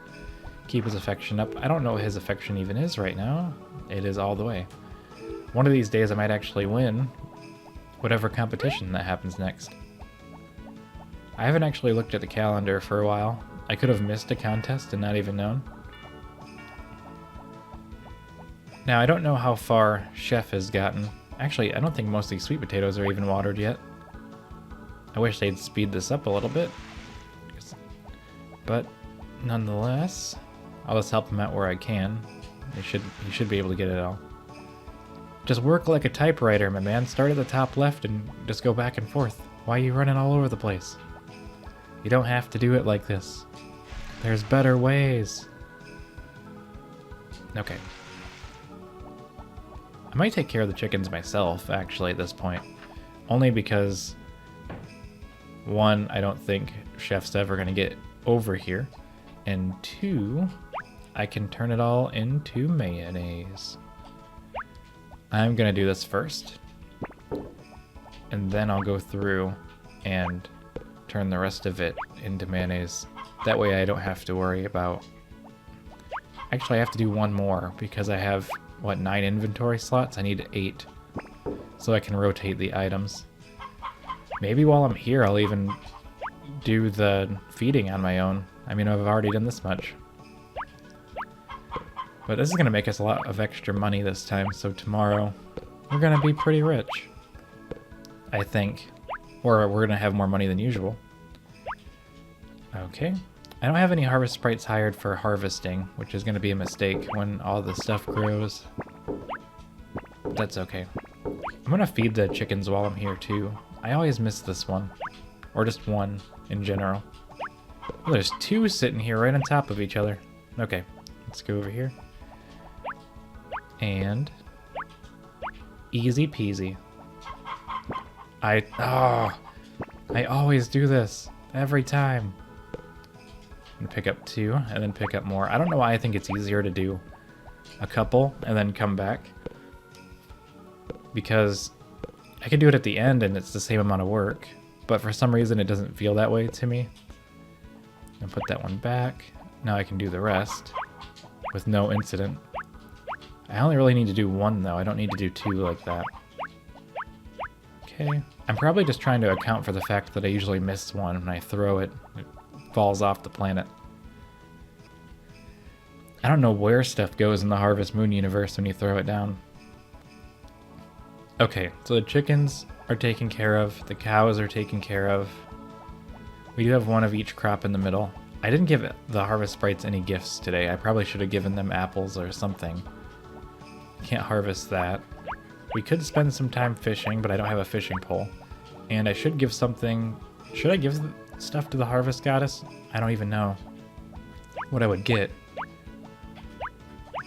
Keep his affection up. I don't know what his affection even is right now. It is all the way. One of these days I might actually win whatever competition that happens next. I haven't actually looked at the calendar for a while. I could have missed a contest and not even known. Now, I don't know how far Chef has gotten. Actually, I don't think most of these sweet potatoes are even watered yet. I wish they'd speed this up a little bit. But nonetheless, I'll just help him out where I can. He should be able to get it all. Just work like a typewriter, my man. Start at the top left and just go back and forth. Why are you running all over the place? You don't have to do it like this. There's better ways. Okay. I might take care of the chickens myself, actually, at this point. Only because, one, I don't think Chef's ever going to get over here. And two, I can turn it all into mayonnaise. I'm going to do this first. And then I'll go through and turn the rest of it into mayonnaise. That way I don't have to worry about... Actually, I have to do one more because I have, what, 9 inventory slots? I need 8. So I can rotate the items. Maybe while I'm here, I'll even do the feeding on my own. I mean, I've already done this much. But this is going to make us a lot of extra money this time, so tomorrow we're going to be pretty rich. I think. Or we're going to have more money than usual. Okay. I don't have any harvest sprites hired for harvesting, which is going to be a mistake when all this stuff grows. That's okay. I'm going to feed the chickens while I'm here too. I always miss this one. Or just one in general. Oh, there's 2 sitting here right on top of each other. Okay, let's go over here. And easy peasy. I always do this every time. I'm gonna pick up 2 and then pick up more. I don't know why I think it's easier to do a couple and then come back. Because I can do it at the end and it's the same amount of work. But for some reason it doesn't feel that way to me. And put that one back. Now I can do the rest with no incident. I only really need to do 1 though. I don't need to do 2 like that. Okay. I'm probably just trying to account for the fact that I usually miss one when I throw it. It falls off the planet. I don't know where stuff goes in the Harvest Moon universe when you throw it down. Okay, so the chickens are taken care of. The cows are taken care of. We do have 1 of each crop in the middle. I didn't give the Harvest Sprites any gifts today. I probably should have given them apples or something. Can't harvest that. We could spend some time fishing, but I don't have a fishing pole. And I should give something... Should I give stuff to the Harvest Goddess? I don't even know what I would get.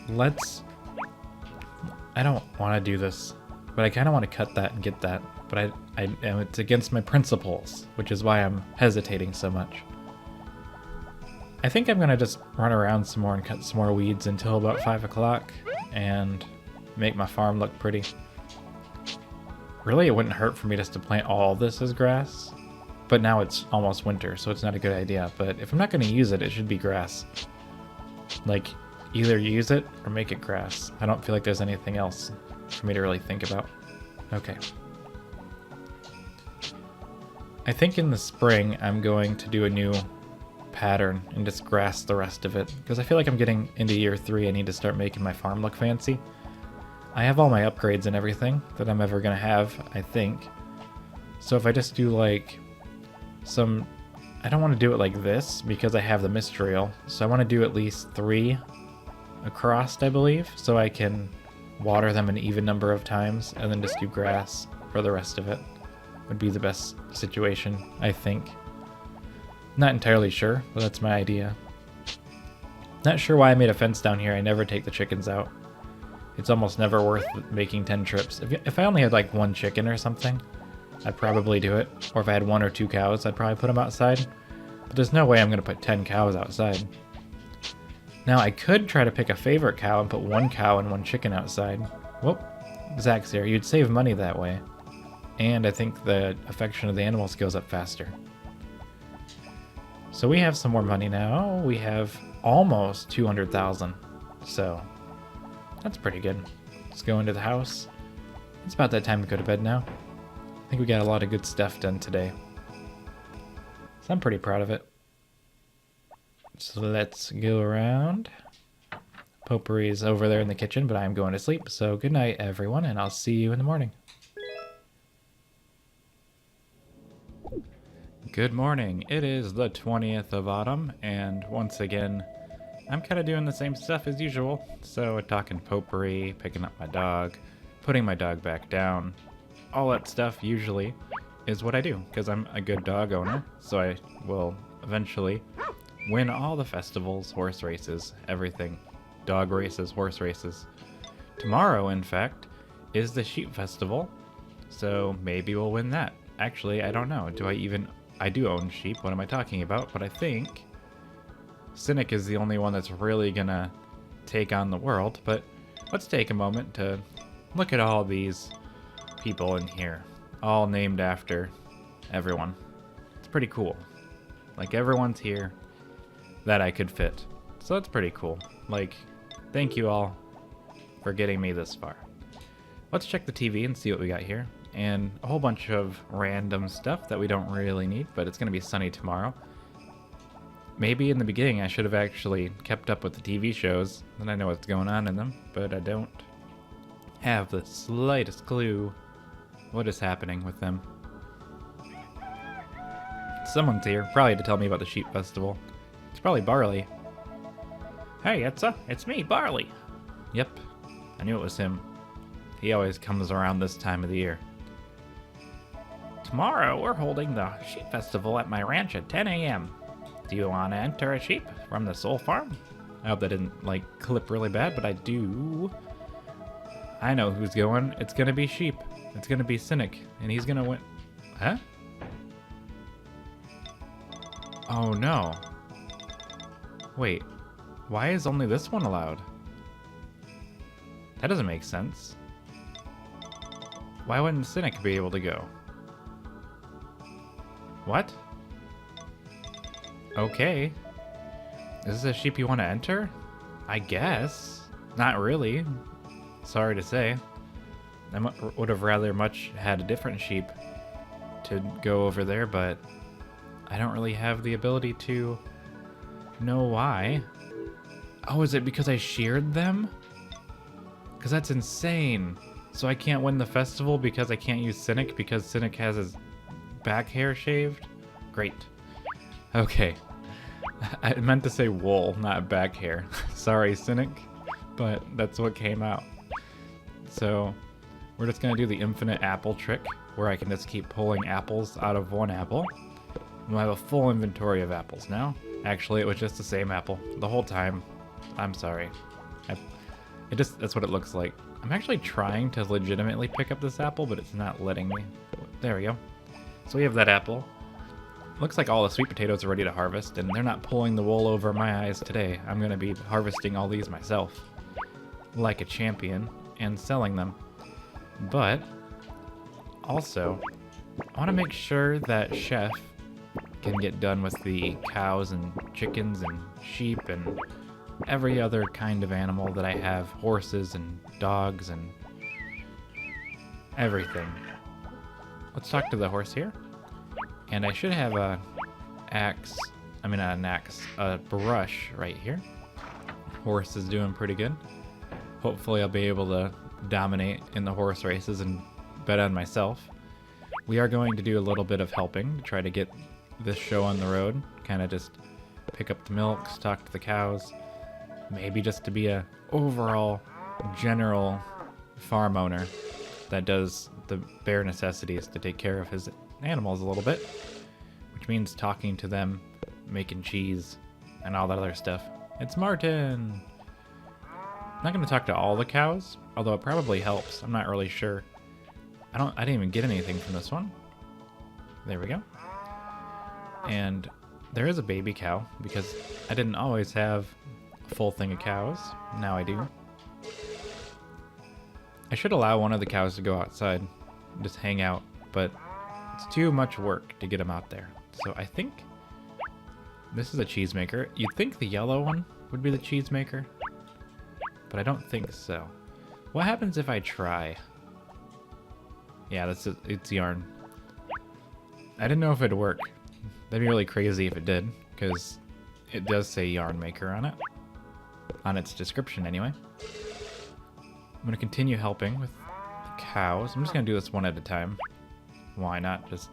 Let's... I don't want to do this, but I kind of want to cut that and get that. But it's against my principles, which is why I'm hesitating so much. I think I'm going to just run around some more and cut some more weeds until about 5 o'clock and make my farm look pretty. Really, it wouldn't hurt for me just to plant all this as grass, but now it's almost winter, so it's not a good idea. But if I'm not going to use it, it should be grass. Like, either use it or make it grass. I don't feel like there's anything else for me to really think about. Okay. I think in the spring, I'm going to do a new pattern and just grass the rest of it, because I feel like I'm getting into year 3. I need to start making my farm look fancy. I have all my upgrades and everything that I'm ever going to have, I think. So if I just do like some... I don't want to do it like this because I have the Mystrial. So I want to do at least 3 across, I believe, so I can water them an even number of times and then just do grass for the rest of it. Would be the best situation, I think. Not entirely sure, but that's my idea. Not sure why I made a fence down here. I never take the chickens out. It's almost never worth making 10 trips. If I only had like 1 chicken or something, I'd probably do it. Or if I had 1 or 2 cows, I'd probably put them outside. But there's no way I'm going to put 10 cows outside. Now I could try to pick a favorite cow and put 1 cow and 1 chicken outside. Whoop, Zach's here. You'd save money that way. And I think the affection of the animals goes up faster. So we have some more money now. We have almost 200,000. So that's pretty good. Let's go into the house. It's about that time to go to bed now. I think we got a lot of good stuff done today. So I'm pretty proud of it. So let's go around. Potpourri's over there in the kitchen, but I'm going to sleep. So good night, everyone, and I'll see you in the morning. Good morning. It is the 20th of autumn, and once again, I'm kind of doing the same stuff as usual. So talking potpourri, picking up my dog, putting my dog back down. All that stuff usually is what I do, because I'm a good dog owner, so I will eventually win all the festivals, horse races, everything. Dog races, horse races. Tomorrow, in fact, is the sheep festival, so maybe we'll win that. Actually, I don't know. I do own sheep. What am I talking about? But I think Cynic is the only one that's really gonna take on the world. But let's take a moment to look at all these people in here, all named after everyone. It's pretty cool. Like, everyone's here that I could fit. So that's pretty cool. Like, thank you all for getting me this far. Let's check the TV and see what we got here. And a whole bunch of random stuff that we don't really need, but it's going to be sunny tomorrow. Maybe in the beginning I should have actually kept up with the TV shows, then I know what's going on in them, but I don't have the slightest clue what is happening with them. Someone's here, probably to tell me about the sheep festival. It's probably Barley. Hey, it's me, Barley. Yep, I knew it was him. He always comes around this time of the year. Tomorrow, we're holding the sheep festival at my ranch at 10 a.m. Do you want to enter a sheep from the Soul Farm? I hope that didn't, like, clip really bad, but I do. I know who's going. It's going to be sheep. It's going to be Cynic, and he's going to win. Huh? Oh, no. Wait, why is only this one allowed? That doesn't make sense. Why wouldn't Cynic be able to go? What? Okay. Is this a sheep you want to enter? I guess. Not really. Sorry to say. I would have rather much had a different sheep to go over there, but I don't really have the ability to know why. Oh, is it because I sheared them? Because that's insane. So I can't win the festival because I can't use Cynic because Cynic has his back hair shaved? Great. Okay. I meant to say wool, not back hair. Sorry, Cynic, but that's what came out. So we're just going to do the infinite apple trick where I can just keep pulling apples out of one apple. We'll have a full inventory of apples now. Actually, it was just the same apple the whole time. I'm sorry. That's what it looks like. I'm actually trying to legitimately pick up this apple, but it's not letting me. There we go. So we have that apple. Looks like all the sweet potatoes are ready to harvest, and they're not pulling the wool over my eyes today. I'm going to be harvesting all these myself, like a champion, and selling them. But also, I want to make sure that Chef can get done with the cows and chickens and sheep and every other kind of animal that I have, horses and dogs and everything. Let's talk to the horse here. And I should have a brush right here. Horse is doing pretty good. Hopefully I'll be able to dominate in the horse races and bet on myself. We are going to do a little bit of helping to try to get this show on the road. Kind of just pick up the milks, talk to the cows. Maybe just to be a overall general farm owner that does the bare necessities to take care of his animals a little bit, which means talking to them, making cheese, and all that other stuff. It's Martin. I'm not gonna talk to all the cows, although it probably helps. I'm not really sure. I didn't even get anything from this one. There we go. And there is a baby cow because I didn't always have a full thing of cows. Now I do. I should allow one of the cows to go outside and just hang out, but it's too much work to get them out there. So I think this is a cheesemaker. You'd think the yellow one would be the cheesemaker, but I don't think so. What happens if I try? Yeah, it's yarn. I didn't know if it'd work. That'd be really crazy if it did, because it does say yarn maker on it. On its description, anyway. I'm going to continue helping with the cows. I'm just going to do this one at a time. Why not just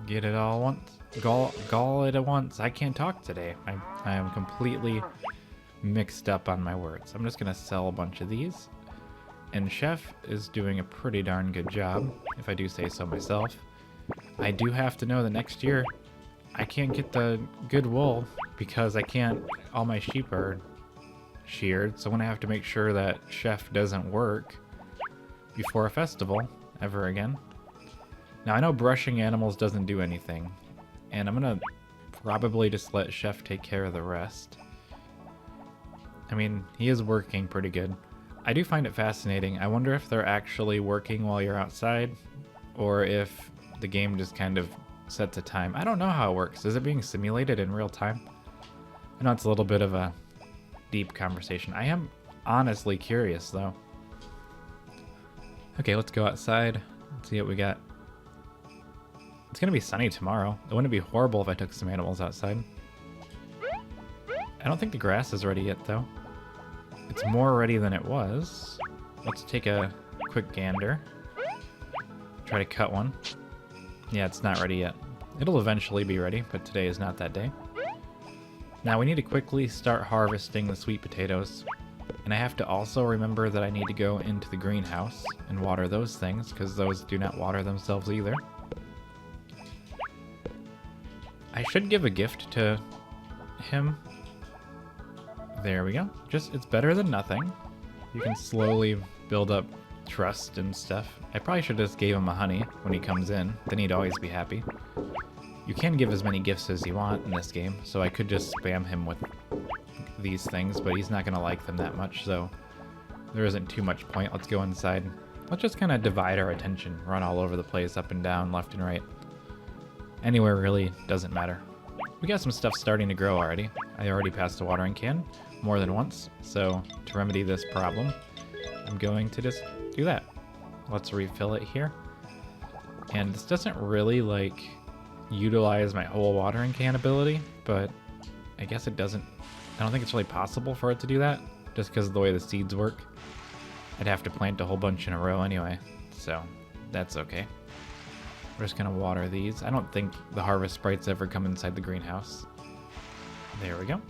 get it all once? Gall it at once. I can't talk today. I am completely mixed up on my words. I'm just going to sell a bunch of these. And Chef is doing a pretty darn good job, if I do say so myself. I do have to know that next year I can't get the good wool because all my sheep are sheared, so I'm gonna have to make sure that Chef doesn't work before a festival ever again. Now I know brushing animals doesn't do anything, and I'm gonna probably just let Chef take care of the rest. I mean, he is working pretty good. I do find it fascinating. I wonder if they're actually working while you're outside, or if the game just kind of sets a time. I don't know how it works. Is it being simulated in real time? I know it's a little bit of a deep conversation. I am honestly curious, though. Okay, let's go outside. Let's see what we got. It's gonna be sunny tomorrow. It wouldn't be horrible if I took some animals outside. I don't think the grass is ready yet, though. It's more ready than it was. Let's take a quick gander. Try to cut one. Yeah, it's not ready yet. It'll eventually be ready, but today is not that day. Now we need to quickly start harvesting the sweet potatoes. And I have to also remember that I need to go into the greenhouse and water those things, because those do not water themselves either. I should give a gift to him. There we go. It's better than nothing. You can slowly build up trust and stuff. I probably should have just gave him a honey when he comes in. Then he'd always be happy. You can give as many gifts as you want in this game, so I could just spam him with these things, but he's not going to like them that much, so there isn't too much point. Let's go inside. Let's just kind of divide our attention, run all over the place, up and down, left and right. Anywhere really doesn't matter. We got some stuff starting to grow already. I already passed a watering can more than once, so to remedy this problem, I'm going to just do that. Let's refill it here. And this doesn't really, like, utilize my whole watering can ability, but I guess it doesn't. I don't think it's really possible for it to do that, just because of the way the seeds work. I'd have to plant a whole bunch in a row anyway, so that's okay. We're just gonna water these. I don't think the harvest sprites ever come inside the greenhouse. There we go.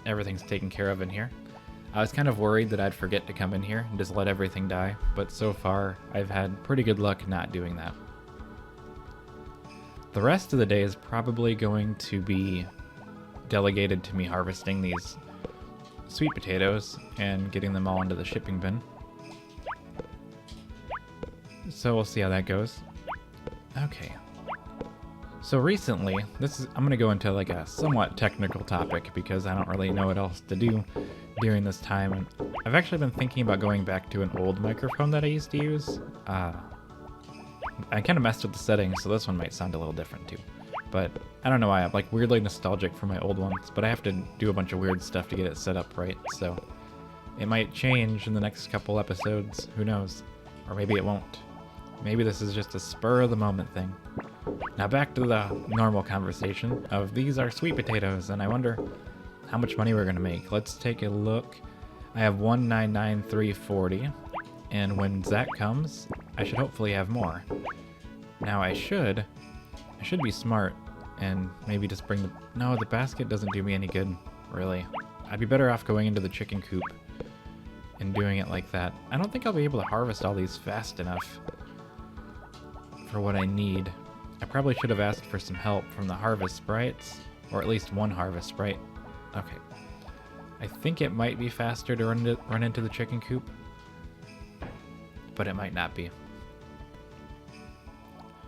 Everything's taken care of in here. I was kind of worried that I'd forget to come in here and just let everything die, but so far I've had pretty good luck not doing that. The rest of the day is probably going to be delegated to me harvesting these sweet potatoes and getting them all into the shipping bin. So we'll see how that goes. Okay. So recently, I'm gonna go into like a somewhat technical topic because I don't really know what else to do during this time. And I've actually been thinking about going back to an old microphone that I used to use. I kind of messed with the settings, so this one might sound a little different too. But I don't know why, I'm like weirdly nostalgic for my old ones, but I have to do a bunch of weird stuff to get it set up right, so it might change in the next couple episodes, who knows? Or maybe it won't. Maybe this is just a spur of the moment thing. Now back to the normal conversation of these are sweet potatoes, and I wonder how much money we're gonna make. Let's take a look. I have 199,340, and when Zach comes, I should hopefully have more. Now I should be smart and maybe just bring no, the basket doesn't do me any good, really. I'd be better off going into the chicken coop and doing it like that. I don't think I'll be able to harvest all these fast enough for what I need. I probably should have asked for some help from the harvest sprites, or at least one harvest sprite. Okay. I think it might be faster to run into the chicken coop, but it might not be.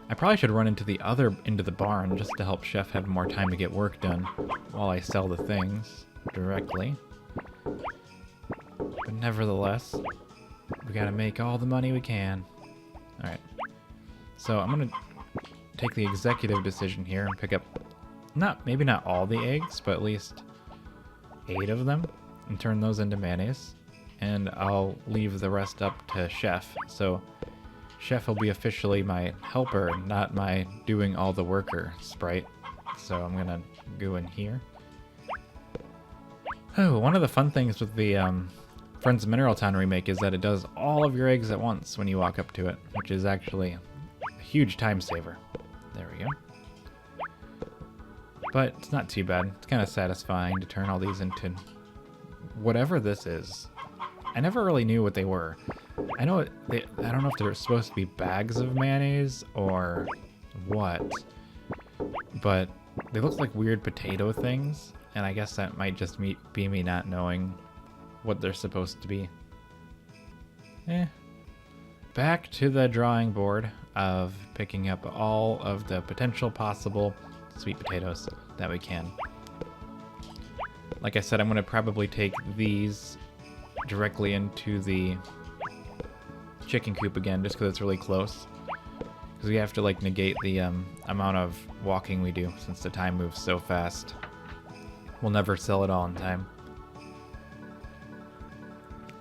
I probably should run into the barn just to help Chef have more time to get work done while I sell the things directly. But nevertheless, we gotta make all the money we can. Alright. So I'm gonna take the executive decision here and pick up maybe not all the eggs, but at least 8 of them and turn those into mayonnaise. And I'll leave the rest up to Chef. So Chef will be officially my helper, not my doing all the worker sprite. So I'm gonna go in here. Oh, one of the fun things with the Friends of Mineral Town remake is that it does all of your eggs at once when you walk up to it, which is actually a huge time saver. There we go. But it's not too bad. It's kind of satisfying to turn all these into whatever this is. I never really knew what they were. I don't know if they're supposed to be bags of mayonnaise or what, but they look like weird potato things, and I guess that might just be me not knowing what they're supposed to be. Back to the drawing board of picking up all of the potential possible sweet potatoes that we can. Like I said, I'm going to probably take these directly into the chicken coop again, just because it's really close. Because we have to like negate the amount of walking we do, since the time moves so fast. We'll never sell it all in time.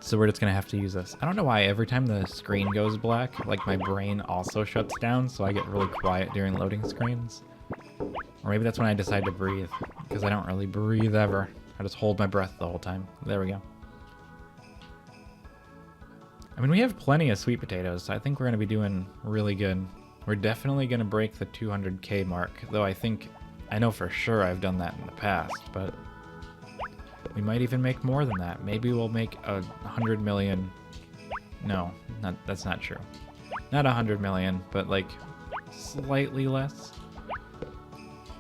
So we're just going to have to use this. I don't know why every time the screen goes black, like my brain also shuts down, so I get really quiet during loading screens. Or maybe that's when I decide to breathe, because I don't really breathe ever. I just hold my breath the whole time. There we go. I mean, we have plenty of sweet potatoes, so I think we're going to be doing really good. We're definitely going to break the 200k mark, though I know for sure I've done that in the past, but we might even make more than that. Maybe we'll make 100 million. No, that's not true. Not 100 million, but like slightly less.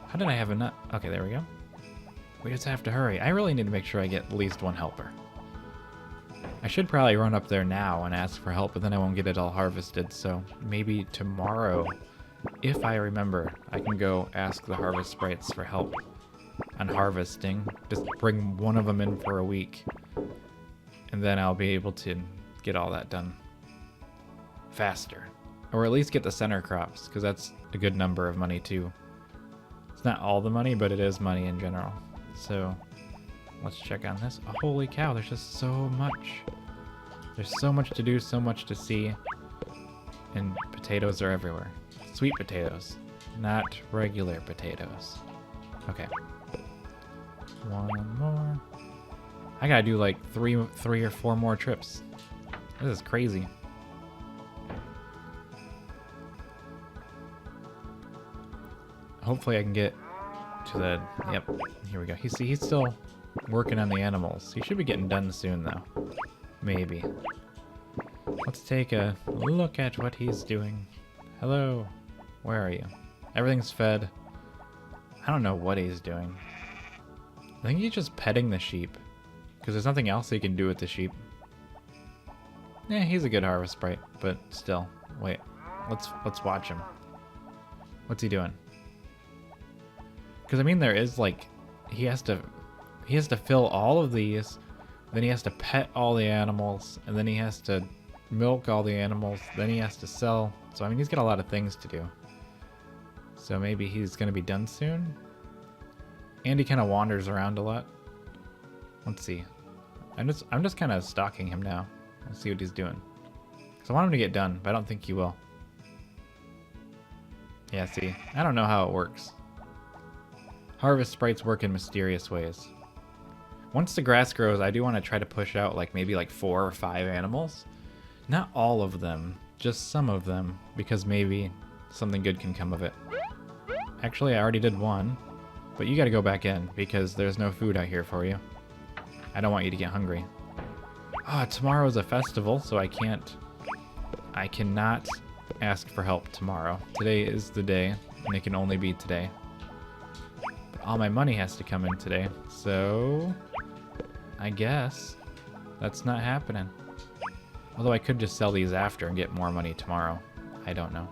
How did I have enough? Okay, there we go. We just have to hurry. I really need to make sure I get at least one helper. I should probably run up there now and ask for help, but then I won't get it all harvested, so maybe tomorrow, if I remember, I can go ask the harvest sprites for help on harvesting. Just bring one of them in for a week, and then I'll be able to get all that done faster. Or at least get the center crops, because that's a good number of money too. It's not all the money, but it is money in general. So let's check on this. Oh, holy cow, there's just so much. There's so much to do, so much to see. And potatoes are everywhere. Sweet potatoes, not regular potatoes. Okay. One more. I gotta do like three or four more trips. This is crazy. Hopefully I can get to the... Yep, here we go. He's still working on the animals. He should be getting done soon, though. Maybe. Let's take a look at what he's doing. Hello. Where are you? Everything's fed. I don't know what he's doing. I think he's just petting the sheep, because there's nothing else he can do with the sheep. Yeah, he's a good harvest sprite, but still. Wait, let's watch him. What's he doing? Because I mean, there is like, he has to fill all of these, then he has to pet all the animals, and then he has to milk all the animals, then he has to sell. So I mean, he's got a lot of things to do. So maybe he's gonna be done soon. And he kind of wanders around a lot. Let's see. I'm just kind of stalking him now. Let's see what he's doing. Because I want him to get done, but I don't think he will. Yeah, see, I don't know how it works. Harvest sprites work in mysterious ways. Once the grass grows, I do want to try to push out like maybe like 4 or 5 animals. Not all of them, just some of them, because maybe something good can come of it. Actually, I already did one, but you gotta go back in because there's no food out here for you. I don't want you to get hungry. Ah, tomorrow's a festival, so I cannot ask for help tomorrow. Today is the day, and it can only be today. But all my money has to come in today, so I guess that's not happening. Although I could just sell these after and get more money tomorrow. I don't know.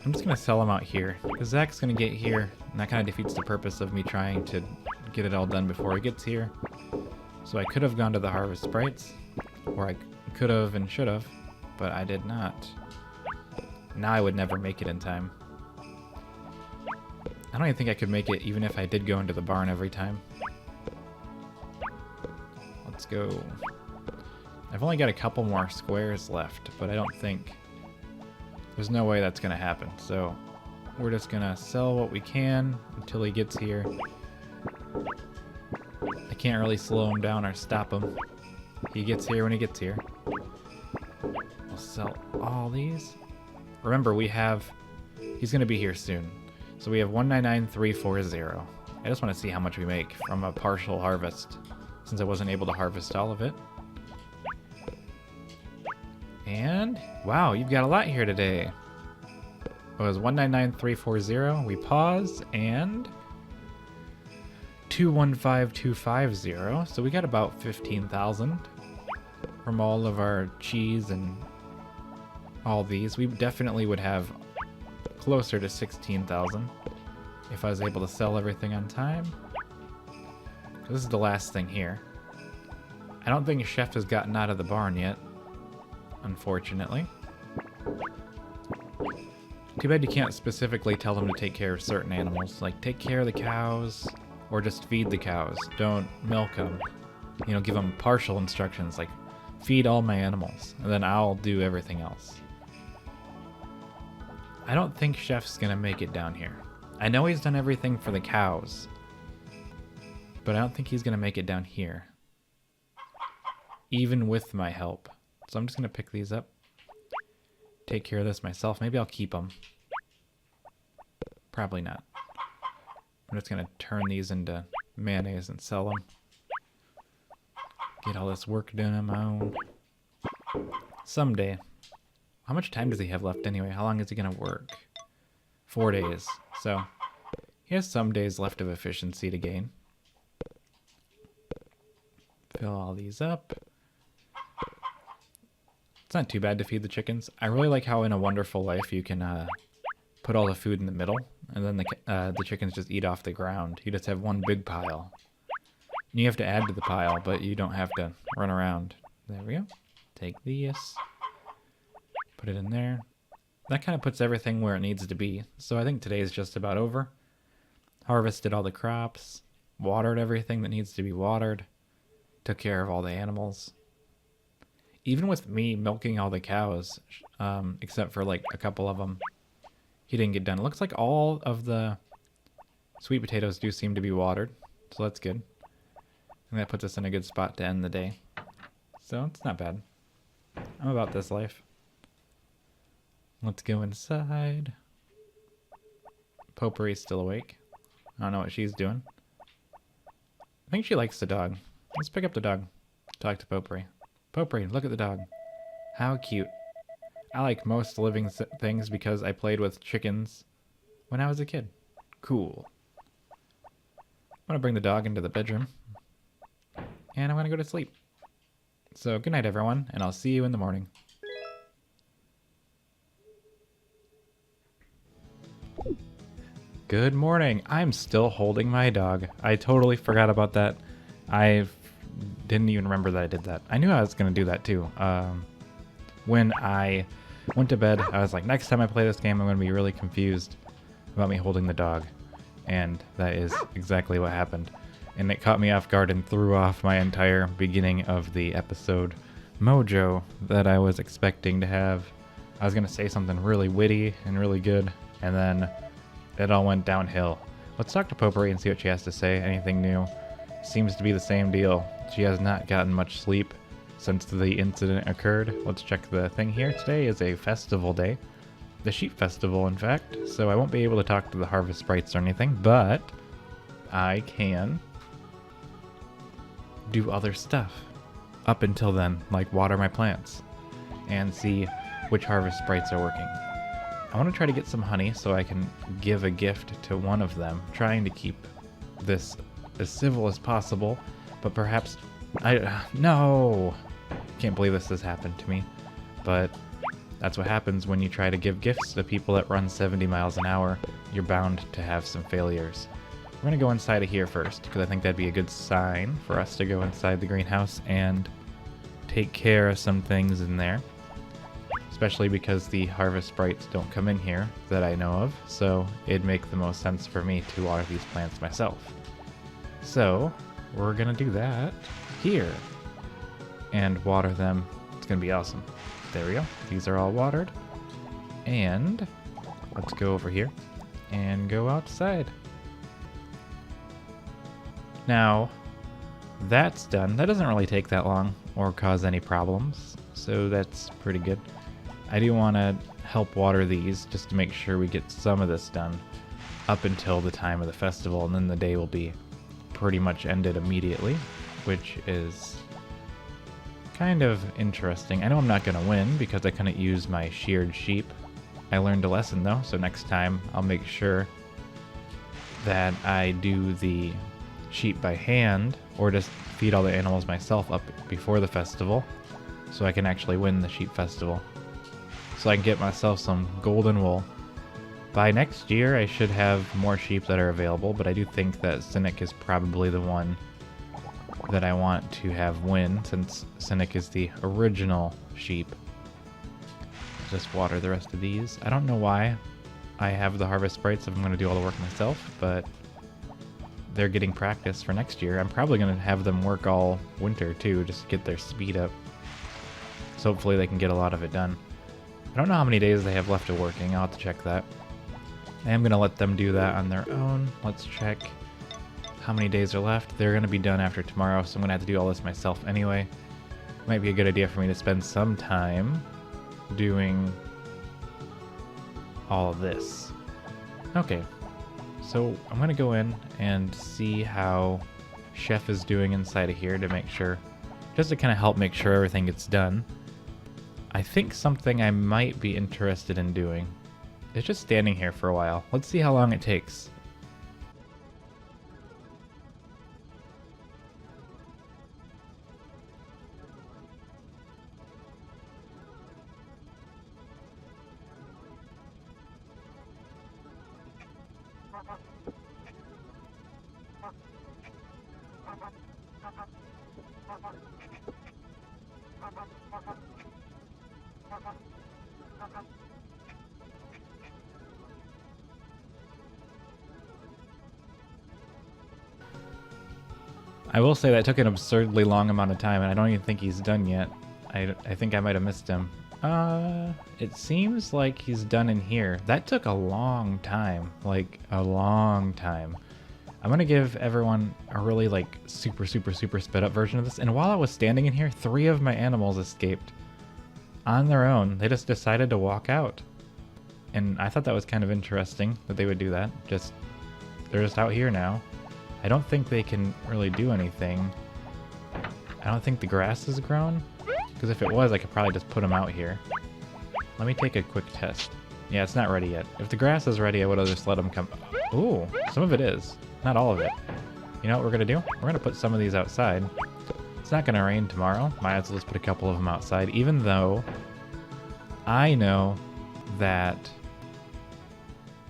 I'm just going to sell them out here, because Zach's going to get here, and that kind of defeats the purpose of me trying to get it all done before he gets here. So I could have gone to the Harvest Sprites, or I could have and should have, but I did not. Now I would never make it in time. I don't even think I could make it even if I did go into the barn every time. Let's go. I've only got a couple more squares left, but I don't think... There's no way that's going to happen, so we're just going to sell what we can until he gets here. I can't really slow him down or stop him. He gets here when he gets here. We'll sell all these. Remember, we have... He's going to be here soon. So we have 199,340. I just want to see how much we make from a partial harvest, since I wasn't able to harvest all of it. And, wow, you've got a lot here today. It was 199,340. We pause, and 215,250. So we got about 15,000 from all of our cheese and all these. We definitely would have closer to 16,000 if I was able to sell everything on time. This is the last thing here. I don't think Chef has gotten out of the barn yet, unfortunately. Too bad you can't specifically tell them to take care of certain animals, like take care of the cows, or just feed the cows. Don't milk them. You know, give them partial instructions, like feed all my animals, and then I'll do everything else. I don't think Chef's gonna make it down here. I know he's done everything for the cows, but I don't think he's gonna make it down here, even with my help. So I'm just gonna pick these up, take care of this myself. Maybe I'll keep them. Probably not. I'm just gonna turn these into mayonnaise and sell them. Get all this work done on my own. Someday. How much time does he have left anyway? How long is he gonna work? 4 days. So he has some days left of efficiency to gain. Fill all these up. It's not too bad to feed the chickens. I really like how in A Wonderful Life you can put all the food in the middle, and then the chickens just eat off the ground. You just have one big pile. And you have to add to the pile, but you don't have to run around. There we go. Take this. Put it in there. That kind of puts everything where it needs to be. So I think today is just about over. Harvested all the crops. Watered everything that needs to be watered. Took care of all the animals. Even with me milking all the cows, except for like a couple of them, he didn't get done. It looks like all of the sweet potatoes do seem to be watered, so that's good. And that puts us in a good spot to end the day. So it's not bad. I'm about this life. Let's go inside. Potpourri's still awake. I don't know what she's doing. I think she likes the dog. Let's pick up the dog. Talk to Potpourri. Potpourri, look at the dog. How cute. I like most living things because I played with chickens when I was a kid. Cool. I'm going to bring the dog into the bedroom. And I'm going to go to sleep. So good night, everyone, and I'll see you in the morning. Good morning. I'm still holding my dog. I totally forgot about that. I didn't even remember that I did that. I knew I was going to do that too. When I went to bed, I was like, next time I play this game, I'm going to be really confused about me holding the dog. And that is exactly what happened. And it caught me off guard and threw off my entire beginning of the episode mojo that I was expecting to have. I was going to say something really witty and really good, and then it all went downhill. Let's talk to Potpourri and see what she has to say. Anything new? Seems to be the same deal. She has not gotten much sleep since the incident occurred. Let's check the thing here. Today is a festival day. The sheep festival, in fact. So I won't be able to talk to the harvest sprites or anything, but I can do other stuff up until then, like water my plants and see which harvest sprites are working. I want to try to get some honey so I can give a gift to one of them, trying to keep this as civil as possible, but perhaps no! Can't believe this has happened to me, but that's what happens when you try to give gifts to people that run 70 miles an hour. You're bound to have some failures. We're gonna go inside of here first, because I think that'd be a good sign for us to go inside the greenhouse and take care of some things in there. Especially because the harvest sprites don't come in here that I know of, so it'd make the most sense for me to water these plants myself. So, we're gonna do that here. And water them. It's gonna be awesome. There we go. These are all watered. And let's go over here and go outside. Now, that's done. That doesn't really take that long or cause any problems, so that's pretty good. I do want to help water these just to make sure we get some of this done up until the time of the festival, and then the day will be pretty much ended immediately, which is kind of interesting. I know I'm not going to win because I couldn't use my sheared sheep. I learned a lesson though, so next time I'll make sure that I do the sheep by hand or just feed all the animals myself up before the festival so I can actually win the sheep festival. So I can get myself some golden wool. By next year I should have more sheep that are available, but I do think that Cynic is probably the one that I want to have win, since Cynic is the original sheep. Just water the rest of these. I don't know why I have the harvest sprites if I'm going to do all the work myself, but they're getting practice for next year. I'm probably going to have them work all winter too, just to get their speed up. So hopefully they can get a lot of it done. I don't know how many days they have left of working. I'll have to check that. I am going to let them do that on their own. Let's check how many days are left. They're going to be done after tomorrow, so I'm going to have to do all this myself anyway. Might be a good idea for me to spend some time doing all of this. Okay, so I'm going to go in and see how Chef is doing inside of here to make sure, just to kind of help make sure everything gets done. I think something I might be interested in doing is just standing here for a while. Let's see how long it takes. I will say that took an absurdly long amount of time, and I don't even think he's done yet. I think I might have missed him. It seems like he's done in here. That took a long time, like a long time. I'm gonna give everyone a really like super sped up version of this. And while I was standing in here, 3 of my animals escaped on their own. They just decided to walk out. And I thought that was kind of interesting that they would do that. They're just out here now. I don't think they can really do anything. I don't think the grass is grown, because if it was, I could probably just put them out here. Let me take a quick test. Yeah, it's not ready yet. If the grass is ready, I would have just let them come. Ooh, some of it is. Not all of it. You know what we're going to do? We're going to put some of these outside. It's not going to rain tomorrow. Might as well just put a couple of them outside, even though I know that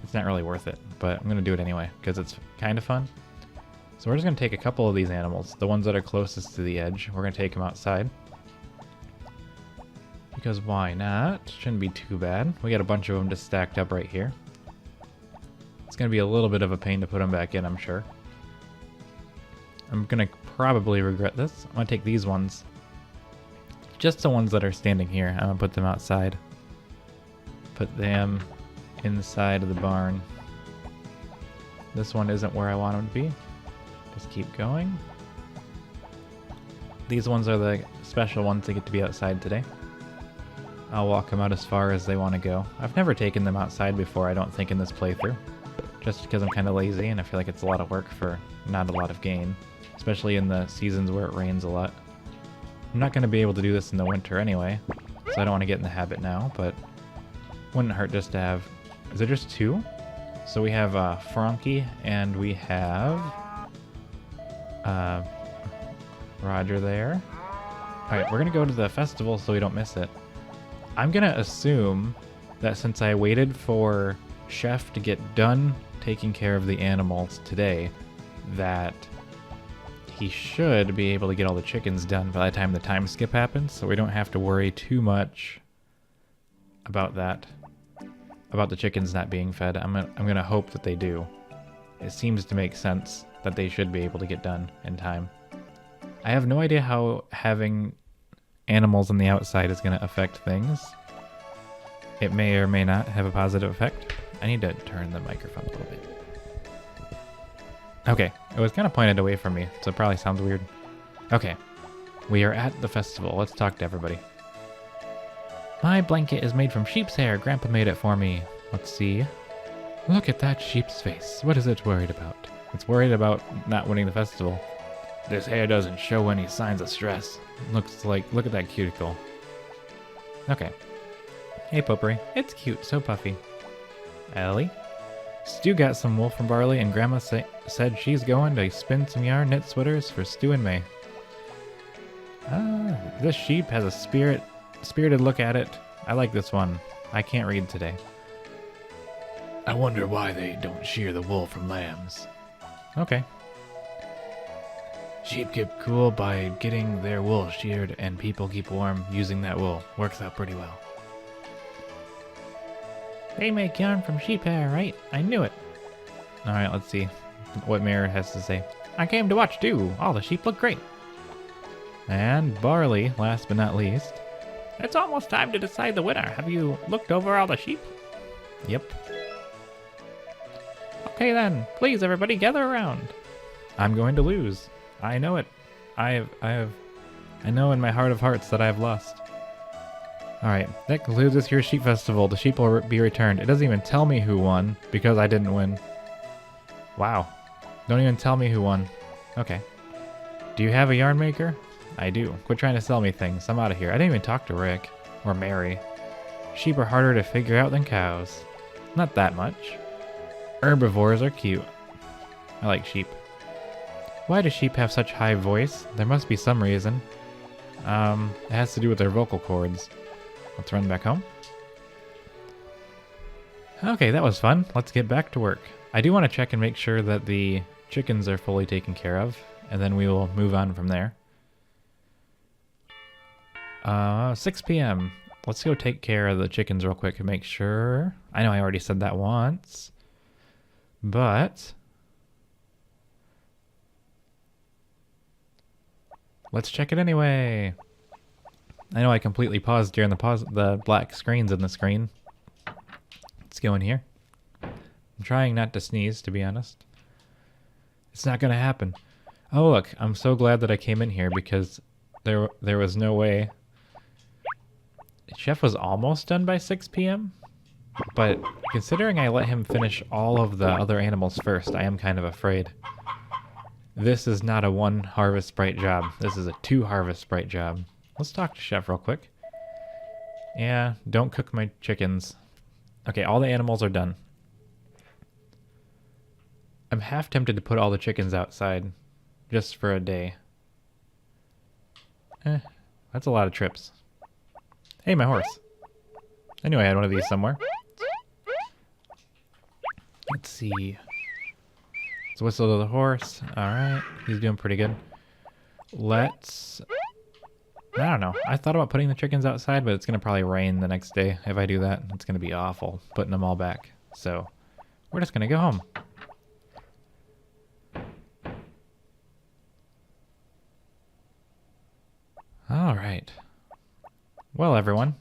it's not really worth it. But I'm going to do it anyway, because it's kind of fun. So we're just going to take a couple of these animals, the ones that are closest to the edge. We're going to take them outside. Because why not? Shouldn't be too bad. We got a bunch of them just stacked up right here. It's going to be a little bit of a pain to put them back in, I'm sure. I'm going to probably regret this. I'm going to take these ones. Just the ones that are standing here. I'm going to put them outside. Put them inside of the barn. This one isn't where I want them to be. Just keep going. These ones are the special ones that get to be outside today. I'll walk them out as far as they want to go. I've never taken them outside before, I don't think, in this playthrough. Just because I'm kind of lazy and I feel like it's a lot of work for not a lot of gain. Especially in the seasons where it rains a lot. I'm not going to be able to do this in the winter anyway, so I don't want to get in the habit now, but wouldn't hurt just to have... Is there just 2? So we have Frankie and we have Roger there. Alright, we're gonna go to the festival so we don't miss it. I'm gonna assume that since I waited for Chef to get done taking care of the animals today, that he should be able to get all the chickens done by the time the time skip happens, so we don't have to worry too much about that. About the chickens not being fed. I'm gonna hope that they do. It seems to make sense that they should be able to get done in time. I have no idea how having animals on the outside is going to affect things. It may or may not have a positive effect. I need to turn the microphone a little bit. Okay, it was kind of pointed away from me, so it probably sounds weird. Okay, we are at the festival. Let's talk to everybody. My blanket is made from sheep's hair. Grandpa made it for me. Let's see. Look at that sheep's face. What is it worried about? It's worried about not winning the festival. This hair doesn't show any signs of stress. Looks like, look at that cuticle. Okay. Hey, Potpourri. It's cute, so puffy. Ellie? Stu got some wool from Barley, and Grandma said she's going to spin some yarn, knit sweaters for Stu and May. This sheep has a spirited look at it. I like this one. I can't read today. I wonder why they don't shear the wool from lambs. Okay. Sheep keep cool by getting their wool sheared, and people keep warm using that wool. Works out pretty well. They make yarn from sheep hair, right? I knew it. Alright, let's see what Mayor has to say. I came to watch too. All the sheep look great. And Barley, last but not least. It's almost time to decide the winner. Have you looked over all the sheep? Yep. Okay then, please everybody gather around. I'm going to lose. I know it. I know in my heart of hearts that I have lost. Alright, that concludes this year's sheep festival. The sheep will be returned. It doesn't even tell me who won because I didn't win. Wow. Don't even tell me who won. Okay. Do you have a yarn maker? I do. Quit trying to sell me things. I'm out of here. I didn't even talk to Rick. Or Mary. Sheep are harder to figure out than cows. Not that much. Herbivores are cute. I like sheep. Why do sheep have such high voice? There must be some reason. It has to do with their vocal cords. Let's run back home. Okay, that was fun. Let's get back to work. I do want to check and make sure that the chickens are fully taken care of, and then we will move on from there. 6 p.m. Let's go take care of the chickens real quick and make sure. I know I already said that once, but let's check it anyway. I know I completely paused during the black screens in the screen. Let's go in here. I'm trying not to sneeze, to be honest. It's not gonna happen. Oh look, I'm so glad that I came in here because there was no way. Chef was almost done by 6 p.m. But considering I let him finish all of the other animals first, I am kind of afraid. This is not a 1 harvest sprite job. This is a 2 harvest sprite job. Let's talk to Chef real quick. Yeah, don't cook my chickens. Okay, all the animals are done. I'm half tempted to put all the chickens outside just for a day. That's a lot of trips. Hey, my horse. I knew I had one of these somewhere. Let's see. Let's whistle to the horse. Alright, he's doing pretty good. Let's... I don't know. I thought about putting the chickens outside, but it's going to probably rain the next day. If I do that, it's going to be awful, putting them all back. So, we're just going to go home. Alright. Well, everyone,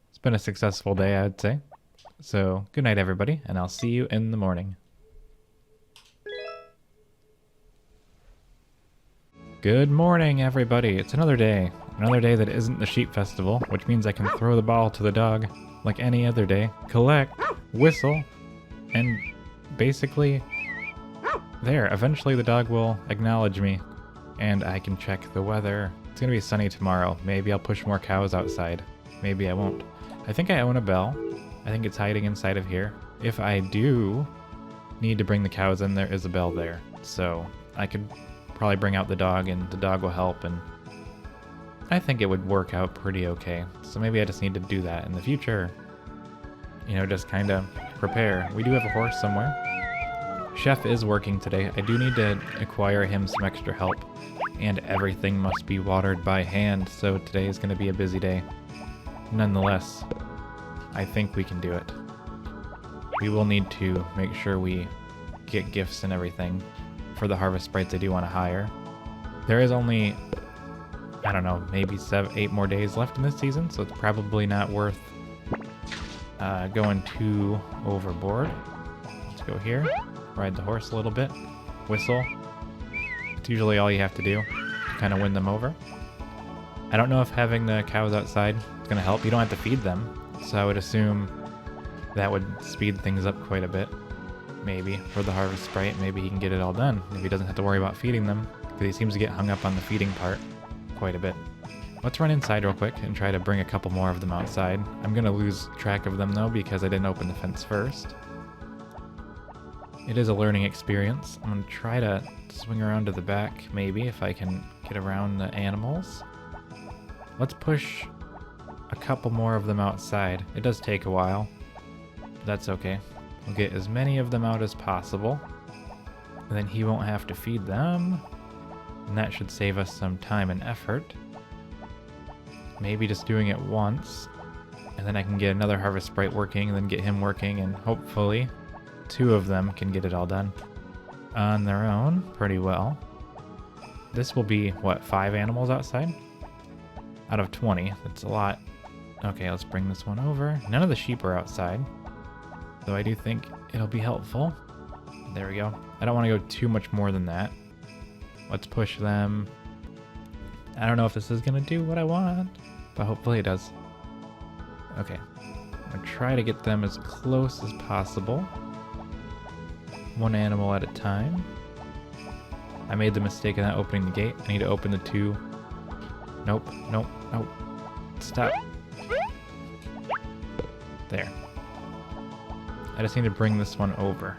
it's been a successful day, I would say. So, good night, everybody, and I'll see you in the morning. Good morning, everybody. It's another day. Another day that isn't the sheep festival, which means I can throw the ball to the dog like any other day, collect, whistle, and basically, there. Eventually the dog will acknowledge me, and I can check the weather. It's gonna be sunny tomorrow. Maybe I'll push more cows outside. Maybe I won't. I think I own a bell. I think it's hiding inside of here. If I do need to bring the cows in, there is a bell there. So I could probably bring out the dog and the dog will help, and I think it would work out pretty okay. So maybe I just need to do that in the future. You know, just kind of prepare. We do have a horse somewhere. Chef is working today. I do need to acquire him some extra help, and everything must be watered by hand, so today is going to be a busy day. Nonetheless, I think we can do it. We will need to make sure we get gifts and everything for the harvest sprites I do want to hire. There is only, I don't know, maybe 8 more days left in this season, so it's probably not worth going too overboard. Let's go here, ride the horse a little bit, whistle. It's usually all you have to do to kind of win them over. I don't know if having the cows outside is going to help. You don't have to feed them, so I would assume that would speed things up quite a bit. Maybe for the harvest sprite, maybe he can get it all done if he doesn't have to worry about feeding them, because he seems to get hung up on the feeding part quite a bit. Let's run inside real quick and try to bring a couple more of them outside. I'm going to lose track of them though because I didn't open the fence first. It is a learning experience. I'm going to try to swing around to the back maybe if I can get around the animals. Let's push a couple more of them outside. It does take a while. That's okay. We'll get as many of them out as possible. And then he won't have to feed them. And that should save us some time and effort. Maybe just doing it once. And then I can get another harvest sprite working, and then get him working, and hopefully 2 of them can get it all done on their own pretty well. This will be, what, 5 animals outside? Out of 20. That's a lot. Okay, let's bring this one over. None of the sheep are outside, so I do think it'll be helpful. There we go. I don't want to go too much more than that. Let's push them. I don't know if this is going to do what I want, but hopefully it does. Okay. I'm going to try to get them as close as possible. 1 animal at a time. I made the mistake of not opening the gate. I need to open the 2. Nope, nope, nope. Stop. There. I just need to bring this one over.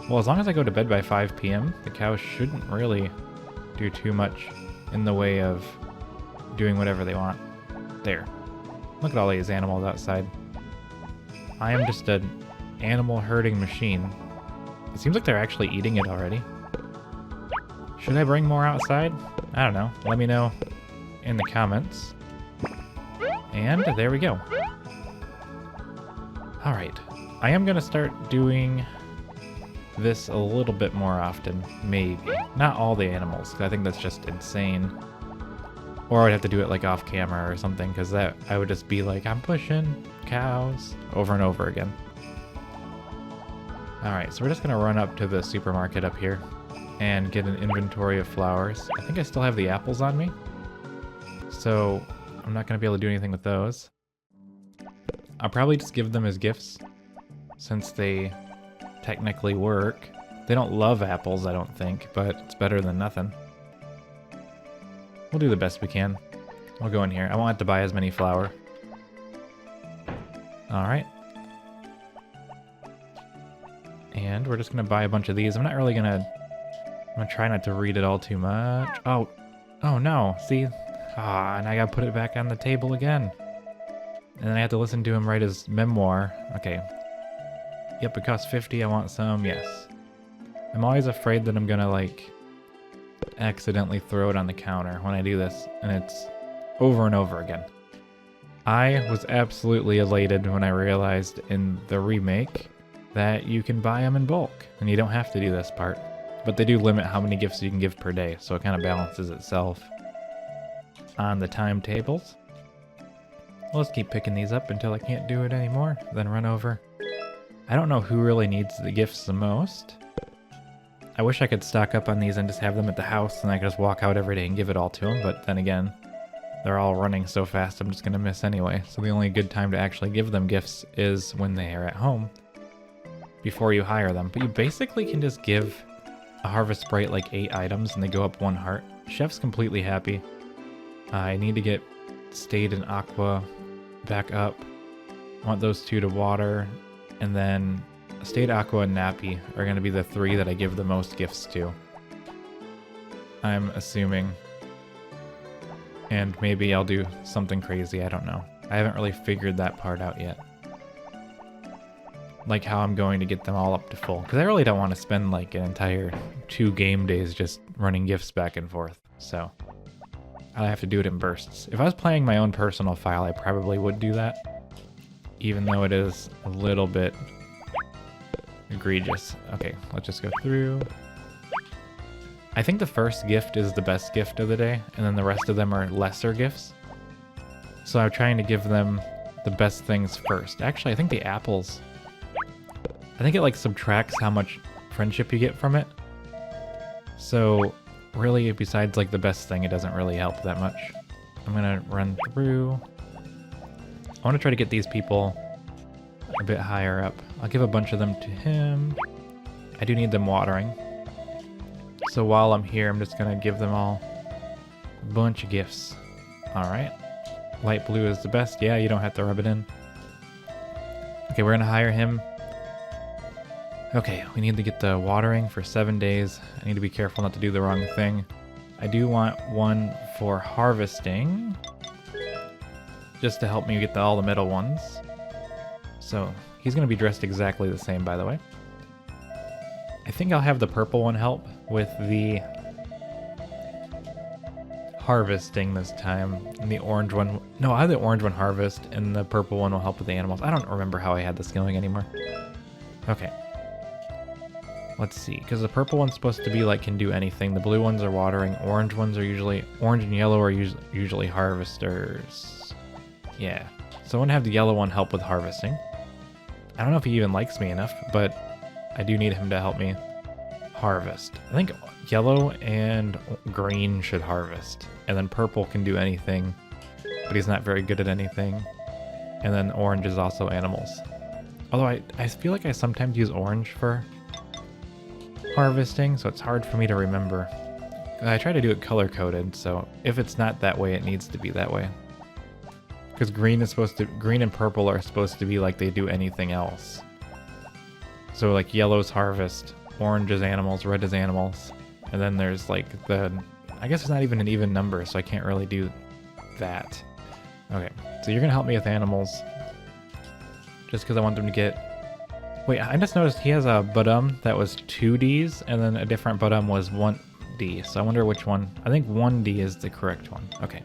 Well, as long as I go to bed by 5 p.m., the cows shouldn't really do too much in the way of doing whatever they want. There. Look at all these animals outside. I am just an animal herding machine. It seems like they're actually eating it already. Should I bring more outside? I don't know. Let me know in the comments. And there we go. Alright. I am going to start doing this a little bit more often, maybe. Not all the animals, because I think that's just insane. Or I would have to do it like off camera or something, because that I would just be like, I'm pushing cows over and over again. Alright, so we're just going to run up to the supermarket up here and get an inventory of flowers. I think I still have the apples on me, so I'm not going to be able to do anything with those. I'll probably just give them as gifts, since they technically work. They don't love apples, I don't think, but it's better than nothing. We'll do the best we can. We'll go in here. I won't have to buy as many flour. Alright. And we're just going to buy a bunch of these. I'm not really going to... I'm going to try not to read it all too much. Oh. Oh no. See? Ah, and I got to put it back on the table again. And then I have to listen to him write his memoir. Okay. Yep, it costs 50. I want some. Yes. I'm always afraid that I'm gonna, like, accidentally throw it on the counter when I do this. And it's over and over again. I was absolutely elated when I realized in the remake that you can buy them in bulk. And you don't have to do this part. But they do limit how many gifts you can give per day. So it kind of balances itself on the timetables. Well, let's keep picking these up until I can't do it anymore. Then run over. I don't know who really needs the gifts the most. I wish I could stock up on these and just have them at the house and I could just walk out every day and give it all to them. But then again, they're all running so fast I'm just going to miss anyway. So the only good time to actually give them gifts is when they are at home before you hire them. But you basically can just give a harvest sprite like 8 items and they go up 1 heart. Chef's completely happy. I need to get Stayed and Aqua back up. I want those 2 to water. And then Stayed, Aqua, and Nappy are going to be the 3 that I give the most gifts to. I'm assuming. And maybe I'll do something crazy, I don't know. I haven't really figured that part out yet. Like how I'm going to get them all up to full. Because I really don't want to spend like an entire 2 game days just running gifts back and forth. So I have to do it in bursts. If I was playing my own personal file, I probably would do that. Even though it is a little bit egregious. Okay, let's just go through. I think the first gift is the best gift of the day, and then the rest of them are lesser gifts. So I'm trying to give them the best things first. Actually, I think the apples... I think it like subtracts how much friendship you get from it. So really, besides like the best thing, it doesn't really help that much. I'm gonna run through. I want to try to get these people a bit higher up. I'll give a bunch of them to him. I do need them watering. So while I'm here, I'm just gonna give them all a bunch of gifts. All right. Light blue is the best. Yeah, you don't have to rub it in. Okay, we're gonna hire him. Okay, we need to get the watering for 7 days. I need to be careful not to do the wrong thing. I do want one for harvesting, just to help me get all the middle ones. So he's going to be dressed exactly the same, by the way. I think I'll have the purple one help with the harvesting this time, and the orange one... No, I have the orange one harvest, and the purple one will help with the animals. I don't remember how I had this going anymore. Okay. Let's see, because the purple one's supposed to be like can do anything. The blue ones are watering. Orange ones are usually... Orange and yellow are usually harvesters. Yeah. So I want to have the yellow one help with harvesting. I don't know if he even likes me enough, but I do need him to help me harvest. I think yellow and green should harvest. And then purple can do anything, but he's not very good at anything. And then orange is also animals. Although I feel like I sometimes use orange for harvesting, so it's hard for me to remember. I try to do it color-coded, so if it's not that way, it needs to be that way. Because green and purple are supposed to be like they do anything else. So like yellow's harvest, orange is animals, red is animals, and then there's like I guess it's not even an even number, so I can't really do that. Okay, so you're gonna help me with animals, just because I want them to get... Wait, I just noticed he has a Budum that was 2Ds, and then a different Budum was 1D. So I wonder which one. I think 1D is the correct one. Okay.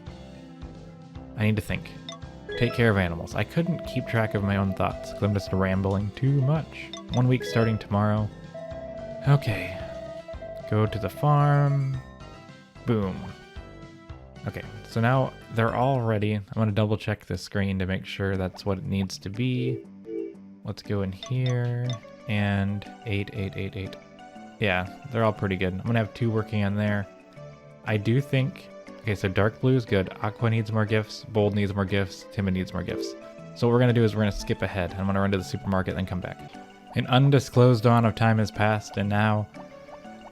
I need to think. Take care of animals. I couldn't keep track of my own thoughts, because I'm just rambling too much. 1 week starting tomorrow. Okay. Go to the farm. Boom. Okay, so now they're all ready. I'm going to double check the screen to make sure that's what it needs to be. Let's go in here, and 8, 8, 8, 8. Yeah, they're all pretty good. I'm gonna have 2 working on there. I do think, okay, so dark blue is good. Aqua needs more gifts, bold needs more gifts, timid needs more gifts. So what we're gonna do is we're gonna skip ahead. I'm gonna run to the supermarket and then come back. An undisclosed amount of time has passed, and now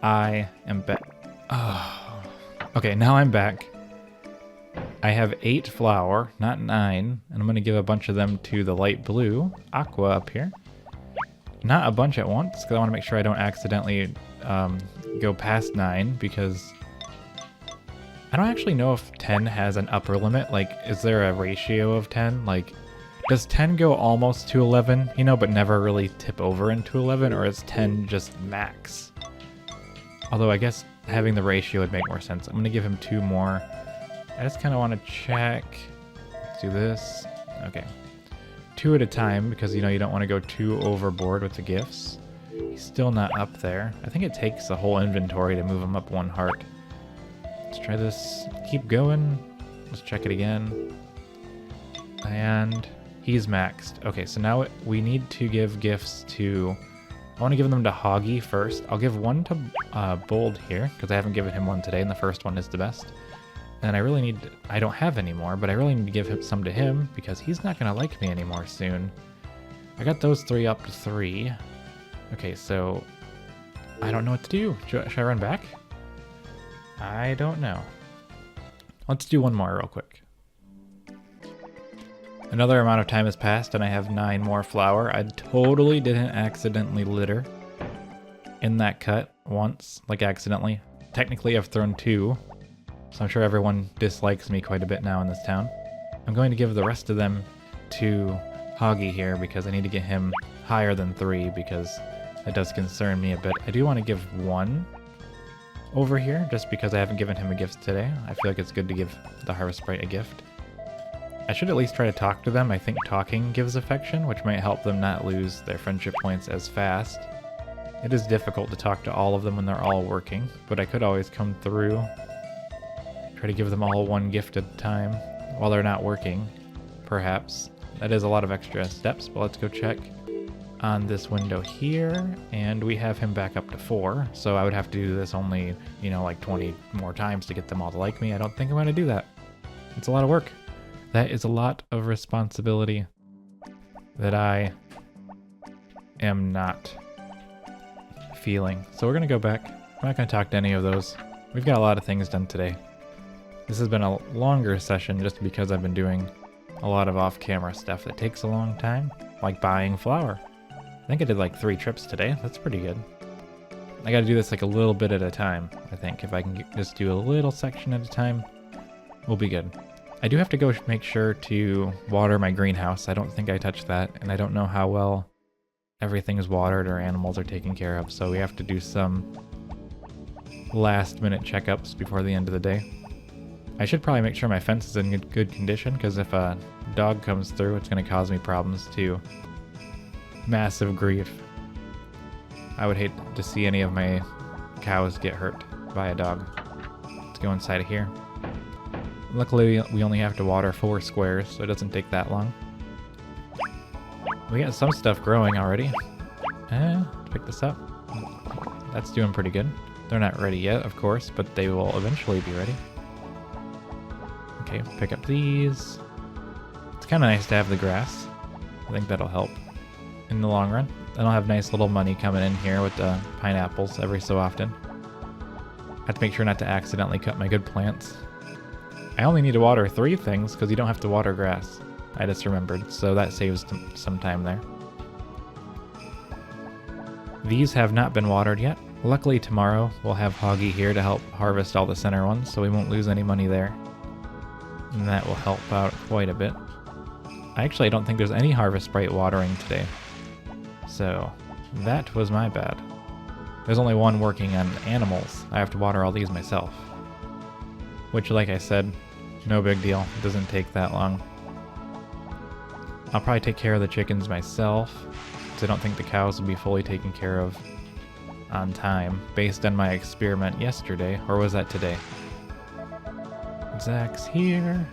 I am back. Oh. Okay, now I'm back. I have 8 flour, not 9, and I'm going to give a bunch of them to the light blue, aqua up here. Not a bunch at once, because I want to make sure I don't accidentally go past 9, because I don't actually know if 10 has an upper limit. Like, is there a ratio of 10? Like, does 10 go almost to 11, you know, but never really tip over into 11, or is 10 just max? Although I guess having the ratio would make more sense. I'm going to give him 2 more. I just kind of want to check. Let's do this. Okay. 2 at a time, because, you know, you don't want to go too overboard with the gifts. He's still not up there. I think it takes the whole inventory to move him up 1 heart. Let's try this. Keep going. Let's check it again. And he's maxed. Okay, so now we need to give gifts to... I want to give them to Hoggy first. I'll give 1 to Bold here, because I haven't given him 1 today, and the first one is the best. And I really need... I don't have any more, but I really need to give some to him, because he's not going to like me anymore soon. I got those 3 up to 3. Okay, so... I don't know what to do. Should I run back? I don't know. Let's do 1 more real quick. Another amount of time has passed, and I have 9 more flour. I totally didn't accidentally litter in that cut once, like accidentally. technically I've thrown 2, so I'm sure everyone dislikes me quite a bit now in this town. I'm going to give the rest of them to Hoggy here because I need to get him higher than 3 because that does concern me a bit. I do want to give 1 over here just because I haven't given him a gift today. I feel like it's good to give the Harvest Sprite a gift. I should at least try to talk to them. I think talking gives affection, which might help them not lose their friendship points as fast. It is difficult to talk to all of them when they're all working, but I could always come through, try to give them all 1 gift at a time while they're not working, perhaps. That is a lot of extra steps, but let's go check on this window here, and we have him back up to 4, so I would have to do this only, you know, like 20 more times to get them all to like me. I don't think I'm going to do that. It's a lot of work. That is a lot of responsibility that I am not feeling. So we're going to go back. I'm not going to talk to any of those. We've got a lot of things done today. This has been a longer session just because I've been doing a lot of off-camera stuff that takes a long time, like buying flour. I think I did like 3 trips today. That's pretty good. I got to do this like a little bit at a time, I think. If I can just do a little section at a time, we'll be good. I do have to go make sure to water my greenhouse. I don't think I touched that, and I don't know how well everything is watered or animals are taken care of, so we have to do some last-minute checkups before the end of the day. I should probably make sure my fence is in good condition, because if a dog comes through, it's going to cause me problems too. Massive grief. I would hate to see any of my cows get hurt by a dog. Let's go inside of here. Luckily, we only have to water 4 squares, so it doesn't take that long. We got some stuff growing already. Let's pick this up. That's doing pretty good. They're not ready yet, of course, but they will eventually be ready. Okay, pick up these. It's kind of nice to have the grass. I think that'll help in the long run. Then I'll have nice little money coming in here with the pineapples every so often. I have to make sure not to accidentally cut my good plants. I only need to water 3 things because you don't have to water grass. I just remembered, so that saves some time there. These have not been watered yet. Luckily tomorrow we'll have Hoggy here to help harvest all the center ones, so we won't lose any money there. And that will help out quite a bit. I actually don't think there's any Harvest Sprite watering today. So that was my bad. There's only 1 working on animals. I have to water all these myself. Which, like I said, no big deal. It doesn't take that long. I'll probably take care of the chickens myself, because I don't think the cows will be fully taken care of on time, based on my experiment yesterday. Or was that today? Zach's here.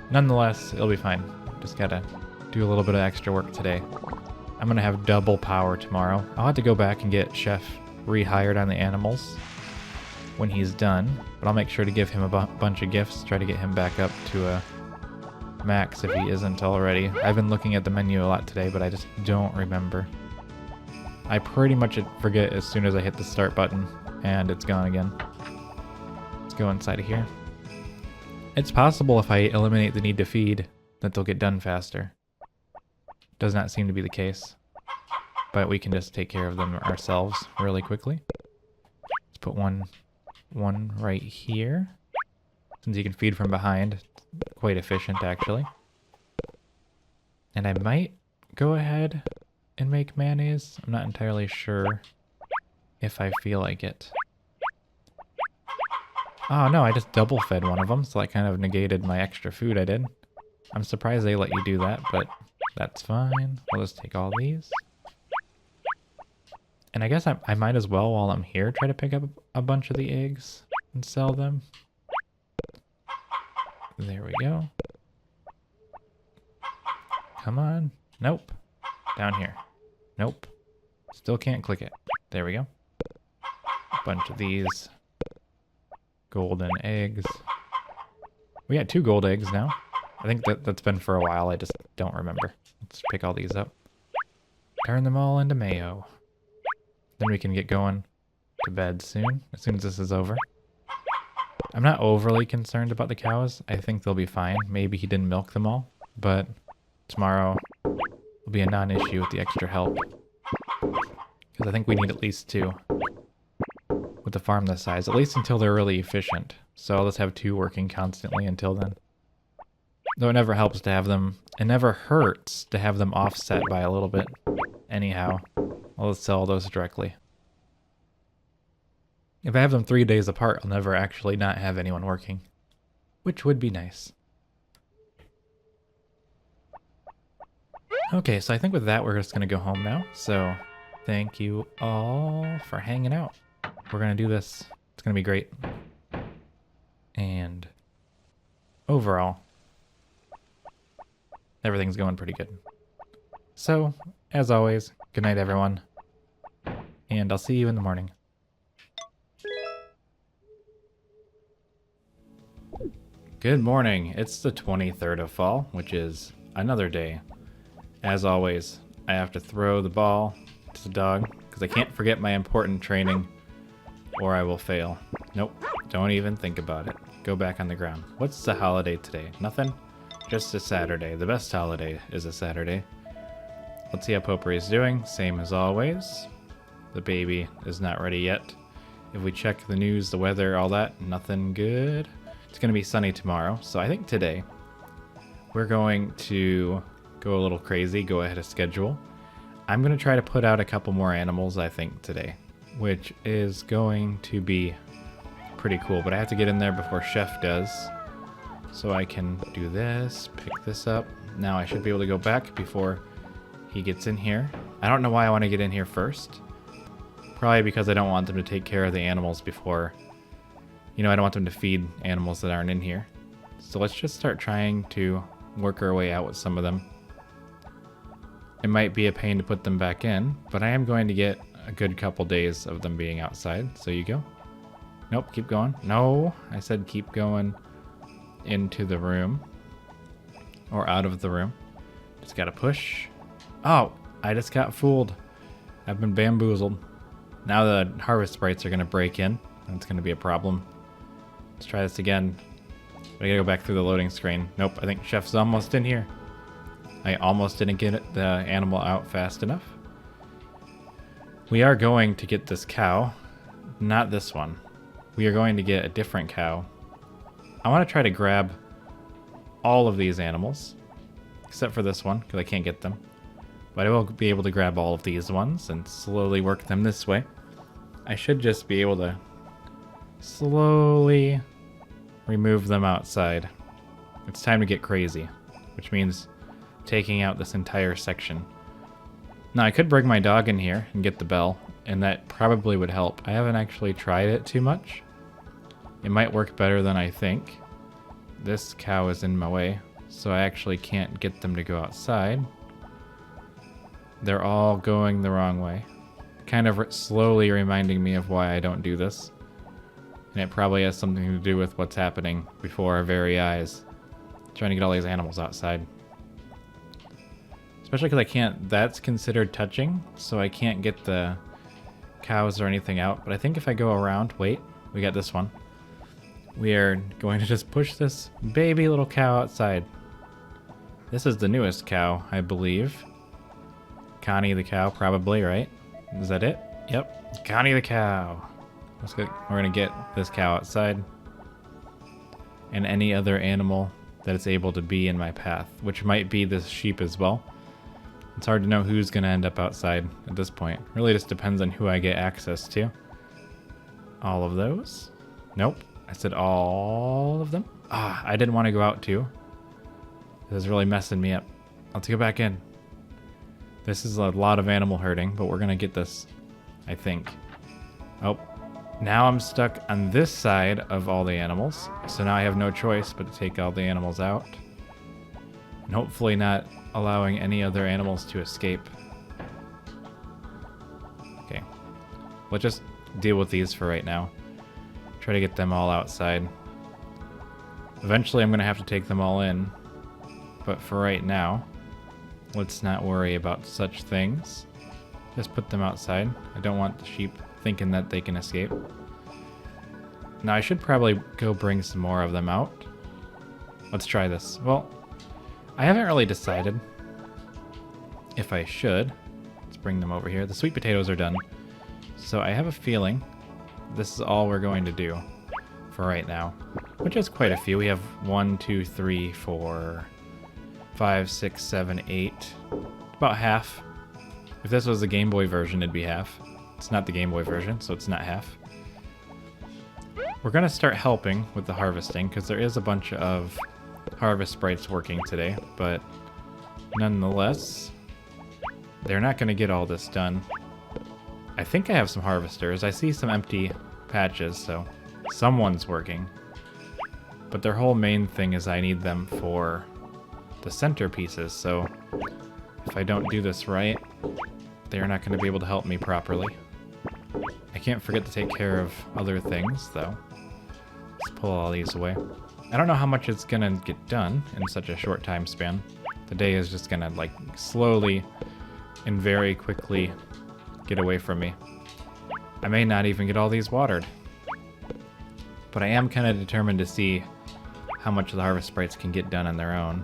Nonetheless, it'll be fine. Just gotta do a little bit of extra work today. I'm gonna have double power tomorrow. I'll have to go back and get Chef rehired on the animals when he's done, but I'll make sure to give him a bunch of gifts, try to get him back up to a max if he isn't already. I've been looking at the menu a lot today, but I just don't remember. I pretty much forget as soon as I hit the start button, and it's gone again. Let's go inside of here. It's possible if I eliminate the need to feed that they'll get done faster. Does not seem to be the case, but we can just take care of them ourselves really quickly. Let's put one right here, since you can feed from behind. Quite efficient, actually. And I might go ahead and make mayonnaise. I'm not entirely sure if I feel like it. Oh no, I just double fed one of them, so that kind of negated my extra food I did. I'm surprised they let you do that, but that's fine. I'll just take all these. And I guess I might as well, while I'm here, try to pick up a bunch of the eggs and sell them. There we go. Come on. Nope. Down here. Nope. Still can't click it. There we go. A bunch of these golden eggs. We got 2 gold eggs now. I think that's been for a while. I just don't remember. Let's pick all these up. Turn them all into mayo. Then we can get going to bed soon, as soon as this is over. I'm not overly concerned about the cows. I think they'll be fine. Maybe he didn't milk them all, but tomorrow will be a non-issue with the extra help. Because I think we need at least 2. with a farm this size, at least until they're really efficient. So I'll just have 2 working constantly until then. Though it never helps to have them, it never hurts to have them offset by a little bit. Anyhow, I'll just sell those directly. If I have them 3 days apart, I'll never actually not have anyone working, which would be nice. Okay, so I think with that, we're just going to go home now. So thank you all for hanging out. We're going to do this. It's going to be great. And overall, everything's going pretty good. So, as always, good night, everyone. And I'll see you in the morning. Good morning. It's the 23rd of fall, which is another day. As always, I have to throw the ball to the dog because I can't forget my important training or I will fail. Nope, don't even think about it. Go back on the ground. What's the holiday today? Nothing? Just a Saturday. The best holiday is a Saturday. Let's see how Potpourri is doing. Same as always. The baby is not ready yet. If we check the news, the weather, all that, nothing good. It's going to be sunny tomorrow, so I think today we're going to go a little crazy, go ahead of schedule. I'm going to try to put out a couple more animals, I think, today, which is going to be pretty cool, but I have to get in there before Chef does. So I can do this, pick this up. Now I should be able to go back before he gets in here. I don't know why I want to get in here first. Probably because I don't want them to take care of the animals before. You know, I don't want them to feed animals that aren't in here. So let's just start trying to work our way out with some of them. It might be a pain to put them back in, but I am going to get a good couple days of them being outside. So you go. Nope, keep going. No, I said keep going into the room. Or out of the room. Just gotta push. Oh, I just got fooled. I've been bamboozled. Now the harvest sprites are gonna break in. That's gonna be a problem. Let's try this again. I gotta go back through the loading screen. Nope, I think Chef's almost in here. I almost didn't get the animal out fast enough. We are going to get this cow. Not this one. We are going to get a different cow. I want to try to grab all of these animals. Except for this one, because I can't get them. But I will be able to grab all of these ones and slowly work them this way. I should just be able to slowly remove them outside. It's time to get crazy, which means taking out this entire section. Now I could bring my dog in here and get the bell, and that probably would help. I haven't actually tried it too much. It might work better than I think. This cow is in my way, so I actually can't get them to go outside. They're all going the wrong way. Kind of slowly reminding me of why I don't do this. And it probably has something to do with what's happening before our very eyes. Trying to get all these animals outside. Especially because I can't, that's considered touching, so I can't get the cows or anything out. But I think if I go around, wait, we got this one. We are going to just push this baby little cow outside. This is the newest cow, I believe. Connie the cow, probably, right? Is that it? Yep, Connie the cow. We're gonna get this cow outside. And any other animal that is able to be in my path, which might be this sheep as well. It's hard to know who's gonna end up outside at this point. Really just depends on who I get access to. All of those? Nope. I said all of them? Ah, I didn't want to go out too. This is really messing me up. Let's go back in. This is a lot of animal herding, but we're gonna get this, I think. Oh, now I'm stuck on this side of all the animals. So now I have no choice but to take all the animals out. And hopefully not allowing any other animals to escape. Okay. Let's just deal with these for right now. Try to get them all outside. Eventually I'm going to have to take them all in. But for right now, let's not worry about such things. Just put them outside. I don't want the sheep thinking that they can escape. Now I should probably go bring some more of them out. Let's try this. Well, I haven't really decided if I should. Let's bring them over here. The sweet potatoes are done. So I have a feeling this is all we're going to do for right now, which is quite a few. We have 1, 2, 3, 4, 5, 6, 7, 8, about half. If this was the Game Boy version, it'd be half. It's not the Game Boy version, so it's not half. We're gonna start helping with the harvesting because there is a bunch of harvest sprites working today, but nonetheless, they're not gonna get all this done. I think I have some harvesters. I see some empty patches, so someone's working. But their whole main thing is I need them for the centerpieces, so if I don't do this right, they're not going to be able to help me properly. I can't forget to take care of other things, though. Let's pull all these away. I don't know how much it's going to get done in such a short time span. The day is just going to, like, slowly and very quickly get away from me. I may not even get all these watered. But I am kind of determined to see how much the harvest sprites can get done on their own.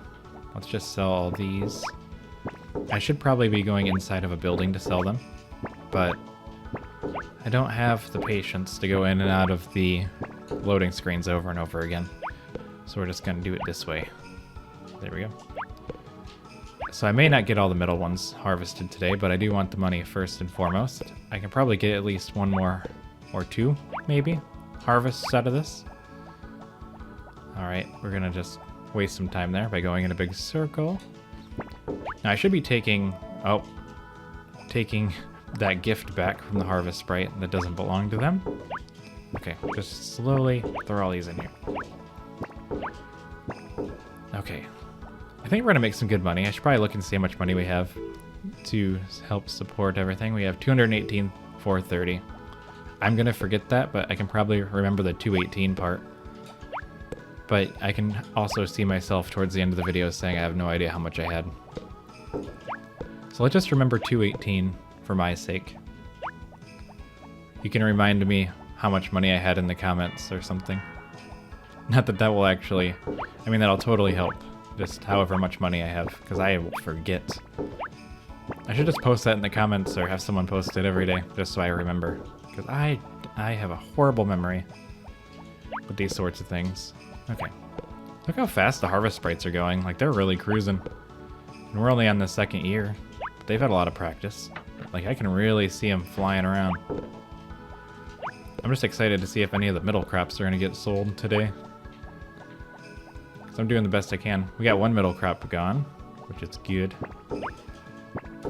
Let's just sell all these. I should probably be going inside of a building to sell them, but I don't have the patience to go in and out of the loading screens over and over again. So we're just going to do it this way. There we go. So I may not get all the middle ones harvested today, but I do want the money first and foremost. I can probably get at least one more or two, maybe, harvests out of this. Alright, we're going to just waste some time there by going in a big circle. Now I should be taking that gift back from the harvest sprite that doesn't belong to them. Okay, just slowly throw all these in here. Okay, I think we're gonna make some good money. I should probably look and see how much money we have to help support everything. We have 218,430. I'm gonna forget that, but I can probably remember the 218 part. But I can also see myself towards the end of the video saying I have no idea how much I had. So let's just remember 218 for my sake. You can remind me how much money I had in the comments or something. Not that that will actually... I mean, that'll totally help. Just however much money I have, because I will forget. I should just post that in the comments or have someone post it every day, just so I remember. Because I have a horrible memory with these sorts of things. Okay. Look how fast the harvest sprites are going. Like, they're really cruising. And we're only on the second year. But they've had a lot of practice. Like, I can really see them flying around. I'm just excited to see if any of the middle crops are going to get sold today. So I'm doing the best I can. We got one middle crop gone, which is good.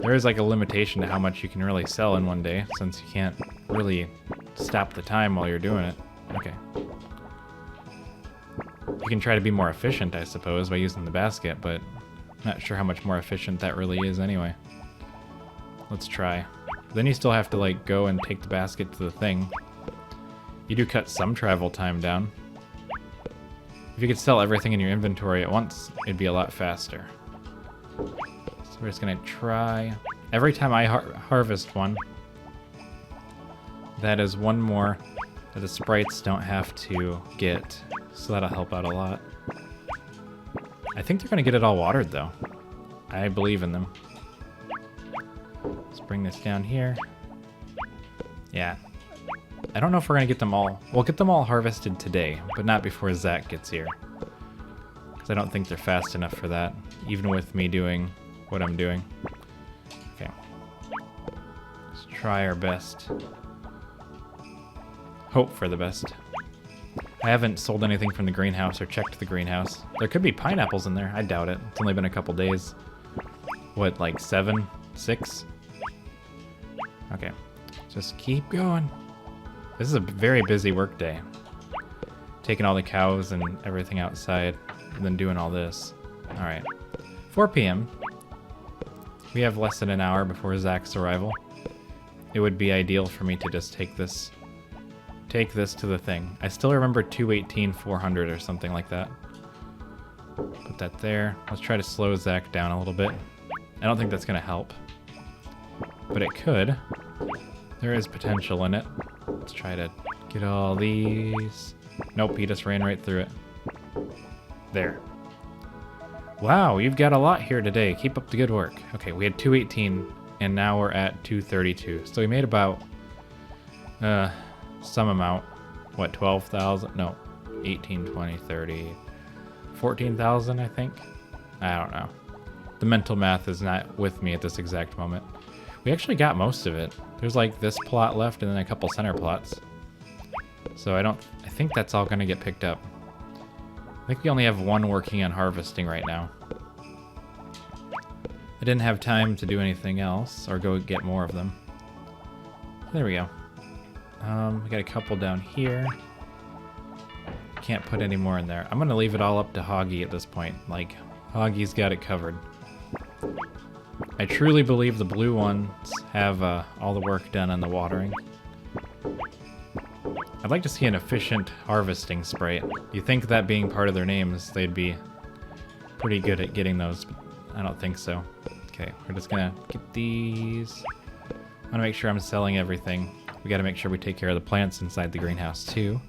There is like a limitation to how much you can really sell in one day, since you can't really stop the time while you're doing it. Okay. You can try to be more efficient, I suppose, by using the basket, but not sure how much more efficient that really is anyway. Let's try. Then you still have to like go and take the basket to the thing. You do cut some travel time down. If you could sell everything in your inventory at once, it'd be a lot faster. So we're just gonna try. Every time I harvest one, that is one more that the sprites don't have to get. So that'll help out a lot. I think they're gonna get it all watered though. I believe in them. Let's bring this down here. Yeah. I don't know if we're gonna get them all. We'll get them all harvested today, but not before Zach gets here. Because I don't think they're fast enough for that, even with me doing what I'm doing. Okay. Let's try our best. Hope for the best. I haven't sold anything from the greenhouse or checked the greenhouse. There could be pineapples in there. I doubt it. It's only been a couple days. What, like 7? 6? Okay. Just keep going. This is a very busy work day. Taking all the cows and everything outside, and then doing all this. Alright. 4 p.m. We have less than an hour before Zach's arrival. It would be ideal for me to just take this to the thing. I still remember 218,400 or something like that. Put that there. Let's try to slow Zach down a little bit. I don't think that's going to help. But it could. There is potential in it. Let's try to get all these. Nope, he just ran right through it. There. Wow, you've got a lot here today. Keep up the good work. Okay, we had 218, and now we're at 232. So we made about some amount. What, 12,000? No, 18, 20, 30, 14,000, I think. I don't know. The mental math is not with me at this exact moment. We actually got most of it. There's like this plot left and then a couple center plots. So I think that's all gonna get picked up. I think we only have one working on harvesting right now. I didn't have time to do anything else or go get more of them. There we go. We got a couple down here. Can't put any more in there. I'm gonna leave it all up to Hoggy at this point. Like, Hoggy's got it covered. I truly believe the blue ones have all the work done on the watering. I'd like to see an efficient harvesting sprite. You think that being part of their names, they'd be pretty good at getting those, but I don't think so. Okay, we're just gonna get these. I wanna make sure I'm selling everything. We gotta make sure we take care of the plants inside the greenhouse too.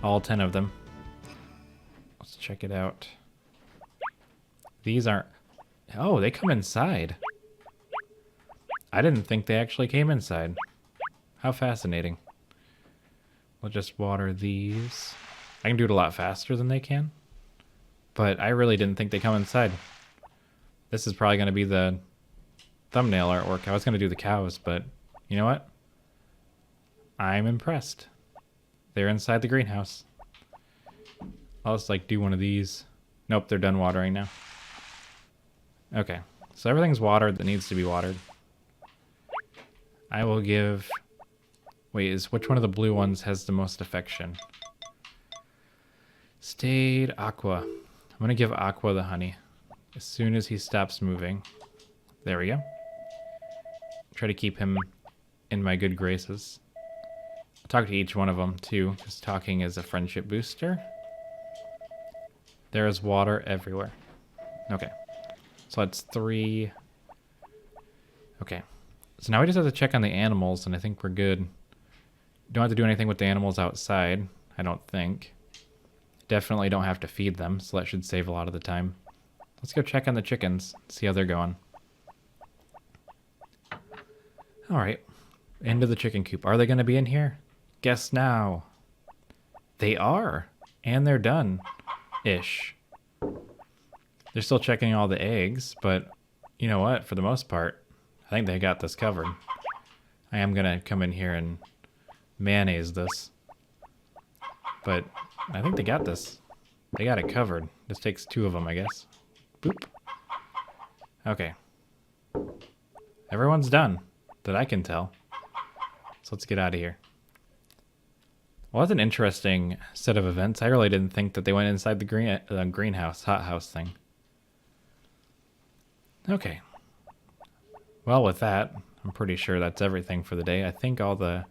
All 10 of them. Let's check it out. These aren't... Oh, they come inside. I didn't think they actually came inside. How fascinating. We'll just water these. I can do it a lot faster than they can. But I really didn't think they come inside. This is probably going to be the thumbnail artwork. I was going to do the cows, but you know what? I'm impressed. They're inside the greenhouse. I'll just like do one of these. Nope, they're done watering now. Okay, so everything's watered that needs to be watered. I will give... Wait, which one of the blue ones has the most affection? Stayed Aqua. I'm gonna give Aqua the honey as soon as he stops moving. There we go. Try to keep him in my good graces. I'll talk to each one of them too, because talking is a friendship booster. There is water everywhere. Okay. So that's 3. Okay. So now we just have to check on the animals, and I think we're good. Don't have to do anything with the animals outside, I don't think. Definitely don't have to feed them, so that should save a lot of the time. Let's go check on the chickens, see how they're going. Alright. Into the chicken coop. Are they going to be in here? Guess now. They are. And they're done. Ish. They're still checking all the eggs, but you know what? For the most part, I think they got this covered. I am going to come in here and mayonnaise this. But I think they got this. They got it covered. This takes 2 of them, I guess. Boop. Okay. Everyone's done, that I can tell. So let's get out of here. Well, that's an interesting set of events. I really didn't think that they went inside the greenhouse, hothouse thing. Okay. Well, with that, I'm pretty sure that's everything for the day. I think all the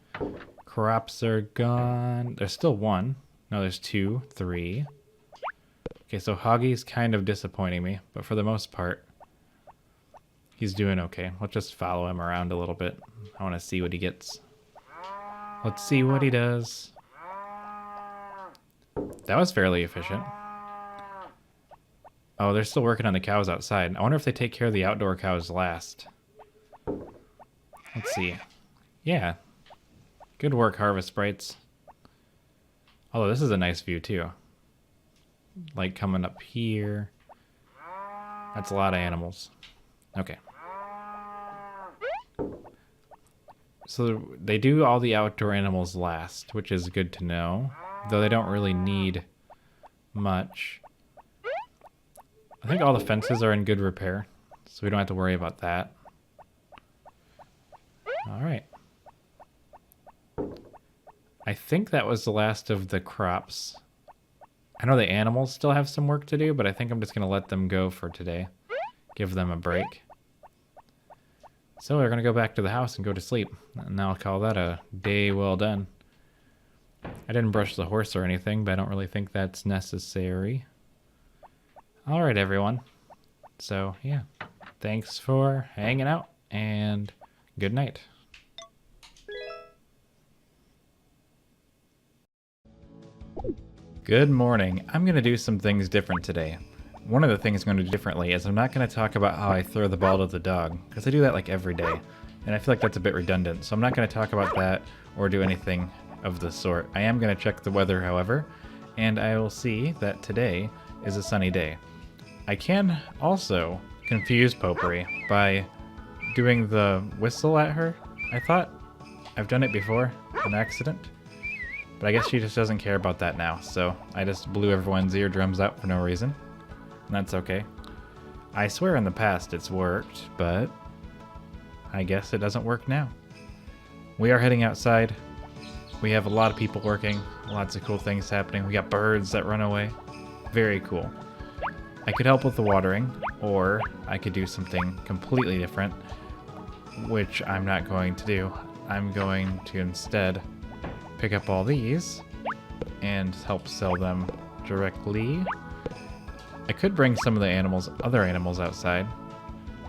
crops are gone. There's still 1. No, there's 2, 3. Okay, so Hoggy's kind of disappointing me, but for the most part, he's doing okay. Let's just follow him around a little bit. I want to see what he gets. Let's see what he does. That was fairly efficient. Oh, they're still working on the cows outside. I wonder if they take care of the outdoor cows last. Let's see. Yeah. Good work, Harvest Sprites. Although this is a nice view, too. Like coming up here. That's a lot of animals. Okay. So they do all the outdoor animals last, which is good to know. Though they don't really need much. I think all the fences are in good repair, so we don't have to worry about that. Alright. I think that was the last of the crops. I know the animals still have some work to do, but I think I'm just going to let them go for today. Give them a break. So we're going to go back to the house and go to sleep. And I'll call that a day well done. I didn't brush the horse or anything, but I don't really think that's necessary. Alright, everyone. So, yeah. Thanks for hanging out, and good night. Good morning. I'm going to do some things different today. One of the things I'm going to do differently is I'm not going to talk about how I throw the ball to the dog, because I do that like every day, and I feel like that's a bit redundant, so I'm not going to talk about that or do anything of the sort. I am going to check the weather, however, and I will see that today is a sunny day. I can also confuse Potpourri by doing the whistle at her. I thought I've done it before, an accident. But I guess she just doesn't care about that now, so I just blew everyone's eardrums out for no reason. And that's okay. I swear in the past it's worked, but I guess it doesn't work now. We are heading outside. We have a lot of people working, lots of cool things happening. We got birds that run away. Very cool. I could help with the watering, or I could do something completely different, which I'm not going to do. I'm going to instead pick up all these and help sell them directly. I could bring some of the other animals outside.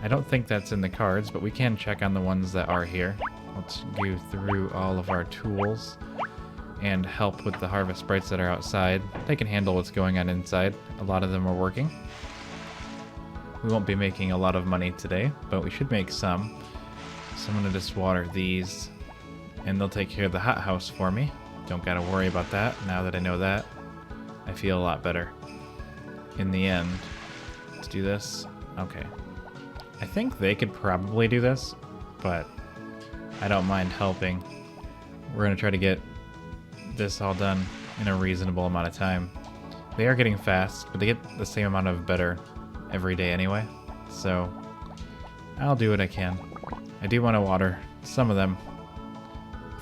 I don't think that's in the cards, but we can check on the ones that are here. Let's go through all of our tools and help with the harvest sprites that are outside. They can handle what's going on inside. A lot of them are working. We won't be making a lot of money today, but we should make some. So I'm gonna just water these, and they'll take care of the hothouse for me. Don't gotta worry about that. Now that I know that, I feel a lot better. In the end, let's do this. Okay. I think they could probably do this, but I don't mind helping. We're gonna try to get this all done in a reasonable amount of time. They are getting fast, but they get the same amount of better every day anyway, so I'll do what I can. I do want to water some of them.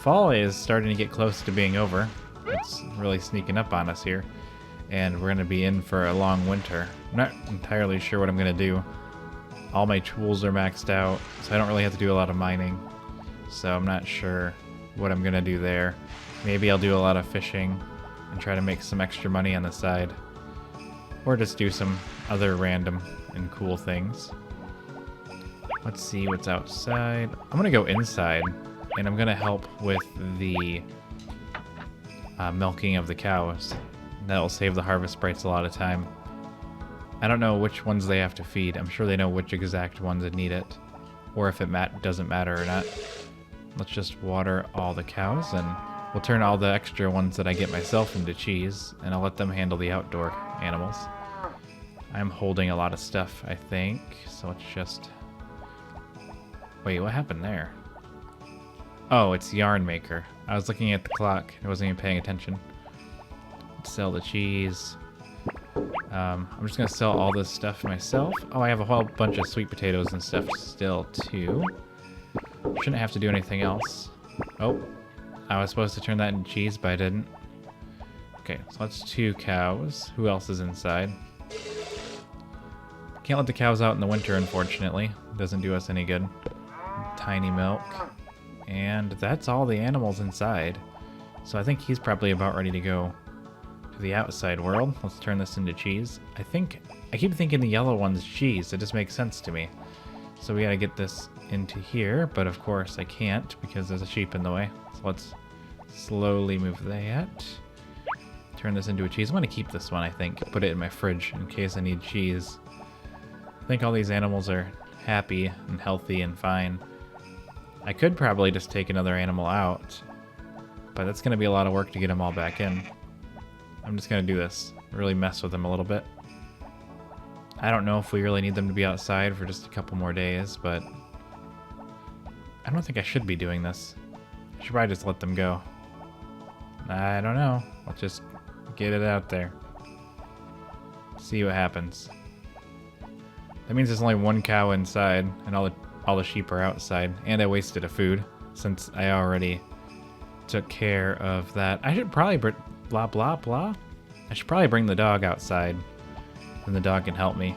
Fall is starting to get close to being over. It's really sneaking up on us here, and we're going to be in for a long winter. I'm not entirely sure what I'm going to do. All my tools are maxed out, so I don't really have to do a lot of mining, so I'm not sure what I'm going to do there. Maybe I'll do a lot of fishing and try to make some extra money on the side, or just do some other random and cool things. Let's see what's outside. I'm gonna go inside, and I'm gonna help with the milking of the cows. That'll save the harvest sprites a lot of time. I don't know which ones they have to feed. I'm sure they know which exact ones that need it, or if it doesn't matter or not. Let's just water all the cows, and we'll turn all the extra ones that I get myself into cheese, and I'll let them handle the outdoor animals. I'm holding a lot of stuff, I think, so let's just... Wait, what happened there? Oh, it's Yarn Maker. I was looking at the clock. I wasn't even paying attention. Let's sell the cheese. I'm just gonna sell all this stuff myself. Oh, I have a whole bunch of sweet potatoes and stuff still, too. Shouldn't have to do anything else. Oh, I was supposed to turn that into cheese, but I didn't. Okay, so that's 2 cows. Who else is inside? Can't let the cows out in the winter, unfortunately. Doesn't do us any good. Tiny milk. And that's all the animals inside. So I think he's probably about ready to go to the outside world. Let's turn this into cheese. I keep thinking the yellow one's cheese. It just makes sense to me. So we gotta get this into here, but of course I can't because there's a sheep in the way. So let's slowly move that. Turn this into a cheese. I'm gonna keep this one, I think. Put it in my fridge in case I need cheese. I think all these animals are happy and healthy and fine. I could probably just take another animal out, but that's going to be a lot of work to get them all back in. I'm just going to do this, really mess with them a little bit. I don't know if we really need them to be outside for just a couple more days, but I don't think I should be doing this. I should probably just let them go. I don't know. I'll just get it out there. See what happens. That means there's only 1 cow inside, and all the sheep are outside. And I wasted a food, since I already took care of that. I should probably blah blah blah. I should probably bring the dog outside, and the dog can help me.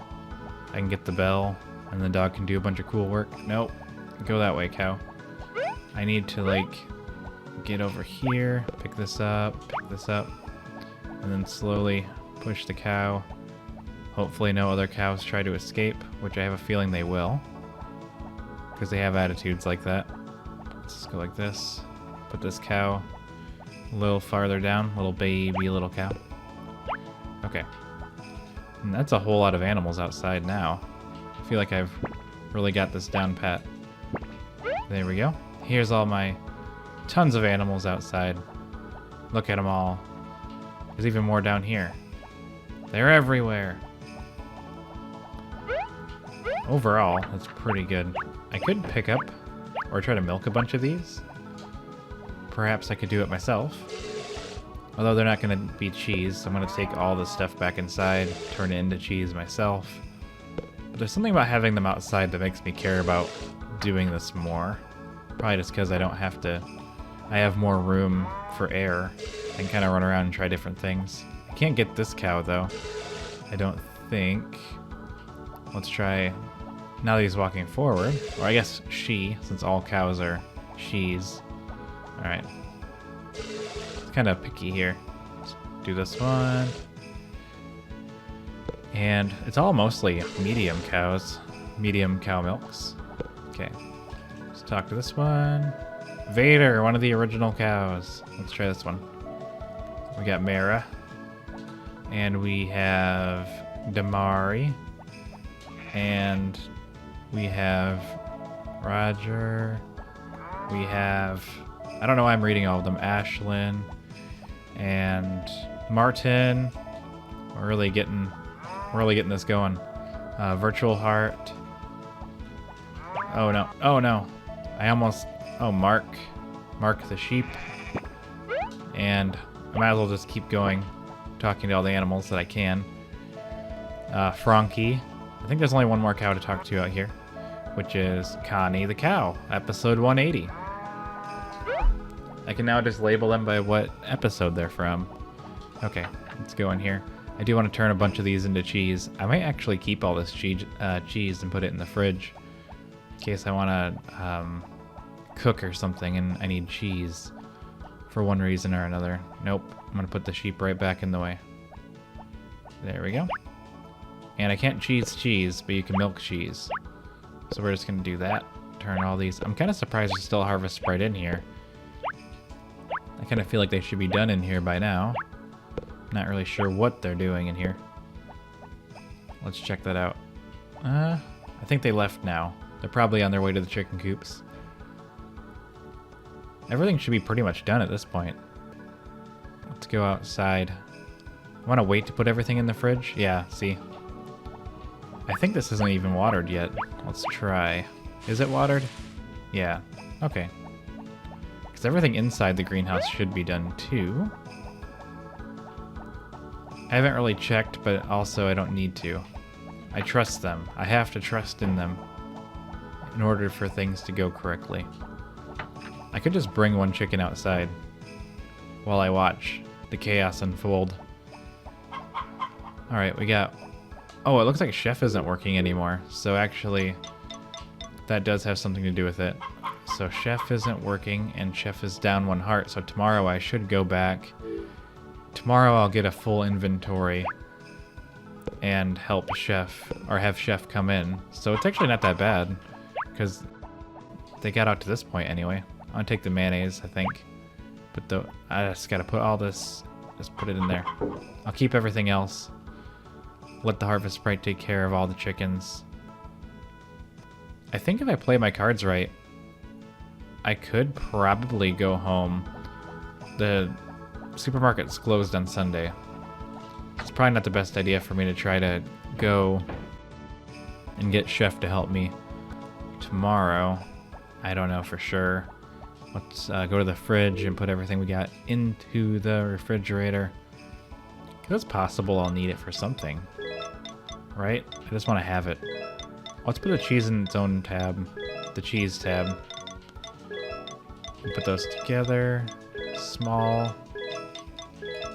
I can get the bell, and the dog can do a bunch of cool work. Nope, go that way, cow. I need to like get over here, pick this up, and then slowly push the cow. Hopefully no other cows try to escape, which I have a feeling they will, because they have attitudes like that. Let's just go like this. Put this cow a little farther down, little baby little cow. Okay. And that's a whole lot of animals outside now. I feel like I've really got this down pat. There we go. Here's all my Tons of animals outside. Look at them all. There's even more down here. They're everywhere. Overall, that's pretty good. I could pick up or try to milk a bunch of these. Perhaps I could do it myself. Although they're not going to be cheese, I'm going to take all this stuff back inside, turn it into cheese myself. But there's something about having them outside that makes me care about doing this more. Probably just because I don't have to... I have more room for air. I can kind of run around and try different things. I can't get this cow, though. I don't think. Let's try... Now that he's walking forward. Or I guess she, since all cows are she's. Alright. It's kind of picky here. Let's do this one. And it's all mostly medium cows. Medium cow milks. Okay. Let's talk to this one. Vader, one of the original cows. Let's try this one. We got Mara. And we have Damari. And we have Roger. We have... I don't know why I'm reading all of them. Ashlyn. And Martin. We're really getting this going. Virtual Heart. Oh no. Oh no. I almost... Oh, Mark. Mark the sheep. And I might as well just keep going, talking to all the animals that I can. Frankie. I think there's only one more cow to talk to out here, which is Connie the cow, episode 180. I can now just label them by what episode they're from. Okay, let's go in here. I do want to turn a bunch of these into cheese. I might actually keep all this cheese and put it in the fridge in case I want to cook or something and I need cheese for one reason or another. Nope, I'm going to put the sheep right back in the way. There we go. And I can't cheese, but you can milk cheese. So we're just going to do that. Turn all these. I'm kind of surprised there's still a harvest sprite in here. I kind of feel like they should be done in here by now. Not really sure what they're doing in here. Let's check that out. I think they left now. They're probably on their way to the chicken coops. Everything should be pretty much done at this point. Let's go outside. I want to wait to put everything in the fridge? Yeah, see. I think this isn't even watered yet. Let's try. Is it watered? Yeah. Okay. Because everything inside the greenhouse should be done too. I haven't really checked, but also I don't need to. I trust them. I have to trust in them in order for things to go correctly. I could just bring one chicken outside while I watch the chaos unfold. Alright, we got... Oh, it looks like Chef isn't working anymore. So actually, that does have something to do with it. So Chef isn't working, and Chef is down 1 heart. So tomorrow I should go back. Tomorrow I'll get a full inventory and help Chef, or have Chef come in. So it's actually not that bad, because they got out to this point anyway. I'm gonna take the mayonnaise, I think. But I just gotta put all this, just put it in there. I'll keep everything else. Let the harvest sprite take care of all the chickens. I think if I play my cards right, I could probably go home. The supermarket's closed on Sunday. It's probably not the best idea for me to try to go and get Chef to help me tomorrow. I don't know for sure. Let's go to the fridge and put everything we got into the refrigerator. It's possible I'll need it for something, right? I just want to have it. Let's put the cheese in its own tab, the cheese tab. Put those together, small.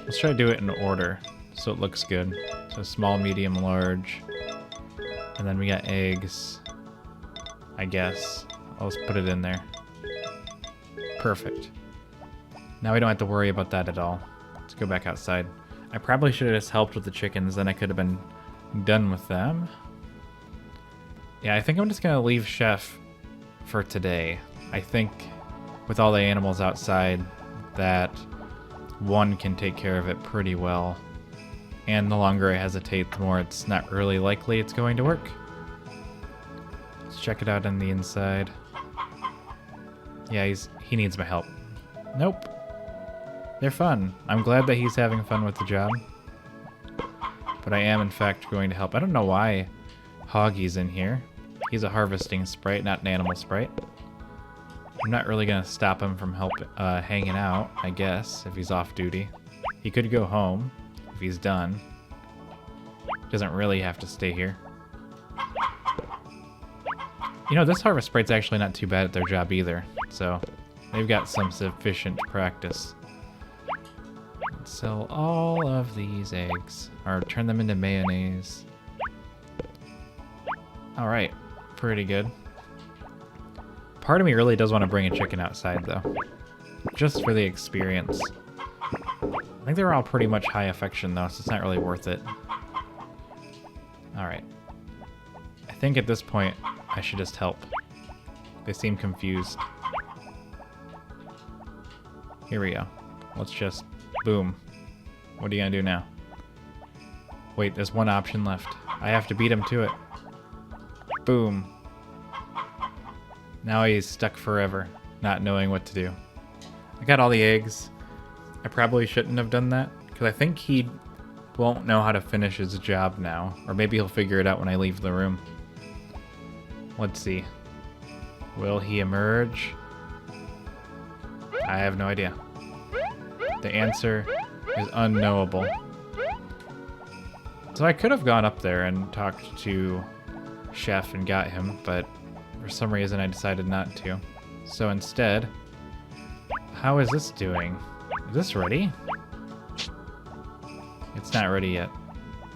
Let's try to do it in order so it looks good. So small, medium, large. And then we got eggs, I guess. I'll just put it in there. Perfect. Now we don't have to worry about that at all. Let's go back outside. I probably should have just helped with the chickens, then I could have been done with them. Yeah, I think I'm just gonna leave Chef for today. I think with all the animals outside, that one can take care of it pretty well. And the longer I hesitate, the more it's not really likely it's going to work. Let's check it out on the inside. Yeah, he needs my help. Nope. They're fun. I'm glad that he's having fun with the job. But I am, in fact, going to help. I don't know why Hoggy's in here. He's a harvesting sprite, not an animal sprite. I'm not really going to stop him from hanging out, I guess, if he's off duty. He could go home if he's done. Doesn't really have to stay here. You know, this harvest sprite's actually not too bad at their job either, so they've got some sufficient practice. Let's sell all of these eggs, or turn them into mayonnaise. Alright, pretty good. Part of me really does want to bring a chicken outside, though. Just for the experience. I think they're all pretty much high affection, though, so it's not really worth it. Alright. I think at this point, I should just help. They seem confused. Here we go. Let's just... boom. What are you gonna do now? Wait, there's one option left. I have to beat him to it. Boom. Now he's stuck forever, not knowing what to do. I got all the eggs. I probably shouldn't have done that, because I think he won't know how to finish his job now. Or maybe he'll figure it out when I leave the room. Let's see. Will he emerge? I have no idea. The answer is unknowable. So I could have gone up there and talked to Chef and got him, but for some reason I decided not to. So instead, how is this doing? Is this ready? It's not ready yet.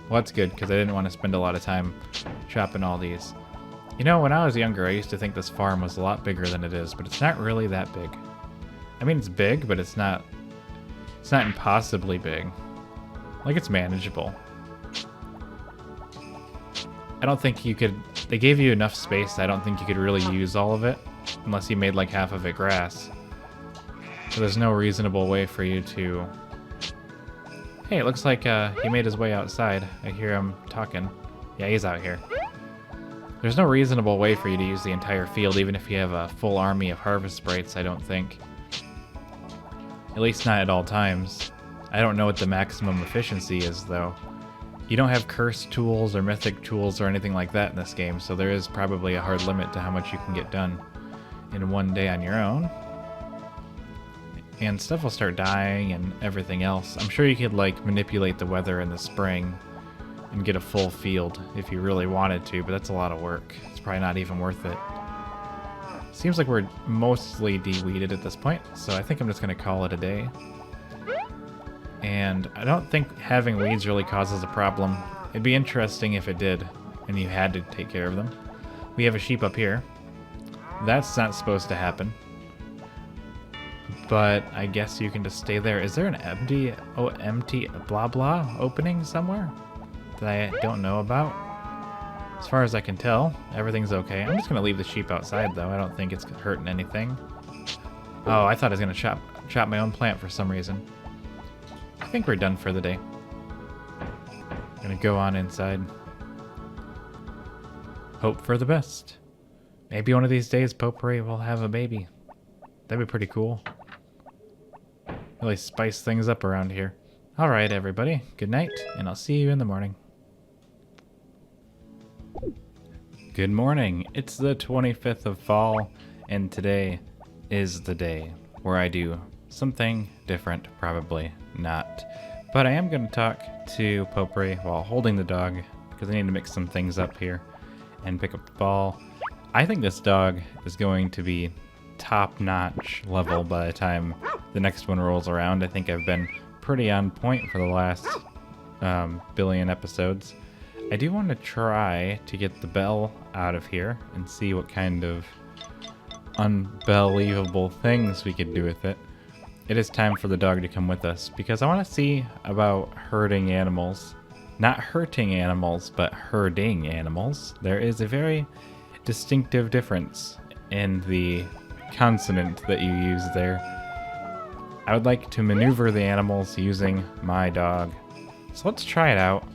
Well, that's good, because I didn't want to spend a lot of time chopping all these. You know, when I was younger, I used to think this farm was a lot bigger than it is, but it's not really that big. I mean, it's big, but it's not impossibly big. Like, it's manageable. I don't think you could... They gave you enough space, I don't think you could really use all of it, unless you made like half of it grass. So there's no reasonable way for you to... Hey, it looks like he made his way outside. I hear him talking. Yeah, he's out here. There's no reasonable way for you to use the entire field, even if you have a full army of harvest sprites, I don't think. At least not at all times. I don't know what the maximum efficiency is, though. You don't have cursed tools or mythic tools or anything like that in this game, so there is probably a hard limit to how much you can get done in one day on your own. And stuff will start dying and everything else. I'm sure you could, like, manipulate the weather in the spring and get a full field if you really wanted to, but that's a lot of work. It's probably not even worth it. Seems like we're mostly de-weeded at this point, so I think I'm just going to call it a day. And I don't think having weeds really causes a problem. It'd be interesting if it did, and you had to take care of them. We have a sheep up here. That's not supposed to happen. But I guess you can just stay there. Is there an empty blah blah opening somewhere that I don't know about? As far as I can tell, everything's okay. I'm just going to leave the sheep outside, though. I don't think it's hurting anything. Oh, I thought I was going to chop my own plant for some reason. I think we're done for the day. Gonna go on inside. Hope for the best. Maybe one of these days Potpourri will have a baby. That'd be pretty cool. Really spice things up around here. Alright, everybody. Good night, and I'll see you in the morning. Good morning. It's the 25th of fall, and today is the day where I do something different, probably not. But I am going to talk to Potpourri while holding the dog, because I need to mix some things up here and pick up the ball. I think this dog is going to be top-notch level by the time the next one rolls around. I think I've been pretty on point for the last billion episodes. I do want to try to get the bell out of here and see what kind of unbelievable things we could do with it. It is time for the dog to come with us, because I want to see about herding animals. Not hurting animals, but herding animals. There is a very distinctive difference in the consonant that you use there. I would like to maneuver the animals using my dog. So let's try it out.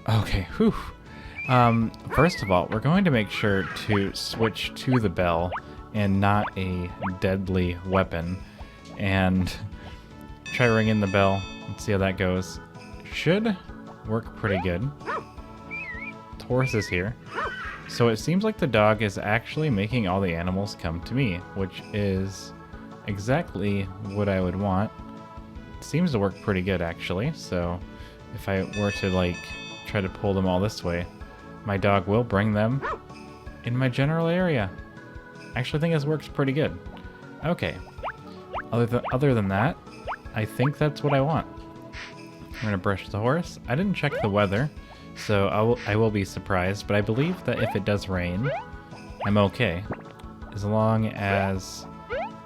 Okay, whew. First of all, we're going to make sure to switch to the bell and not a deadly weapon. And try ringing the bell. Let's see how that goes. Should work pretty good. The horse is here. So it seems like the dog is actually making all the animals come to me, which is exactly what I would want. It seems to work pretty good, actually. So if I were to, like, try to pull them all this way, my dog will bring them in my general area. I actually think this works pretty good. Okay. Other than that, I think that's what I want. I'm gonna brush the horse. I didn't check the weather, so I will be surprised, but I believe that if it does rain, I'm okay. As long as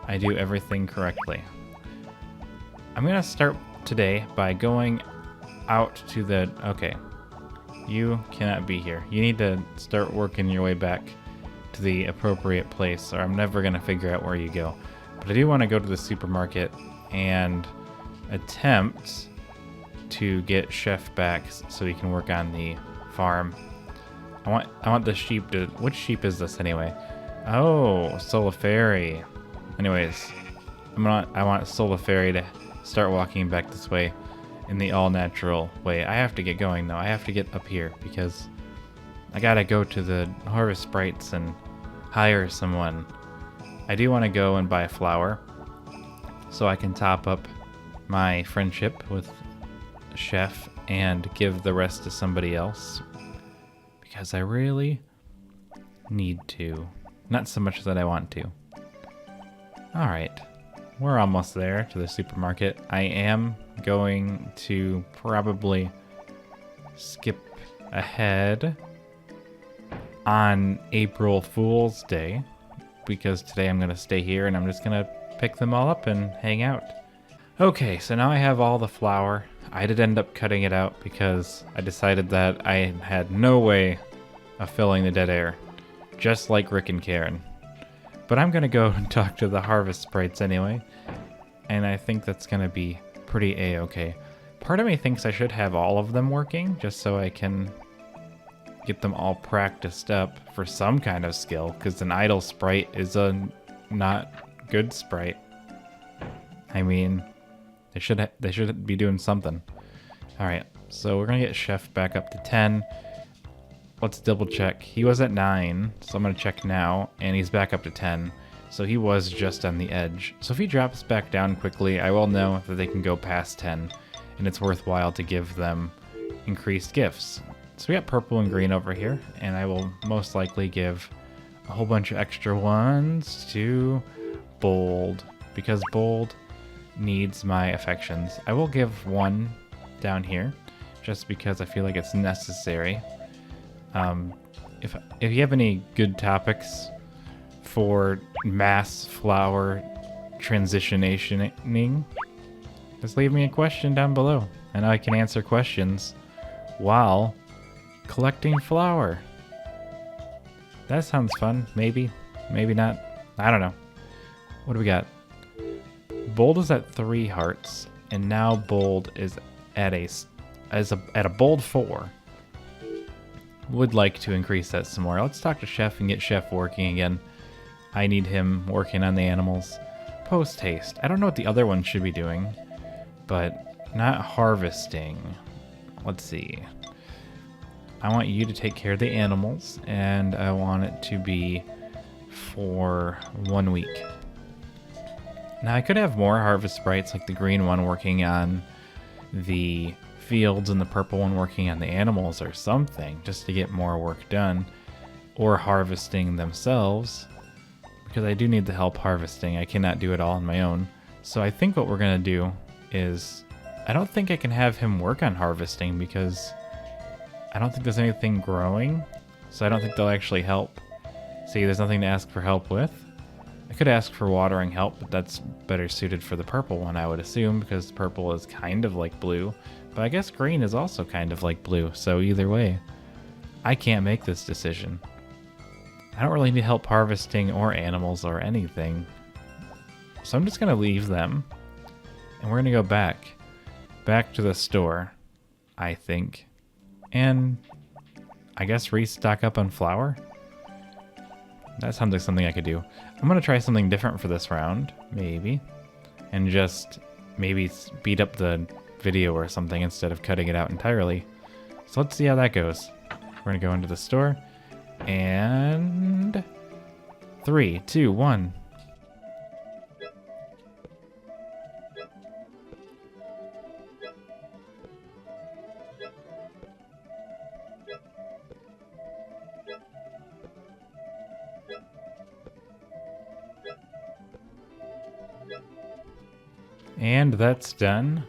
I do everything correctly. I'm gonna start today by going out to the... Okay. You cannot be here. You need to start working your way back to the appropriate place, or I'm never gonna figure out where you go. But I do want to go to the supermarket and attempt to get Chef back so he can work on the farm. I want the sheep to... Which sheep is this anyway? Oh, Soliferi. Anyways, I want Soliferi to start walking back this way in the all-natural way. I have to get going though. I have to get up here because I gotta go to the Harvest Sprites and hire someone. I do want to go and buy a flower so I can top up my friendship with Chef and give the rest to somebody else because I really need to. Not so much that I want to. Alright, we're almost there to the supermarket. I am going to probably skip ahead on April Fool's Day because today I'm going to stay here and I'm just going to pick them all up and hang out. Okay, so now I have all the flour. I did end up cutting it out because I decided that I had no way of filling the dead air, just like Rick and Karen. But I'm going to go and talk to the Harvest Sprites anyway, and I think that's going to be pretty a-okay. Part of me thinks I should have all of them working just so I can get them all practiced up for some kind of skill, because an idle sprite is a not good sprite. I mean, they should be doing something. Alright, so we're gonna get Chef back up to 10. Let's double check. He was at 9, so I'm gonna check now, and he's back up to 10. So he was just on the edge. So if he drops back down quickly, I will know that they can go past 10, and it's worthwhile to give them increased gifts. So we got purple and green over here, and I will most likely give a whole bunch of extra ones to Bold, because Bold needs my affections. I will give one down here, just because I feel like it's necessary. If you have any good topics for mass flower transitioning, just leave me a question down below, and I can answer questions while collecting flour. That sounds fun. Maybe, maybe not. I don't know. What do we got? Bold is at 3 hearts, and now Bold is at a Bold 4. Would like to increase that some more. Let's talk to Chef and get Chef working again. I need him working on the animals. Post haste. I don't know what the other one should be doing, but not harvesting. Let's see. I want you to take care of the animals, and I want it to be for 1 week. Now, I could have more Harvest Sprites, like the green one working on the fields and the purple one working on the animals or something, just to get more work done, or harvesting themselves, because I do need the help harvesting. I cannot do it all on my own. So I think what we're going to do is, I don't think I can have him work on harvesting because I don't think there's anything growing, so I don't think they'll actually help. See, there's nothing to ask for help with. I could ask for watering help, but that's better suited for the purple one, I would assume, because purple is kind of like blue. But I guess green is also kind of like blue, so either way, I can't make this decision. I don't really need help harvesting or animals or anything. So I'm just going to leave them, and we're going to go back to the store, I think. And I guess restock up on flour. That sounds like something I could do. I'm gonna try something different for this round, maybe. And just maybe speed up the video or something instead of cutting it out entirely. So let's see how that goes. We're gonna go into the store and 3, 2, 1. And that's done.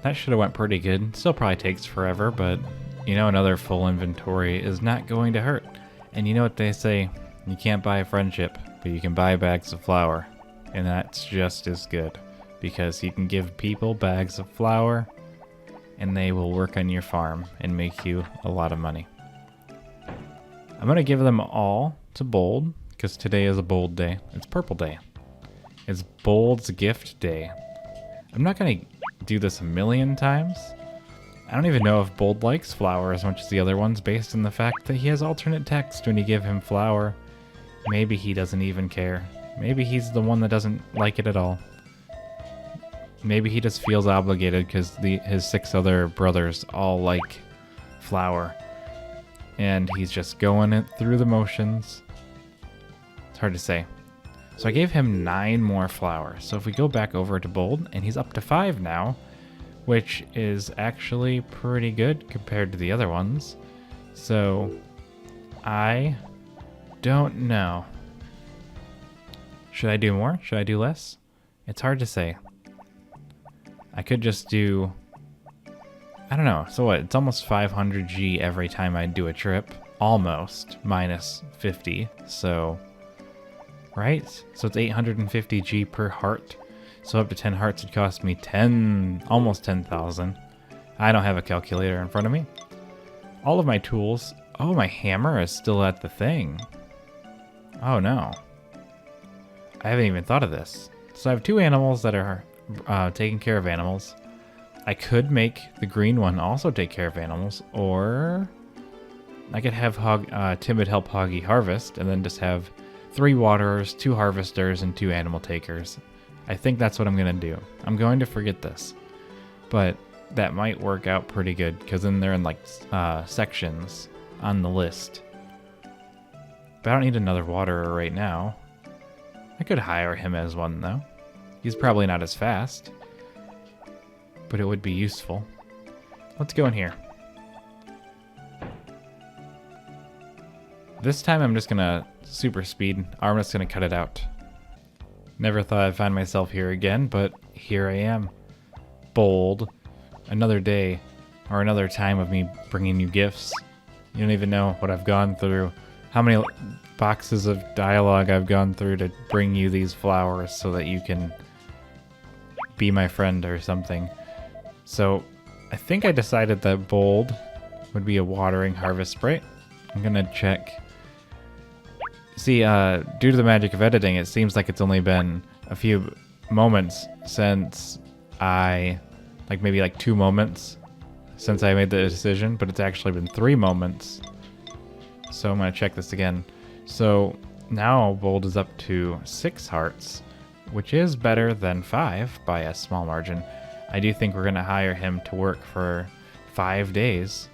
That should have went pretty good. Still probably takes forever, but you know, another full inventory is not going to hurt. And you know what they say, you can't buy a friendship, but you can buy bags of flour. And that's just as good, because you can give people bags of flour and they will work on your farm and make you a lot of money. I'm gonna give them all to Bold, because today is a Bold day. It's Purple Day. It's Bold's gift day. I'm not gonna do this a million times. I don't even know if Bold likes flour as much as the other ones, based on the fact that he has alternate text when you give him flour. Maybe he doesn't even care. Maybe he's the one that doesn't like it at all. Maybe he just feels obligated because his 6 other brothers all like flour. And he's just going it through the motions. It's hard to say. So I gave him 9 more flour. So if we go back over to Bold, and he's up to 5 now, which is actually pretty good compared to the other ones. So I don't know. Should I do more? Should I do less? It's hard to say. I could just do, I don't know. So what? It's almost 500 G every time I do a trip. Almost. Minus 50. So, right? So it's 850 G per heart. So up to 10 hearts would cost me almost 10,000. I don't have a calculator in front of me. All of my tools. Oh, my hammer is still at the thing. Oh no. I haven't even thought of this. So I have 2 animals that are taking care of animals. I could make the green one also take care of animals, or I could have Timid help Hoggy harvest, and then just have 3 waterers, 2 harvesters, and 2 animal takers. I think that's what I'm going to do. I'm going to forget this, but that might work out pretty good, because then they're in like sections on the list. But I don't need another waterer right now. I could hire him as one though. He's probably not as fast, but it would be useful. Let's go in here. This time I'm just gonna super speed, or I'm just gonna cut it out. Never thought I'd find myself here again, but here I am. Bold. Another day, or another time of me bringing you gifts. You don't even know what I've gone through. How many boxes of dialogue I've gone through to bring you these flowers so that you can be my friend or something. So I think I decided that Bold would be a watering harvest sprite. I'm gonna check. See, due to the magic of editing, it seems like it's only been a few moments since maybe 2 moments since I made the decision, but it's actually been 3 moments. So I'm gonna check this again. So now Bold is up to 6 hearts, which is better than 5 by a small margin. I do think we're gonna hire him to work for 5 days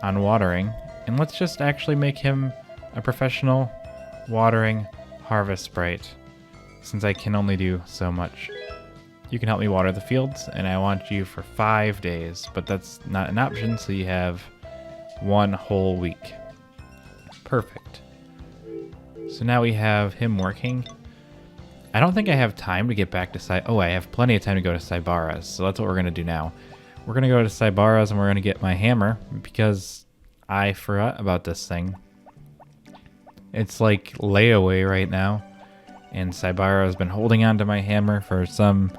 on watering, and let's just actually make him a professional watering harvest sprite, since I can only do so much. You can help me water the fields, and I want you for 5 days, but that's not an option, so you have 1 whole week. Perfect. So now we have him working. I don't think I have time to get back to I have plenty of time to go to Saibara's, so that's what we're going to do now. We're going to go to Saibara's and we're going to get my hammer, because I forgot about this thing. It's like layaway right now, and Saibara has been holding on to my hammer for some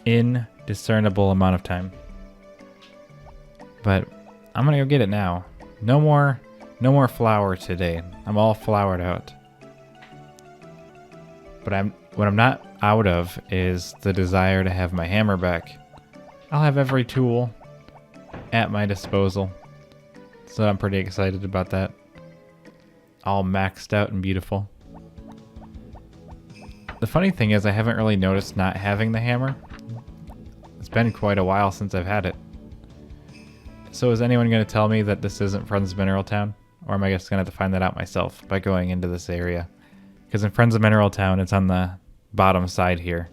indiscernible amount of time. But I'm going to go get it now. No more flour today. I'm all floured out. But what I'm not out of is the desire to have my hammer back. I'll have every tool at my disposal, so I'm pretty excited about that. all maxed out and beautiful. The funny thing is I haven't really noticed not having the hammer. It's been quite a while since I've had it. So is anyone going to tell me that this isn't Friends of Mineral Town? Or am I just going to have to find that out myself by going into this area? Because in Friends of Mineral Town, it's on the bottom side here.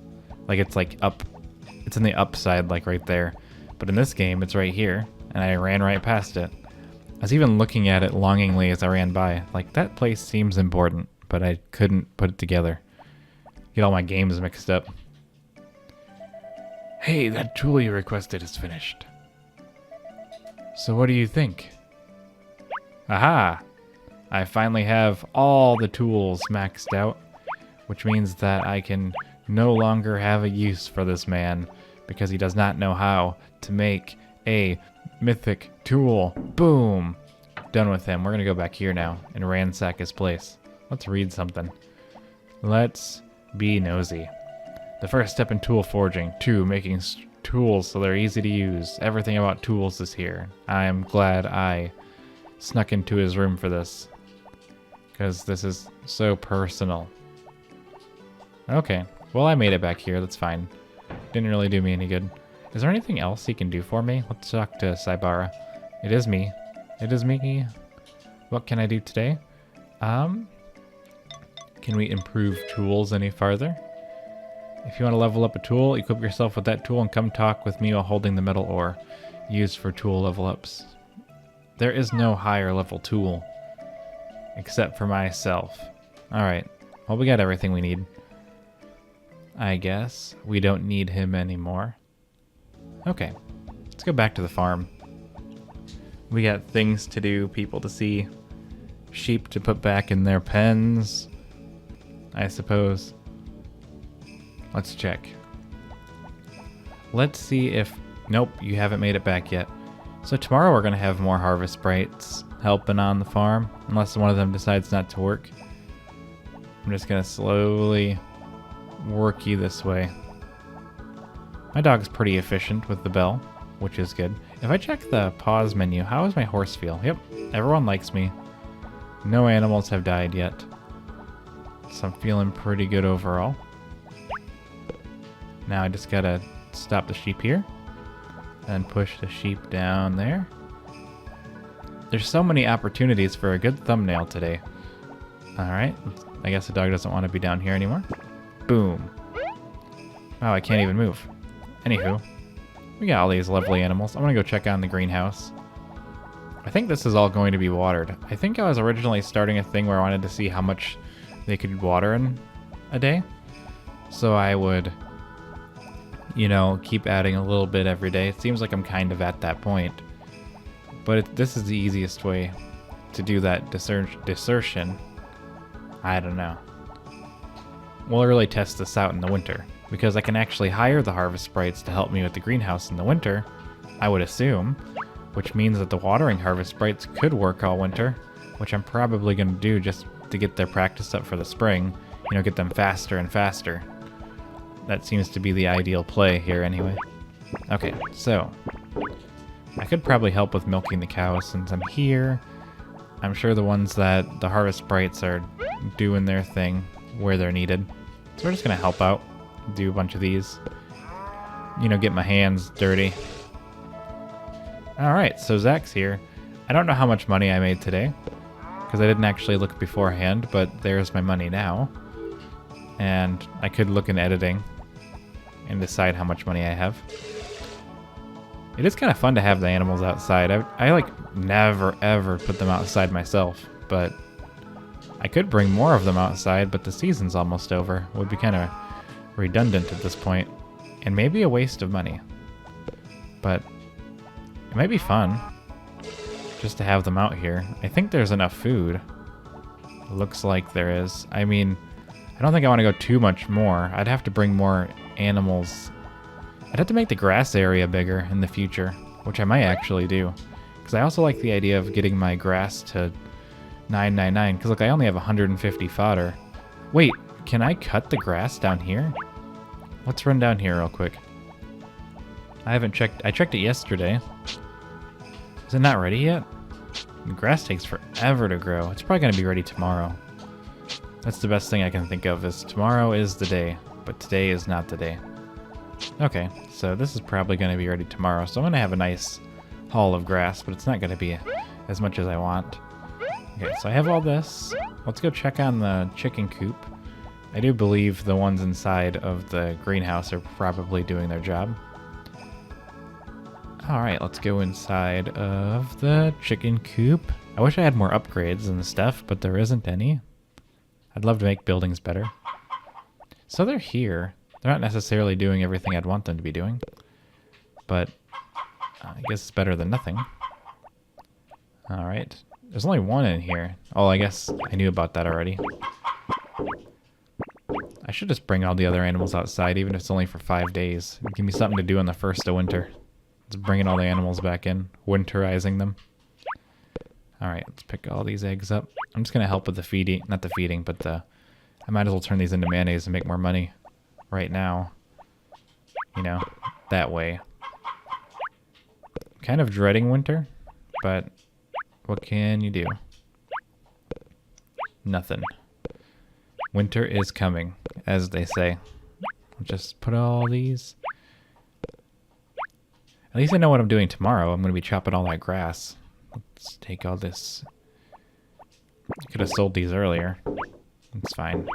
Like it's like up, it's in the up side, like right there. But in this game, it's right here, and I ran right past it. I was even looking at it longingly as I ran by. Like, that place seems important, but I couldn't put it together. Get all my games mixed up. Hey, that tool you requested is finished. So what do you think? Aha! I finally have all the tools maxed out, which means that I can no longer have a use for this man because he does not know how to make a mythic tool. Boom! Done with him. We're gonna go back here now and ransack his place. Let's read something. Let's be nosy. The first step in tool forging. 2. Making tools so they're easy to use. Everything about tools is here. I am glad I snuck into his room for this, because this is so personal. Okay, well I made it back here. That's fine. Didn't really do me any good. Is there anything else he can do for me? Let's talk to Saibara. It is me. It is me. What can I do today? Can we improve tools any farther? If you want to level up a tool, equip yourself with that tool and come talk with me while holding the metal ore used for tool level ups. There is no higher level tool except for myself. Alright, well we got everything we need. I guess we don't need him anymore. Okay, let's go back to the farm. We got things to do, people to see, sheep to put back in their pens, I suppose. Let's check. Let's see if... Nope, you haven't made it back yet. So tomorrow we're going to have more harvest sprites helping on the farm, unless one of them decides not to work. I'm just going to slowly work you this way. My dog's pretty efficient with the bell, which is good. If I check the pause menu, how does my horse feel? Yep, everyone likes me. No animals have died yet. So I'm feeling pretty good overall. Now I just gotta stop the sheep here and push the sheep down there. There's so many opportunities for a good thumbnail today. Alright, I guess the dog doesn't want to be down here anymore. Boom. Wow, I can't even move. Anywho, we got all these lovely animals. I'm gonna go check on the greenhouse. I think this is all going to be watered. I think I was originally starting a thing where I wanted to see how much they could water in a day. So I would, you know, keep adding a little bit every day. It seems like I'm kind of at that point. But this is the easiest way to do that desertion. I don't know. We'll really test this out in the winter, because I can actually hire the harvest sprites to help me with the greenhouse in the winter, I would assume, which means that the watering harvest sprites could work all winter, which I'm probably going to do just to get their practice up for the spring, you know, get them faster and faster. That seems to be the ideal play here anyway. Okay, so I could probably help with milking the cows since I'm here. I'm sure the ones that the harvest sprites are doing their thing where they're needed. So we're just going to help out, do a bunch of these, you know, get my hands dirty. Alright, so Zach's here. I don't know how much money I made today, because I didn't actually look beforehand, but there's my money now. And I could look in editing and decide how much money I have. It is kind of fun to have the animals outside. I like never ever put them outside myself, but I could bring more of them outside, but the season's almost over. It would be kind of redundant at this point, and maybe a waste of money. But it might be fun just to have them out here. I think there's enough food. Looks like there is. I mean, I don't think I want to go too much more. I'd have to bring more animals. I'd have to make the grass area bigger in the future, which I might actually do. Because I also like the idea of getting my grass to 999. Because look, I only have 150 fodder. Wait, can I cut the grass down here? Let's run down here real quick. I haven't checked. I checked it yesterday. Is it not ready yet? And grass takes forever to grow. It's probably going to be ready tomorrow. That's the best thing I can think of is tomorrow is the day, but today is not the day. Okay, so this is probably going to be ready tomorrow. So I'm going to have a nice haul of grass, but it's not going to be as much as I want. Okay, so I have all this. Let's go check on the chicken coop. I do believe the ones inside of the greenhouse are probably doing their job. Alright, let's go inside of the chicken coop. I wish I had more upgrades and stuff, but there isn't any. I'd love to make buildings better. So they're here. They're not necessarily doing everything I'd want them to be doing. But I guess it's better than nothing. Alright. There's only one in here. Oh, I guess I knew about that already. I should just bring all the other animals outside, even if it's only for 5 days. Give me something to do in the first of winter. It's bringing all the animals back in, winterizing them. Alright, let's pick all these eggs up. I'm just going to help with the feeding, not the feeding, but I might as well turn these into mayonnaise and make more money right now. You know, that way. Kind of dreading winter, but what can you do? Nothing. Winter is coming, as they say. Just put all these. At least I know what I'm doing tomorrow. I'm going to be chopping all that grass. Let's take all this. I could have sold these earlier. It's fine.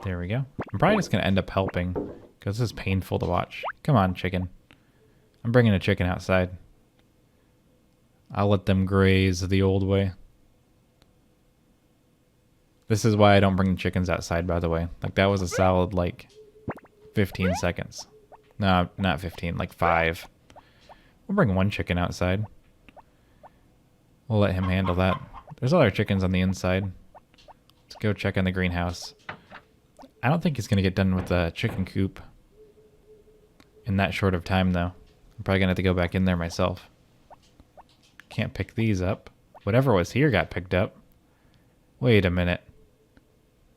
There we go. I'm probably just going to end up helping, because this is painful to watch. Come on, chicken. I'm bringing a chicken outside. I'll let them graze the old way. This is why I don't bring the chickens outside, by the way. Like, that was a solid, like, 15 seconds. No, not 15, like 5. We'll bring one chicken outside. We'll let him handle that. There's other chickens on the inside. Let's go check on the greenhouse. I don't think he's going to get done with the chicken coop in that short of time, though. I'm probably going to have to go back in there myself. Can't pick these up. Whatever was here got picked up. Wait a minute.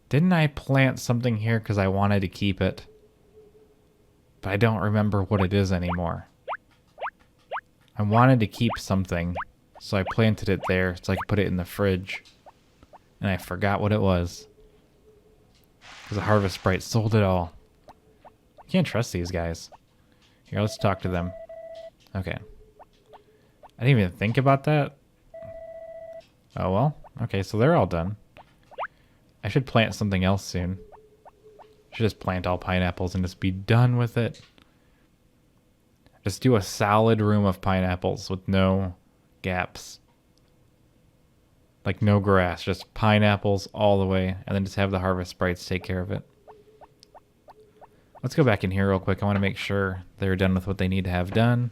Didn't I plant something here because I wanted to keep it? But I don't remember what it is anymore. I wanted to keep something, so I planted it there so I could put it in the fridge. And I forgot what it was. Because the Harvest Sprite sold it all. Can't trust these guys. Here, let's talk to them. Okay. I didn't even think about that. Oh well. Okay, so they're all done. I should plant something else soon. I should just plant all pineapples and just be done with it. Just do a solid room of pineapples with no gaps. Like no grass, just pineapples all the way. And then just have the Harvest Sprites take care of it. Let's go back in here real quick. I want to make sure they're done with what they need to have done.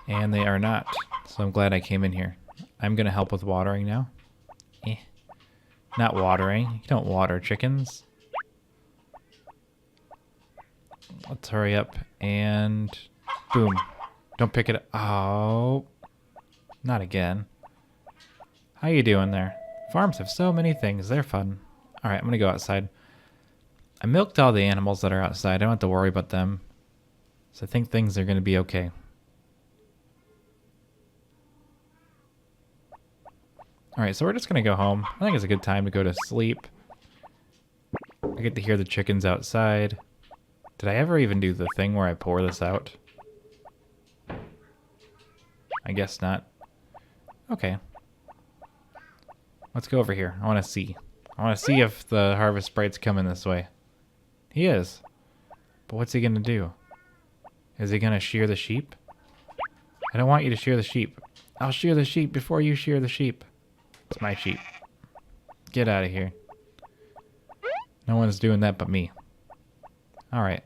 And they are not. So I'm glad I came in here. I'm going to help with watering now. Not watering. You don't water chickens. Let's hurry up and boom. Don't pick it up. Oh. Not again. How you doing there? Farms have so many things. They're fun. Alright, I'm going to go outside. I milked all the animals that are outside. I don't have to worry about them. So I think things are going to be okay. Alright, so we're just going to go home. I think it's a good time to go to sleep. I get to hear the chickens outside. Did I ever even do the thing where I pour this out? I guess not. Okay. Let's go over here. I want to see. I want to see if the Harvest Sprite's coming this way. He is. But what's he going to do? Is he going to shear the sheep? I don't want you to shear the sheep. I'll shear the sheep before you shear the sheep. It's my sheep. Get out of here. No one's doing that but me. Alright.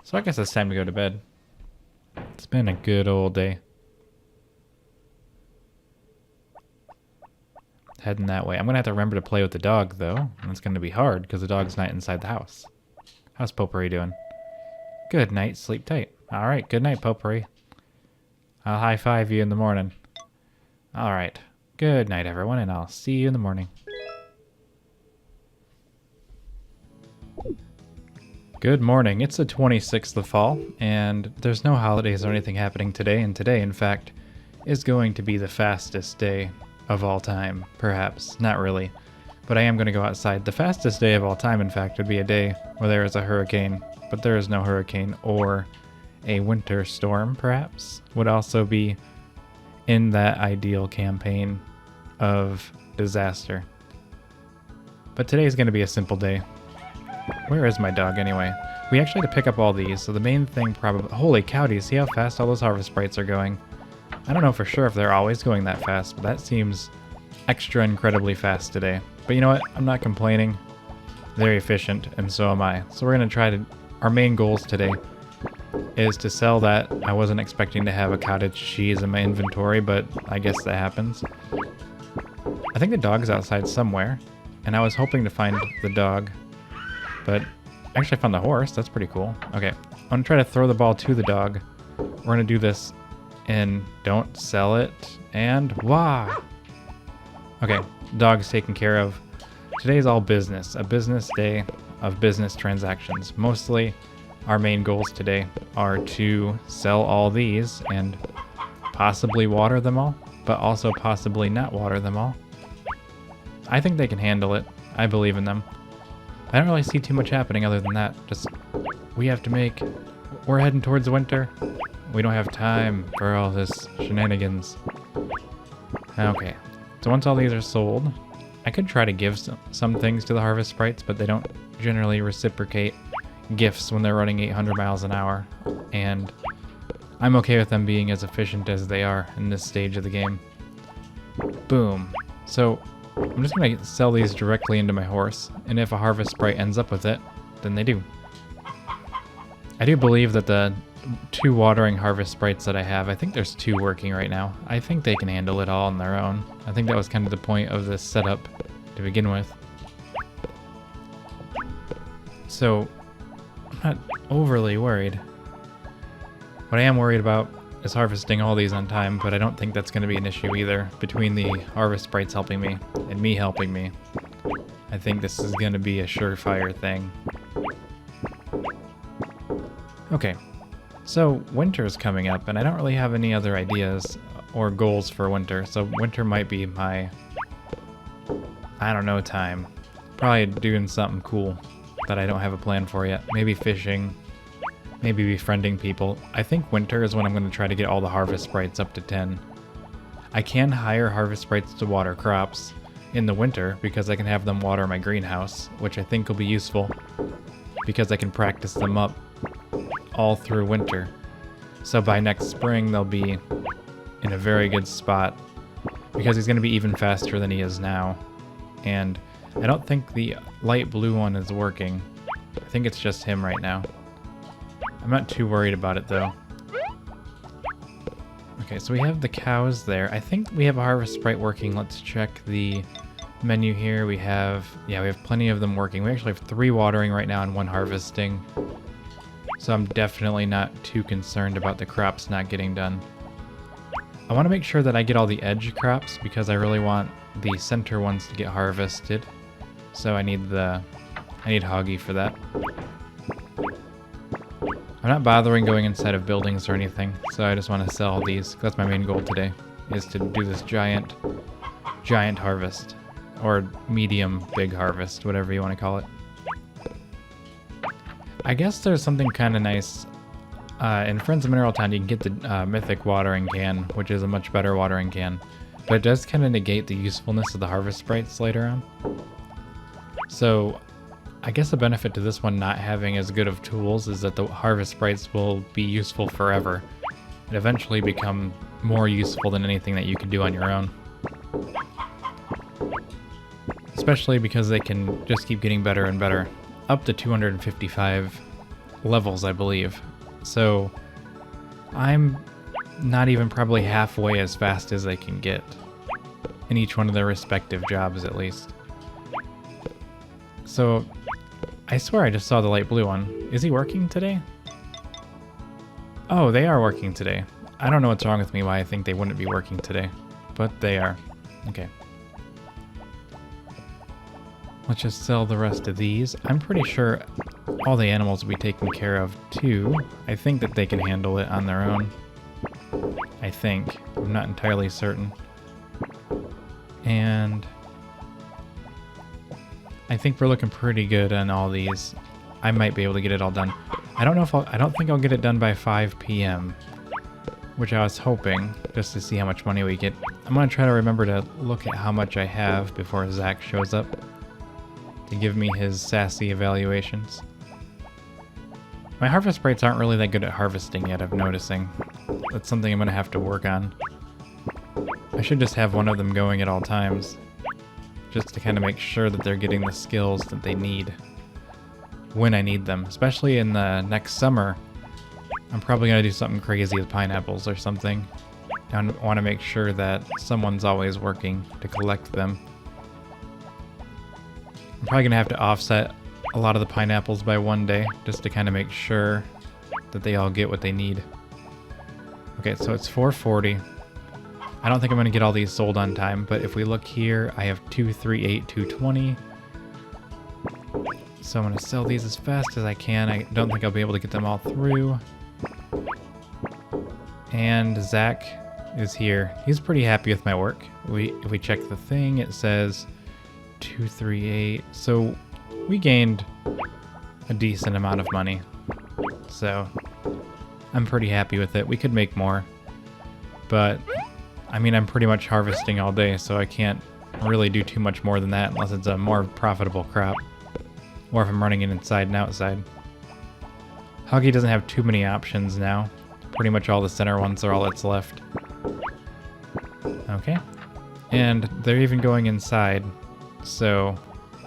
So I guess it's time to go to bed. It's been a good old day. Heading that way. I'm going to have to remember to play with the dog, though. And it's going to be hard because the dog's not inside the house. How's Potpourri doing? Good night. Sleep tight. Alright. Good night, Potpourri. I'll high-five you in the morning. Alright. Good night, everyone, and I'll see you in the morning. Good morning. It's the 26th of fall, and there's no holidays or anything happening today, and today, in fact, is going to be the fastest day of all time, perhaps. Not really, but I am going to go outside. The fastest day of all time, in fact, would be a day where there is a hurricane, but there is no hurricane, or a winter storm, perhaps, would also be in that ideal campaign of disaster. But today is going to be a simple day. Where is my dog anyway? We actually had to pick up all these, so the main thing probably... Holy cow, do you see how fast all those harvest sprites are going? I don't know for sure if they're always going that fast, but that seems extra incredibly fast today. But you know what? I'm not complaining. Very efficient, and so am I. So we're going to try to... Our main goals today is to sell that. I wasn't expecting to have a cottage cheese in my inventory, but I guess that happens. I think the dog's outside somewhere, and I was hoping to find the dog. But I actually found the horse. That's pretty cool. Okay, I'm going to try to throw the ball to the dog. We're going to do this and don't sell it. And wah! Okay, dog's taken care of. Today's all business. A business day of business transactions. Mostly our main goals today are to sell all these and possibly water them all, but also possibly not water them all. I think they can handle it. I believe in them. I don't really see too much happening other than that. Just, we're heading towards winter. We don't have time for all this shenanigans. Okay, so once all these are sold, I could try to give some things to the harvest sprites, but they don't generally reciprocate gifts when they're running 800 miles an hour. And I'm okay with them being as efficient as they are in this stage of the game. Boom. So I'm just going to sell these directly into my horse, and if a harvest sprite ends up with it, then they do. I do believe that the 2 watering harvest sprites that I have, I think there's 2 working right now. I think they can handle it all on their own. I think that was kind of the point of this setup to begin with. So, I'm not overly worried. What I am worried about is harvesting all these on time, but I don't think that's going to be an issue either. Between the harvest sprites helping me and me helping me, I think this is going to be a surefire thing. Okay, so winter's coming up, and I don't really have any other ideas or goals for winter, so winter might be my, I don't know, time. Probably doing something cool that I don't have a plan for yet. Maybe fishing. Maybe befriending people. I think winter is when I'm going to try to get all the harvest sprites up to 10. I can hire harvest sprites to water crops in the winter because I can have them water my greenhouse, which I think will be useful because I can practice them up all through winter. So by next spring they'll be in a very good spot because he's going to be even faster than he is now. And I don't think the light blue one is working. I think it's just him right now. I'm not too worried about it though. Okay, so we have the cows there. I think we have a harvest sprite working. Let's check the menu here. We have plenty of them working. We actually have 3 watering right now and 1 harvesting. So I'm definitely not too concerned about the crops not getting done. I want to make sure that I get all the edge crops because I really want the center ones to get harvested. So I need Hoggy for that. I'm not bothering going inside of buildings or anything, so I just want to sell these. That's my main goal today, is to do this giant harvest. Or medium big harvest, whatever you want to call it. I guess there's something kind of nice. In Friends of Mineral Town, you can get the mythic watering can, which is a much better watering can. But it does kind of negate the usefulness of the harvest sprites later on. So I guess the benefit to this one not having as good of tools is that the harvest sprites will be useful forever and eventually become more useful than anything that you can do on your own. Especially because they can just keep getting better and better. Up to 255 levels, I believe. So I'm not even probably halfway as fast as they can get in each one of their respective jobs, at least. So I swear I just saw the light blue one. Is he working today? Oh, they are working today. I don't know what's wrong with me, why I think they wouldn't be working today. But they are. Okay. Let's just sell the rest of these. I'm pretty sure all the animals will be taken care of too. I think that they can handle it on their own. I think. I'm not entirely certain. And I think we're looking pretty good on all these. I might be able to get it all done. I don't know if I don't think I'll get it done by 5 p.m., which I was hoping, just to see how much money we get. I'm going to try to remember to look at how much I have before Zach shows up to give me his sassy evaluations. My harvest sprites aren't really that good at harvesting yet, I'm noticing. That's something I'm going to have to work on. I should just have one of them going at all times, just to kind of make sure that they're getting the skills that they need when I need them. Especially in the next summer, I'm probably going to do something crazy with pineapples or something. I want to make sure that someone's always working to collect them. I'm probably going to have to offset a lot of the pineapples by one day, just to kind of make sure that they all get what they need. Okay, so it's 440. I don't think I'm going to get all these sold on time, but if we look here, I have 238, 220. So I'm going to sell these as fast as I can. I don't think I'll be able to get them all through. And Zach is here. He's pretty happy with my work. If we check the thing, it says 238. So we gained a decent amount of money. So I'm pretty happy with it. We could make more, but I mean, I'm pretty much harvesting all day, so I can't really do too much more than that unless it's a more profitable crop, or if I'm running it inside and outside. Huggy doesn't have too many options now. Pretty much all the center ones are all that's left. Okay. And they're even going inside, so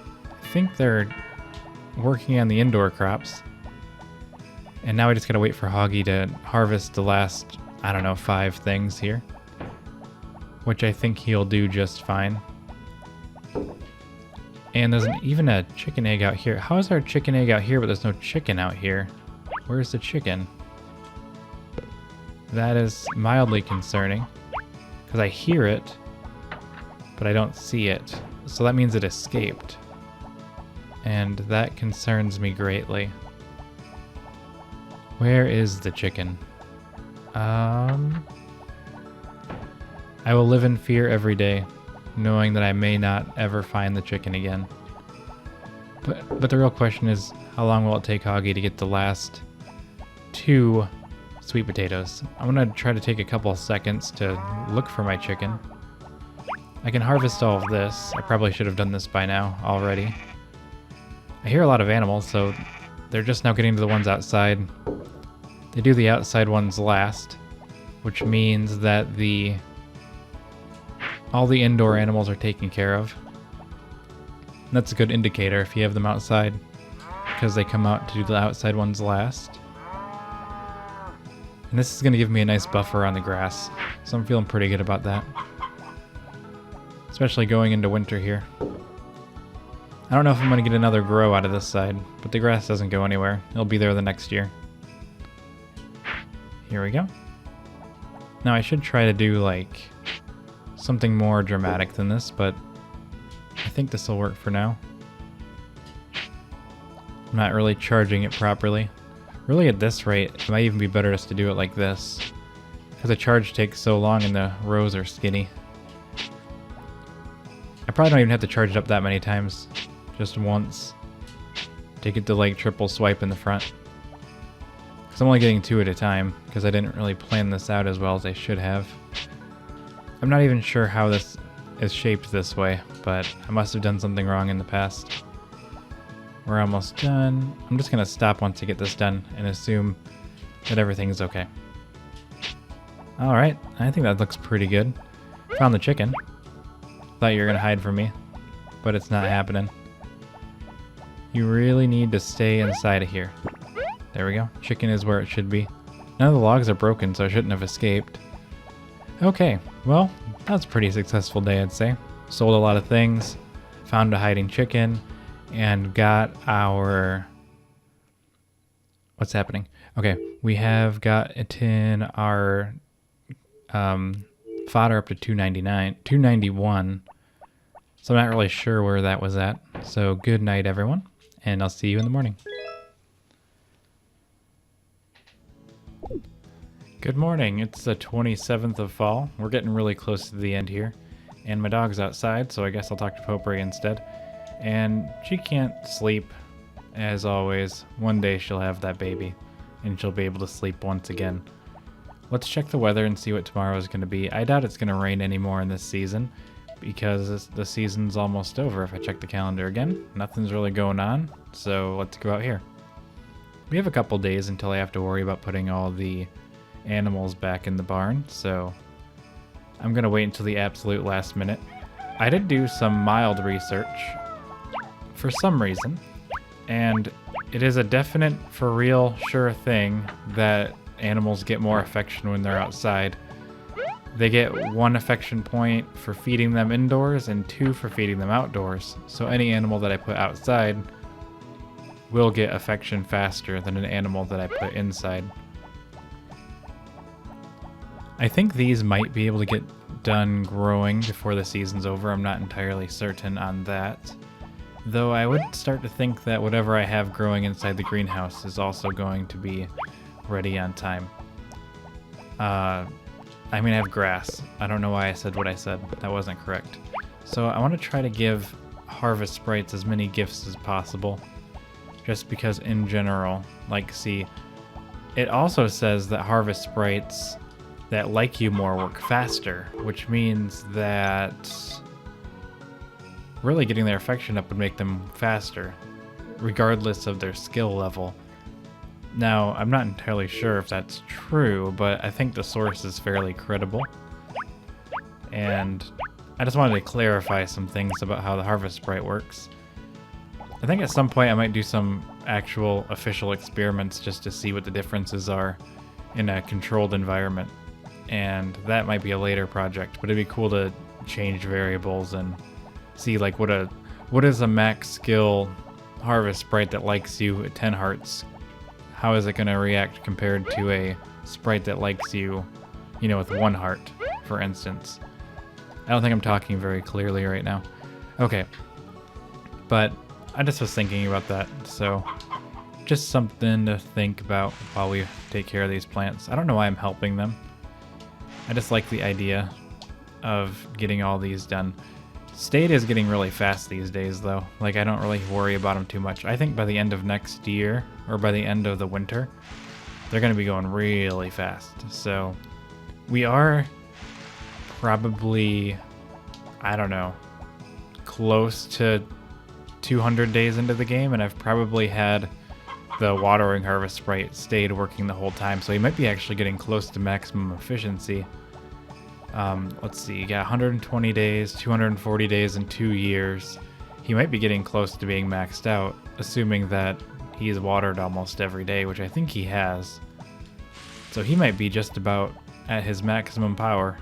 I think they're working on the indoor crops. And now we just gotta wait for Hoggy to harvest the last, I don't know, 5 things here, which I think he'll do just fine. And there's even a chicken egg out here. How is our chicken egg out here, but there's no chicken out here? Where's the chicken? That is mildly concerning, because I hear it, but I don't see it. So that means it escaped. And that concerns me greatly. Where is the chicken? I will live in fear every day, knowing that I may not ever find the chicken again. But the real question is, how long will it take Hoggy to get the last 2 sweet potatoes? I'm gonna try to take a couple seconds to look for my chicken. I can harvest all of this. I probably should have done this by now already. I hear a lot of animals, so they're just now getting to the ones outside. They do the outside ones last, which means that all the indoor animals are taken care of. And that's a good indicator if you have them outside, because they come out to do the outside ones last. And this is going to give me a nice buffer on the grass, so I'm feeling pretty good about that. Especially going into winter here. I don't know if I'm going to get another grow out of this side, but the grass doesn't go anywhere. It'll be there the next year. Here we go. Now I should try to do like something more dramatic than this, but I think this will work for now. I'm not really charging it properly. Really, at this rate, it might even be better just to do it like this, because the charge takes so long and the rows are skinny. I probably don't even have to charge it up that many times, just once, to get the like triple swipe in the front. Because I'm only getting 2 at a time, because I didn't really plan this out as well as I should have. I'm not even sure how this is shaped this way, but I must have done something wrong in the past. We're almost done. I'm just going to stop once I get this done and assume that everything's okay. Alright, I think that looks pretty good. Found the chicken. Thought you were going to hide from me, but it's not happening. You really need to stay inside of here. There we go. Chicken is where it should be. None of the logs are broken, so I shouldn't have escaped. Okay, well, that was a pretty successful day, I'd say. Sold a lot of things, found a hiding chicken, and got our... What's happening? Okay, we have gotten our fodder up to 291. So I'm not really sure where that was at. So good night, everyone, and I'll see you in the morning. Good morning. It's the 27th of fall. We're getting really close to the end here. And my dog's outside, so I guess I'll talk to Potpourri instead. And she can't sleep, as always. One day she'll have that baby, and she'll be able to sleep once again. Let's check the weather and see what tomorrow is going to be. I doubt it's going to rain anymore in this season, because the season's almost over. If I check the calendar again, nothing's really going on, so let's go out here. We have a couple days until I have to worry about putting all the animals back in the barn, so I'm gonna wait until the absolute last minute. I did do some mild research for some reason, and it is a definite, for real, sure thing that animals get more affection when they're outside. They get 1 affection point for feeding them indoors and 2 for feeding them outdoors. So any animal that I put outside will get affection faster than an animal that I put inside. I think these might be able to get done growing before the season's over. I'm not entirely certain on that. Though I would start to think that whatever I have growing inside the greenhouse is also going to be ready on time. I'm gonna have grass. I don't know why I said what I said. That wasn't correct. So I want to try to give Harvest Sprites as many gifts as possible. Just because in general, like, see, it also says that Harvest Sprites that like you more work faster, which means that really getting their affection up would make them faster, regardless of their skill level. Now, I'm not entirely sure if that's true, but I think the source is fairly credible. And I just wanted to clarify some things about how the Harvest Sprite works. I think at some point I might do some actual official experiments just to see what the differences are in a controlled environment. And that might be a later project, but it'd be cool to change variables and see like what is a max skill Harvest Sprite that likes you at 10 hearts. How is it going to react compared to a sprite that likes you, with 1 heart, for instance? I don't think I'm talking very clearly right now. Okay. But I just was thinking about that, so just something to think about while we take care of these plants. I don't know why I'm helping them. I just like the idea of getting all these done. State is getting really fast these days, though. Like, I don't really worry about them too much. I think by the end of next year, or by the end of the winter, they're going to be going really fast. So we are probably, I don't know, close to 200 days into the game, and I've probably had the watering Harvest Sprite stayed working the whole time, so he might be actually getting close to maximum efficiency. Let's see, you got 120 days, 240 days, and 2 years. He might be getting close to being maxed out, assuming that he's watered almost every day, which I think he has. So he might be just about at his maximum power.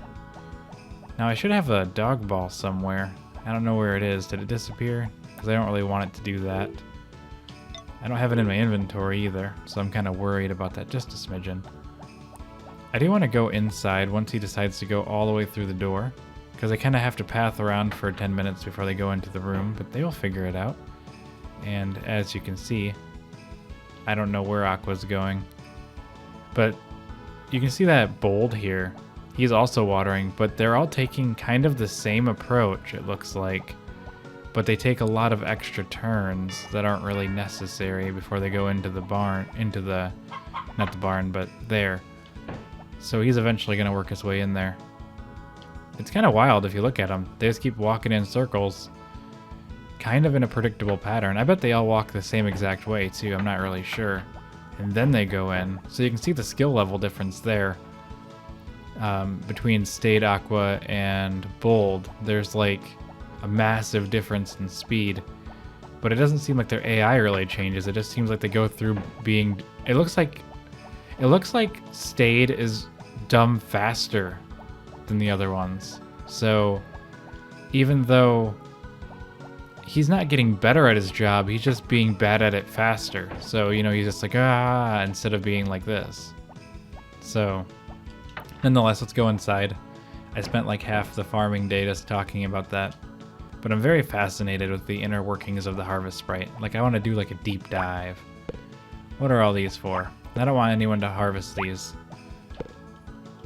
Now I should have a dog ball somewhere. I don't know where it is. Did it disappear? Because I don't really want it to do that. I don't have it in my inventory either, so I'm kind of worried about that just a smidgen. I do want to go inside once he decides to go all the way through the door, because I kind of have to path around for 10 minutes before they go into the room, but they will figure it out. And as you can see, I don't know where Aqua's going, but you can see that bold here. He's also watering, but they're all taking kind of the same approach, it looks like. But they take a lot of extra turns that aren't really necessary before they go into the barn, not the barn, but there. So he's eventually going to work his way in there. It's kind of wild if you look at them. They just keep walking in circles, kind of in a predictable pattern. I bet they all walk the same exact way too, I'm not really sure. And then they go in. So you can see the skill level difference there. Between Stayed, Aqua, and Bold, there's like a massive difference in speed, but it doesn't seem like their AI really changes. It just seems like they go through being, it looks like Stayed is dumb faster than the other ones. So even though he's not getting better at his job, he's just being bad at it faster. So, he's just like, instead of being like this. So nonetheless, let's go inside. I spent like half the farming day just talking about that. But I'm very fascinated with the inner workings of the Harvest Sprite. Like, I want to do like a deep dive. What are all these for? I don't want anyone to harvest these.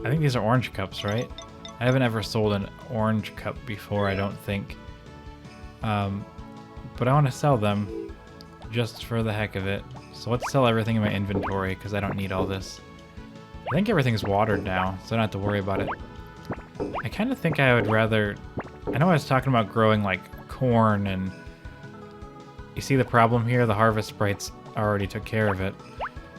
I think these are orange cups, right? I haven't ever sold an orange cup before, I don't think. But I want to sell them just for the heck of it. So let's sell everything in my inventory because I don't need all this. I think everything's watered now, so I don't have to worry about it. I kind of think I would rather... I know I was talking about growing like corn and... You see the problem here? The harvest sprites already took care of it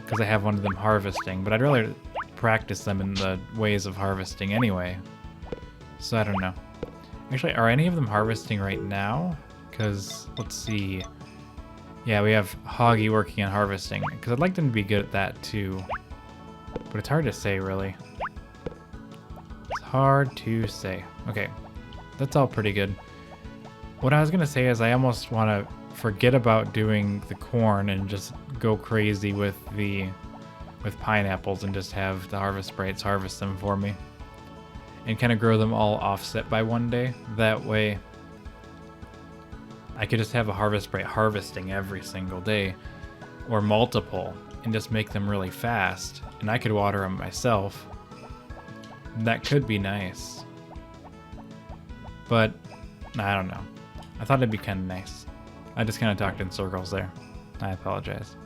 because I have one of them harvesting, but I'd rather practice them in the ways of harvesting anyway. So I don't know. Actually, are any of them harvesting right now? Because, let's see. Yeah, we have Hoggy working on harvesting, because I'd like them to be good at that too. But it's hard to say, really. It's hard to say. Okay, that's all pretty good. What I was going to say is I almost want to forget about doing the corn and just go crazy with pineapples and just have the harvest sprites harvest them for me. And kind of grow them all offset by one day. That way I could just have a harvest sprite harvesting every single day, or multiple, and just make them really fast. And I could water them myself. That could be nice. But I don't know. I thought it'd be kind of nice. I just kind of talked in circles there. I apologize.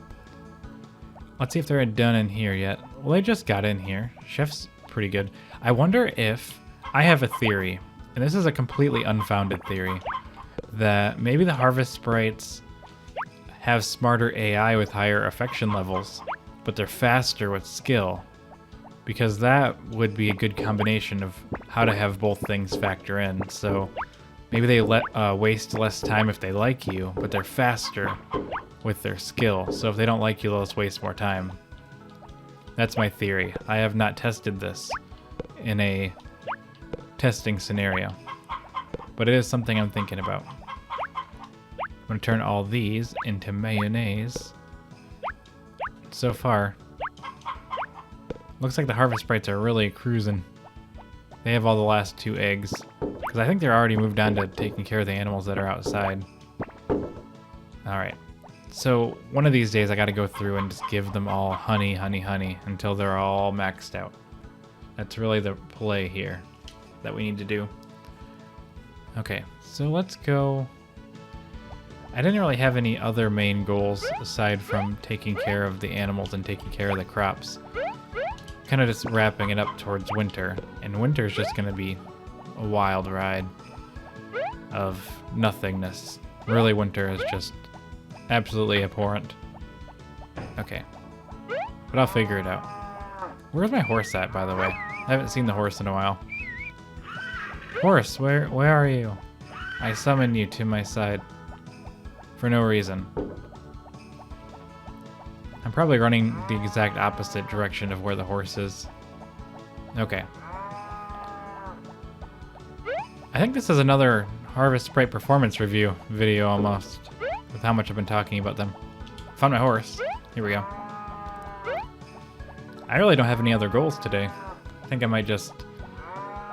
Let's see if they're done in here yet. Well, they just got in here. Chef's pretty good. I wonder if... I have a theory, and this is a completely unfounded theory, that maybe the harvest sprites have smarter AI with higher affection levels, but they're faster with skill. Because that would be a good combination of how to have both things factor in. So maybe they waste less time if they like you, but they're faster with their skill. So if they don't like you, they'll just waste more time. That's my theory. I have not tested this in a testing scenario, but it is something I'm thinking about. I'm going to turn all these into mayonnaise. So far, looks like the harvest sprites are really cruising. They have all the last 2 eggs, because I think they're already moved on to taking care of the animals that are outside. Alright, so one of these days I gotta go through and just give them all honey, honey, honey, until they're all maxed out. That's really the play here that we need to do. Okay, so let's go... I didn't really have any other main goals aside from taking care of the animals and taking care of the crops. Kind of just wrapping it up towards winter, and winter is just going to be a wild ride of nothingness. Really, winter is just absolutely abhorrent. Okay, but I'll figure it out. Where's my horse at, by the way? I haven't seen the horse in a while. Horse, where are you? I summon you to my side for no reason. I'm probably running the exact opposite direction of where the horse is. Okay. I think this is another Harvest Sprite performance review video almost, with how much I've been talking about them. Found my horse. Here we go. I really don't have any other goals today. I think I might just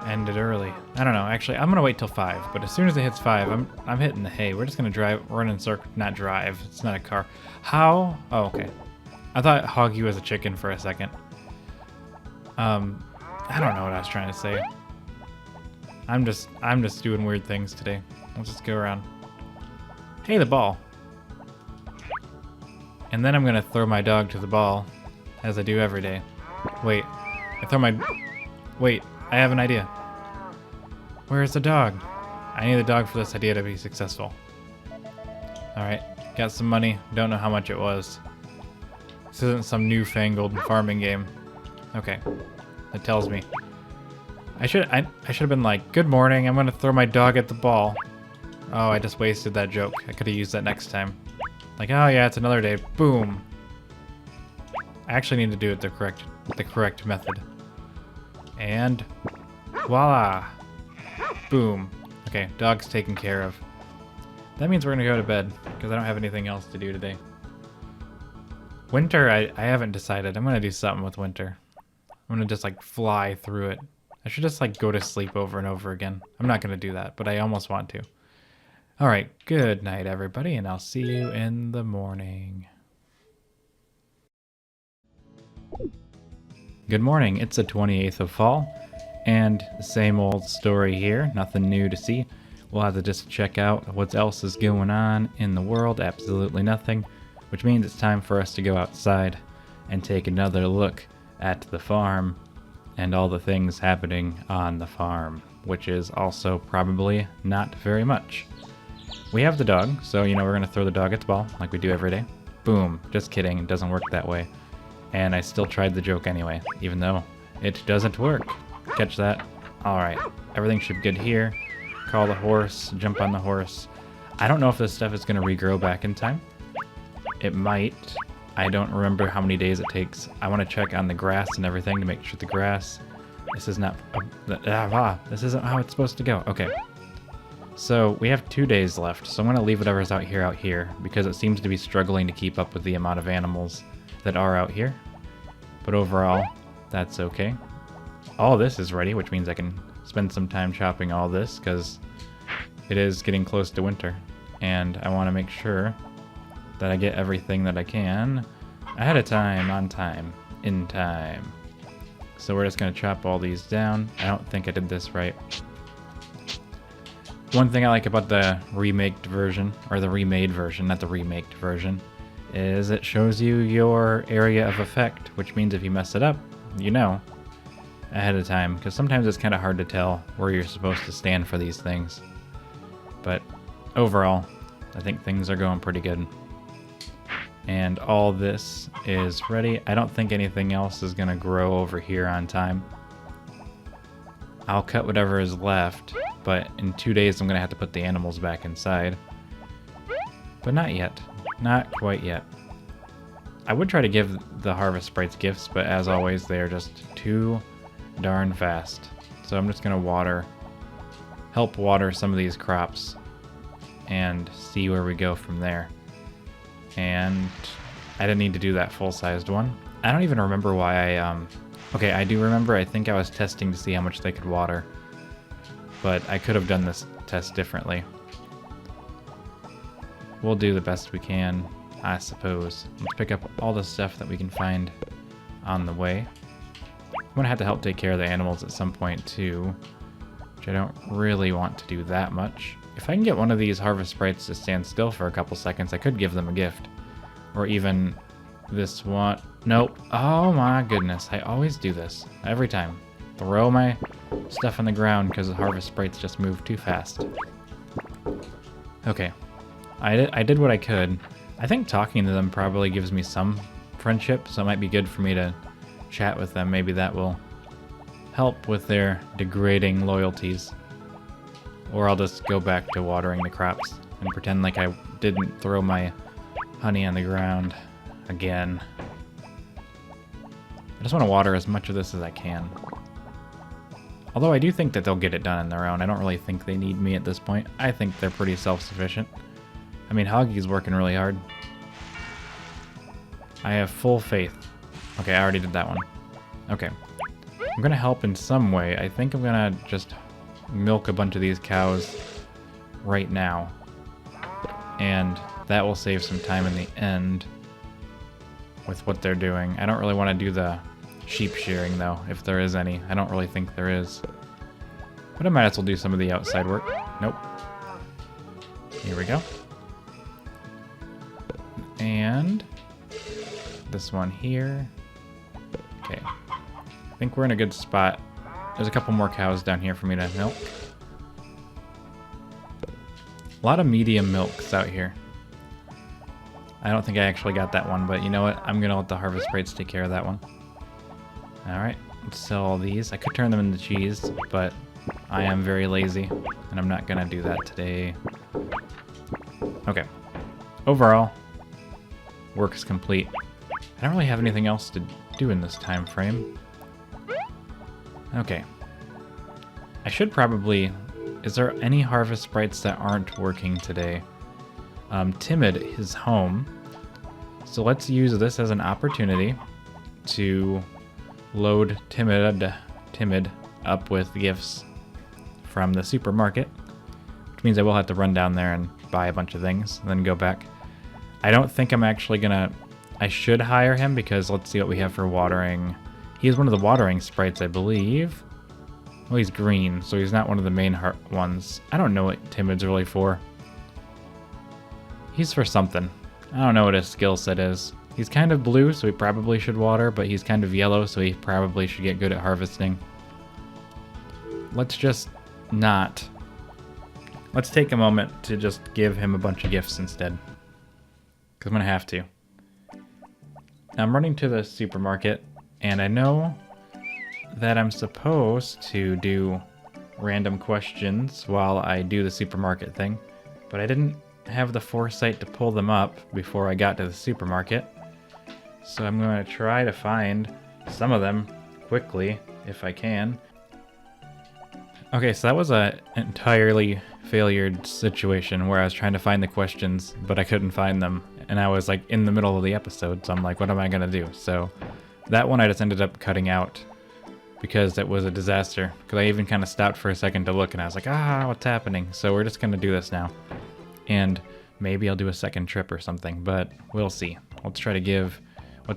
end it early. I don't know. Actually, I'm gonna wait till 5. But as soon as it hits 5, I'm hitting the hay. We're just gonna run in circle. Not drive. It's not a car. How? Oh, okay. I thought Hoggy was a chicken for a second. I don't know what I was trying to say. I'm just doing weird things today. Let's just go around. Hey, the ball. And then I'm gonna throw my dog to the ball, as I do every day. Wait, Wait, I have an idea. Where's the dog? I need the dog for this idea to be successful. Alright, got some money. Don't know how much it was. This isn't some newfangled farming game. Okay, that tells me. I should have been like, good morning, I'm gonna throw my dog at the ball. Oh, I just wasted that joke. I could have used that next time. Like, oh yeah, it's another day. Boom. I actually need to do it the correct method. And voila. Boom. Okay, dog's taken care of. That means we're gonna go to bed, because I don't have anything else to do today. Winter, I haven't decided. I'm gonna do something with winter. I'm gonna just like fly through it. I should just like go to sleep over and over again. I'm not gonna do that, but I almost want to. Alright, good night everybody, and I'll see you in the morning. Good morning, it's the 28th of fall, and same old story here, nothing new to see. We'll have to just check out what else is going on in the world, absolutely nothing, which means it's time for us to go outside and take another look at the farm and all the things happening on the farm, which is also probably not very much. We have the dog, so we're gonna throw the dog at the ball like we do every day. Boom, just kidding, it doesn't work that way. And I still tried the joke anyway, even though it doesn't work. Catch that? Alright, everything should be good here. Call the horse, jump on the horse. I don't know if this stuff is going to regrow back in time. It might. I don't remember how many days it takes. I want to check on the grass and everything to make sure the grass... This is not... this isn't how it's supposed to go. Okay. So, we have 2 days left, so I'm going to leave whatever's out here, because it seems to be struggling to keep up with the amount of animals that are out here. But overall, that's okay. All this is ready, which means I can spend some time chopping all this, because it is getting close to winter. And I want to make sure that I get everything that I can ahead of time, on time, in time. So we're just going to chop all these down. I don't think I did this right. One thing I like about the remaked version, or the remade version, not the remaked version, is it shows you your area of effect, which means if you mess it up, you know ahead of time, because sometimes it's kind of hard to tell where you're supposed to stand for these things. But overall, I think things are going pretty good. And all this is ready. I don't think anything else is going to grow over here on time. I'll cut whatever is left, but in 2 days I'm going to have to put the animals back inside. But not yet. Not quite yet. I would try to give the harvest sprites gifts, but as always, they are just too darn fast. So I'm just going to help water some of these crops and see where we go from there. And I didn't need to do that full-sized one. I don't even remember why okay, I do remember. I think I was testing to see how much they could water, but I could have done this test differently. We'll do the best we can, I suppose. Let's pick up all the stuff that we can find on the way. I'm gonna have to help take care of the animals at some point too, which I don't really want to do that much. If I can get one of these harvest sprites to stand still for a couple seconds, I could give them a gift. Or even this one. Nope. Oh my goodness. I always do this. Every time. Throw my stuff on the ground because the harvest sprites just move too fast. Okay. I did what I could. I think talking to them probably gives me some friendship, so it might be good for me to chat with them. Maybe that will help with their degrading loyalties. Or I'll just go back to watering the crops and pretend like I didn't throw my honey on the ground again. I just want to water as much of this as I can. Although I do think that they'll get it done on their own. I don't really think they need me at this point. I think they're pretty self-sufficient. I mean, Hoggy's working really hard. I have full faith. Okay, I already did that one. Okay. I'm gonna help in some way. I think I'm gonna just milk a bunch of these cows right now. And that will save some time in the end with what they're doing. I don't really want to do the sheep shearing though, if there is any. I don't really think there is. But I might as well do some of the outside work. Nope. Here we go. And this one here. Okay. I think we're in a good spot. There's a couple more cows down here for me to milk. A lot of medium milks out here. I don't think I actually got that one, but you know what? I'm gonna let the harvest sprites take care of that one. Alright, let's sell all these. I could turn them into cheese, but I am very lazy, and I'm not gonna do that today. Okay. Overall, work is complete. I don't really have anything else to do in this time frame. Okay. I should probably... Is there any harvest sprites that aren't working today? Timid is home. So let's use this as an opportunity to load Timid up with gifts from the supermarket. Which means I will have to run down there and buy a bunch of things and then go back. I don't think I'm actually gonna... I should hire him because let's see what we have for watering. He's one of the watering sprites, I believe. Well, he's green, so he's not one of the main heart ones. I don't know what Timid's really for. He's for something. I don't know what his skill set is. He's kind of blue, so he probably should water, but he's kind of yellow, so he probably should get good at harvesting. Let's just not. Let's take a moment to just give him a bunch of gifts instead. Because I'm going to have to. Now I'm running to the supermarket, and I know that I'm supposed to do random questions while I do the supermarket thing, but I didn't have the foresight to pull them up before I got to the supermarket. So I'm going to try to find some of them quickly if I can. Okay, so that was a entirely failured situation where I was trying to find the questions, but I couldn't find them. And I was like in the middle of the episode, so I'm like, what am I going to do? So that one I just ended up cutting out because it was a disaster. Because I even kind of stopped for a second to look and I was like, what's happening? So we're just going to do this now. And maybe I'll do a second trip or something, but we'll see. Let's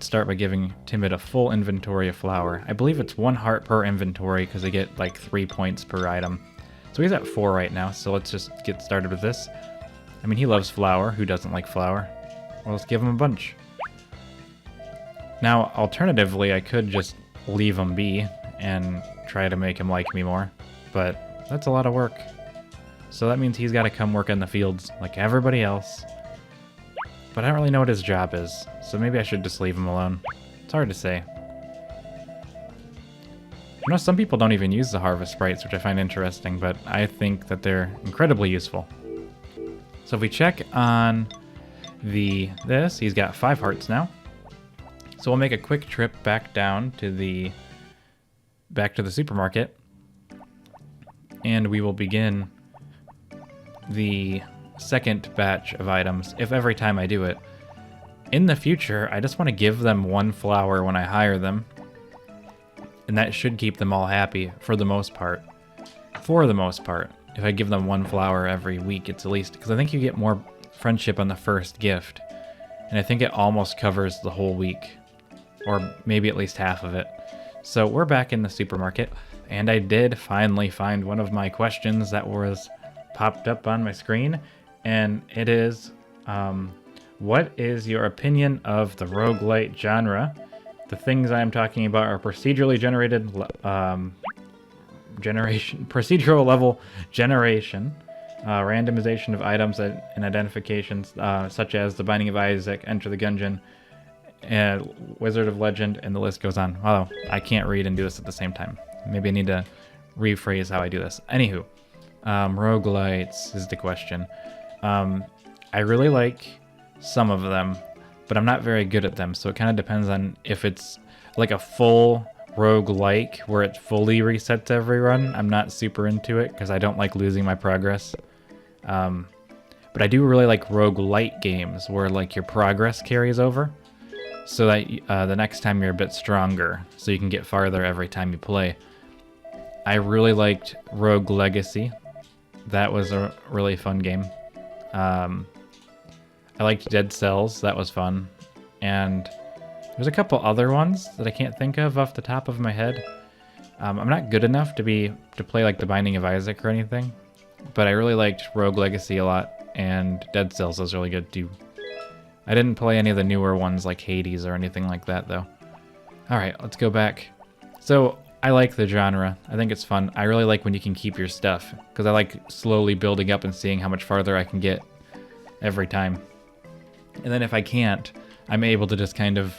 start by giving Timid a full inventory of flour. I believe it's 1 heart per inventory because they get like 3 points per item. So he's at 4 right now, so let's just get started with this. I mean, he loves flour. Who doesn't like flour? Well, let's give him a bunch. Now, alternatively, I could just leave him be and try to make him like me more, but that's a lot of work. So that means he's got to come work in the fields like everybody else. But I don't really know what his job is, so maybe I should just leave him alone. It's hard to say. You know, some people don't even use the harvest sprites, which I find interesting, but I think that they're incredibly useful. So if we check on this, he's got 5 hearts now. So we'll make a quick trip back down to the supermarket, and we will begin the second batch of items, if every time I do it. In the future, I just want to give them 1 flour when I hire them, and that should keep them all happy for the most part. For the most part, if I give them 1 flour every week, it's at least, because I think you get more friendship on the first gift, and I think it almost covers the whole week, or maybe at least half of it. So we're back in the supermarket, and I did finally find one of my questions that was popped up on my screen, and it is, what is your opinion of the roguelite genre? The things I am talking about are procedurally generated procedural level generation, randomization of items and identifications, such as The Binding of Isaac, Enter the Gungeon, and Wizard of Legend, and the list goes on. Although I can't read and do this at the same time. Maybe I need to rephrase how I do this. Anywho, roguelites is the question. I really like some of them, but I'm not very good at them, so it kind of depends on if it's like a full roguelike where it fully resets every run. I'm not super into it because I don't like losing my progress. But I do really like roguelite games where like your progress carries over, so that the next time you're a bit stronger, so you can get farther every time you play. I really liked Rogue Legacy. That was a really fun game. I liked Dead Cells. That was fun. And there's a couple other ones that I can't think of off the top of my head. I'm not good enough to play like The Binding of Isaac or anything, but I really liked Rogue Legacy a lot, and Dead Cells was really good too. I didn't play any of the newer ones like Hades or anything like that though. Alright, let's go back. So I like the genre. I think it's fun. I really like when you can keep your stuff, because I like slowly building up and seeing how much farther I can get every time. And then if I can't, I'm able to just kind of,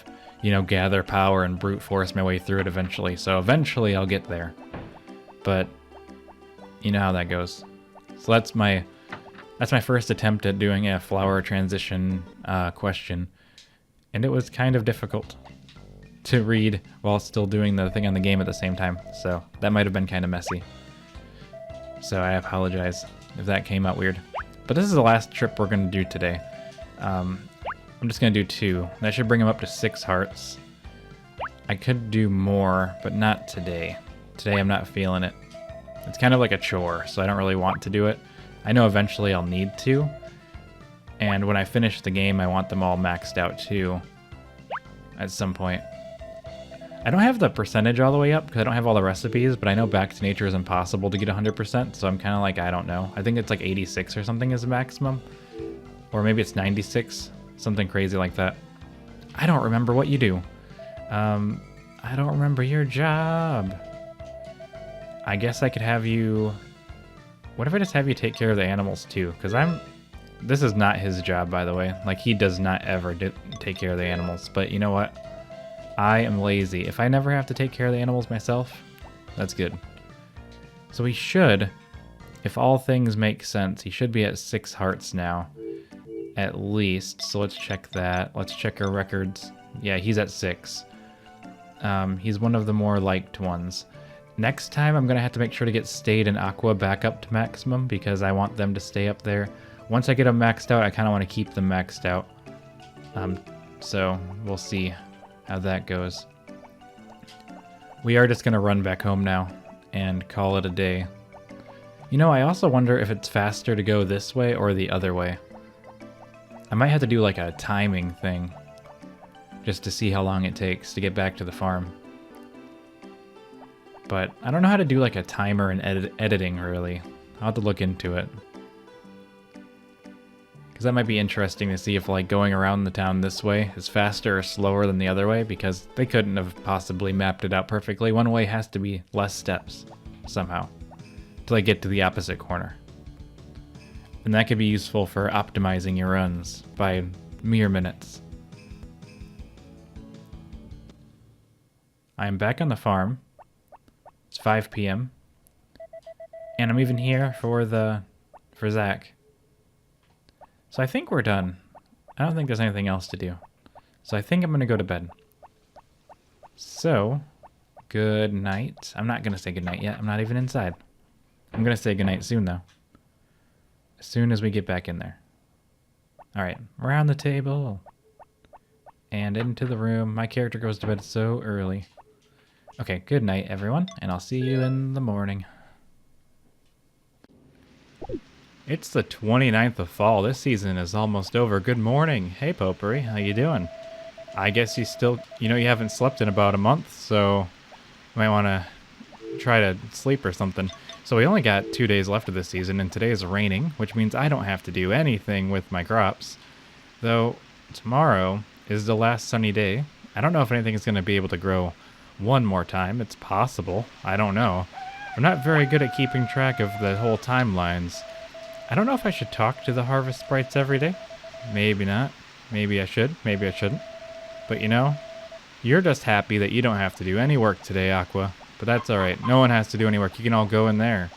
gather power and brute force my way through it eventually. So eventually I'll get there. But you know how that goes. So that's my first attempt at doing a flower transition question. And it was kind of difficult to read while still doing the thing on the game at the same time. So that might have been kind of messy. So I apologize if that came out weird. But this is the last trip we're going to do today. I'm just going to do 2. That should bring him up to 6 hearts. I could do more, but not today. Today I'm not feeling it. It's kind of like a chore, so I don't really want to do it. I know eventually I'll need to. And when I finish the game, I want them all maxed out too. At some point. I don't have the percentage all the way up because I don't have all the recipes, but I know back to nature is impossible to get 100%, so I'm kind of like, I don't know. I think it's like 86 or something is the maximum. Or maybe it's 96, something crazy like that. I don't remember what you do. I don't remember your job. I guess I could have you... What if I just have you take care of the animals too? Because this is not his job, by the way. Like, he does not ever take care of the animals. But you know what? I am lazy. If I never have to take care of the animals myself, that's good. So he should, if all things make sense, he should be at 6 hearts now. At least. So let's check that. Let's check our records. Yeah, he's at 6. He's one of the more liked ones. Next time, I'm going to have to make sure to get Stayed and Aqua back up to maximum because I want them to stay up there. Once I get them maxed out, I kind of want to keep them maxed out. So we'll see how that goes. We are just going to run back home now and call it a day. You know, I also wonder if it's faster to go this way or the other way. I might have to do like a timing thing just to see how long it takes to get back to the farm. But I don't know how to do like a timer and editing really. I'll have to look into it. Because that might be interesting to see if like going around the town this way is faster or slower than the other way, because they couldn't have possibly mapped it out perfectly. One way has to be less steps somehow till I get to the opposite corner. And that could be useful for optimizing your runs by mere minutes. I am back on the farm. It's 5 p.m. And I'm even here for Zach. So I think we're done. I don't think there's anything else to do. So I think I'm going to go to bed. So, good night. I'm not going to say good night yet. I'm not even inside. I'm going to say good night soon, though. As soon as we get back in there. Alright, around the table. And into the room. My character goes to bed so early. Okay, good night, everyone. And I'll see you in the morning. It's the 29th of fall. This season is almost over. Good morning. Hey, Potpourri. How you doing? I guess you still... You know, you haven't slept in about a month, so... You might want to try to sleep or something. So we only got 2 days left of this season, and today is raining, which means I don't have to do anything with my crops. Though, tomorrow is the last sunny day. I don't know if anything is going to be able to grow one more time. It's possible. I don't know. I'm not very good at keeping track of the whole timelines. I don't know if I should talk to the harvest sprites every day. Maybe not. Maybe I should. Maybe I shouldn't. But you know, you're just happy that you don't have to do any work today, Aqua. But that's alright. No one has to do any work. You can all go in there.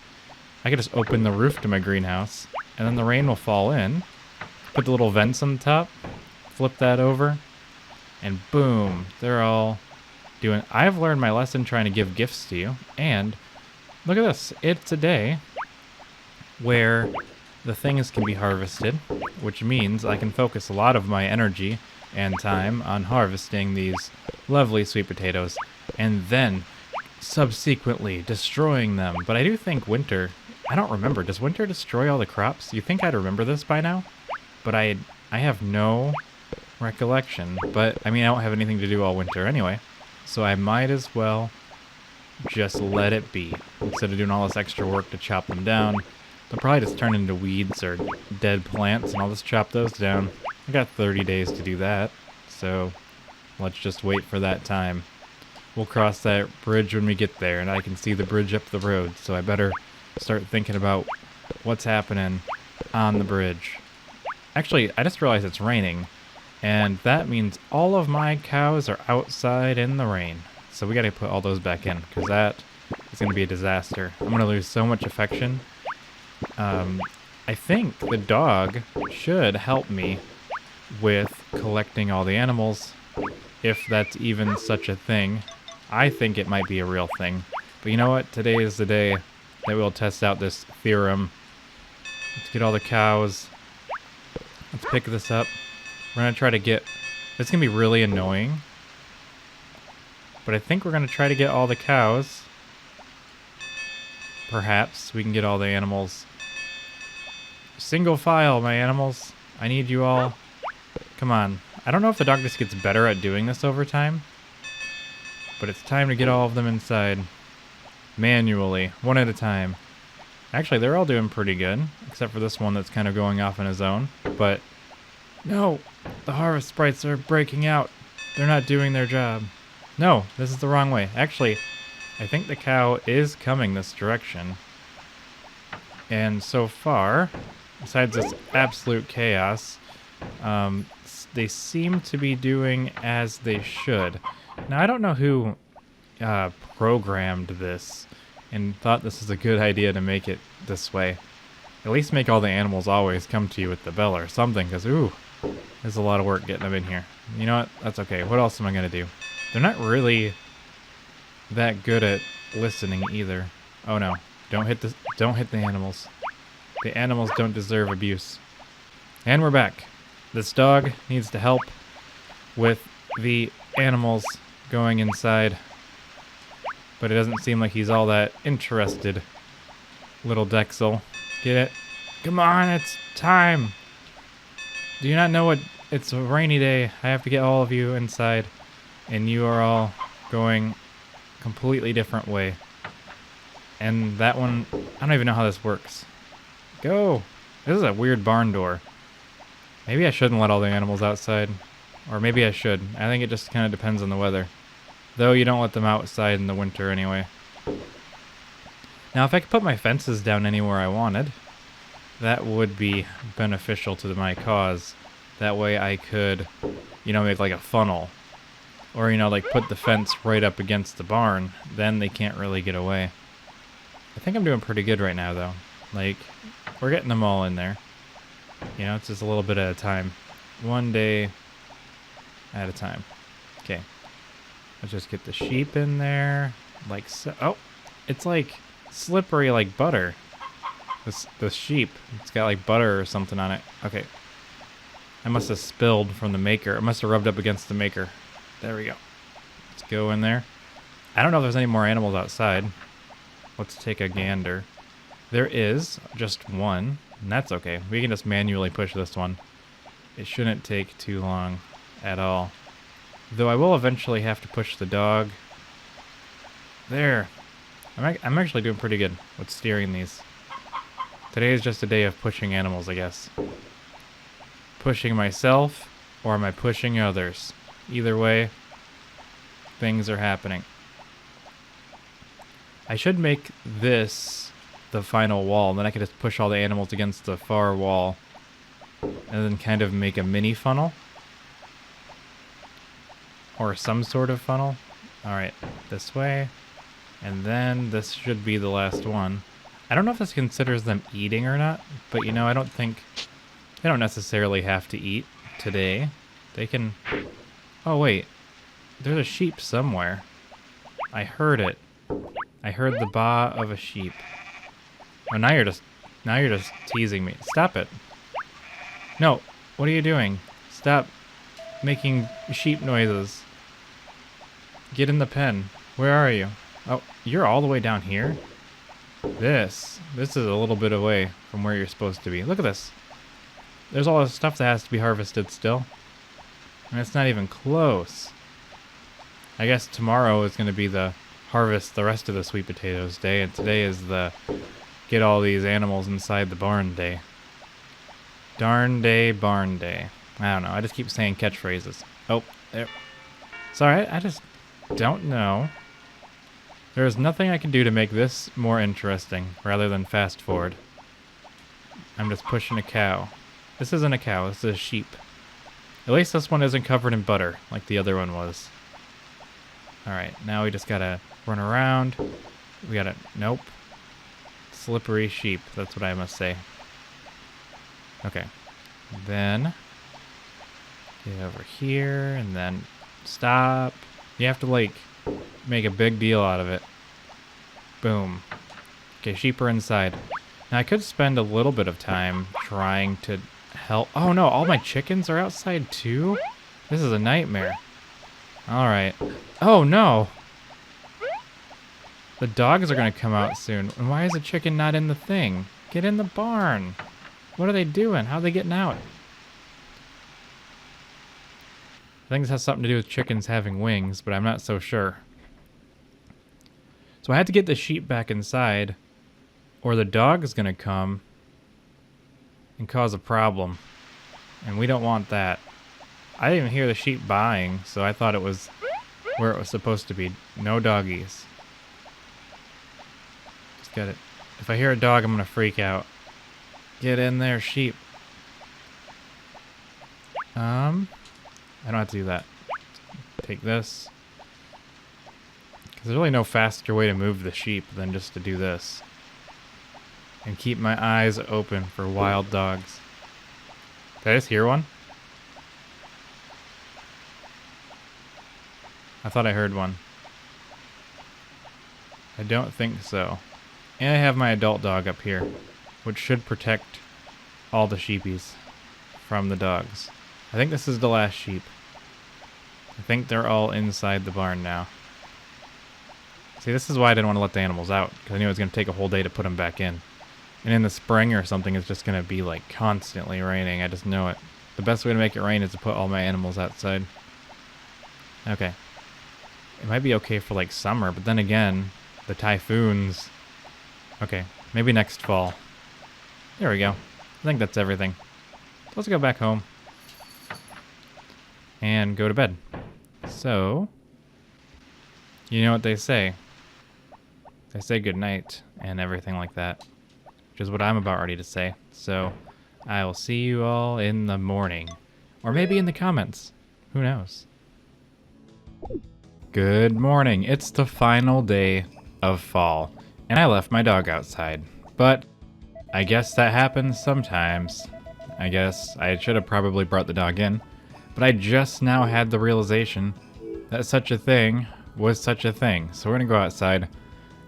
I could just open the roof to my greenhouse, and then the rain will fall in. Put the little vents on the top. Flip that over. And boom. They're all doing... I've learned my lesson trying to give gifts to you. And look at this. It's a day where the things can be harvested, which means I can focus a lot of my energy and time on harvesting these lovely sweet potatoes and then subsequently destroying them. But I do think winter... I don't remember. Does winter destroy all the crops? You think I'd remember this by now? But I have no recollection. But, I mean, I don't have anything to do all winter anyway. So I might as well just let it be. Instead of doing all this extra work to chop them down, they'll probably just turn into weeds or dead plants, and I'll just chop those down. I got 30 days to do that, so let's just wait for that time. We'll cross that bridge when we get there, and I can see the bridge up the road, so I better start thinking about what's happening on the bridge. Actually, I just realized it's raining, and that means all of my cows are outside in the rain. So we gotta put all those back in, because that is gonna be a disaster. I'm gonna lose so much affection. I think the dog should help me with collecting all the animals, if that's even such a thing. I think it might be a real thing. But you know what? Today is the day that we'll test out this theorem. Let's get all the cows. Let's pick this up. We're going to try to get... It's going to be really annoying. But I think we're going to try to get all the cows. Perhaps we can get all the animals. Single file, my animals. I need you all. Come on. I don't know if the dog just gets better at doing this over time. But it's time to get all of them inside. Manually, one at a time. Actually, they're all doing pretty good, except for this one that's kind of going off on his own. But, no! The harvest sprites are breaking out. They're not doing their job. No, this is the wrong way. Actually, I think the cow is coming this direction. And so far, besides this absolute chaos, they seem to be doing as they should. Now, I don't know who programmed this and thought this is a good idea to make it this way. At least make all the animals always come to you with the bell or something, because, ooh, there's a lot of work getting them in here. You know what? That's okay. What else am I going to do? They're not really that good at listening either. Oh no. Don't hit the animals. The animals don't deserve abuse. And we're back. This dog needs to help with the animals going inside. But it doesn't seem like he's all that interested. Little Dexel. Get it? Come on, it's time. Do you not know what? It's a rainy day. I have to get all of you inside. And you are all going completely different way. And that one, I don't even know how this works. Go! This is a weird barn door. Maybe I shouldn't let all the animals outside. Or maybe I should. I think it just kind of depends on the weather. Though you don't let them outside in the winter anyway. Now if I could put my fences down anywhere I wanted, that would be beneficial to my cause. That way I could, you know, make like a funnel. Or, you know, like put the fence right up against the barn. Then they can't really get away. I think I'm doing pretty good right now though. Like, we're getting them all in there. You know, it's just a little bit at a time. One day at a time. Okay. Let's just get the sheep in there. Like so. Oh, it's like slippery like butter. This sheep. It's got like butter or something on it. Okay. I must have spilled from the maker. I must have rubbed up against the maker. There we go. Let's go in there. I don't know if there's any more animals outside. Let's take a gander. There is just one, and that's okay. We can just manually push this one. It shouldn't take too long at all. Though I will eventually have to push the dog. There. I'm actually doing pretty good with steering these. Today is just a day of pushing animals, I guess. Pushing myself, or am I pushing others? Either way, things are happening. I should make this the final wall, and then I can just push all the animals against the far wall. And then kind of make a mini funnel. Or some sort of funnel. Alright, this way. And then this should be the last one. I don't know if this considers them eating or not, but you know, I don't think... They don't necessarily have to eat today. They can... Oh wait, there's a sheep somewhere. I heard it. I heard the baa of a sheep. Oh, now you're just teasing me. Stop it. No, what are you doing? Stop making sheep noises. Get in the pen. Where are you? Oh, you're all the way down here? This is a little bit away from where you're supposed to be. Look at this. There's all this stuff that has to be harvested still. And it's not even close. I guess tomorrow is going to be the harvest the rest of the sweet potatoes day, and today is the get all these animals inside the barn day. Darn day, barn day. I don't know. I just keep saying catchphrases. Oh, there. Sorry, I just don't know. There is nothing I can do to make this more interesting, rather than fast forward. I'm just pushing a cow. This isn't a cow, this is a sheep. At least this one isn't covered in butter, like the other one was. Alright, now we just gotta run around. We gotta... Nope. Slippery sheep, that's what I must say. Okay. Then... Get over here, and then... Stop. You have to, like, make a big deal out of it. Boom. Okay, sheep are inside. Now, I could spend a little bit of time trying to help... Oh, no, all my chickens are outside, too? This is a nightmare. Alright. Oh, no! The dogs are going to come out soon. And why is the chicken not in the thing? Get in the barn. What are they doing? How are they getting out? I think this has something to do with chickens having wings, but I'm not so sure. So I had to get the sheep back inside, or the dog is going to come and cause a problem. And we don't want that. I didn't even hear the sheep buying, so I thought it was where it was supposed to be. No doggies. Just got it. If I hear a dog, I'm going to freak out. Get in there, sheep. I don't have to do that. Take this. Because there's really no faster way to move the sheep than just to do this. And keep my eyes open for wild dogs. Did I just hear one? I thought I heard one. I don't think so. And I have my adult dog up here, which should protect all the sheepies from the dogs. I think this is the last sheep. I think they're all inside the barn now. See, this is why I didn't want to let the animals out, because I knew it was going to take a whole day to put them back in. And in the spring or something, it's just going to be like constantly raining. I just know it. The best way to make it rain is to put all my animals outside. Okay. It might be okay for like summer, but then again, the typhoons. Okay, maybe next fall. There we go. I think that's everything. Let's go back home and go to bed. So, you know what they say. They say goodnight and everything like that, which is what I'm about ready to say. So, I will see you all in the morning, or maybe in the comments. Who knows? Good morning. It's the final day of fall, and I left my dog outside. But I guess that happens sometimes. I guess I should have probably brought the dog in, but I just now had the realization that such a thing was such a thing. So we're gonna go outside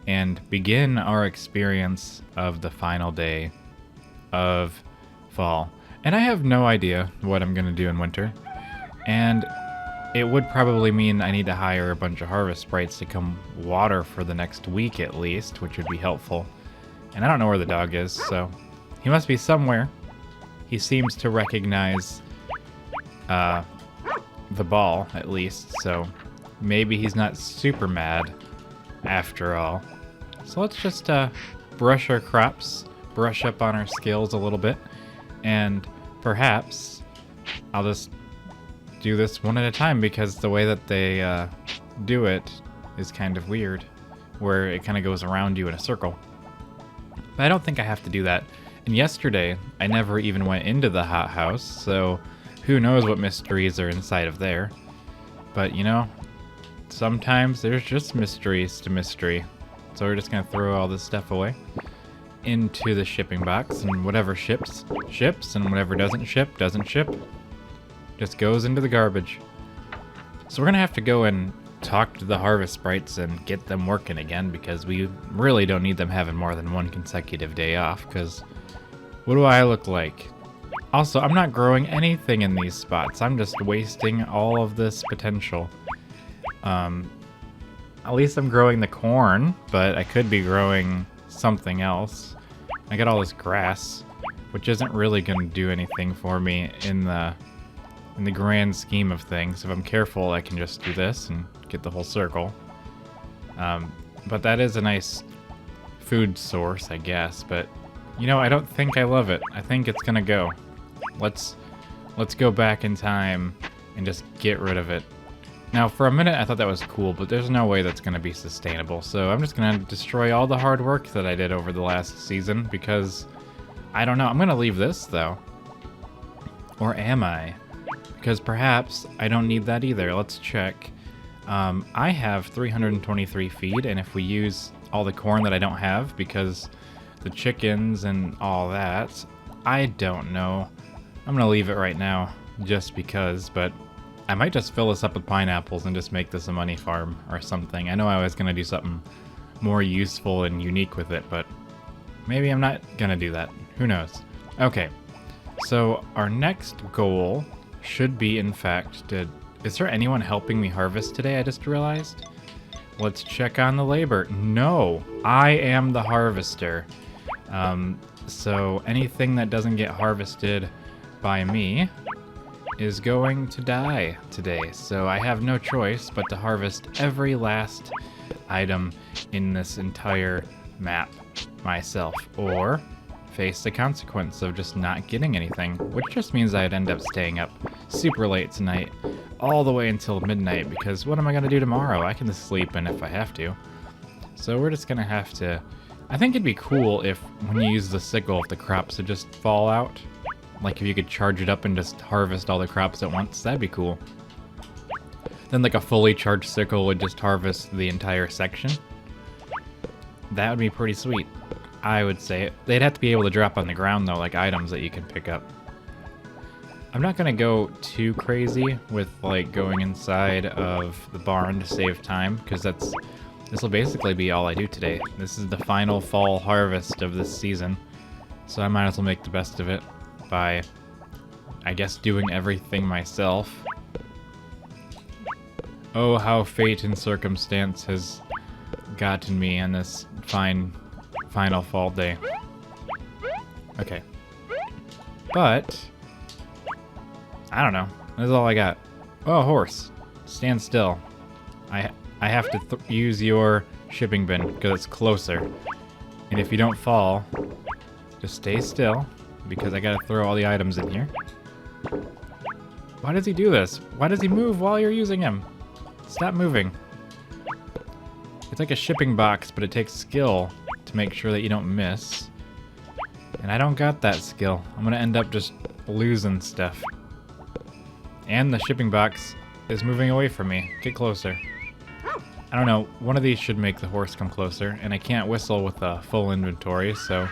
and begin our experience of the final day of fall. And I have no idea what I'm gonna do in winter, and it would probably mean I need to hire a bunch of harvest sprites to come water for the next week at least, which would be helpful. And I don't know where the dog is, so he must be somewhere. He seems to recognize the ball, at least, so maybe he's not super mad after all. So let's just brush our crops, brush up on our skills a little bit, and perhaps I'll just do this one at a time, because the way that they do it is kind of weird, where it kind of goes around you in a circle. But I don't think I have to do that. And yesterday, I never even went into the hothouse, so who knows what mysteries are inside of there. But, you know, sometimes there's just mysteries to mystery. So we're just going to throw all this stuff away into the shipping box, and whatever ships, ships, and whatever doesn't ship, just goes into the garbage. So we're going to have to go and talk to the harvest sprites and get them working again, because we really don't need them having more than one consecutive day off, because what do I look like? Also, I'm not growing anything in these spots. I'm just wasting all of this potential. At least I'm growing the corn, but I could be growing something else. I got all this grass, which isn't really going to do anything for me in the grand scheme of things. If I'm careful, I can just do this and get the whole circle. But that is a nice food source, I guess. But, you know, I don't think I love it. I think it's gonna go. Let's go back in time and just get rid of it. Now, for a minute, I thought that was cool, but there's no way that's gonna be sustainable. So I'm just gonna destroy all the hard work that I did over the last season, because I don't know. I'm gonna leave this, though. Or am I? Because perhaps I don't need that either. Let's check. I have 323 feed, and if we use all the corn that I don't have, because the chickens and all that, I don't know. I'm going to leave it right now, just because, but I might just fill this up with pineapples and just make this a money farm or something. I know I was going to do something more useful and unique with it, but maybe I'm not going to do that. Who knows? Okay, so our next goal should be, in fact, is there anyone helping me harvest today? I just realized. Let's check on the labor. No, I am the harvester. So anything that doesn't get harvested by me is going to die today. So I have no choice but to harvest every last item in this entire map myself, or face the consequence of just not getting anything, which just means I'd end up staying up super late tonight, all the way until midnight, because what am I gonna do tomorrow? I can just sleep in if I have to. So we're just gonna have to... I think it'd be cool if, when you use the sickle, if the crops would just fall out. Like if you could charge it up and just harvest all the crops at once, that'd be cool. Then like a fully charged sickle would just harvest the entire section. That would be pretty sweet, I would say. They'd have to be able to drop on the ground though, like items that you can pick up. I'm not gonna go too crazy with like going inside of the barn to save time, because this will basically be all I do today. This is the final fall harvest of this season, so I might as well make the best of it by, I guess, doing everything myself. Oh, how fate and circumstance has gotten me on this final fall day. Okay. But I don't know. That's all I got. Oh, horse. Stand still. I have to use your shipping bin because it's closer. And if you don't fall, just stay still because I gotta throw all the items in here. Why does he do this? Why does he move while you're using him? Stop moving. It's like a shipping box, but it takes skill to make sure that you don't miss. And I don't got that skill. I'm gonna end up just losing stuff. And the shipping box is moving away from me. Get closer. I don't know, one of these should make the horse come closer, and I can't whistle with a full inventory, so...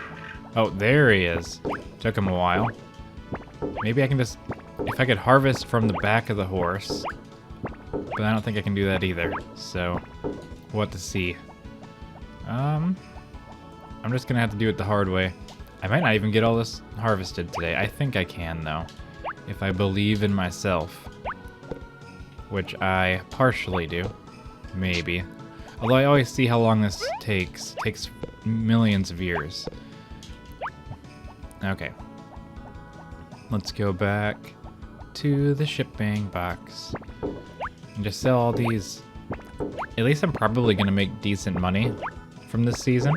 Oh, there he is. Took him a while. Maybe I can just... If I could harvest from the back of the horse... But I don't think I can do that either, so... We'll have to see. I'm just gonna have to do it the hard way. I might not even get all this harvested today. I think I can, though. If I believe in myself. Which I partially do. Maybe. Although I always see how long this takes. It takes millions of years. Okay. Let's go back to the shipping box. And just sell all these. At least I'm probably going to make decent money from this season.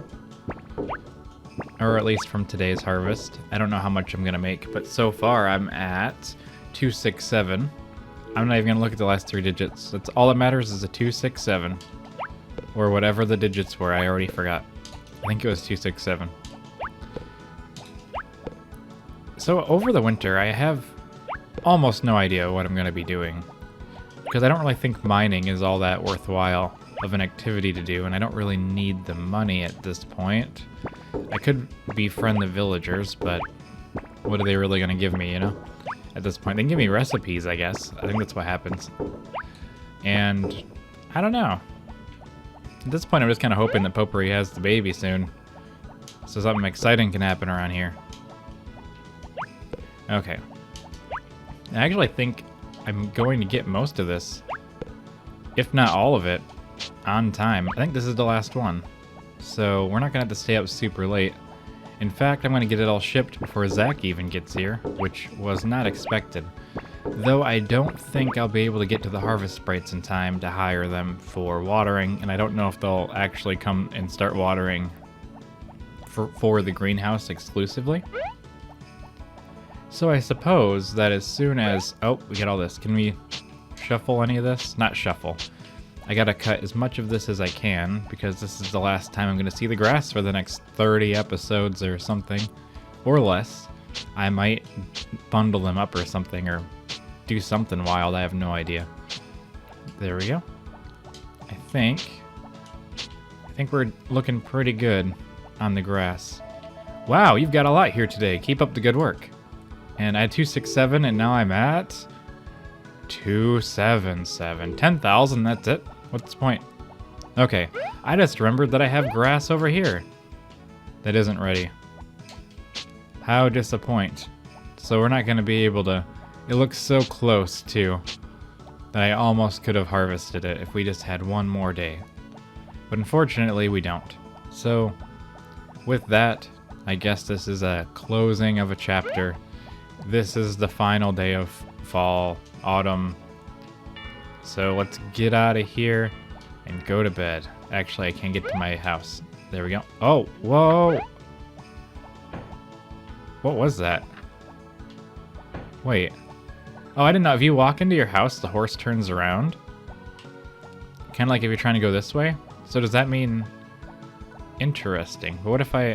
Or at least from today's harvest. I don't know how much I'm going to make, but so far I'm at 267. I'm not even going to look at the last three digits. That's all that matters is a 267. Or whatever the digits were, I already forgot. I think it was 267. So over the winter, I have almost no idea what I'm going to be doing. Because I don't really think mining is all that worthwhile of an activity to do, and I don't really need the money at this point. I could befriend the villagers, but what are they really going to give me, you know? At this point, they can give me recipes, I guess. I think that's what happens. And I don't know. At this point, I'm just kind of hoping that Potpourri has the baby soon. So something exciting can happen around here. Okay. I actually think I'm going to get most of this, if not all of it, on time. I think this is the last one. So we're not going to have to stay up super late. In fact, I'm going to get it all shipped before Zach even gets here, which was not expected. Though I don't think I'll be able to get to the harvest sprites in time to hire them for watering, and I don't know if they'll actually come and start watering for the greenhouse exclusively. So I suppose that as soon as... Oh, we get all this. Can we shuffle any of this? Not shuffle. I gotta cut as much of this as I can, because this is the last time I'm gonna see the grass for the next 30 episodes or something. Or less. I might bundle them up or something, or do something wild, I have no idea. There we go. I think we're looking pretty good on the grass. Wow, you've got a lot here today. Keep up the good work. And I had 267, and now I'm at 277. 10,000, that's it. What's the point? Okay, I just remembered that I have grass over here that isn't ready. How disappoint. So we're not going to be able to... It looks so close, too, that I almost could have harvested it if we just had one more day. But unfortunately, we don't. So, with that, I guess this is a closing of a chapter. This is the final day of fall, autumn. So let's get out of here and go to bed. Actually, I can't get to my house. There we go. Oh, whoa. What was that? Wait. Oh, I didn't know. If you walk into your house, the horse turns around. Kind of like if you're trying to go this way. So does that mean... Interesting. But what if I...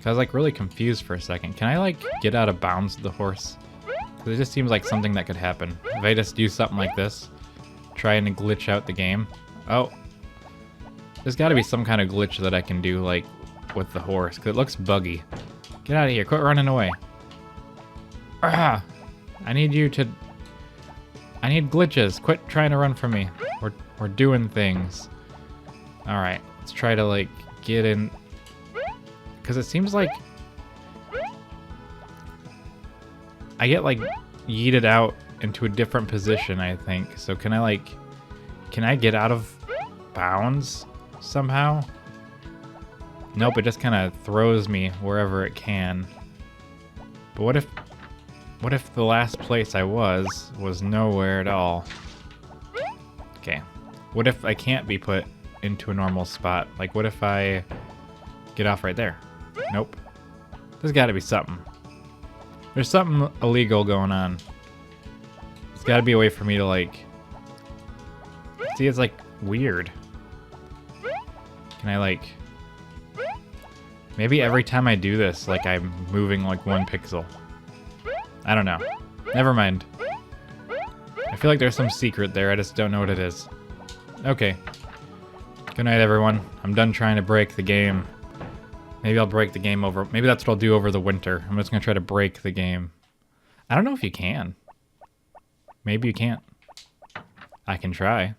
I was like really confused for a second. Can I like get out of bounds with the horse? Because it just seems like something that could happen. If I just do something like this, trying to glitch out the game. Oh. There's got to be some kind of glitch that I can do like with the horse. Because it looks buggy. Get out of here. Quit running away. Ah! I need you to... I need glitches. Quit trying to run from me. We're doing things. Alright. Let's try to like get in... Because it seems like I get like yeeted out into a different position, I think. So can I get out of bounds somehow? Nope, it just kind of throws me wherever it can. But what if the last place I was nowhere at all? Okay. What if I can't be put into a normal spot? Like what if I get off right there? Nope. There's got to be something. There's something illegal going on. There's got to be a way for me to like... See, it's like weird. Can I like... Maybe every time I do this, like I'm moving like 1 pixel. I don't know. Never mind. I feel like there's some secret there. I just don't know what it is. Okay. Good night, everyone. I'm done trying to break the game. Maybe I'll break the game over... Maybe that's what I'll do over the winter. I'm just going to try to break the game. I don't know if you can. Maybe you can't. I can try.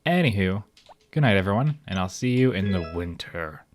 Anywho, good night, everyone, and I'll see you in the winter.